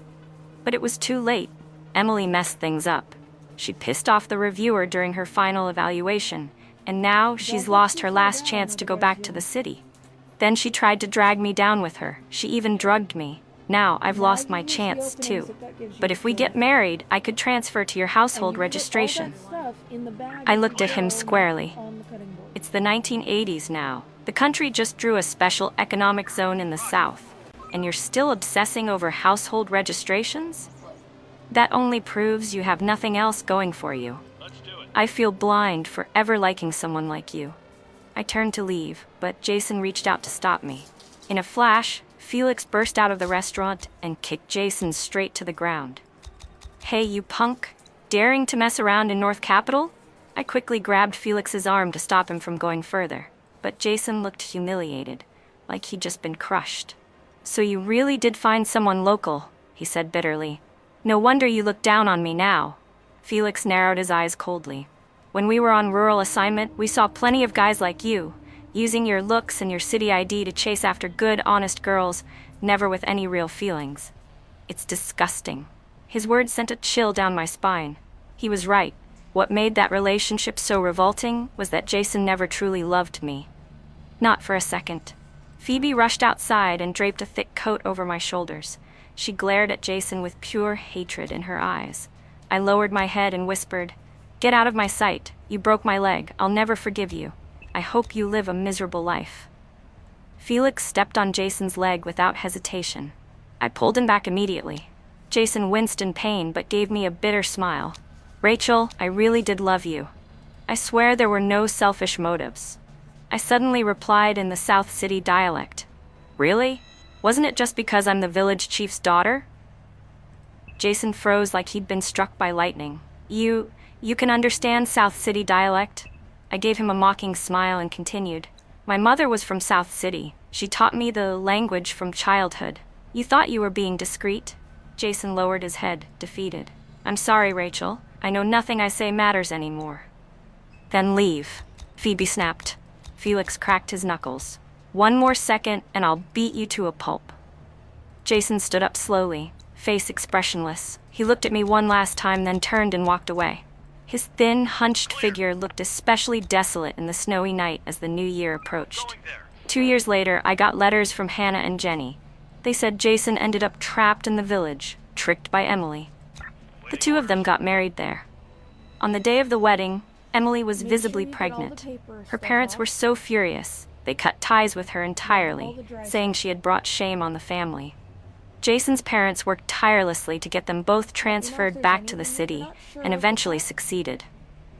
But it was too late. Emily messed things up. She pissed off the reviewer during her final evaluation, and now she's get lost too her far last down, chance to go otherwise back to you'll- the city. Then she tried to drag me down with her. She even drugged me. Now I've Now lost you my use the chance openings too. if that gives you But if we get joy. married, I could transfer to your And household you put all that registration. stuff in the bag I of looked at him dough squarely. on the cutting board. It's the 1980s now. The country just drew a special economic zone in the South, and you're still obsessing over household registrations? That only proves you have nothing else going for you. Let's do it. I feel blind for ever liking someone like you. I turned to leave, but Jason reached out to stop me. In a flash, Felix burst out of the restaurant and kicked Jason straight to the ground. Hey, you punk! Daring to mess around in North Capitol? I quickly grabbed Felix's arm to stop him from going further, but Jason looked humiliated, like he'd just been crushed. So you really did find someone local, he said bitterly. No wonder you look down on me now. Felix narrowed his eyes coldly. When we were on rural assignment, we saw plenty of guys like you, using your looks and your city ID to chase after good, honest girls, never with any real feelings. It's disgusting. His words sent a chill down my spine. He was right. What made that relationship so revolting was that Jason never truly loved me. Not for a second. Phoebe rushed outside and draped a thick coat over my shoulders. She glared at Jason with pure hatred in her eyes. I lowered my head and whispered, "Get out of my sight. You broke my leg. I'll never forgive you. I hope you live a miserable life." Felix stepped on Jason's leg without hesitation. I pulled him back immediately. Jason winced in pain but gave me a bitter smile. "Rachel, I really did love you. I swear there were no selfish motives." I suddenly replied in the South City dialect. "Really? Wasn't it just because I'm the village chief's daughter?" Jason froze like he'd been struck by lightning. You can understand South City dialect?" I gave him a mocking smile and continued. "My mother was from South City. She taught me the language from childhood. You thought you were being discreet?" Jason lowered his head, defeated. "I'm sorry, Rachel. I know nothing I say matters anymore." "Then leave," Phoebe snapped. Felix cracked his knuckles. "One more second and I'll beat you to a pulp." Jason stood up slowly, face expressionless. He looked at me one last time, then turned and walked away. His thin, hunched figure looked especially desolate in the snowy night as the new year approached. Going there. 2 years later, I got letters from Hannah and Jenny. They said Jason ended up trapped in the village, tricked by Emily. The two of them got married there. On the day of the wedding, Emily was Make visibly sure you get all the pregnant. paper Her stuff parents off. were so furious, they cut ties with her all entirely, the dry saying stuff. she had brought shame on the family. Jason's parents worked tirelessly to get them both transferred there's back to the anything city, you're not sure and of eventually about? succeeded.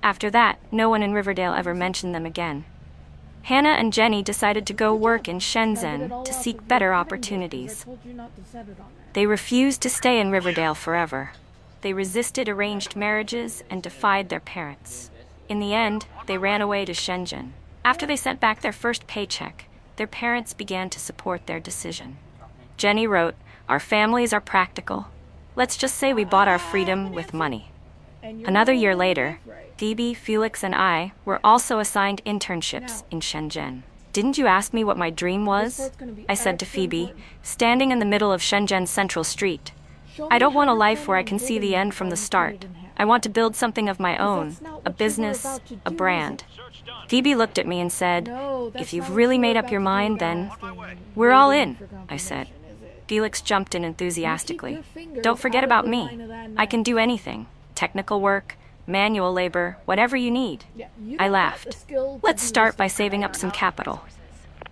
After that, no one in Riverdale ever mentioned them again. Hannah and Jenny decided to go work in Now get it Shenzhen all to off of seek your better cutting board, 'cause opportunities. I told you not to set it on there. They refused to stay in Riverdale forever. They resisted arranged marriages and defied their parents. In the end, they ran away to Shenzhen. After they sent back their first paycheck, their parents began to support their decision. Jenny wrote, "Our families are practical. Let's just say we bought our freedom with money." And you're Another not year gonna later, live right. Phoebe, Felix, and I were also assigned internships in Shenzhen. Didn't you ask me what my dream was? part's gonna be I said to extra Phoebe, important. standing in the middle of Shenzhen's central street. Show I me don't how want a you're life where I planning can on see the building end this from the all start. included in half. I want to build something of my own, that's not a what you were business, about to a do, is brand. it? Search done. Phoebe looked at me and said, No, that's if you've not what really you were made up about your to do mind, without then asking On my way. and we're all waiting in, for I said. confirmation, is it? Felix jumped in You keep enthusiastically. your fingers Don't forget out of about the me. line of that I can knife. do anything. Technical work, manual labor, whatever you need. Yeah, you I don't got the laughed. skill to Let's do start this by stuff saving right up some now. capital.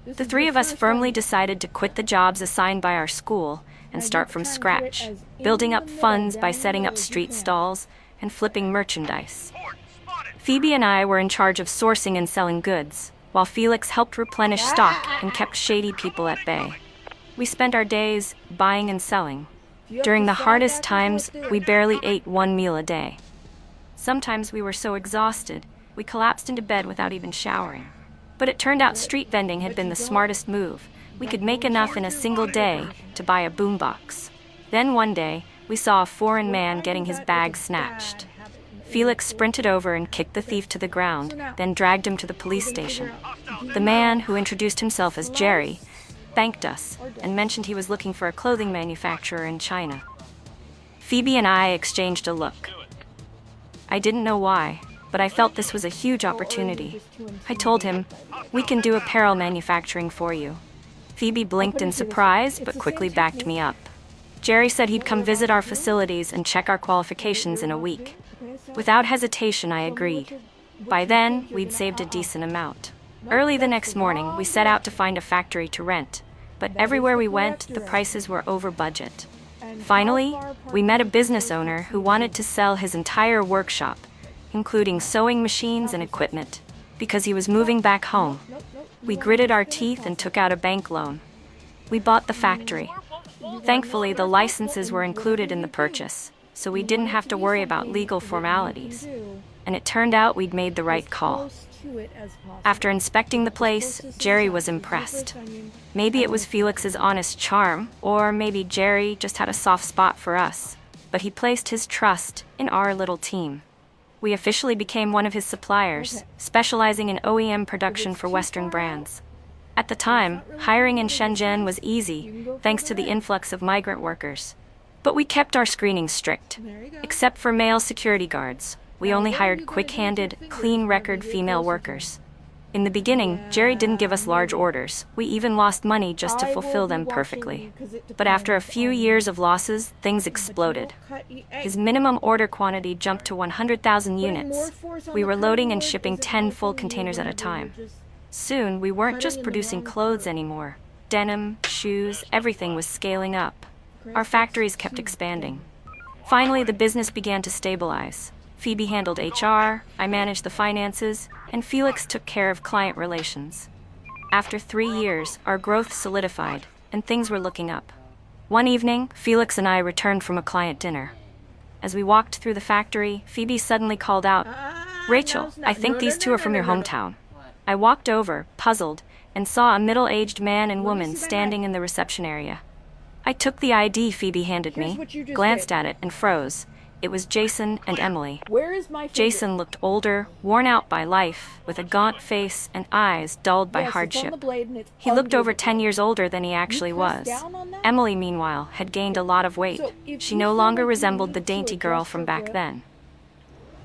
This The is three your of us first firmly one. decided to quit the jobs assigned by our school and Now start you from try and put it scratch, as in building the up middle, funds by down the setting middle up as you street can. stalls and flipping merchandise. Port spotted. Phoebe and I were in charge of sourcing and selling goods, while Felix helped replenish stock and kept shady people at bay. We spent our days buying and selling. You have During to the slide hardest back and times, forth we there. barely ate one meal a day. Sometimes we were so exhausted, we collapsed into bed without even showering. But it turned out street vending had been the smartest move. We could make enough in a single day to buy a boombox. Then one day, we saw a foreign man getting his bag snatched. Felix sprinted over and kicked the thief to the ground, then dragged him to the police station. The man, who introduced himself as Jerry, thanked us and mentioned he was looking for a clothing manufacturer in China. Phoebe and I exchanged a look. I didn't know why, but I felt this was a huge opportunity. I told him, "We can do apparel manufacturing for you." Phoebe blinked in surprise, but quickly backed me up. Jerry said he'd come visit our facilities and check our qualifications in a week. Without hesitation, I agreed. By then, we'd saved a decent amount. Early the next morning, we set out to find a factory to rent, but everywhere we went, the prices were over budget. Finally, we met a business owner who wanted to sell his entire workshop, including sewing machines and equipment, because he was moving back home. We gritted our teeth and took out a bank loan. We bought the factory. Thankfully, the licenses were included in the purchase, so we didn't have to worry about legal formalities. And it turned out we'd made the right call. After inspecting the place, Jerry was impressed. Maybe it was Felix's honest charm, or maybe Jerry just had a soft spot for us. But he placed his trust in our little team. We officially became one of his suppliers, specializing in OEM production for Western brands. At the time, hiring in Shenzhen was easy, thanks to the influx of migrant workers. But we kept our screening strict. Except for male security guards, we only hired quick-handed, clean-record female workers. In the beginning, Jerry didn't give us large orders. We even lost money just to fulfill them perfectly. But after a few years of losses, things exploded. His minimum order quantity jumped to 100,000 units. We were loading and shipping 10 full containers at a time. Soon, we weren't just producing clothes anymore. Denim, shoes, everything was scaling up. Our factories kept expanding. Finally, the business began to stabilize. Phoebe handled HR, I managed the finances, and Felix took care of client relations. After 3 years, our growth solidified, and things were looking up. One evening, Felix and I returned from a client dinner. As we walked through the factory, Phoebe suddenly called out, "Rachel, I think these two are from your hometown." I walked over, puzzled, and saw a middle-aged man and woman standing in the reception area. I took the ID Phoebe handed me, glanced at it, and froze. It was Jason and Emily. Where is my finger? Jason looked older, worn out by life, with a gaunt face and eyes dulled by Yes, it's on hardship. the blade and it's He looked over unmovable. 10 years older than he actually press was. down on that? Emily, meanwhile, had gained a lot of weight. So if She you no feel longer like you resembled the need to dainty girl adjust from your back grip, then.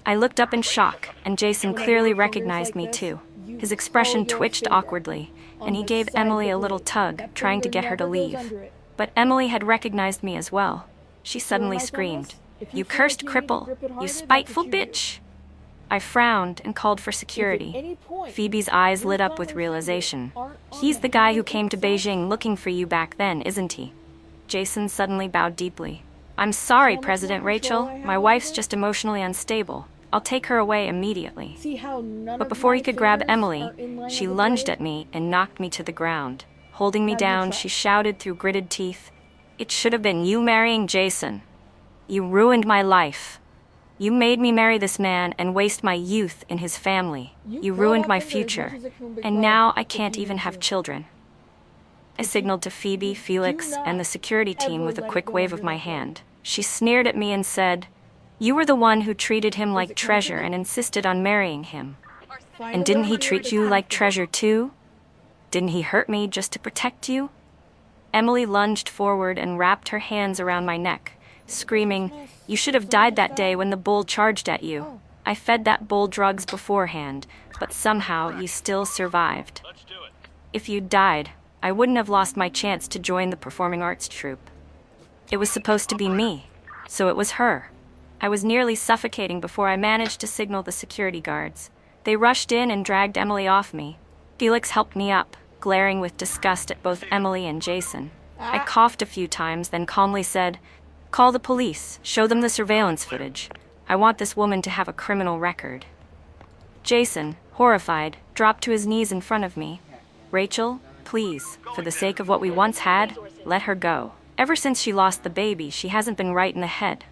I looked up in shock, and Jason Whenever clearly your finger's recognized like me this, too. you His expression pull your twitched finger awkwardly, on and he the gave side of Emily the a little blade. tug, That trying to finger get her to never goes leave. under it. But Emily had recognized me as well. She See suddenly my screamed, thumbs? If "You feel cursed like you need to cripple! grip it You harder, that's spiteful what you do. bitch!" I frowned and called for If at security. any point Phoebe's eyes your lit up thumb with or realization. finger aren't on He's the guy who handle came to itself, Beijing looking for you back then, isn't he? Jason suddenly bowed deeply. "I'm sorry, how much President more control Rachel. I have My over wife's it? just emotionally unstable. I'll take her away immediately." See how none But of before my he could grab fingers Emily, are in line she of the lunged blade? at me and knocked me to the ground. Holding me Now you down, try. she shouted through gritted teeth, "It should have been you marrying Jason. You ruined my life. You made me marry this man and waste my youth in his family. You curl ruined that my finger as much future. as it can be And curled now I if can't you even need have to. children." I signaled to Phoebe, Felix, not and the security team ever with a let it quick go wave under of my that blade. hand. She sneered at me and said, You were the one who treated him like treasure and insisted on marrying him. And didn't he treat you like treasure too? Didn't he hurt me just to protect you? Emily lunged forward and wrapped her hands around my neck, screaming, "You should have died that day when the bull charged at you. I fed that bull drugs beforehand, but somehow you still survived. Let's do it. If you'd died, I wouldn't have lost my chance to join the performing arts troupe. It was supposed to be me, so it was her." I was nearly suffocating before I managed to signal the security guards. They rushed in and dragged Emily off me. Felix helped me up, glaring with disgust at both Emily and Jason. I coughed a few times, then calmly said, "Call the police. Show them the surveillance footage. I want this woman to have a criminal record." Jason, horrified, dropped to his knees in front of me. "Rachel, please, for the sake of what we once had, let her go. Ever since she lost the baby, she hasn't been right in the head."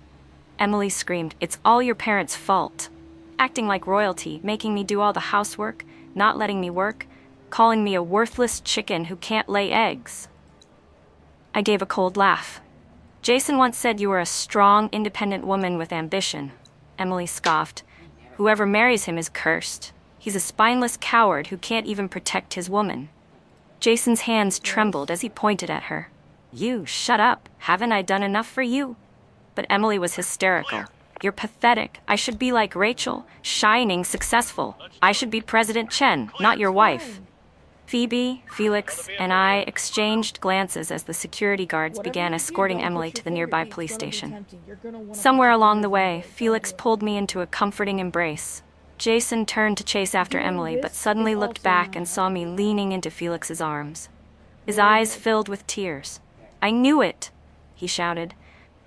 Emily screamed, "It's all your parents' fault. Acting like royalty, making me do all the housework, not letting me work, calling me a worthless chicken who can't lay eggs." I gave a cold laugh. "Jason once said you were a strong, independent woman with ambition." Emily scoffed. "Whoever marries him is cursed. He's a spineless coward who can't even protect his woman." Jason's hands trembled as he pointed at her. "You, shut up. Haven't I done enough for you?" But Emily was hysterical. "You're pathetic. I should be like Rachel, shining, successful. I should be President Chen, not your wife." Phoebe, Felix, and I exchanged glances as the security guards began escorting Emily to the nearby police station. Somewhere along the way, Felix pulled me into a comforting embrace. Jason turned to chase after Emily, but suddenly looked back and saw me leaning into Felix's arms. His eyes filled with tears. "I knew it," he shouted.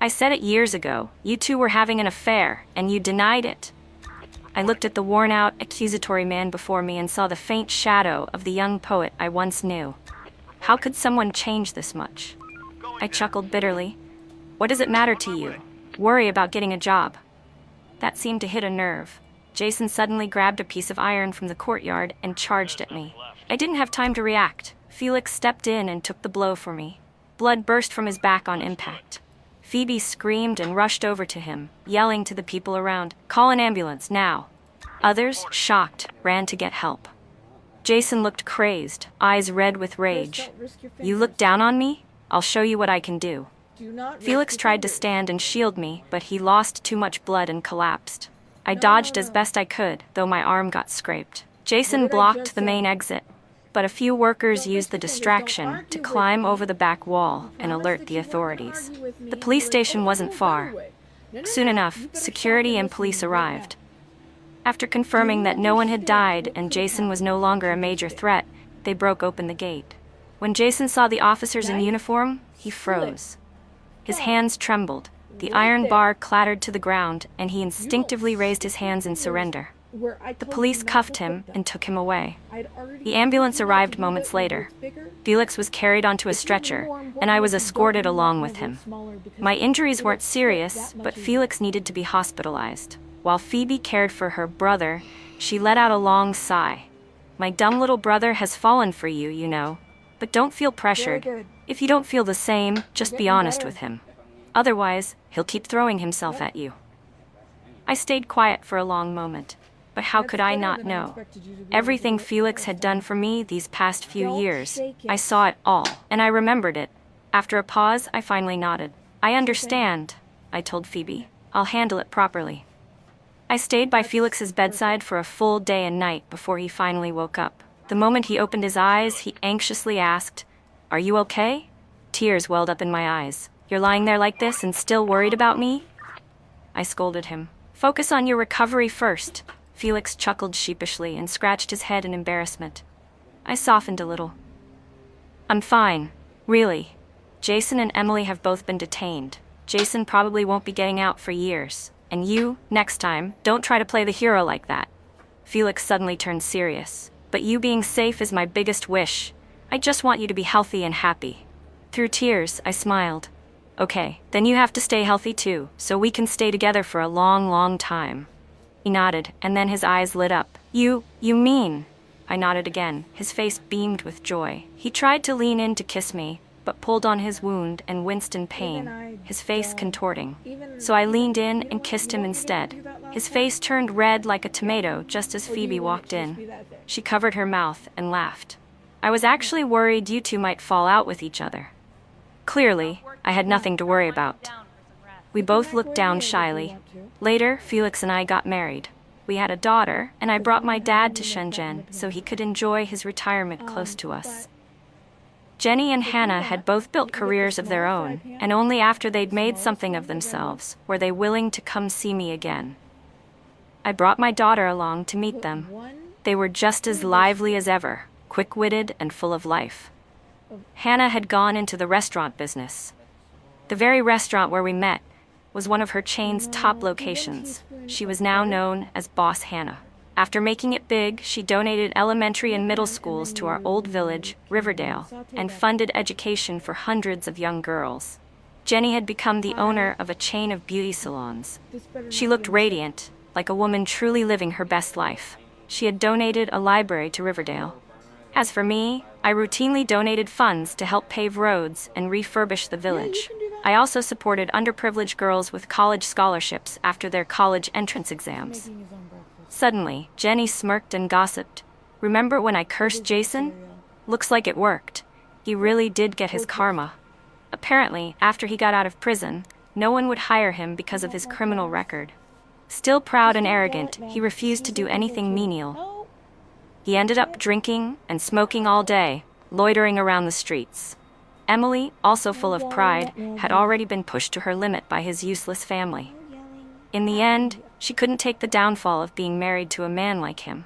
"I said it years ago. You two were having an affair, and you denied it." I looked at the worn-out, accusatory man before me and saw the faint shadow of the young poet I once knew. How could someone change this much? I chuckled bitterly. "What does it matter to you? Worry about getting a job." That seemed to hit a nerve. Jason suddenly grabbed a piece of iron from the courtyard and charged at me. I didn't have time to react. Felix stepped in and took the blow for me. Blood burst from his back on impact. Phoebe screamed and rushed over to him, yelling to the people around, "Call an ambulance, now." Others, shocked, ran to get help. Jason looked crazed, eyes red with rage. "You look down on me? I'll show you what I can do." Felix tried to stand and shield me, but he lost too much blood and collapsed. I dodged as best I could, though my arm got scraped. Jason blocked the main exit, but a few workers used the distraction to climb over the back wall and alert the authorities. The police station wasn't far. Soon enough, security and police arrived. After confirming that no one had died and Jason was no longer a major threat, they broke open the gate. When Jason saw the officers in uniform, he froze. His hands trembled, the iron bar clattered to the ground, and he instinctively raised his hands in surrender. The police cuffed him and took him away. The ambulance arrived moments later. Felix was carried onto a stretcher, and I was escorted along with him. My injuries weren't serious, but Felix needed to be hospitalized. While Phoebe cared for her brother, she let out a long sigh. "My dumb little brother has fallen for you, you know. But don't feel pressured. If you don't feel the same, just be honest with him. Otherwise, he'll keep throwing himself at you." I stayed quiet for a long moment. But how could I not know? Everything Felix had done for me these past few years, I saw it all, and I remembered it. After a pause, I finally nodded. "I understand," I told Phoebe. "I'll handle it properly." I stayed by Felix's bedside for a full day and night before he finally woke up. The moment he opened his eyes, he anxiously asked, "Are you okay?" Tears welled up in my eyes. "You're lying there like this and still worried about me?" I scolded him. "Focus on your recovery first." Felix chuckled sheepishly and scratched his head in embarrassment. I softened a little. "I'm fine, really. Jason and Emily have both been detained. Jason probably won't be getting out for years. And you, next time, don't try to play the hero like that." Felix suddenly turned serious. "But you being safe is my biggest wish. I just want you to be healthy and happy." Through tears, I smiled. "Okay, then you have to stay healthy too, so we can stay together for a long, long time." He nodded, and then his eyes lit up. You mean?" I nodded again. His face beamed with joy. He tried to lean in to kiss me, but pulled on his wound and winced in pain, I his face don't- contorting. Even So I leaned you in know and what? kissed You him want me to do instead. that last His time? face turned red like a tomato just as Or do you Phoebe want it walked to just in. be that day? She covered her mouth and laughed. I was actually worried you two might fall out with each other. Clearly, I had nothing to worry about. We both looked down shyly. Later, Felix and I got married. We had a daughter, and I brought my dad to Shenzhen so he could enjoy his retirement close to us. Jenny and Hannah had both built careers of their own, and only after they'd made something of themselves were they willing to come see me again. I brought my daughter along to meet them. They were just as lively as ever, quick-witted and full of life. Hannah had gone into the restaurant business. The very restaurant where we met was one of her chain's top locations. She was now known as Boss Hannah. After making it big, she donated elementary and middle schools to our old village, Riverdale, and funded education for hundreds of young girls. Jenny had become the owner of a chain of beauty salons. She looked radiant, like a woman truly living her best life. She had donated a library to Riverdale. As for me, I routinely donated funds to help pave roads and refurbish the village. I also supported underprivileged girls with college scholarships after their college entrance exams. Making his own breakfast. Suddenly, Jenny smirked and gossiped. Remember when I cursed Jason? Looks like it worked. He really did get his karma. Apparently, after he got out of prison, no one would hire him because of his criminal record. Still proud and arrogant, he refused to do anything menial. Oh, He ended up drinking and smoking all day, loitering around the streets. Emily, also full of pride, had already been pushed to her limit by his useless family. In the end, she couldn't take the downfall of being married to a man like him.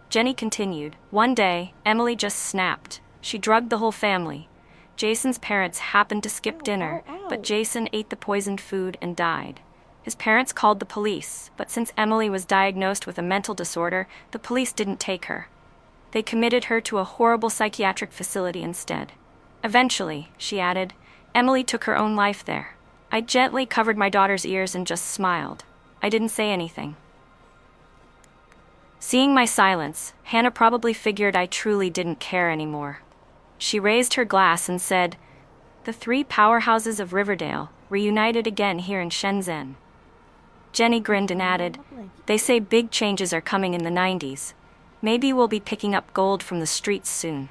Jenny continued. One day, Emily just snapped. She drugged the whole family. Jason's parents happened to skip dinner, but Jason ate the poisoned food and died. His parents called the police, but since Emily was diagnosed with a mental disorder, the police didn't take her. They committed her to a horrible psychiatric facility instead. Eventually, she added, Emily took her own life there. I gently covered my daughter's ears and just smiled. I didn't say anything. Seeing my silence, Hannah probably figured I truly didn't care anymore. She raised her glass and said, "The three powerhouses of Riverdale reunited again here in Shenzhen." Jenny grinned and added, "They say big changes are coming in the 90s. Maybe we'll be picking up gold from the streets soon.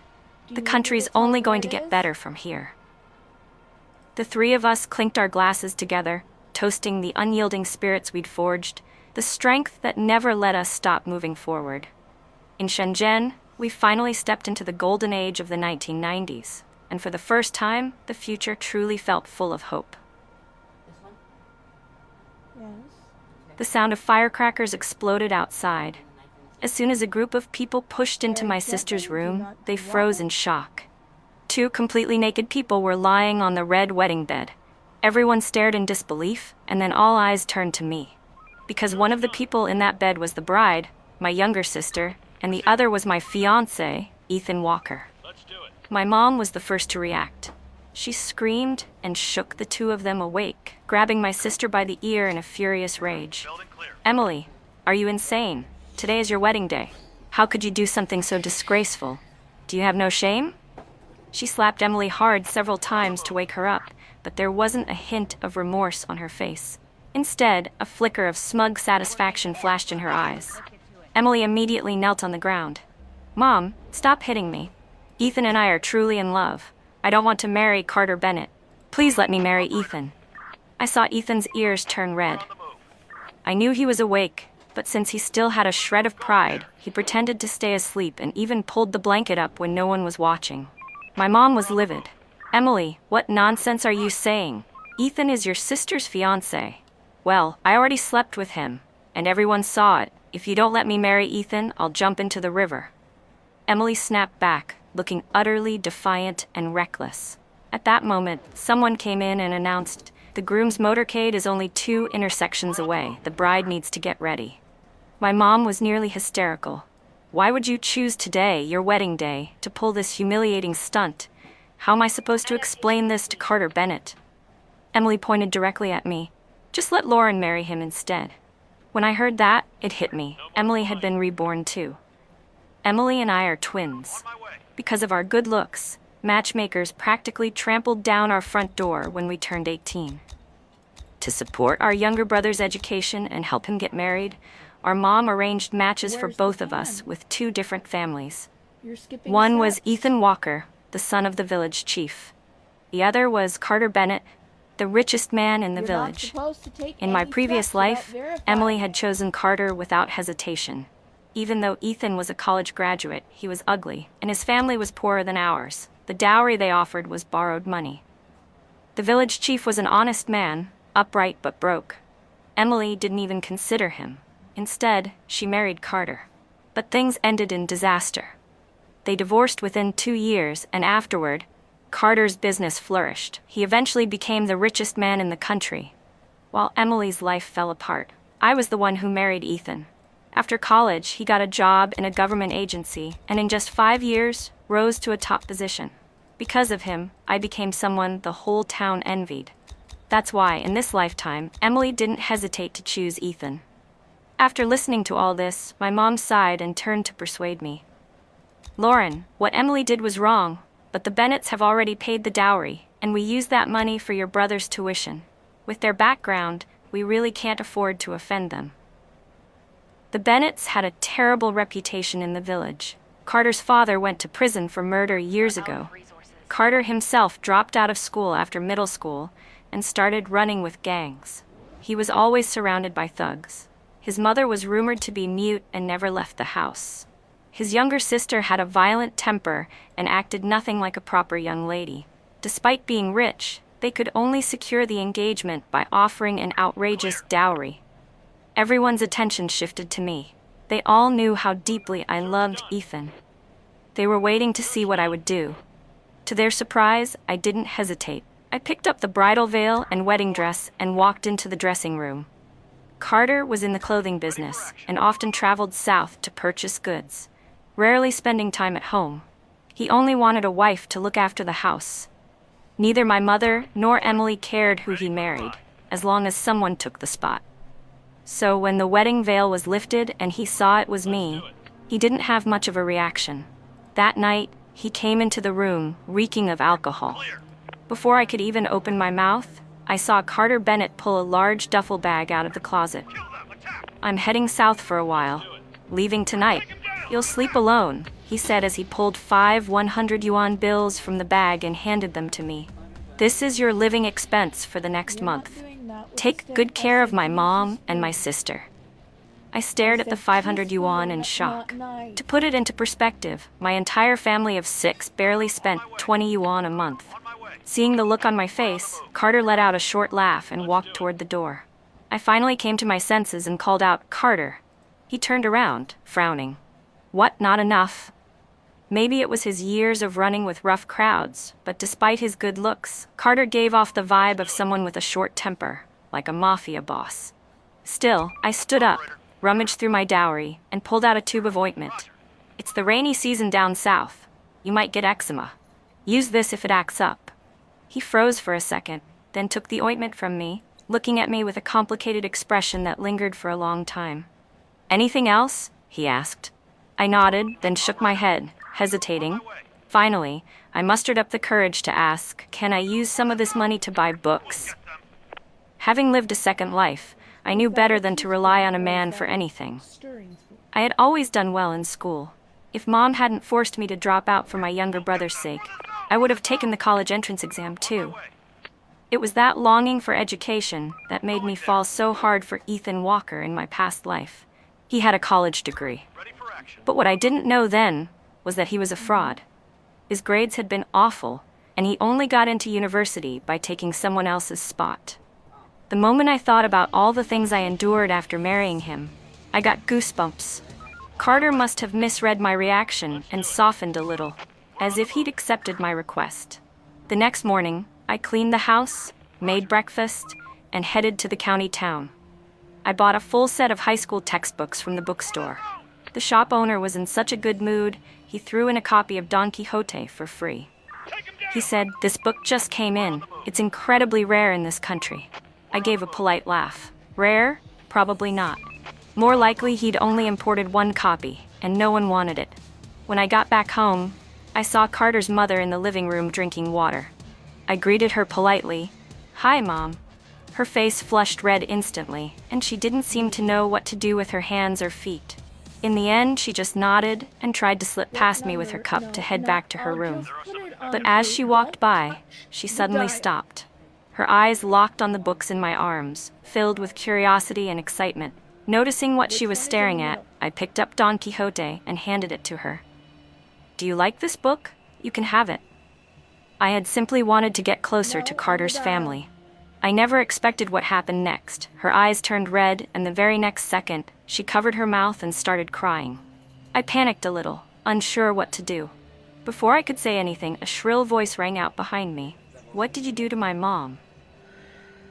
The country's only going to get better from here." The three of us clinked our glasses together, toasting the unyielding spirits we'd forged, the strength that never let us stop moving forward. In Shenzhen, we finally stepped into the golden age of the 1990s, and for the first time, the future truly felt full of hope. yes. The sound of firecrackers exploded outside. As soon as a group of people pushed into my sister's room, they froze in shock. Two completely naked people were lying on the red wedding bed. Everyone stared in disbelief, and then all eyes turned to me. Because one of the people in that bed was the bride, my younger sister, and the other was my fiancé, Ethan Walker. Let's do it. My mom was the first to react. She screamed and shook the two of them awake, grabbing my sister by the ear in a furious rage. Building clear. Emily, are you insane? Today is your wedding day. How could you do something so disgraceful? Do you have no shame? She slapped Emily hard several times to wake her up, but there wasn't a hint of remorse on her face. Instead, a flicker of smug satisfaction flashed in her eyes. Emily immediately knelt on the ground. "Mom, stop hitting me. Ethan and I are truly in love. I don't want to marry Carter Bennett. Please let me marry Ethan." I saw Ethan's ears turn red. On the move. I knew he was awake, but since he still had a shred of pride, he pretended to stay asleep and even pulled the blanket up when no one was watching. My mom was livid. "Emily, what nonsense are you saying? Ethan is your sister's fiancé." "Well, I already slept with him, and everyone saw it. If you don't let me marry Ethan, I'll jump into the river." Emily snapped back, looking utterly defiant and reckless. At that moment, someone came in and announced, "The groom's motorcade is only 2 intersections away. The bride needs to get ready." My mom was nearly hysterical. "Why would you choose today, your wedding day, to pull this humiliating stunt? How am I supposed to explain this to Carter Bennett?" Emily pointed directly at me. "Just let Lauren marry him instead." When I heard that, it hit me. Emily had been reborn too. Emily and I are twins. On my way. Because of our good looks, matchmakers practically trampled down our front door when we turned 18. To support our younger brother's education and help him get married, our mom arranged matches for Where's the both of us fan? with 2 different families. You're skipping One was steps. Ethan Walker, the son of the village chief. The other was Carter Bennett, the richest man in the You're not village. supposed to take In my any previous steps without life, verifying. Emily had chosen Carter without hesitation. Even though Ethan was a college graduate, he was ugly, and his family was poorer than ours. The dowry they offered was borrowed money. The village chief was an honest man, upright but broke. Emily didn't even consider him. Instead, she married Carter. But things ended in disaster. They divorced within 2 years, and afterward, Carter's business flourished. He eventually became the richest man in the country. While Emily's life fell apart, I was the one who married Ethan. After college, he got a job in a government agency, and in just 5 years, rose to a top position. Because of him, I became someone the whole town envied. That's why, in this lifetime, Emily didn't hesitate to choose Ethan. After listening to all this, my mom sighed and turned to persuade me. Lauren, what Emily did was wrong, but the Bennetts have already paid the dowry, and we used that money for your brother's tuition. With their background, we really can't afford to offend them. The Bennetts had a terrible reputation in the village. Carter's father went to prison for murder years ago. Carter himself dropped out of school after middle school and started running with gangs. He was always surrounded by thugs. His mother was rumored to be mute and never left the house. His younger sister had a violent temper and acted nothing like a proper young lady. Despite being rich, they could only secure the engagement by offering an outrageous dowry. Everyone's attention shifted to me. They all knew how deeply I loved Ethan. They were waiting to see what I would do. To their surprise, I didn't hesitate. I picked up the bridal veil and wedding dress and walked into the dressing room. Carter was in the clothing business and often traveled south to purchase goods, rarely spending time at home. He only wanted a wife to look after the house. Neither my mother nor Emily cared who he married, as long as someone took the spot. So when the wedding veil was lifted and he saw it was me, he didn't have much of a reaction. That night, he came into the room, reeking of alcohol. Before I could even open my mouth, I saw Carter Bennett pull a large duffel bag out of the closet. I'm heading south for a while. Leaving tonight. You'll sleep alone, he said as he pulled 5 100-yuan bills from the bag and handed them to me. This is your living expense for the next month. Take good care of my mom and my sister. I stared at the 500 yuan in shock. To put it into perspective, my entire family of 6 barely spent 20 yuan a month. Seeing the look on my face, Carter let out a short laugh and walked toward the door. I finally came to my senses and called out, "Carter." He turned around, frowning. What, not enough? Maybe it was his years of running with rough crowds, but despite his good looks, Carter gave off the vibe of someone with a short temper, like a mafia boss. Still, I stood up, rummaged through my dowry, and pulled out a tube of ointment. It's the rainy season down south. You might get eczema. Use this if it acts up. He froze for a second, then took the ointment from me, looking at me with a complicated expression that lingered for a long time. Anything else? He asked. I nodded, then shook my head, hesitating. Finally, I mustered up the courage to ask, "Can I use some of this money to buy books?" Having lived a second life, I knew better than to rely on a man for anything. I had always done well in school. If Mom hadn't forced me to drop out for my younger brother's sake, I would have taken the college entrance exam too. It was that longing for education that made me fall so hard for Ethan Walker in my past life. He had a college degree. But what I didn't know then was that he was a fraud. His grades had been awful, and he only got into university by taking someone else's spot. The moment I thought about all the things I endured after marrying him, I got goosebumps. Carter must have misread my reaction and softened a little, as if he'd accepted my request. The next morning, I cleaned the house, made breakfast, and headed to the county town. I bought a full set of high school textbooks from the bookstore. The shop owner was in such a good mood, he threw in a copy of Don Quixote for free. He said, "This book just came in. It's incredibly rare in this country." I gave a polite laugh. Rare? Probably not. More likely he'd only imported 1 copy, and no one wanted it. When I got back home, I saw Carter's mother in the living room drinking water. I greeted her politely. "Hi, Mom." Her face flushed red instantly, and she didn't seem to know what to do with her hands or feet. In the end, she just nodded and tried to slip past me with her cup to head back to her room. But as she walked by, she suddenly stopped. Her eyes locked on the books in my arms, filled with curiosity and excitement. Noticing what she was staring at, I picked up Don Quixote and handed it to her. "Do you like this book? You can have it." I had simply wanted to get closer to Carter's family. I never expected what happened next. Her eyes turned red, and the very next second, she covered her mouth and started crying. I panicked a little, unsure what to do. Before I could say anything, a shrill voice rang out behind me. "What did you do to my mom?"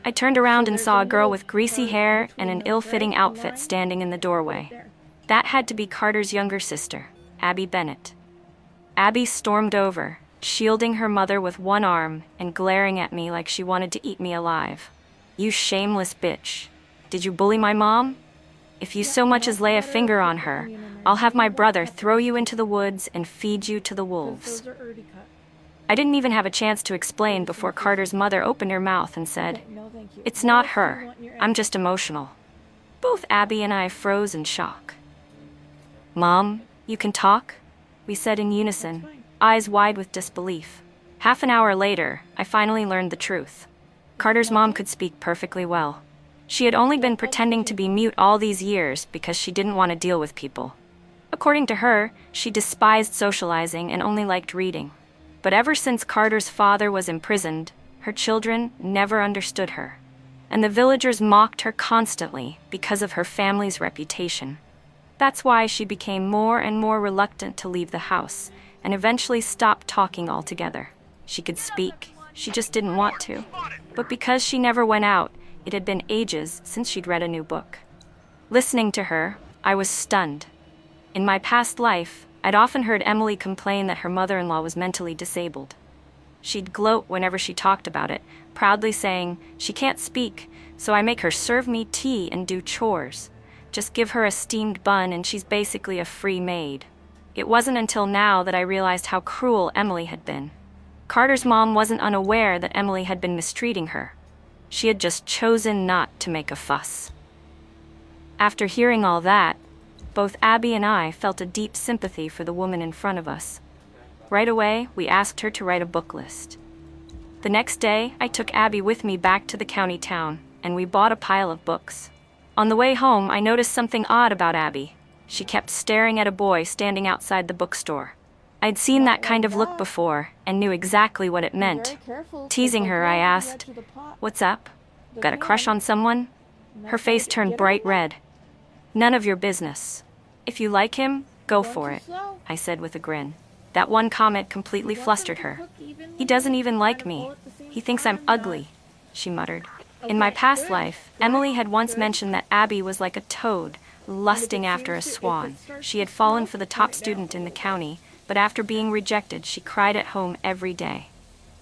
I turned around and saw a girl with greasy hair and an ill-fitting outfit standing in the doorway. That had to be Carter's younger sister, Abby Bennett. Abby stormed over, shielding her mother with one arm and glaring at me like she wanted to eat me alive. "You shameless bitch. Did you bully my mom? If you so much as lay a finger on her, I'll have my brother throw you into the woods and feed you to the wolves." I didn't even have a chance to explain before Carter's mother opened her mouth and said, "It's not her. I'm just emotional." Both Abby and I froze in shock. "Mom, you can talk?" we said in unison, eyes wide with disbelief. Half an hour later, I finally learned the truth. Carter's mom could speak perfectly well. She had only been pretending to be mute all these years because she didn't want to deal with people. According to her, she despised socializing and only liked reading. But ever since Carter's father was imprisoned, her children never understood her. And the villagers mocked her constantly because of her family's reputation. That's why she became more and more reluctant to leave the house, and eventually stopped talking altogether. She could speak, she just didn't want to. But because she never went out, it had been ages since she'd read a new book. Listening to her, I was stunned. In my past life, I'd often heard Emily complain that her mother-in-law was mentally disabled. She'd gloat whenever she talked about it, proudly saying, "She can't speak, so I make her serve me tea and do chores. Just give her a steamed bun and she's basically a free maid." It wasn't until now that I realized how cruel Emily had been. Carter's mom wasn't unaware that Emily had been mistreating her. She had just chosen not to make a fuss. After hearing all that, both Abby and I felt a deep sympathy for the woman in front of us. Right away, we asked her to write a book list. The next day, I took Abby with me back to the county town, and we bought a pile of books. On the way home, I noticed something odd about Abby. She kept staring at a boy standing outside the bookstore. I'd seen that kind of look before, and knew exactly what it meant. Teasing her, I asked, "What's up? Got a crush on someone?" Her face turned bright red. "None of your business. If you like him, go for it," I said with a grin. That one comment completely flustered her. "He doesn't even like me. He thinks I'm ugly," she muttered. In my past life, Emily had once mentioned that Abby was like a toad, lusting after a swan. She had fallen for the top student in the county, but after being rejected, she cried at home every day.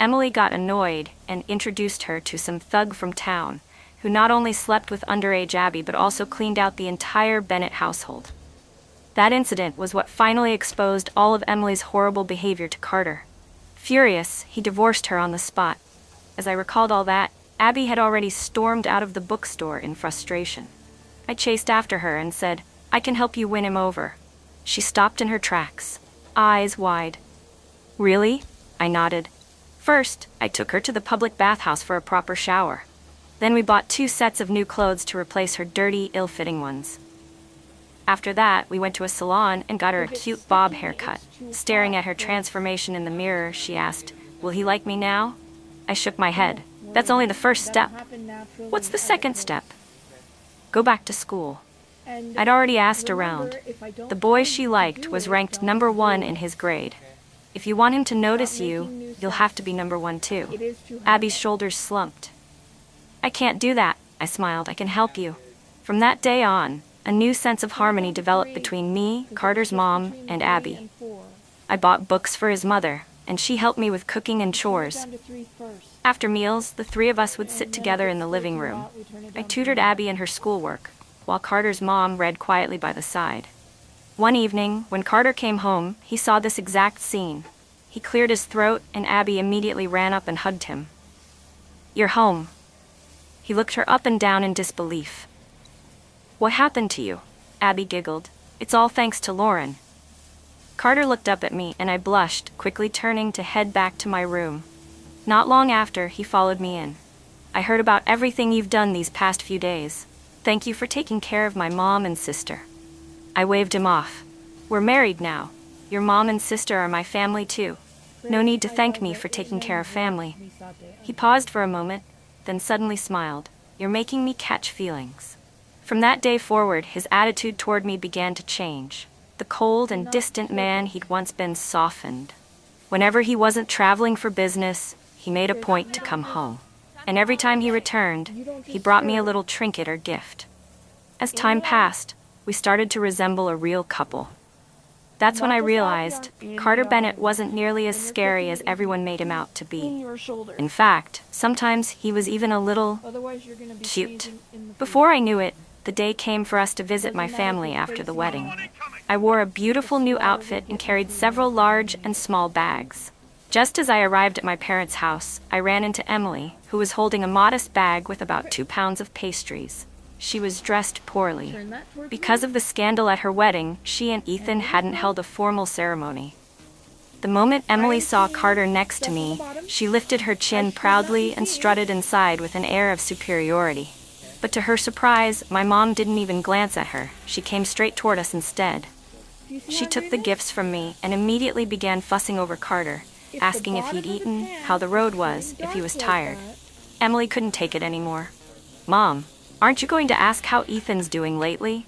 Emily got annoyed and introduced her to some thug from town, who not only slept with underage Abby but also cleaned out the entire Bennett household. That incident was what finally exposed all of Emily's horrible behavior to Carter. Furious, he divorced her on the spot. As I recalled all that, Abby had already stormed out of the bookstore in frustration. I chased after her and said, "I can help you win him over." She stopped in her tracks, eyes wide. "Really?" I nodded. First, I took her to the public bathhouse for a proper shower. Then we bought 2 sets of new clothes to replace her dirty, ill-fitting ones. After that, we went to a salon and got her a cute bob haircut. Staring at her transformation in the mirror, she asked, "Will he like me now?" I shook my head. "That's only the first step." "What's the second step?" "Go back to school." I'd already asked around. The boy she liked was ranked number 1 in his grade. "If you want him to notice you, you'll have to be number 1 too." Abby's shoulders slumped. "I can't do that," I smiled. "I can help you." From that day on, a new sense of harmony developed between me, Carter's mom, and Abby. I bought books for his mother, and she helped me with cooking and chores. After meals, the 3 of us would sit together in the living room. I tutored Abby in her schoolwork, while Carter's mom read quietly by the side. One evening, when Carter came home, he saw this exact scene. He cleared his throat, and Abby immediately ran up and hugged him. "You're home." He looked her up and down in disbelief. "What happened to you?" Abby giggled. "It's all thanks to Lauren." Carter looked up at me, and I blushed, quickly turning to head back to my room. Not long after, he followed me in. "I heard about everything you've done these past few days. Thank you for taking care of my mom and sister." I waved him off. "We're married now. Your mom and sister are my family too. No need to thank me for taking care of family." He paused for a moment, then suddenly smiled. "You're making me catch feelings." From that day forward, his attitude toward me began to change. The cold and distant man he'd once been softened. Whenever he wasn't traveling for business, he made a point to come home. And every time he returned, he brought me a little trinket or gift. As time passed, we started to resemble a real couple. That's when I realized Carter Bennett wasn't nearly as scary as everyone made him out to be. In fact, sometimes he was even a little cute. Before I knew it, the day came for us to visit my family after the wedding. I wore a beautiful new outfit and carried several large and small bags. Just as I arrived at my parents' house, I ran into Emily, who was holding a modest bag with about 2 pounds of pastries. She was dressed poorly. Because of the scandal at her wedding, she and Ethan hadn't held a formal ceremony. The moment Emily saw Carter next to me, she lifted her chin proudly and strutted inside with an air of superiority. But to her surprise, my mom didn't even glance at her. She came straight toward us instead. She took the gifts from me and immediately began fussing over Carter, asking if he'd eaten, how the road was, if he was tired. Emily couldn't take it anymore. "Mom, aren't you going to ask how Ethan's doing lately?"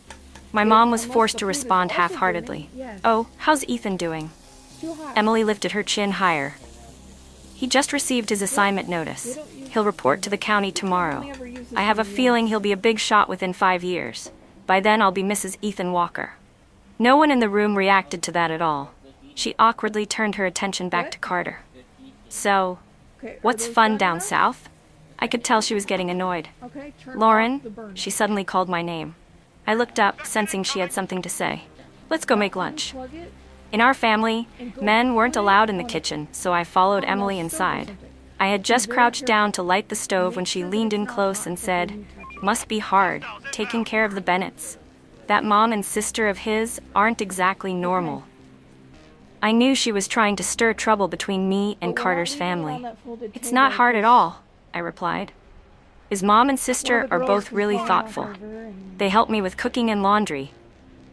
My mom was forced to respond half-heartedly. "Oh, how's Ethan doing?" Emily lifted her chin higher. "He just received his assignment notice. He'll report to the county tomorrow. I have a feeling he'll be a big shot within 5 years. By then I'll be Mrs. Ethan Walker." No one in the room reacted to that at all. She awkwardly turned her attention back to Carter. "So, what's fun down south?" I could tell she was getting annoyed. "Lauren," she suddenly called my name. I looked up, sensing she had something to say. "Let's go make lunch." In our family, men weren't allowed in the kitchen, so I followed Emily inside. I had just crouched down to light the stove when she leaned in close and said, "Must be hard, taking care of the Bennetts. That mom and sister of his aren't exactly normal." I knew she was trying to stir trouble between me and Carter's family. "It's not hard at all," I replied. "His mom and sister are both really thoughtful. They help me with cooking and laundry.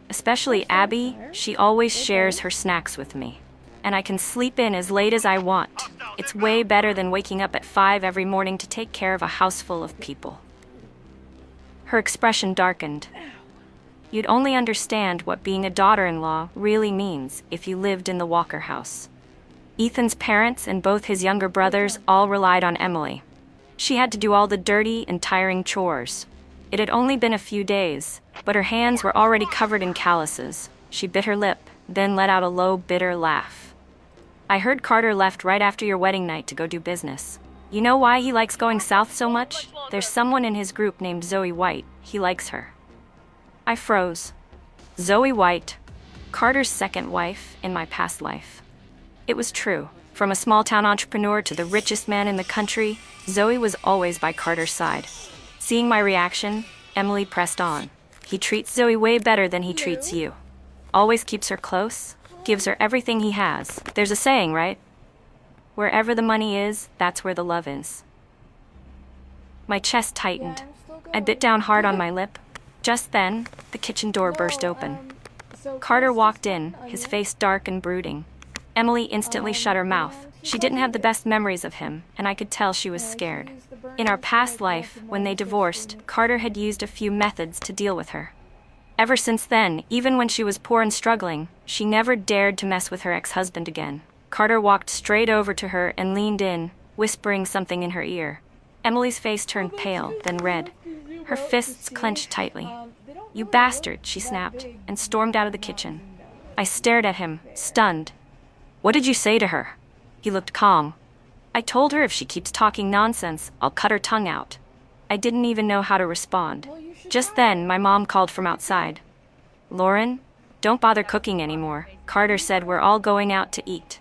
Especially Abby, she always shares her snacks with me. And I can sleep in as late as I want. It's way better than waking up at 5 every morning to take care of a house full of people." Her expression darkened. You'd only understand what being a daughter-in-law really means if you lived in the Walker house. Ethan's parents and both his younger brothers all relied on Emily. She had to do all the dirty and tiring chores. It had only been a few days, but her hands were already covered in calluses. She bit her lip, then let out a low, bitter laugh. "I heard Carter left right after your wedding night to go do business. You know why he likes going south so much? There's someone in his group named Zoe White. He likes her." I froze. Zoe White, Carter's second wife in my past life. It was true. From a small-town entrepreneur to the richest man in the country, Zoe was always by Carter's side. Seeing my reaction, Emily pressed on. "He treats Zoe way better than he treats you. Always keeps her close, gives her everything he has. There's a saying, right? Wherever the money is, that's where the love is." My chest tightened. I bit down hard on my lip. Just then, the kitchen door burst open. Carter walked in, his face dark and brooding. Emily instantly shut her mouth. She didn't have the best memories of him, and I could tell she was scared. In our past life, when they divorced, Carter had used a few methods to deal with her. Ever since then, even when she was poor and struggling, she never dared to mess with her ex-husband again. Carter walked straight over to her and leaned in, whispering something in her ear. Emily's face turned pale, then red. Her fists clenched tightly. "You bastard," she snapped, and stormed out of the kitchen. I stared at him, stunned. "What did you say to her?" He looked calm. "I told her if she keeps talking nonsense, I'll cut her tongue out." I didn't even know how to respond. Just then, my mom called from outside. "Lauren, don't bother cooking anymore. Carter said we're all going out to eat."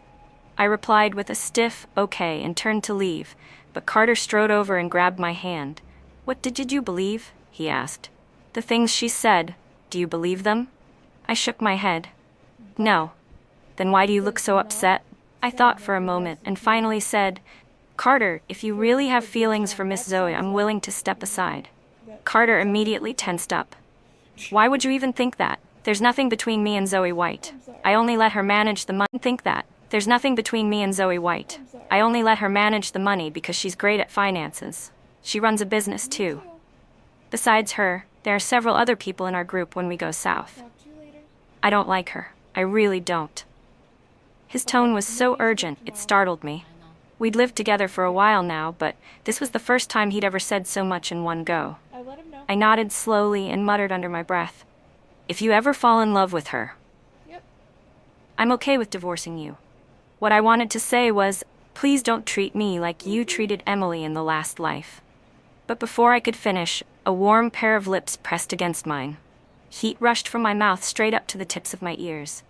I replied with a stiff okay and turned to leave, but Carter strode over and grabbed my hand. "What did you believe?" he asked. "The things she said, do you believe them?" I shook my head. "No." "Then why do you look so upset?" I thought for a moment and finally said, "Carter, if you really have feelings for Miss Zoe, I'm willing to step aside." Carter immediately tensed up. "Why would you even think that? There's nothing between me and Zoe White. I only let her manage the money." "Think that. There's nothing between me and Zoe White. I only let her manage the money because she's great at finances. She runs a business too. Besides her, there are several other people in our group when we go south. I don't like her. I really don't." His tone was so urgent, it startled me. We'd lived together for a while now, but this was the first time he'd ever said so much in one go. I nodded slowly and muttered under my breath, "If you ever fall in love with her, I'm okay with divorcing you." What I wanted to say was, "Please don't treat me like you treated Emily in the last life." But before I could finish, a warm pair of lips pressed against mine. Heat rushed from my mouth straight up to the tips of my ears.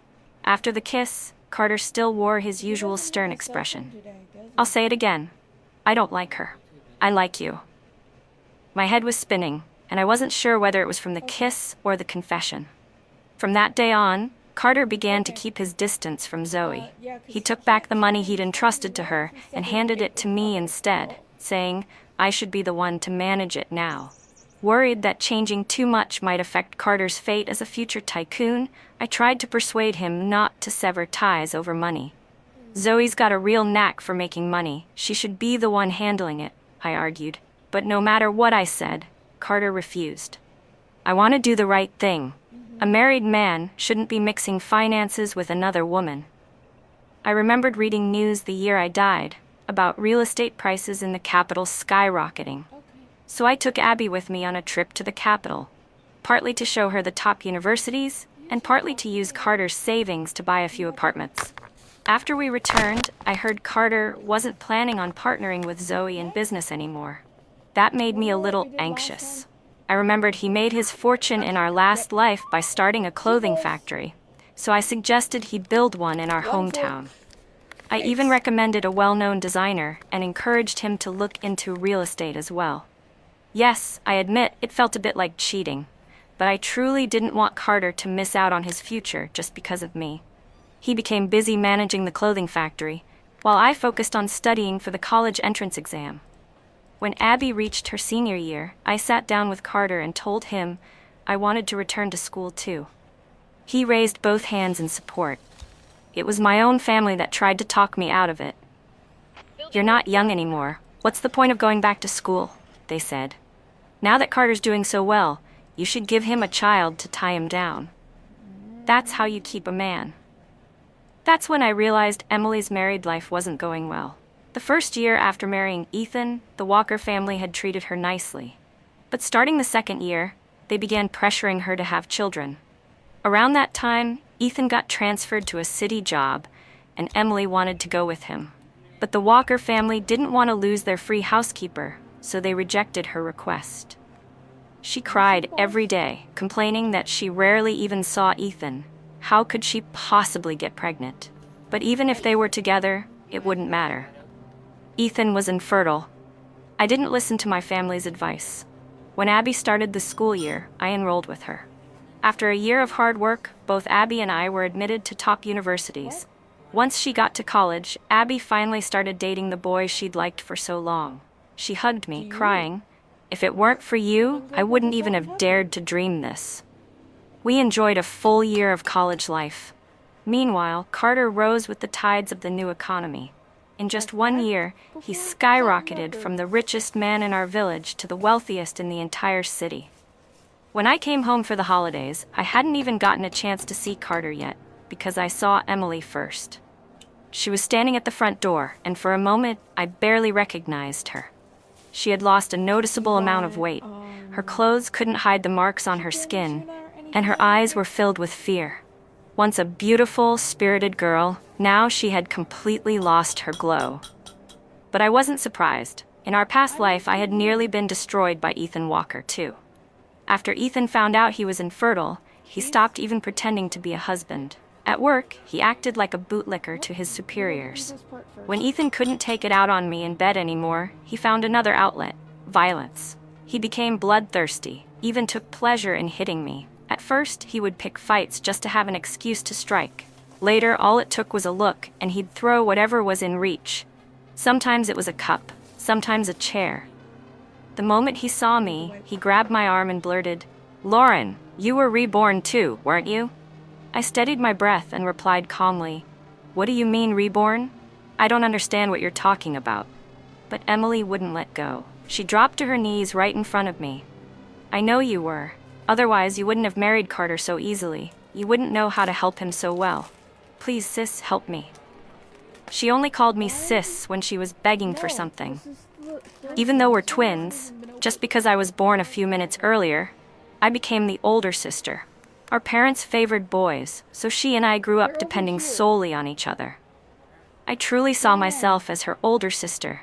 After the kiss, Carter still wore his usual stern expression. "I'll say it again. I don't like her. I like you." My head was spinning, and I wasn't sure whether it was from the kiss or the confession. From that day on, Carter began to keep his distance from Zoe. He took back the money he'd entrusted to her and handed it to me instead, saying I should be the one to manage it now. Worried that changing too much might affect Carter's fate as a future tycoon, I tried to persuade him not to sever ties over money. "Zoe's got a real knack for making money. She should be the one handling it," I argued. But no matter what I said, Carter refused. "I want to do the right thing. A married man shouldn't be mixing finances with another woman." I remembered reading news the year I died about real estate prices in the capital skyrocketing. So I took Abby with me on a trip to the capital, partly to show her the top universities and partly to use Carter's savings to buy a few apartments. After we returned, I heard Carter wasn't planning on partnering with Zoe in business anymore. That made me a little anxious. I remembered he made his fortune in our last life by starting a clothing factory, so I suggested he build one in our hometown. I even recommended a well-known designer and encouraged him to look into real estate as well. Yes, I admit it felt a bit like cheating, but I truly didn't want Carter to miss out on his future just because of me. He became busy managing the clothing factory, while I focused on studying for the college entrance exam. When Abby reached her senior year, I sat down with Carter and told him I wanted to return to school too. He raised both hands in support. It was my own family that tried to talk me out of it. "You're not young anymore. What's the point of going back to school?" they said. "Now that Carter's doing so well, you should give him a child to tie him down. That's how you keep a man." That's when I realized Emily's married life wasn't going well. The first year after marrying Ethan, the Walker family had treated her nicely. But starting the second year, they began pressuring her to have children. Around that time, Ethan got transferred to a city job, and Emily wanted to go with him. But the Walker family didn't want to lose their free housekeeper, so they rejected her request. She cried every day, complaining that she rarely even saw Ethan. How could she possibly get pregnant? But even if they were together, it wouldn't matter. Ethan was infertile. I didn't listen to my family's advice. When Abby started the school year, I enrolled with her. After a year of hard work, both Abby and I were admitted to top universities. Once she got to college, Abby finally started dating the boy she'd liked for so long. She hugged me, crying, "If it weren't for you, I wouldn't even have dared to dream this." We enjoyed a full year of college life. Meanwhile, Carter rose with the tides of the new economy. In just 1 year, he skyrocketed from the richest man in our village to the wealthiest in the entire city. When I came home for the holidays, I hadn't even gotten a chance to see Carter yet, because I saw Emily first. She was standing at the front door, and for a moment, I barely recognized her. She had lost a noticeable amount of weight. Her clothes couldn't hide the marks on her skin, and her eyes were filled with fear. Once a beautiful, spirited girl, now she had completely lost her glow. But I wasn't surprised. In our past life, I had nearly been destroyed by Ethan Walker, too. After Ethan found out he was infertile, he stopped even pretending to be a husband. At work, he acted like a bootlicker to his superiors. When Ethan couldn't take it out on me in bed anymore, he found another outlet: violence. He became bloodthirsty, even took pleasure in hitting me. At first, he would pick fights just to have an excuse to strike. Later, all it took was a look, and he'd throw whatever was in reach. Sometimes it was a cup, sometimes a chair. The moment he saw me, he grabbed my arm and blurted, "Lauren, you were reborn too, weren't you?" I steadied my breath and replied calmly, "What do you mean, reborn? I don't understand what you're talking about." But Emily wouldn't let go. She dropped to her knees right in front of me. "I know you were. Otherwise, you wouldn't have married Carter so easily. You wouldn't know how to help him so well. Please, sis, help me." She only called me sis when she was begging for something. Even though we're twins, just because I was born a few minutes earlier, I became the older sister. Our parents favored boys, so she and I grew up depending solely on each other. I truly saw myself as her older sister,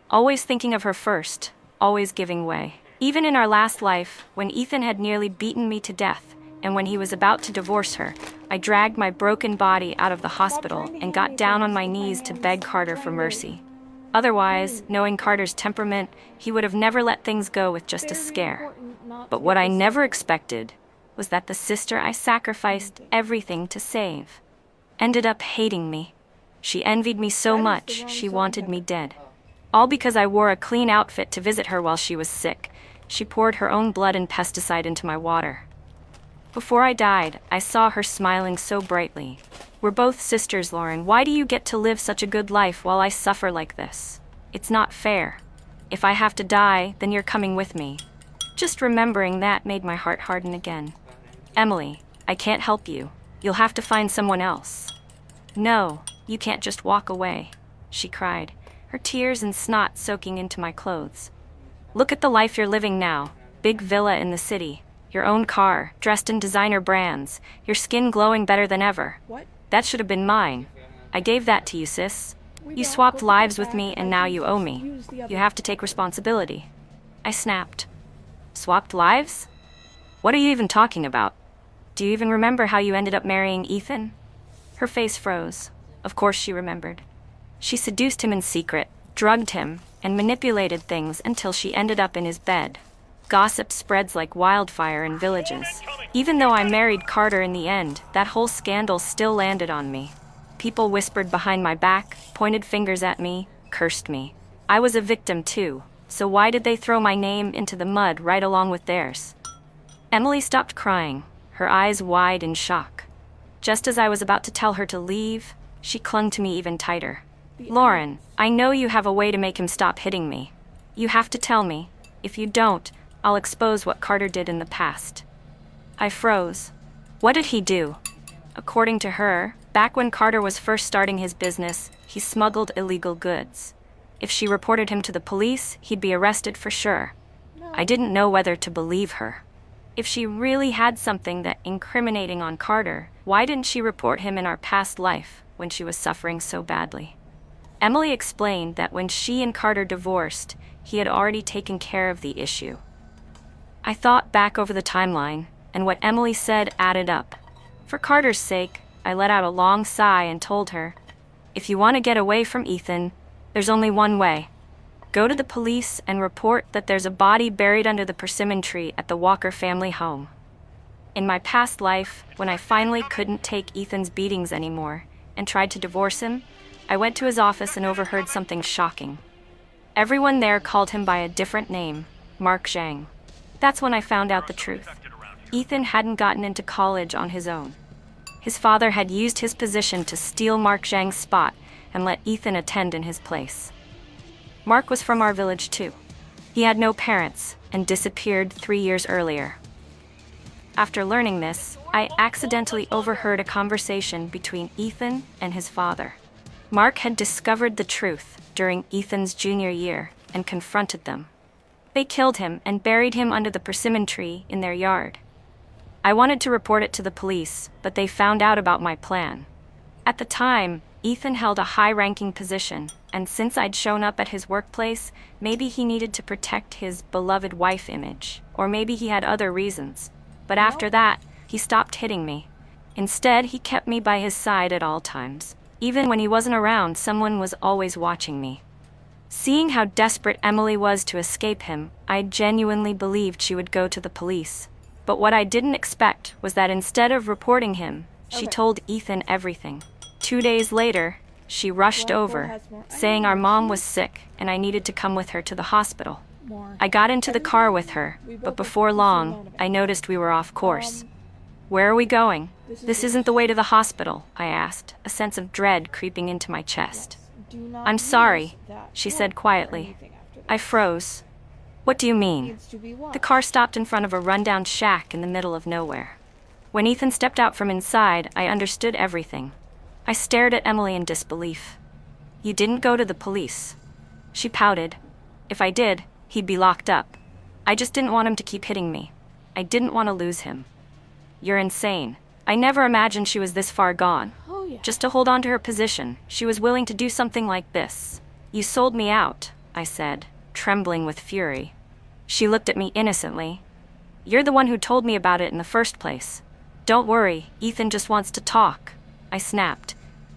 always thinking of her first, always giving way. Even in our last life, when Ethan had nearly beaten me to death, and when he was about to divorce her, I dragged my broken body out of the hospital and got down on my knees to beg Carter for mercy. Otherwise, knowing Carter's temperament, he would have never let things go with just a scare. But what I never expected was that the sister I sacrificed everything to save ended up hating me. She envied me so much, she wanted me dead. All because I wore a clean outfit to visit her while she was sick. She poured her own blood and pesticide into my water. Before I died, I saw her smiling so brightly. "We're both sisters, Lauren. Why do you get to live such a good life while I suffer like this? It's not fair. If I have to die, then you're coming with me." Just remembering that made my heart harden again. "Emily, I can't help you. You'll have to find someone else." "No, you can't just walk away," she cried, her tears and snot soaking into my clothes. "Look at the life you're living now. Big villa in the city. Your own car, dressed in designer brands, your skin glowing better than ever. What? That should have been mine. I gave that to you, sis. You swapped lives with me and now you owe me. You have to take responsibility." I snapped. "Swapped lives? What are you even talking about? Do you even remember how you ended up marrying Ethan?" Her face froze. Of course she remembered. She seduced him in secret, drugged him, and manipulated things until she ended up in his bed. Gossip spreads like wildfire in villages. Even though I married Carter in the end, that whole scandal still landed on me. People whispered behind my back, pointed fingers at me, cursed me. I was a victim too, so why did they throw my name into the mud right along with theirs? Emily stopped crying, her eyes wide in shock. Just as I was about to tell her to leave, she clung to me even tighter. "Lauren, I know you have a way to make him stop hitting me. You have to tell me. If you don't, I'll expose what Carter did in the past." I froze. What did he do? According to her, back when Carter was first starting his business, he smuggled illegal goods. If she reported him to the police, he'd be arrested for sure. I didn't know whether to believe her. If she really had something that incriminating on Carter, why didn't she report him in our past life when she was suffering so badly? Emily explained that when she and Carter divorced, he had already taken care of the issue. I thought back over the timeline, and what Emily said added up. For Carter's sake, I let out a long sigh and told her, "If you want to get away from Ethan, there's only one way. Go to the police and report that there's a body buried under the persimmon tree at the Walker family home." In my past life, when I finally couldn't take Ethan's beatings anymore and tried to divorce him, I went to his office and overheard something shocking. Everyone there called him by a different name, Mark Zhang. That's when I found out the truth. Ethan hadn't gotten into college on his own. His father had used his position to steal Mark Zhang's spot and let Ethan attend in his place. Mark was from our village too. He had no parents and disappeared 3 years earlier. After learning this, I accidentally overheard a conversation between Ethan and his father. Mark had discovered the truth during Ethan's junior year and confronted them. They killed him and buried him under the persimmon tree in their yard. I wanted to report it to the police, but they found out about my plan. At the time, Ethan held a high-ranking position, and since I'd shown up at his workplace, maybe he needed to protect his beloved wife image, or maybe he had other reasons. But after that, he stopped hitting me. Instead, he kept me by his side at all times. Even when he wasn't around, someone was always watching me. Seeing how desperate Emily was to escape him, I genuinely believed she would go to the police. But what I didn't expect was that instead of reporting him, she told Ethan everything. 2 days later, she rushed over, saying our mom was sick and I needed to come with her to the hospital. I got into the car with her, but before long, I noticed we were off course. Where are we going? This isn't the way to the hospital, I asked, a sense of dread creeping into my chest. I'm sorry, she said quietly. I froze. What do you mean? The car stopped in front of a rundown shack in the middle of nowhere. When Ethan stepped out from inside, I understood everything. I stared at Emily in disbelief. You didn't go to the police. She pouted. If I did, he'd be locked up. I just didn't want him to keep hitting me. I didn't want to lose him. You're insane. I never imagined she was this far gone. Just to hold on to her position, she was willing to do something like this. You sold me out, I said, trembling with fury. She looked at me innocently. You're the one who told me about it in the first place. Don't worry, Ethan just wants to talk, I snapped.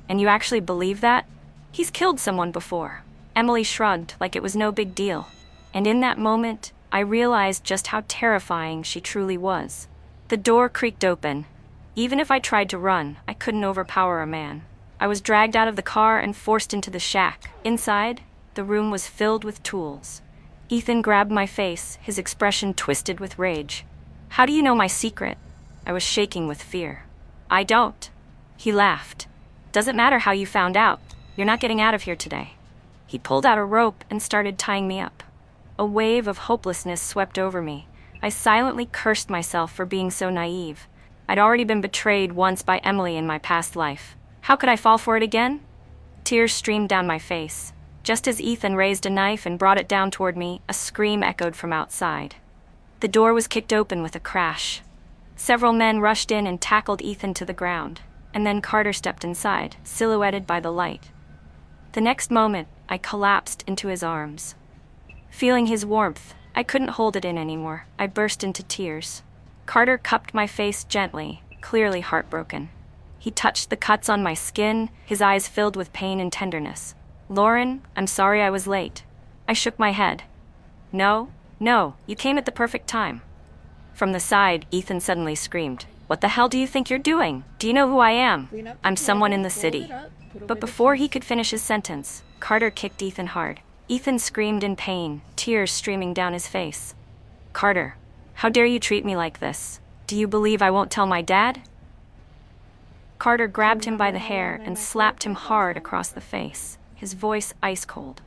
And you actually believe that? He's killed someone before. Emily shrugged like it was no big deal. And in that moment, I realized just how terrifying she truly was. The door creaked open. Even if I tried to run, I couldn't overpower a man. I was dragged out of the car and forced into the shack. Inside, the room was filled with tools. Ethan grabbed my face, his expression twisted with rage. How do you know my secret? I was shaking with fear. I don't. He laughed. Doesn't matter how you found out. You're not getting out of here today. He pulled out a rope and started tying me up. A wave of hopelessness swept over me. I silently cursed myself for being so naive. I'd already been betrayed once by Emily in my past life. How could I fall for it again? Tears streamed down my face. Just as Ethan raised a knife and brought it down toward me, a scream echoed from outside. The door was kicked open with a crash. Several men rushed in and tackled Ethan to the ground, and then Carter stepped inside, silhouetted by the light. The next moment, I collapsed into his arms. Feeling his warmth, I couldn't hold it in anymore. I burst into tears. Carter cupped my face gently, clearly heartbroken. He touched the cuts on my skin, his eyes filled with pain and tenderness. Lauren, I'm sorry I was late. I shook my head. No, you came at the perfect time. From the side, Ethan suddenly screamed. What the hell do you think you're doing? Do you know who I am? I'm someone in the city. But before he could finish his sentence, Carter kicked Ethan hard. Ethan screamed in pain, tears streaming down his face. Carter, how dare you treat me like this? Do you believe I won't tell my dad? Carter grabbed him by the hair and slapped him hard across the face, his voice ice cold.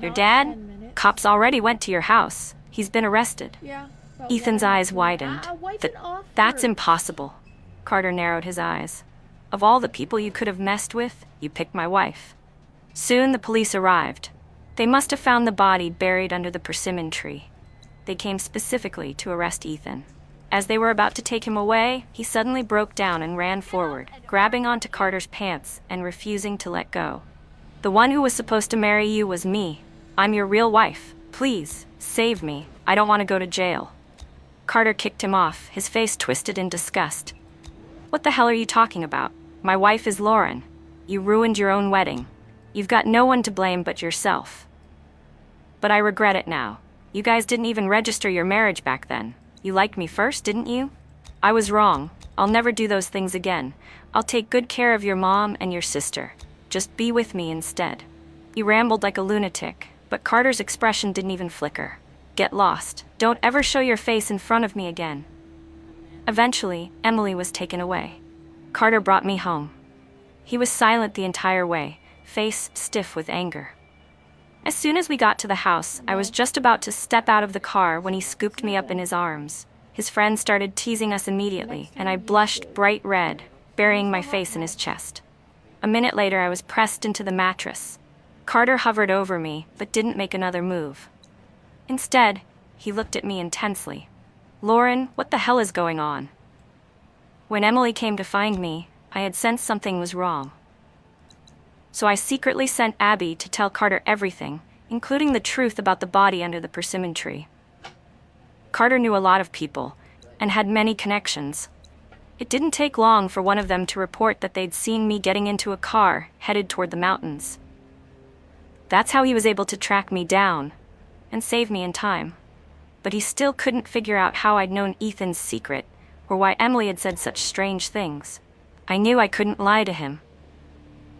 Your dad? Cops already went to your house. He's been arrested. Ethan's eyes widened. That's impossible. Carter narrowed his eyes. Of all the people you could have messed with, you picked my wife. Soon the police arrived. They must have found the body buried under the persimmon tree. They came specifically to arrest Ethan. As they were about to take him away, he suddenly broke down and ran forward, grabbing onto Carter's pants and refusing to let go. The one who was supposed to marry you was me. I'm your real wife. Please, save me. I don't want to go to jail. Carter kicked him off, his face twisted in disgust. What the hell are you talking about? My wife is Lauren. You ruined your own wedding. You've got no one to blame but yourself. But I regret it now. You guys didn't even register your marriage back then. You liked me first, didn't you? I was wrong. I'll never do those things again. I'll take good care of your mom and your sister. Just be with me instead. He rambled like a lunatic, but Carter's expression didn't even flicker. Get lost. Don't ever show your face in front of me again. Eventually, Emily was taken away. Carter brought me home. He was silent the entire way, face stiff with anger. As soon as we got to the house, I was just about to step out of the car when he scooped me up in his arms. His friends started teasing us immediately, and I blushed bright red, burying my face in his chest. A minute later, I was pressed into the mattress. Carter hovered over me, but didn't make another move. Instead, he looked at me intensely. Lauren, what the hell is going on? When Emily came to find me, I had sensed something was wrong. So I secretly sent Abby to tell Carter everything, including the truth about the body under the persimmon tree. Carter knew a lot of people, and had many connections. It didn't take long for one of them to report that they'd seen me getting into a car headed toward the mountains. That's how he was able to track me down and save me in time. But he still couldn't figure out how I'd known Ethan's secret or why Emily had said such strange things. I knew I couldn't lie to him.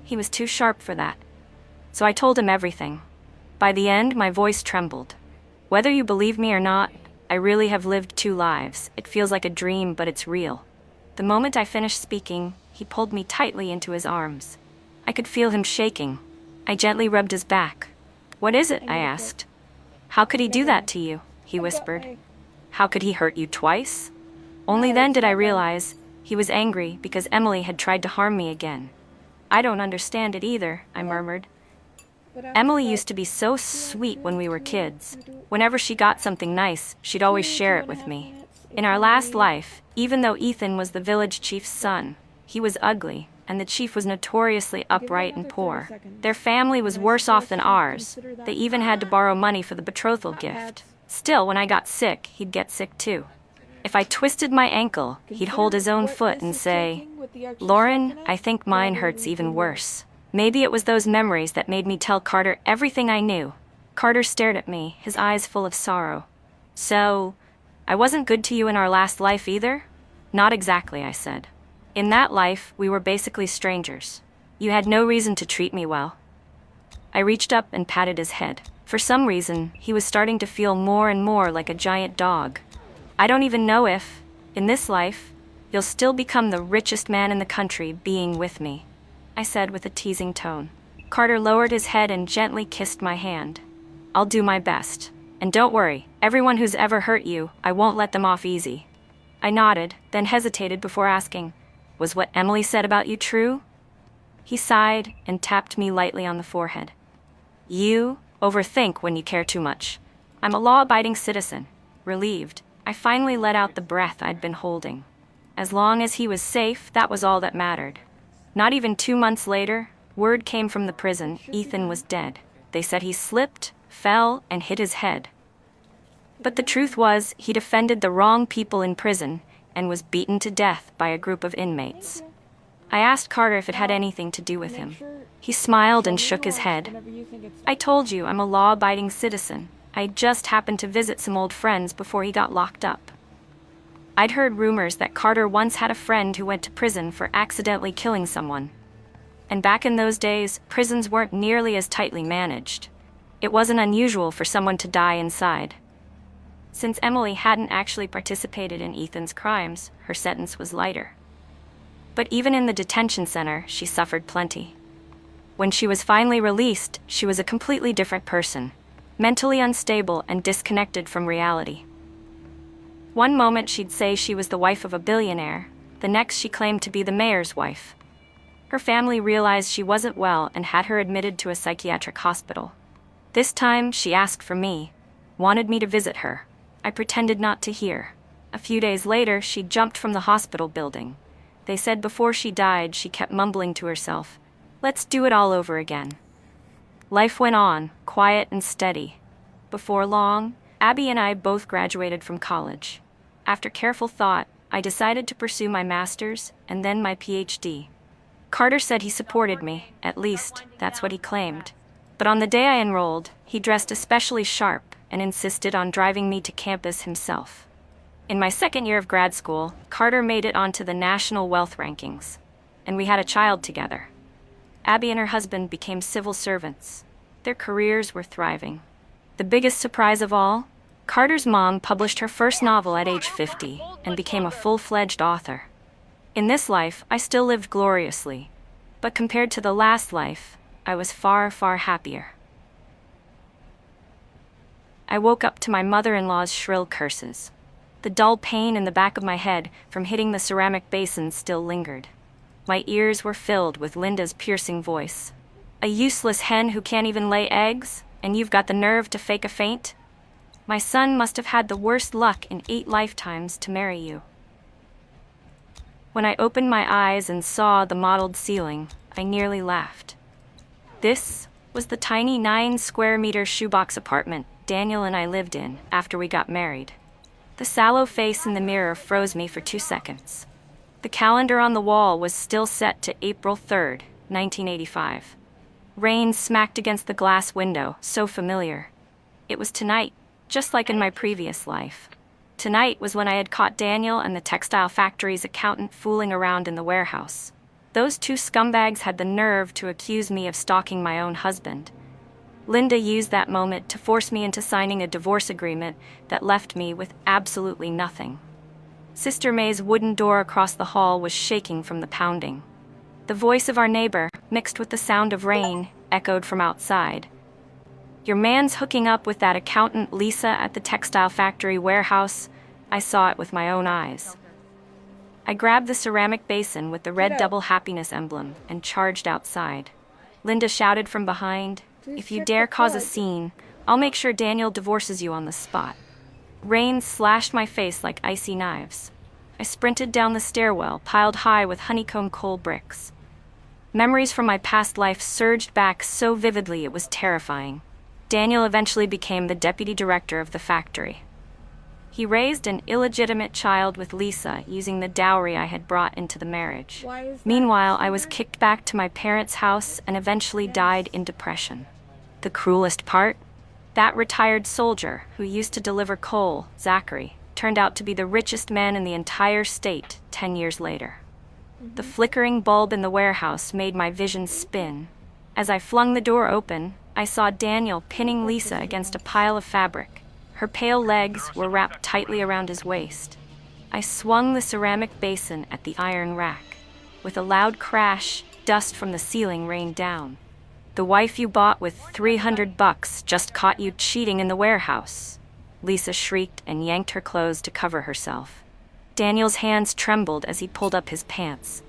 He was too sharp for that. So I told him everything. By the end, my voice trembled. Whether you believe me or not, I really have lived 2 lives. It feels like a dream, but it's real. The moment I finished speaking, he pulled me tightly into his arms. I could feel him shaking. I gently rubbed his back. "What is it?" I asked. "How could he do that to you?" he whispered. "How could he hurt you twice?" Only then did I realize he was angry because Emily had tried to harm me again. "I don't understand it either," I murmured. "Emily used to be so sweet when we were kids. Whenever she got something nice, she'd always share it with me. In our last life, even though Ethan was the village chief's son, he was ugly, and the chief was notoriously upright and poor. Their family was worse off than ours. They even had to borrow money for the betrothal gift. Still, when I got sick, he'd get sick too. If I twisted my ankle, he'd hold his own foot and say, 'Lauren, I think mine hurts even worse.' Maybe it was those memories that made me tell Carter everything I knew." Carter stared at me, his eyes full of sorrow. "So, I wasn't good to you in our last life either?" "Not exactly," I said. "In that life, we were basically strangers. You had no reason to treat me well." I reached up and patted his head. For some reason, he was starting to feel more and more like a giant dog. "I don't even know if, in this life, you'll still become the richest man in the country being with me," I said with a teasing tone. Carter lowered his head and gently kissed my hand. "I'll do my best. And don't worry, everyone who's ever hurt you, I won't let them off easy." I nodded, then hesitated before asking, "Was what Emily said about you true?" He sighed and tapped me lightly on the forehead. "You overthink when you care too much. I'm a law-abiding citizen." Relieved, I finally let out the breath I'd been holding. As long as he was safe, that was all that mattered. Not even 2 months later, word came from the prison Ethan was dead. They said he slipped, fell, and hit his head. But the truth was, he'd offended the wrong people in prison and was beaten to death by a group of inmates. I asked Carter if it had anything to do with him. He smiled and shook his head. "I told you, I'm a law-abiding citizen. I just happened to visit some old friends before he got locked up." I'd heard rumors that Carter once had a friend who went to prison for accidentally killing someone. And back in those days, prisons weren't nearly as tightly managed. It wasn't unusual for someone to die inside. Since Emily hadn't actually participated in Ethan's crimes, her sentence was lighter. But even in the detention center, she suffered plenty. When she was finally released, she was a completely different person, mentally unstable and disconnected from reality. One moment she'd say she was the wife of a billionaire, the next she claimed to be the mayor's wife. Her family realized she wasn't well and had her admitted to a psychiatric hospital. This time, she asked for me, wanted me to visit her. I pretended not to hear. A few days later, she jumped from the hospital building. They said before she died, she kept mumbling to herself, "Let's do it all over again." Life went on, quiet and steady. Before long, Abby and I both graduated from college. After careful thought, I decided to pursue my master's and then my PhD. Carter said he supported me, at least, that's what he claimed. But on the day I enrolled, he dressed especially sharp and insisted on driving me to campus himself. In my second year of grad school, Carter made it onto the national wealth rankings, and we had a child together. Abby and her husband became civil servants. Their careers were thriving. The biggest surprise of all, Carter's mom published her first novel at age 50 and became a full-fledged author. In this life, I still lived gloriously, but compared to the last life, I was far, far happier. I woke up to my mother-in-law's shrill curses. The dull pain in the back of my head from hitting the ceramic basin still lingered. My ears were filled with Linda's piercing voice. "A useless hen who can't even lay eggs, and you've got the nerve to fake a faint? My son must have had the worst luck in 8 lifetimes to marry you." When I opened my eyes and saw the mottled ceiling, I nearly laughed. This was the tiny 9-square-meter shoebox apartment Daniel and I lived in after we got married. The sallow face in the mirror froze me for 2 seconds. The calendar on the wall was still set to April 3rd, 1985. Rain smacked against the glass window, so familiar. It was tonight, just like in my previous life. Tonight was when I had caught Daniel and the textile factory's accountant fooling around in the warehouse. Those two scumbags had the nerve to accuse me of stalking my own husband. Linda used that moment to force me into signing a divorce agreement that left me with absolutely nothing. Sister May's wooden door across the hall was shaking from the pounding. The voice of our neighbor, mixed with the sound of rain, echoed from outside. "Your man's hooking up with that accountant Lisa at the textile factory warehouse. I saw it with my own eyes." I grabbed the ceramic basin with the red double happiness emblem and charged outside. Linda shouted from behind, "If you dare cause a scene, I'll make sure Daniel divorces you on the spot." Rain slashed my face like icy knives. I sprinted down the stairwell, piled high with honeycomb coal bricks. Memories from my past life surged back so vividly it was terrifying. Daniel eventually became the deputy director of the factory. He raised an illegitimate child with Lisa using the dowry I had brought into the marriage. Meanwhile, I was kicked back to my parents' house and eventually died in depression. The cruelest part? That retired soldier who used to deliver coal, Zachary, turned out to be the richest man in the entire state 10 years later. The flickering bulb in the warehouse made my vision spin. As I flung the door open, I saw Daniel pinning Lisa against a pile of fabric. Her pale legs were wrapped tightly around his waist. I swung the ceramic basin at the iron rack. With a loud crash, dust from the ceiling rained down. "The wife you bought with $300 just caught you cheating in the warehouse." Lisa shrieked and yanked her clothes to cover herself. Daniel's hands trembled as he pulled up his pants.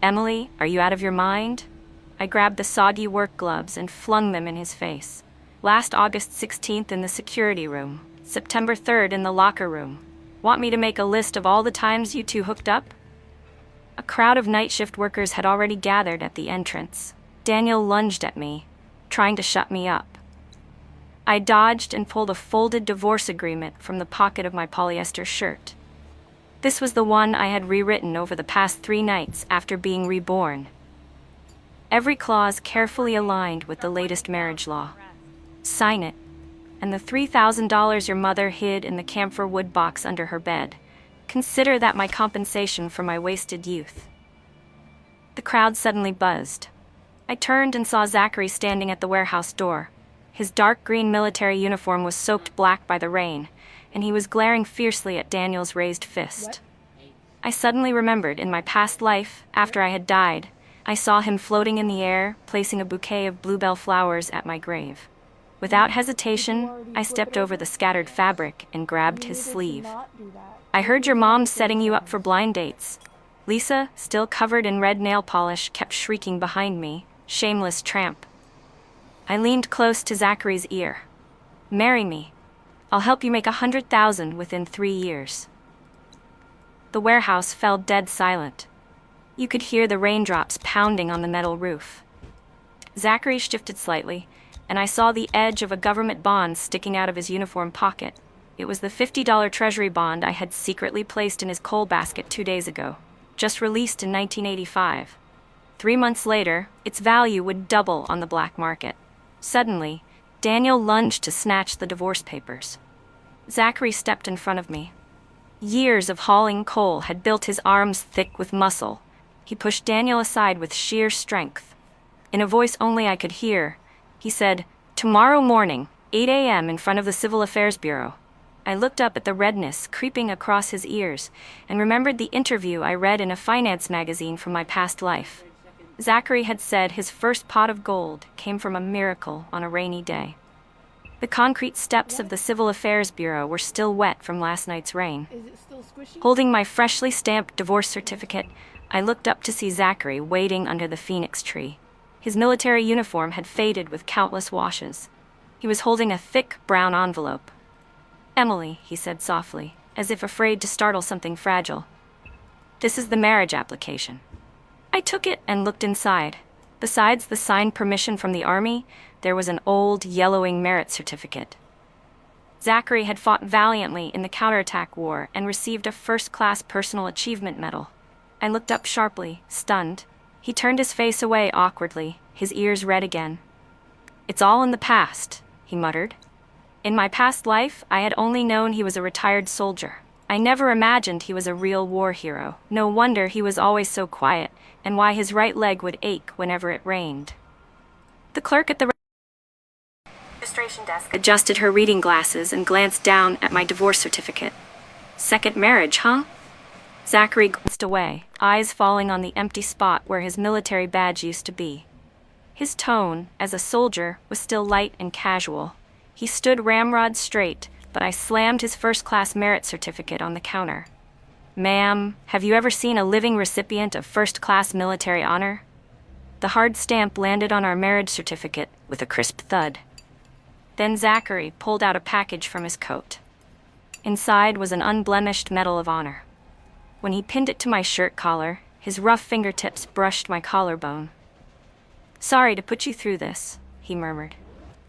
"Emily, are you out of your mind?" I grabbed the soggy work gloves and flung them in his face. "Last August 16th in the security room. September 3rd in the locker room. Want me to make a list of all the times you two hooked up?" A crowd of night shift workers had already gathered at the entrance. Daniel lunged at me, trying to shut me up. I dodged and pulled a folded divorce agreement from the pocket of my polyester shirt. This was the one I had rewritten over the past 3 nights after being reborn. Every clause carefully aligned with the latest marriage law. Sign it, and the $3,000 your mother hid in the camphor wood box under her bed. Consider that my compensation for my wasted youth. The crowd suddenly buzzed. I turned and saw Zachary standing at the warehouse door. His dark green military uniform was soaked black by the rain, and he was glaring fiercely at Daniel's raised fist. I suddenly remembered in my past life, after I had died, I saw him floating in the air, placing a bouquet of bluebell flowers at my grave. Without hesitation, I stepped over the scattered fabric and grabbed his sleeve. "I heard your mom's setting you up for blind dates." Lisa, still covered in red nail polish, kept shrieking behind me, "Shameless tramp." I leaned close to Zachary's ear. "Marry me. I'll help you make 100,000 within 3 years." The warehouse fell dead silent. You could hear the raindrops pounding on the metal roof. Zachary shifted slightly, and I saw the edge of a government bond sticking out of his uniform pocket. It was the $50 Treasury bond I had secretly placed in his coal basket 2 days ago, just released in 1985. 3 months later, its value would double on the black market. Suddenly, Daniel lunged to snatch the divorce papers. Zachary stepped in front of me. Years of hauling coal had built his arms thick with muscle. He pushed Daniel aside with sheer strength. In a voice only I could hear, he said, "Tomorrow morning, 8 a.m. in front of the Civil Affairs Bureau." I looked up at the redness creeping across his ears and remembered the interview I read in a finance magazine from my past life. Zachary had said his first pot of gold came from a miracle on a rainy day. The concrete steps of the Civil Affairs Bureau were still wet from last night's rain. Is it still squishy? Holding my freshly stamped divorce certificate, I looked up to see Zachary waiting under the phoenix tree. His military uniform had faded with countless washes. He was holding a thick brown envelope. "Emily," he said softly, as if afraid to startle something fragile. "This is the marriage application." I took it and looked inside. Besides the signed permission from the Army, there was an old, yellowing merit certificate. Zachary had fought valiantly in the counterattack war and received a first-class personal achievement medal. I looked up sharply, stunned. He turned his face away awkwardly, his ears red again. "It's all in the past," he muttered. In my past life, I had only known he was a retired soldier. I never imagined he was a real war hero. No wonder he was always so quiet, and why his right leg would ache whenever it rained. The clerk at the registration desk adjusted her reading glasses and glanced down at my divorce certificate. "Second marriage, huh?" Zachary glanced away, eyes falling on the empty spot where his military badge used to be. His tone, as a soldier, was still light and casual. He stood ramrod straight, but I slammed his first-class merit certificate on the counter. "Ma'am, have you ever seen a living recipient of first-class military honor?" The hard stamp landed on our marriage certificate with a crisp thud. Then Zachary pulled out a package from his coat. Inside was an unblemished Medal of Honor. When he pinned it to my shirt collar, his rough fingertips brushed my collarbone. "Sorry to put you through this," he murmured.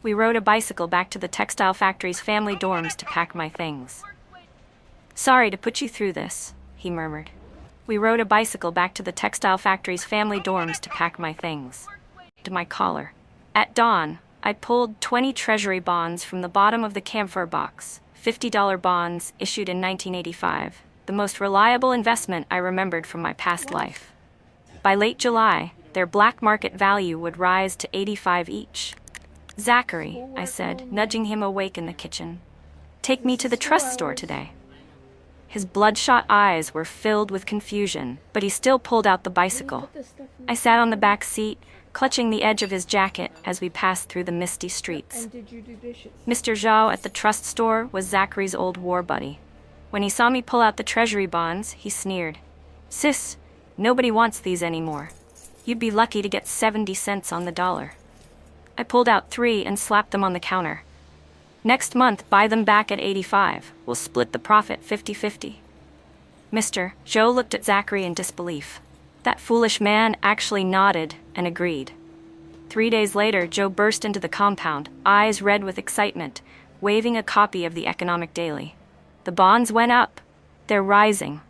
We rode a bicycle back to the textile factory's family dorms to pack my things. "Sorry to put you through this," he murmured. We rode a bicycle back to the textile factory's family dorms to pack my things. To my collar. At dawn, I pulled 20 treasury bonds from the bottom of the camphor box, $50 bonds issued in 1985, the most reliable investment I remembered from my past life. By late July, their black market value would rise to $85 each. "Zachary," I said, nudging him awake in the kitchen, "take me to the trust store today." His bloodshot eyes were filled with confusion, but he still pulled out the bicycle. I sat on the back seat, clutching the edge of his jacket as we passed through the misty streets. Mr. Zhao at the trust store was Zachary's old war buddy. When he saw me pull out the treasury bonds, he sneered. "Sis, nobody wants these anymore. You'd be lucky to get 70 cents on the dollar." I pulled out 3 and slapped them on the counter. "Next month, buy them back at 85. We'll split the profit 50-50. Mr. Zhou looked at Zachary in disbelief. That foolish man actually nodded and agreed. 3 days later, Joe burst into the compound, eyes red with excitement, waving a copy of the Economic Daily. "The bonds went up. They're rising."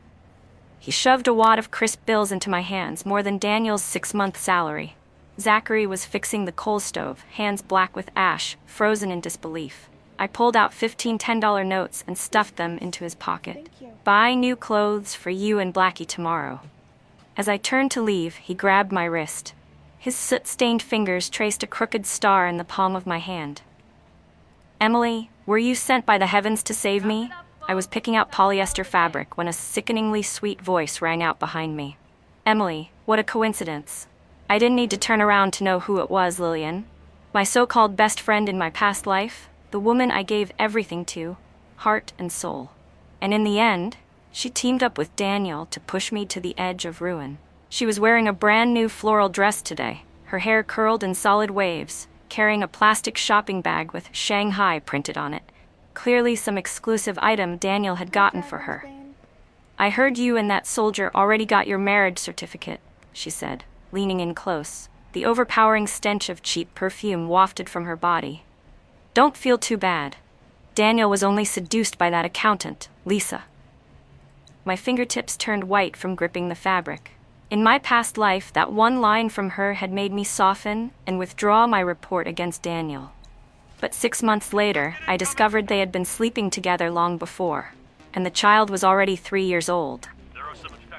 He shoved a wad of crisp bills into my hands, more than Daniel's 6-month salary. Zachary was fixing the coal stove, hands black with ash, frozen in disbelief. I pulled out 15 $10 notes and stuffed them into his pocket. "Buy new clothes for you and Blackie tomorrow." As I turned to leave, he grabbed my wrist. His soot-stained fingers traced a crooked star in the palm of my hand. "Emily, were you sent by the heavens to save me?" I was picking out polyester fabric when a sickeningly sweet voice rang out behind me. "Emily, what a coincidence." I didn't need to turn around to know who it was, Lillian. My so-called best friend in my past life, the woman I gave everything to, heart and soul. And in the end, she teamed up with Daniel to push me to the edge of ruin. She was wearing a brand new floral dress today, her hair curled in solid waves, carrying a plastic shopping bag with Shanghai printed on it. Clearly some exclusive item Daniel had gotten for her. "I heard you and that soldier already got your marriage certificate," she said, leaning in close. The overpowering stench of cheap perfume wafted from her body. "Don't feel too bad. Daniel was only seduced by that accountant, Lisa." My fingertips turned white from gripping the fabric. In my past life, that one line from her had made me soften and withdraw my report against Daniel. But 6 months later, I discovered they had been sleeping together long before, and the child was already 3 years old.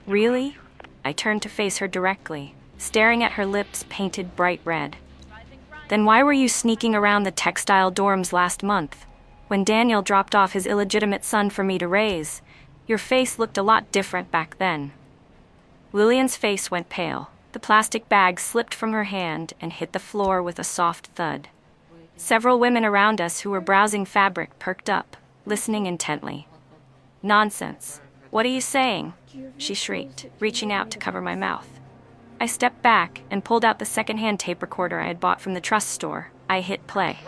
"Really?" I turned to face her directly, staring at her lips painted bright red. "Then why were you sneaking around the textile dorms last month? When Daniel dropped off his illegitimate son for me to raise, your face looked a lot different back then." Lillian's face went pale. The plastic bag slipped from her hand and hit the floor with a soft thud. Several women around us who were browsing fabric perked up, listening intently. "Nonsense. What are you saying?" she shrieked, reaching out to cover my mouth. I stepped back and pulled out the second-hand tape recorder I had bought from the trust store. I hit play.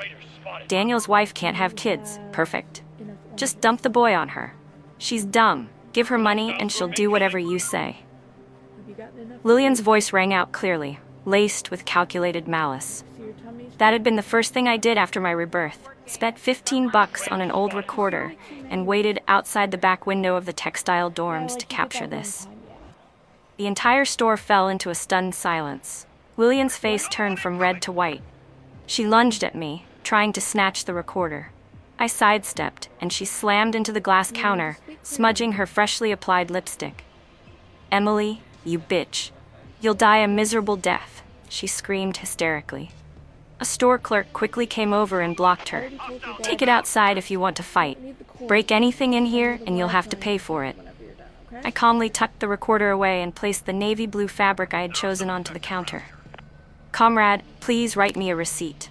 "Daniel's wife can't have kids. Perfect. Just dump the boy on her. She's dumb. Give her money and she'll do whatever you say." Lillian's voice rang out clearly, laced with calculated malice. That had been the first thing I did after my rebirth. Spent $15 on an old recorder and waited outside the back window of the textile dorms to capture this. The entire store fell into a stunned silence. Lillian's face turned from red to white. She lunged at me, trying to snatch the recorder. I sidestepped, and she slammed into the glass counter, smudging her freshly applied lipstick. "Emily, you bitch. You'll die a miserable death," she screamed hysterically. A store clerk quickly came over and blocked her. "Take it outside if you want to fight. Break anything in here, and you'll have to pay for it." I calmly tucked the recorder away and placed the navy blue fabric I had chosen onto the counter. "Comrade, please write me a receipt."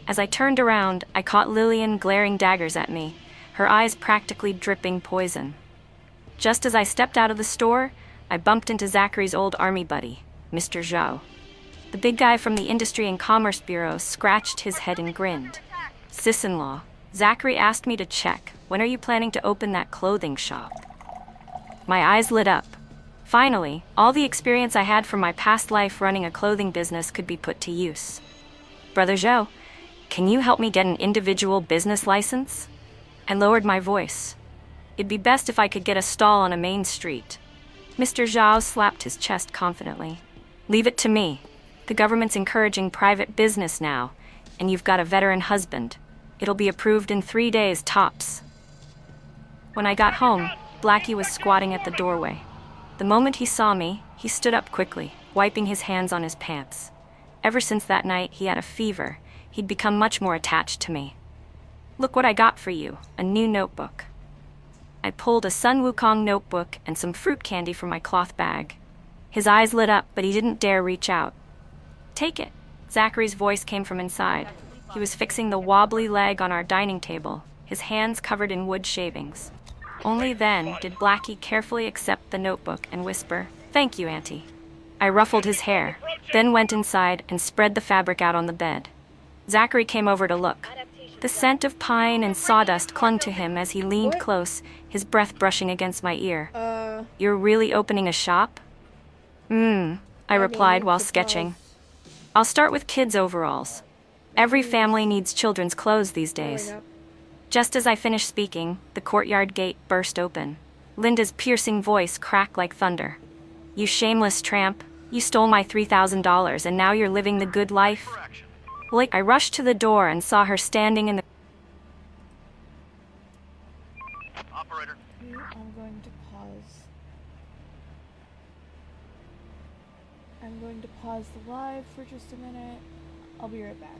As I turned around, I caught Lillian glaring daggers at me, her eyes practically dripping poison. Just as I stepped out of the store, I bumped into Zachary's old army buddy, Mr. Zhao. The big guy from the Industry and Commerce Bureau scratched his head and grinned. "Sis-in-law, Zachary asked me to check. When are you planning to open that clothing shop?" My eyes lit up. Finally, all the experience I had from my past life running a clothing business could be put to use. "Brother Zhao, can you help me get an individual business license?" I lowered my voice. "It'd be best if I could get a stall on a main street." Mr. Zhao slapped his chest confidently. "Leave it to me. The government's encouraging private business now, and you've got a veteran husband. It'll be approved in 3 days tops." When I got home, Blackie was squatting at the doorway. The moment he saw me, he stood up quickly, wiping his hands on his pants. Ever since that night, he had a fever. He'd become much more attached to me. "Look what I got for you, a new notebook." I pulled a Sun Wukong notebook and some fruit candy from my cloth bag. His eyes lit up, but he didn't dare reach out. "Take it." Zachary's voice came from inside. He was fixing the wobbly leg on our dining table, his hands covered in wood shavings. Only then did Blackie carefully accept the notebook and whisper, "Thank you, Auntie." I ruffled his hair, then went inside and spread the fabric out on the bed. Zachary came over to look. The scent of pine and sawdust clung to him as he leaned close, his breath brushing against my ear. "You're really opening a shop?" I replied while sketching. "I'll start with kids' overalls. Every family needs children's clothes these days." Just as I finished speaking, the courtyard gate burst open. Linda's piercing voice cracked like thunder. "You shameless tramp. You stole my $3,000 and now you're living the good life?" I rushed to the door and saw her standing in the... Operator. I'm going to pause. I'm going to pause the live for just a minute. I'll be right back.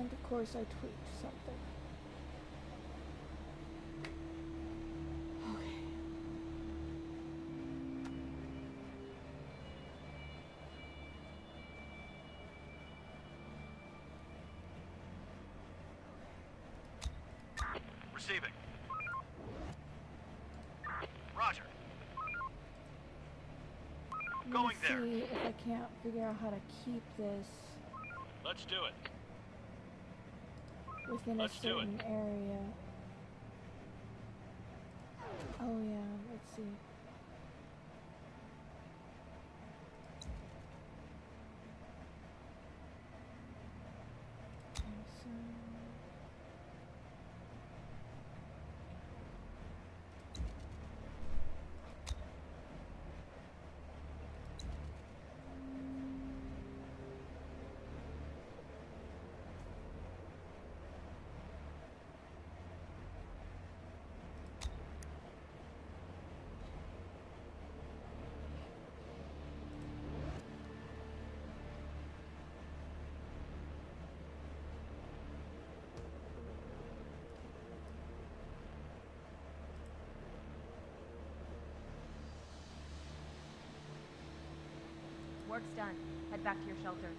And of course I tweaked something. Okay. Receiving. Roger. I'm Going gonna there. see if I can't figure out how to keep this Let's do it. within Let's a do it. certain area. Oh yeah, let's see. Okay, so Work's done. Head back to your shelters.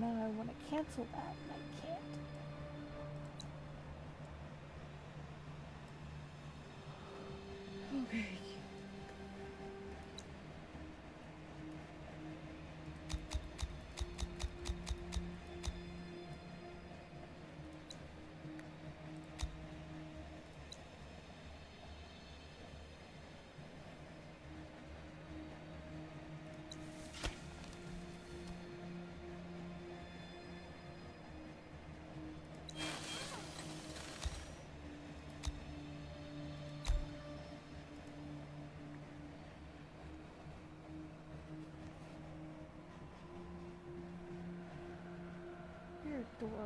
now I want to cancel that and I can't. Okay.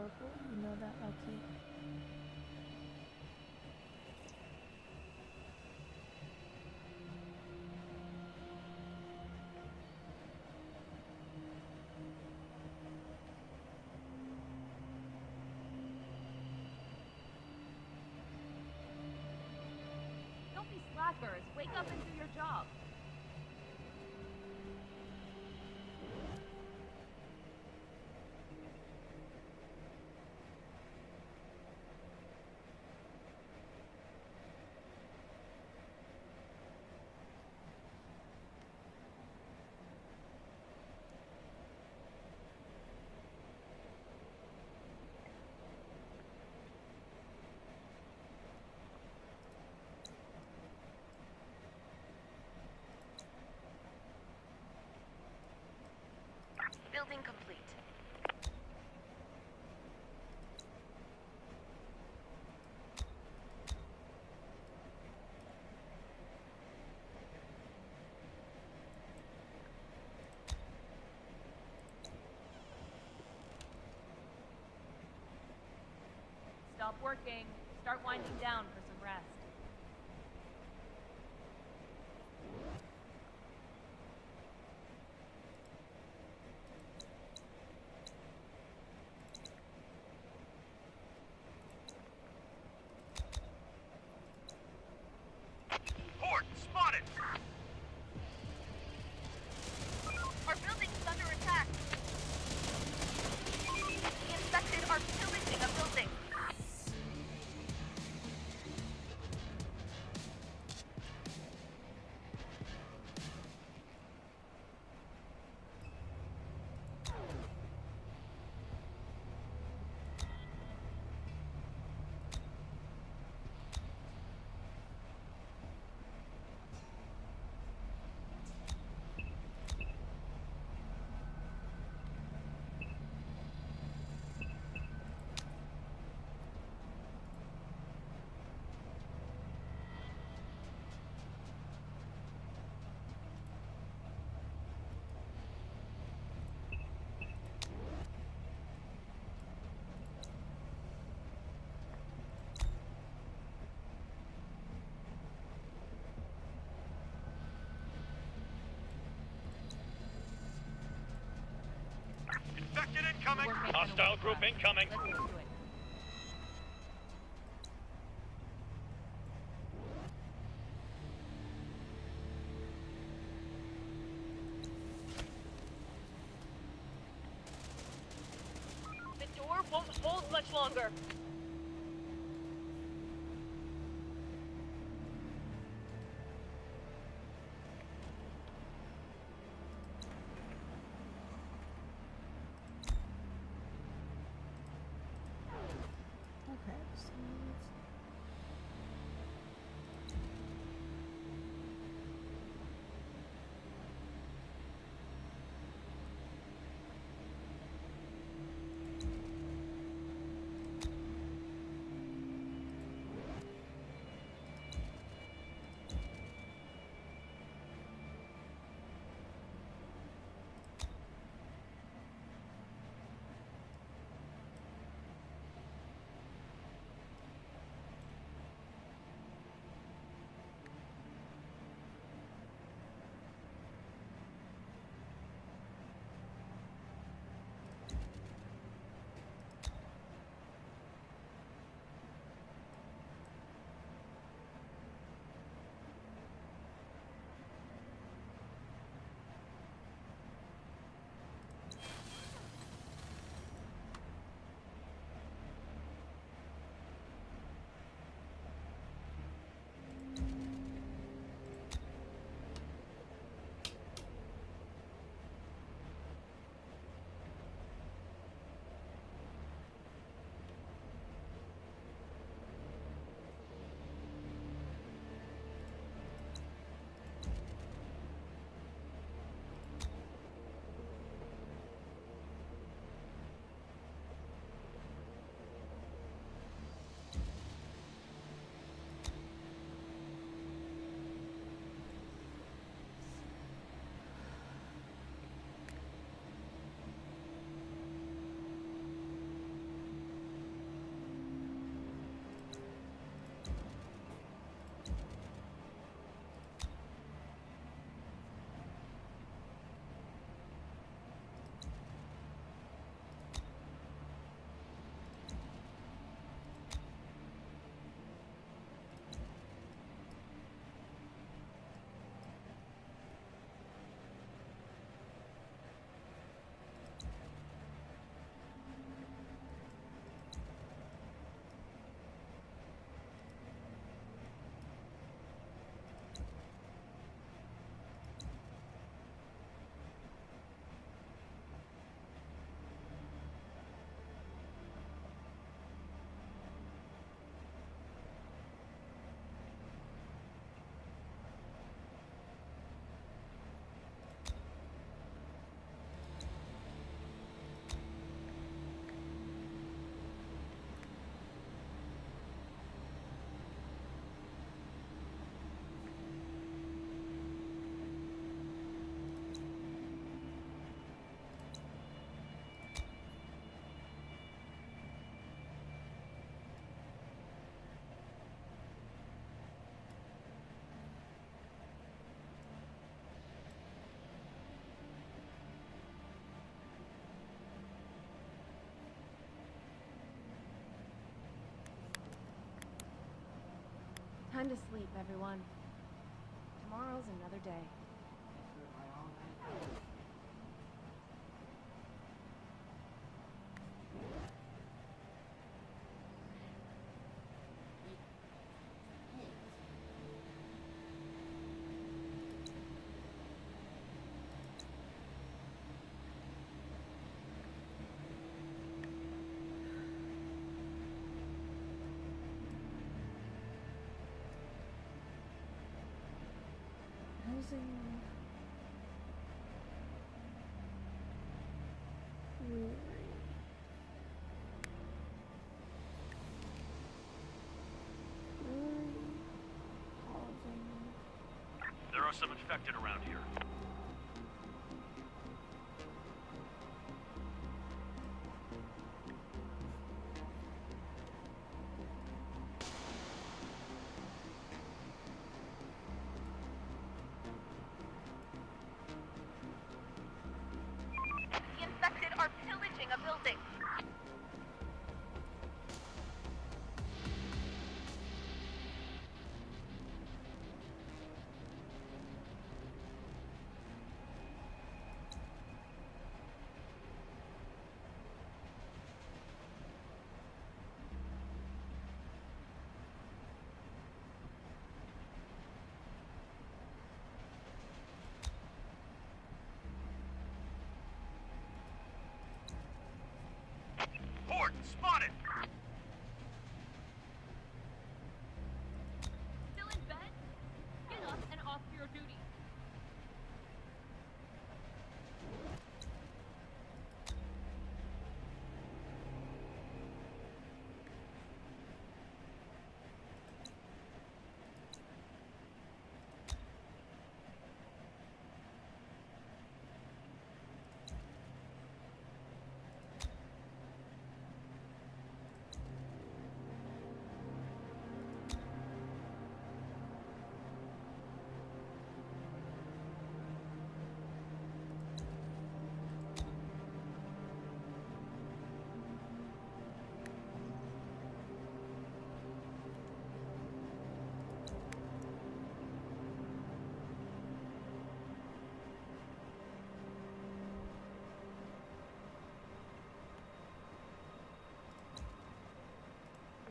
historical. You know that, Lucky. Don't be slackers. Wake up and do your job. Building complete. Stop working. Start winding down for some rest. Horde spotted! Our building's under attack. The infected are pillaging a building. Infected incoming! Work making a Hostile work group class. incoming! Let's get to it. The door won't hold much longer. Okay, so let's... Time to sleep, everyone. Tomorrow's another day. Housing. Brewery. Brewery. Housing. There are some infected around here. The infected are pillaging a building. Horde spotted! Still in bed? Get up and off to your duty.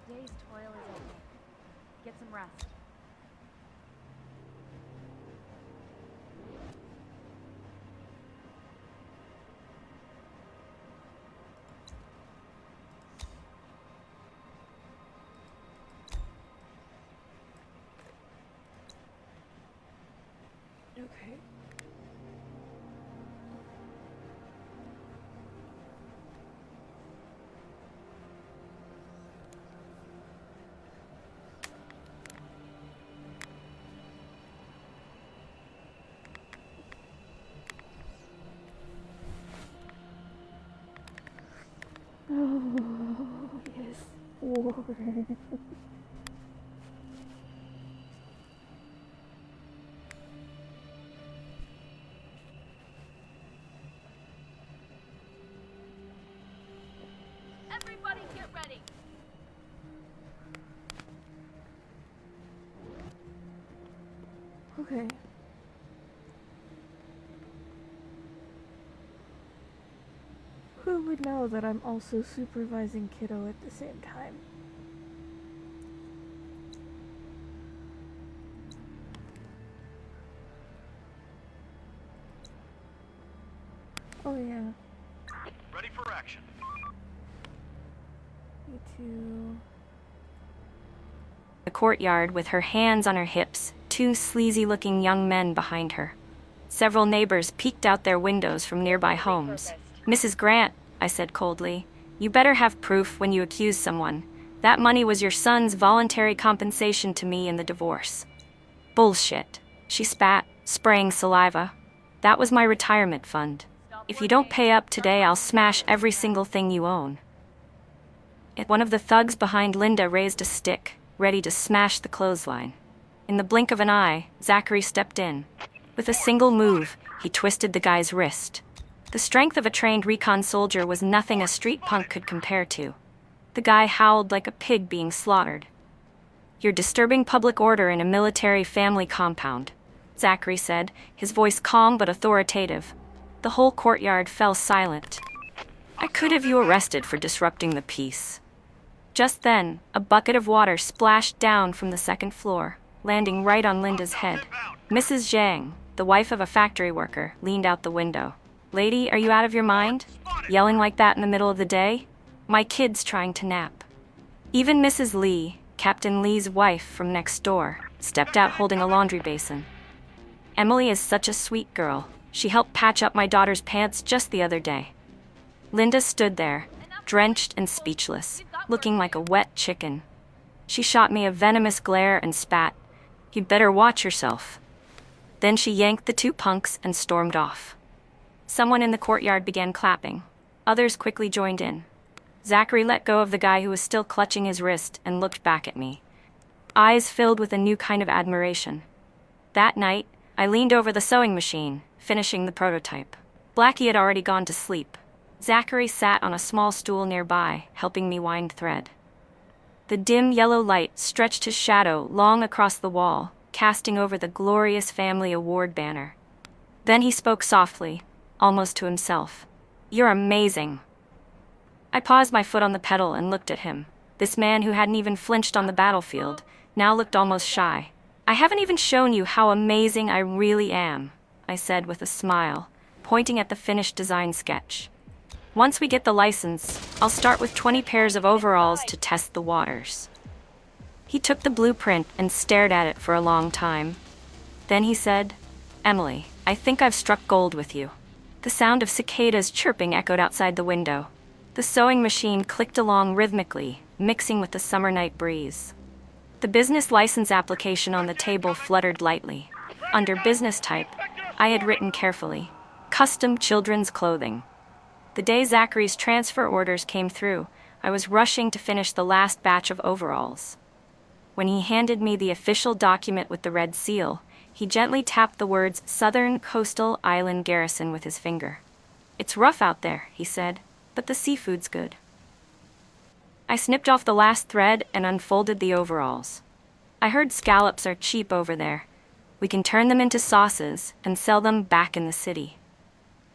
The day's toil is over. Get some rest. Okay. Oh, yes. War. Everybody get ready. Okay. Who would know that I'm also supervising Kiddo at the same time? Oh yeah, Ready for action. me too. The courtyard with her hands on her hips, two sleazy-looking young men behind her. Several neighbors peeked out their windows from nearby homes. Mrs. Grant, I said coldly, you better have proof when you accuse someone. That money was your son's voluntary compensation to me in the divorce. Bullshit. She spat, spraying saliva. That was my retirement fund. If you don't pay up today, I'll smash every single thing you own. One of the thugs behind Linda raised a stick, ready to smash the clothesline. In the blink of an eye, Zachary stepped in. With a single move, he twisted the guy's wrist. The strength of a trained recon soldier was nothing a street punk could compare to. The guy howled like a pig being slaughtered. "You're disturbing public order in a military family compound," Zachary said, his voice calm but authoritative. The whole courtyard fell silent. "I could have you arrested for disrupting the peace." Just then, a bucket of water splashed down from the second floor, landing right on Linda's head. Mrs. Zhang, the wife of a factory worker, leaned out the window. "Lady, are you out of your mind? Yelling like that in the middle of the day? My kid's trying to nap." Even Mrs. Lee, Captain Lee's wife from next door, stepped out holding a laundry basin. "Emily is such a sweet girl. She helped patch up my daughter's pants just the other day." Linda stood there, drenched and speechless, looking like a wet chicken. She shot me a venomous glare and spat, "You'd better watch yourself." Then she yanked the two punks and stormed off. Someone in the courtyard began clapping. Others quickly joined in. Zachary let go of the guy who was still clutching his wrist and looked back at me, eyes filled with a new kind of admiration. That night, I leaned over the sewing machine, finishing the prototype. Blackie had already gone to sleep. Zachary sat on a small stool nearby, helping me wind thread. The dim yellow light stretched his shadow long across the wall, casting over the glorious family award banner. Then he spoke softly, almost to himself. "You're amazing." I paused my foot on the pedal and looked at him. This man who hadn't even flinched on the battlefield now looked almost shy. "I haven't even shown you how amazing I really am," I said with a smile, pointing at the finished design sketch. "Once we get the license, I'll start with 20 pairs of overalls to test the waters." He took the blueprint and stared at it for a long time. Then he said, "Emily, I think I've struck gold with you." The sound of cicadas chirping echoed outside the window. The sewing machine clicked along rhythmically, mixing with the summer night breeze. The business license application on the table fluttered lightly. Under business type, I had written carefully, "Custom children's clothing." The day Zachary's transfer orders came through, I was rushing to finish the last batch of overalls. When he handed me the official document with the red seal, he gently tapped the words Southern Coastal Island Garrison with his finger. "It's rough out there," he said, "but the seafood's good." I snipped off the last thread and unfolded the overalls. "I heard scallops are cheap over there. We can turn them into sauces and sell them back in the city."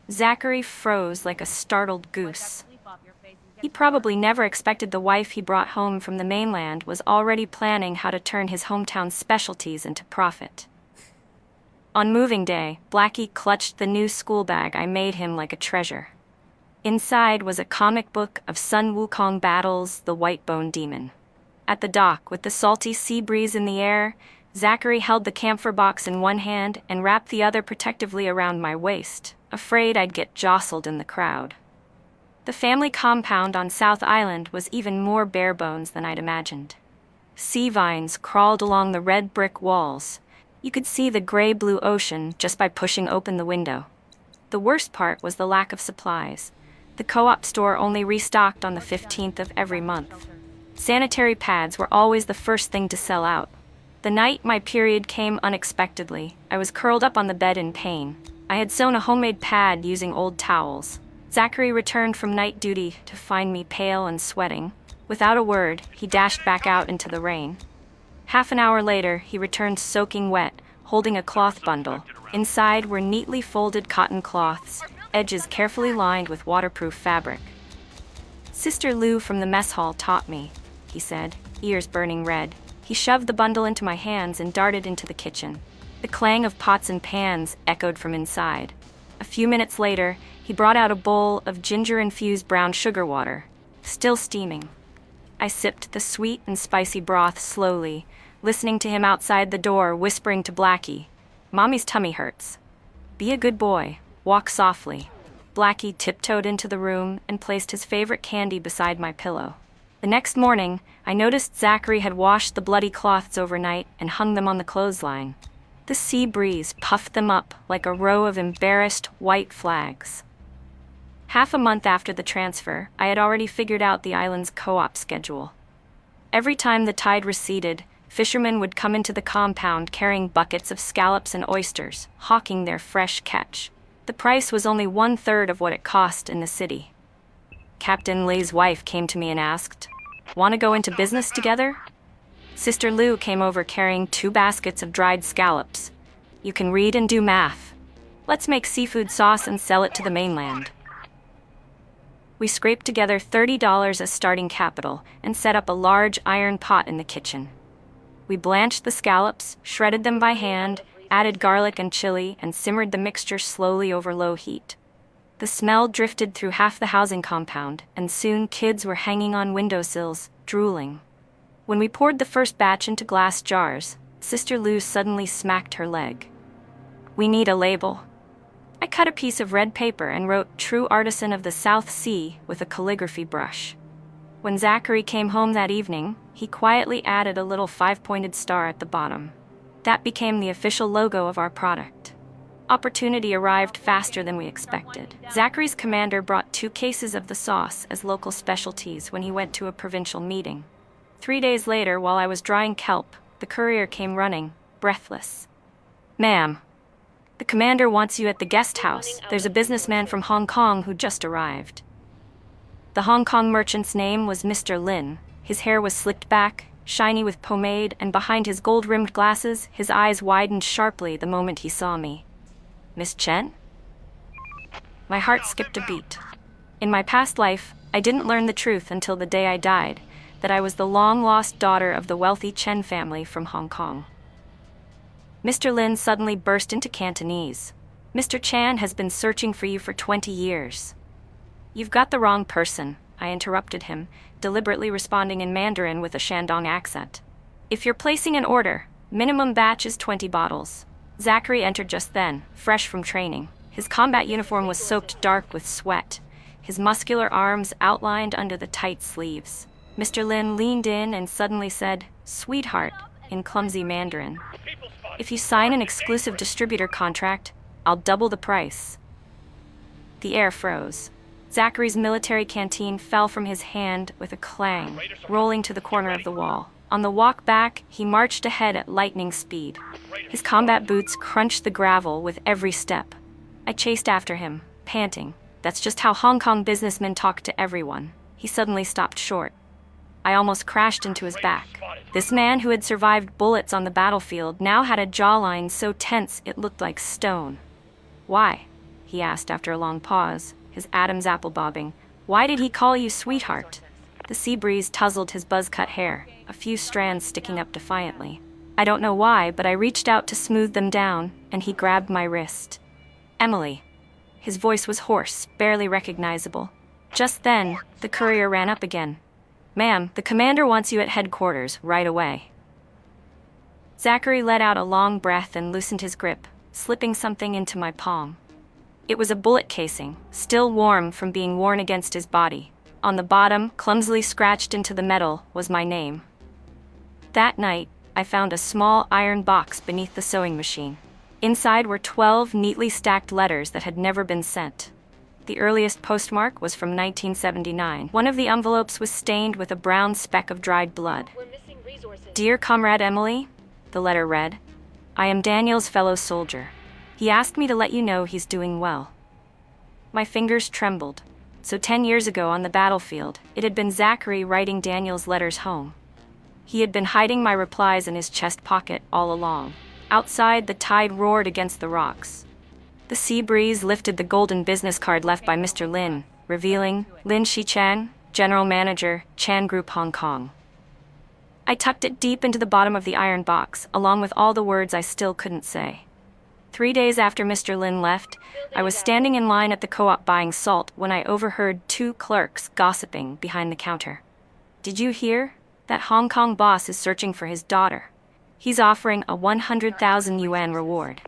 Zachary froze like a startled goose. He probably never expected the wife he brought home from the mainland was already planning how to turn his hometown specialties into profit. On moving day, Blackie clutched the new school bag I made him like a treasure. Inside was a comic book of Sun Wukong battles the Whitebone Demon. At the dock, with the salty sea breeze in the air, Zachary held the camphor box in one hand and wrapped the other protectively around my waist, afraid I'd get jostled in the crowd. The family compound on South Island was even more bare bones than I'd imagined. Sea vines crawled along the red brick walls. You could see the gray-blue ocean just by pushing open the window. The worst part was the lack of supplies. The co-op store only restocked on the 15th of every month. Sanitary pads were always the first thing to sell out. The night my period came unexpectedly, I was curled up on the bed in pain. I had sewn a homemade pad using old towels. Zachary returned from night duty to find me pale and sweating. Without a word, he dashed back out into the rain. Half an hour later, he returned soaking wet, holding a cloth bundle. Inside were neatly folded cotton cloths, edges carefully lined with waterproof fabric. "Sister Lou from the mess hall taught me," he said, ears burning red. He shoved the bundle into my hands and darted into the kitchen. The clang of pots and pans echoed from inside. A few minutes later, he brought out a bowl of ginger-infused brown sugar water, still steaming. I sipped the sweet and spicy broth slowly, listening to him outside the door whispering to Blackie, "Mommy's tummy hurts. Be a good boy. Walk softly." Blackie tiptoed into the room and placed his favorite candy beside my pillow. The next morning, I noticed Zachary had washed the bloody cloths overnight and hung them on the clothesline. The sea breeze puffed them up like a row of embarrassed white flags. Half a month after the transfer, I had already figured out the island's co-op schedule. Every time the tide receded, fishermen would come into the compound carrying buckets of scallops and oysters, hawking their fresh catch. The price was only 1/3 of what it cost in the city. Captain Lee's wife came to me and asked, "Want to go into business together?" Sister Lou came over carrying 2 baskets of dried scallops. You can read and do math. Let's make seafood sauce and sell it to the mainland. We scraped together $30 as starting capital and set up a large iron pot in the kitchen. We blanched the scallops, shredded them by hand, added garlic and chili, and simmered the mixture slowly over low heat. The smell drifted through half the housing compound, and soon kids were hanging on windowsills, drooling. When we poured the first batch into glass jars, Sister Lou suddenly smacked her leg. "We need a label." I cut a piece of red paper and wrote "True Artisan of the South Sea" with a calligraphy brush. When Zachary came home that evening, he quietly added a little 5-pointed star at the bottom. That became the official logo of our product. Opportunity arrived faster than we expected. Zachary's commander brought 2 cases of the sauce as local specialties when he went to a provincial meeting. 3 days later, while I was drying kelp, the courier came running, breathless. "Ma'am, the commander wants you at the guest house. There's a businessman from Hong Kong who just arrived." The Hong Kong merchant's name was Mr. Lin. His hair was slicked back, shiny with pomade, and behind his gold-rimmed glasses, his eyes widened sharply the moment he saw me. "Miss Chen?" My heart skipped a beat. In my past life, I didn't learn the truth until the day I died, that I was the long-lost daughter of the wealthy Chen family from Hong Kong. Mr. Lin suddenly burst into Cantonese. "Mr. Chan has been searching for you for 20 years. "You've got the wrong person," I interrupted him, deliberately responding in Mandarin with a Shandong accent. "If you're placing an order, minimum batch is 20 bottles. Zachary entered just then, fresh from training. His combat uniform was soaked dark with sweat, his muscular arms outlined under the tight sleeves. Mr. Lin leaned in and suddenly said, "Sweetheart," in clumsy Mandarin. "If you sign an exclusive distributor contract, I'll double the price." The air froze. Zachary's military canteen fell from his hand with a clang, rolling to the corner of the wall. On the walk back, he marched ahead at lightning speed. His combat boots crunched the gravel with every step. I chased after him, panting. That's just how Hong Kong businessmen talk to everyone. He suddenly stopped short. I almost crashed into his back. This man who had survived bullets on the battlefield now had a jawline so tense it looked like stone. "Why?" he asked after a long pause, his Adam's apple bobbing. "Why did he call you sweetheart?" The sea breeze tousled his buzz-cut hair, a few strands sticking up defiantly. I don't know why, but I reached out to smooth them down, and he grabbed my wrist. "Emily." His voice was hoarse, barely recognizable. Just then, the courier ran up again. "Ma'am, the commander wants you at headquarters right away." Zachary let out a long breath and loosened his grip, slipping something into my palm. It was a bullet casing, still warm from being worn against his body. On the bottom, clumsily scratched into the metal, was my name. That night, I found a small iron box beneath the sewing machine. Inside were 12 neatly stacked letters that had never been sent. The earliest postmark was from 1979. One of the envelopes was stained with a brown speck of dried blood. "Dear Comrade Emily," the letter read, "I am Daniel's fellow soldier. He asked me to let you know he's doing well." My fingers trembled. So 10 years ago on the battlefield, it had been Zachary writing Daniel's letters home. He had been hiding my replies in his chest pocket all along. Outside, the tide roared against the rocks. The sea breeze lifted the golden business card left by Mr. Lin, revealing Lin Shichan, General Manager, Chan Group Hong Kong. I tucked it deep into the bottom of the iron box, along with all the words I still couldn't say. 3 days after Mr. Lin left, I was standing in line at the co-op buying salt when I overheard 2 clerks gossiping behind the counter. "Did you hear? That Hong Kong boss is searching for his daughter. He's offering a 100,000 yuan reward."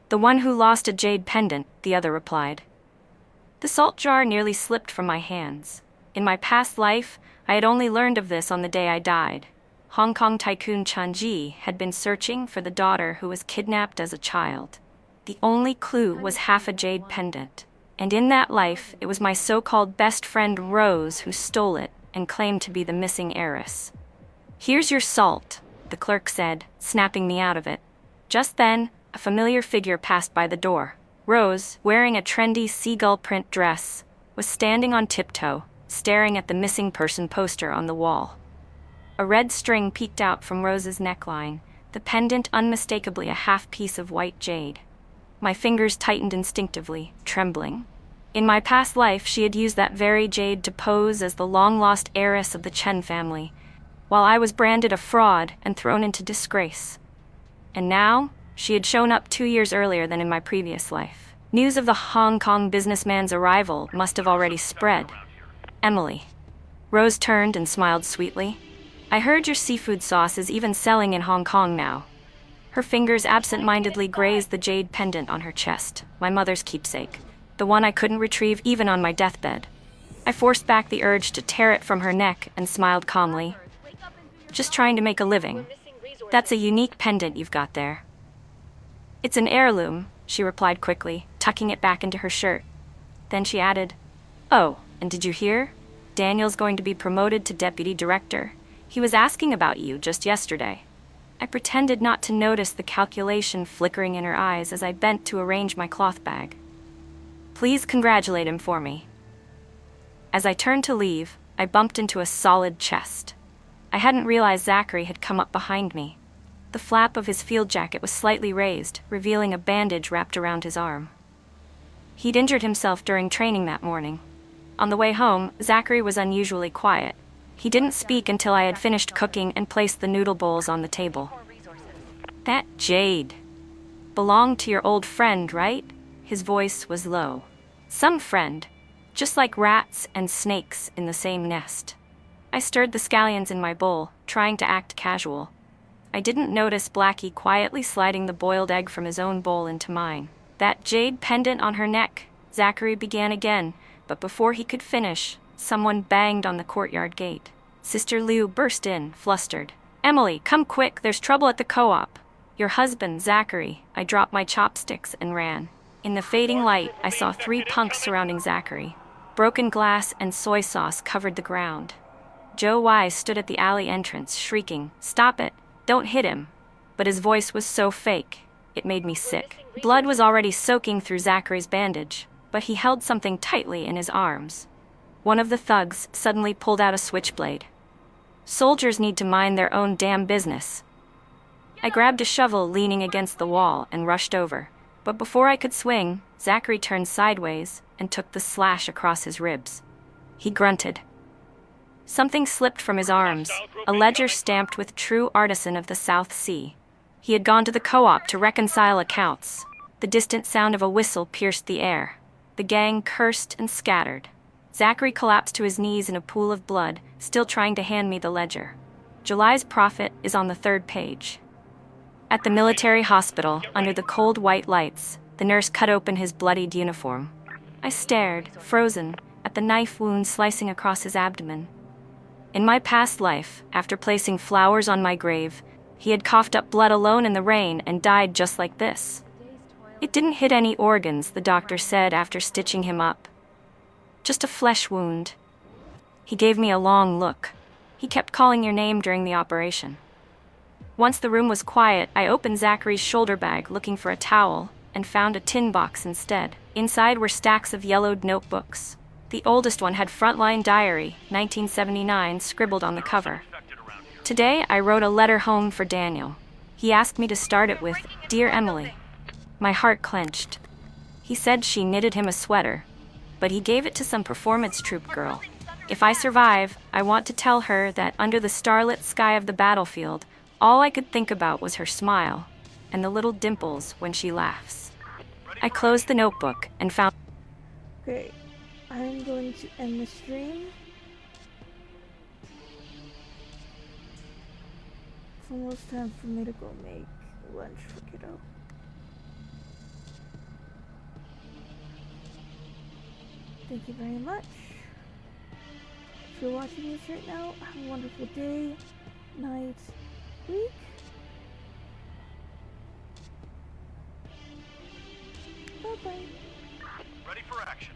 "The one who lost a jade pendant," the other replied. The salt jar nearly slipped from my hands. In my past life, I had only learned of this on the day I died. Hong Kong tycoon Chan Ji had been searching for the daughter who was kidnapped as a child. The only clue was half a jade pendant. And in that life, it was my so-called best friend Rose who stole it and claimed to be the missing heiress. "Here's your salt," the clerk said, snapping me out of it. Just then, a familiar figure passed by the door. Rose, wearing a trendy seagull print dress, was standing on tiptoe, staring at the missing person poster on the wall. A red string peeked out from Rose's neckline, the pendant unmistakably a half-piece of white jade. My fingers tightened instinctively, trembling. In my past life, she had used that very jade to pose as the long-lost heiress of the Chen family, while I was branded a fraud and thrown into disgrace. And now, she had shown up 2 years earlier than in my previous life. News of the Hong Kong businessman's arrival must have already spread. Emily. Rose turned and smiled sweetly. I heard your seafood sauce is even selling in Hong Kong now. Her fingers absent-mindedly grazed the jade pendant on her chest, my mother's keepsake, the one I couldn't retrieve even on my deathbed. I forced back the urge to tear it from her neck and smiled calmly. Just trying to make a living. That's a unique pendant you've got there. It's an heirloom, she replied quickly, tucking it back into her shirt. Then she added, "Oh, and did you hear? Daniel's going to be promoted to deputy director. He was asking about you just yesterday." I pretended not to notice the calculation flickering in her eyes as I bent to arrange my cloth bag. "Please congratulate him for me." As I turned to leave, I bumped into a solid chest. I hadn't realized Zachary had come up behind me. The flap of his field jacket was slightly raised, revealing a bandage wrapped around his arm. He'd injured himself during training that morning. On the way home, Zachary was unusually quiet. He didn't speak until I had finished cooking and placed the noodle bowls on the table. "That jade belonged to your old friend, right?" His voice was low. "Some friend, just like rats and snakes in the same nest." I stirred the scallions in my bowl, trying to act casual. I didn't notice Blackie quietly sliding the boiled egg from his own bowl into mine. "That jade pendant on her neck," Zachary began again, but before he could finish, someone banged on the courtyard gate. Sister Liu burst in, flustered. "Emily, come quick, there's trouble at the co-op." "Your husband, Zachary." I dropped my chopsticks and ran. In the fading light, I saw 3 punks surrounding Zachary. Broken glass and soy sauce covered the ground. Joe Wise stood at the alley entrance, shrieking, "Stop it! Don't hit him!" But his voice was so fake, it made me sick. Blood was already soaking through Zachary's bandage, but he held something tightly in his arms. One of the thugs suddenly pulled out a switchblade. Soldiers need to mind their own damn business. I grabbed a shovel leaning against the wall and rushed over, but before I could swing, Zachary turned sideways and took the slash across his ribs. He grunted. Something slipped from his arms, a ledger stamped with "True Artisan of the South Sea." He had gone to the co-op to reconcile accounts. The distant sound of a whistle pierced the air. The gang cursed and scattered. Zachary collapsed to his knees in a pool of blood, still trying to hand me the ledger. July's profit is on the 3rd page. At the military hospital, under the cold white lights, the nurse cut open his bloodied uniform. I stared, frozen, at the knife wound slicing across his abdomen. In my past life, after placing flowers on my grave, he had coughed up blood alone in the rain and died just like this. It didn't hit any organs, the doctor said after stitching him up. Just a flesh wound. He gave me a long look. He kept calling your name during the operation. Once the room was quiet, I opened Zachary's shoulder bag looking for a towel and found a tin box instead. Inside were stacks of yellowed notebooks. The oldest one had Frontline Diary, 1979, scribbled on the cover. Today, I wrote a letter home for Daniel. He asked me to start it with, "Dear Emily." My heart clenched. He said she knitted him a sweater, but he gave it to some performance troupe girl. If I survive, I want to tell her that under the starlit sky of the battlefield, all I could think about was her smile and the little dimples when she laughs. I closed the notebook and found... Okay, I'm going to end the stream. It's almost time for me to go make lunch for kiddo. Thank you very much. If you're watching this right now, have a wonderful day, night, week. Bye-bye. Ready for action.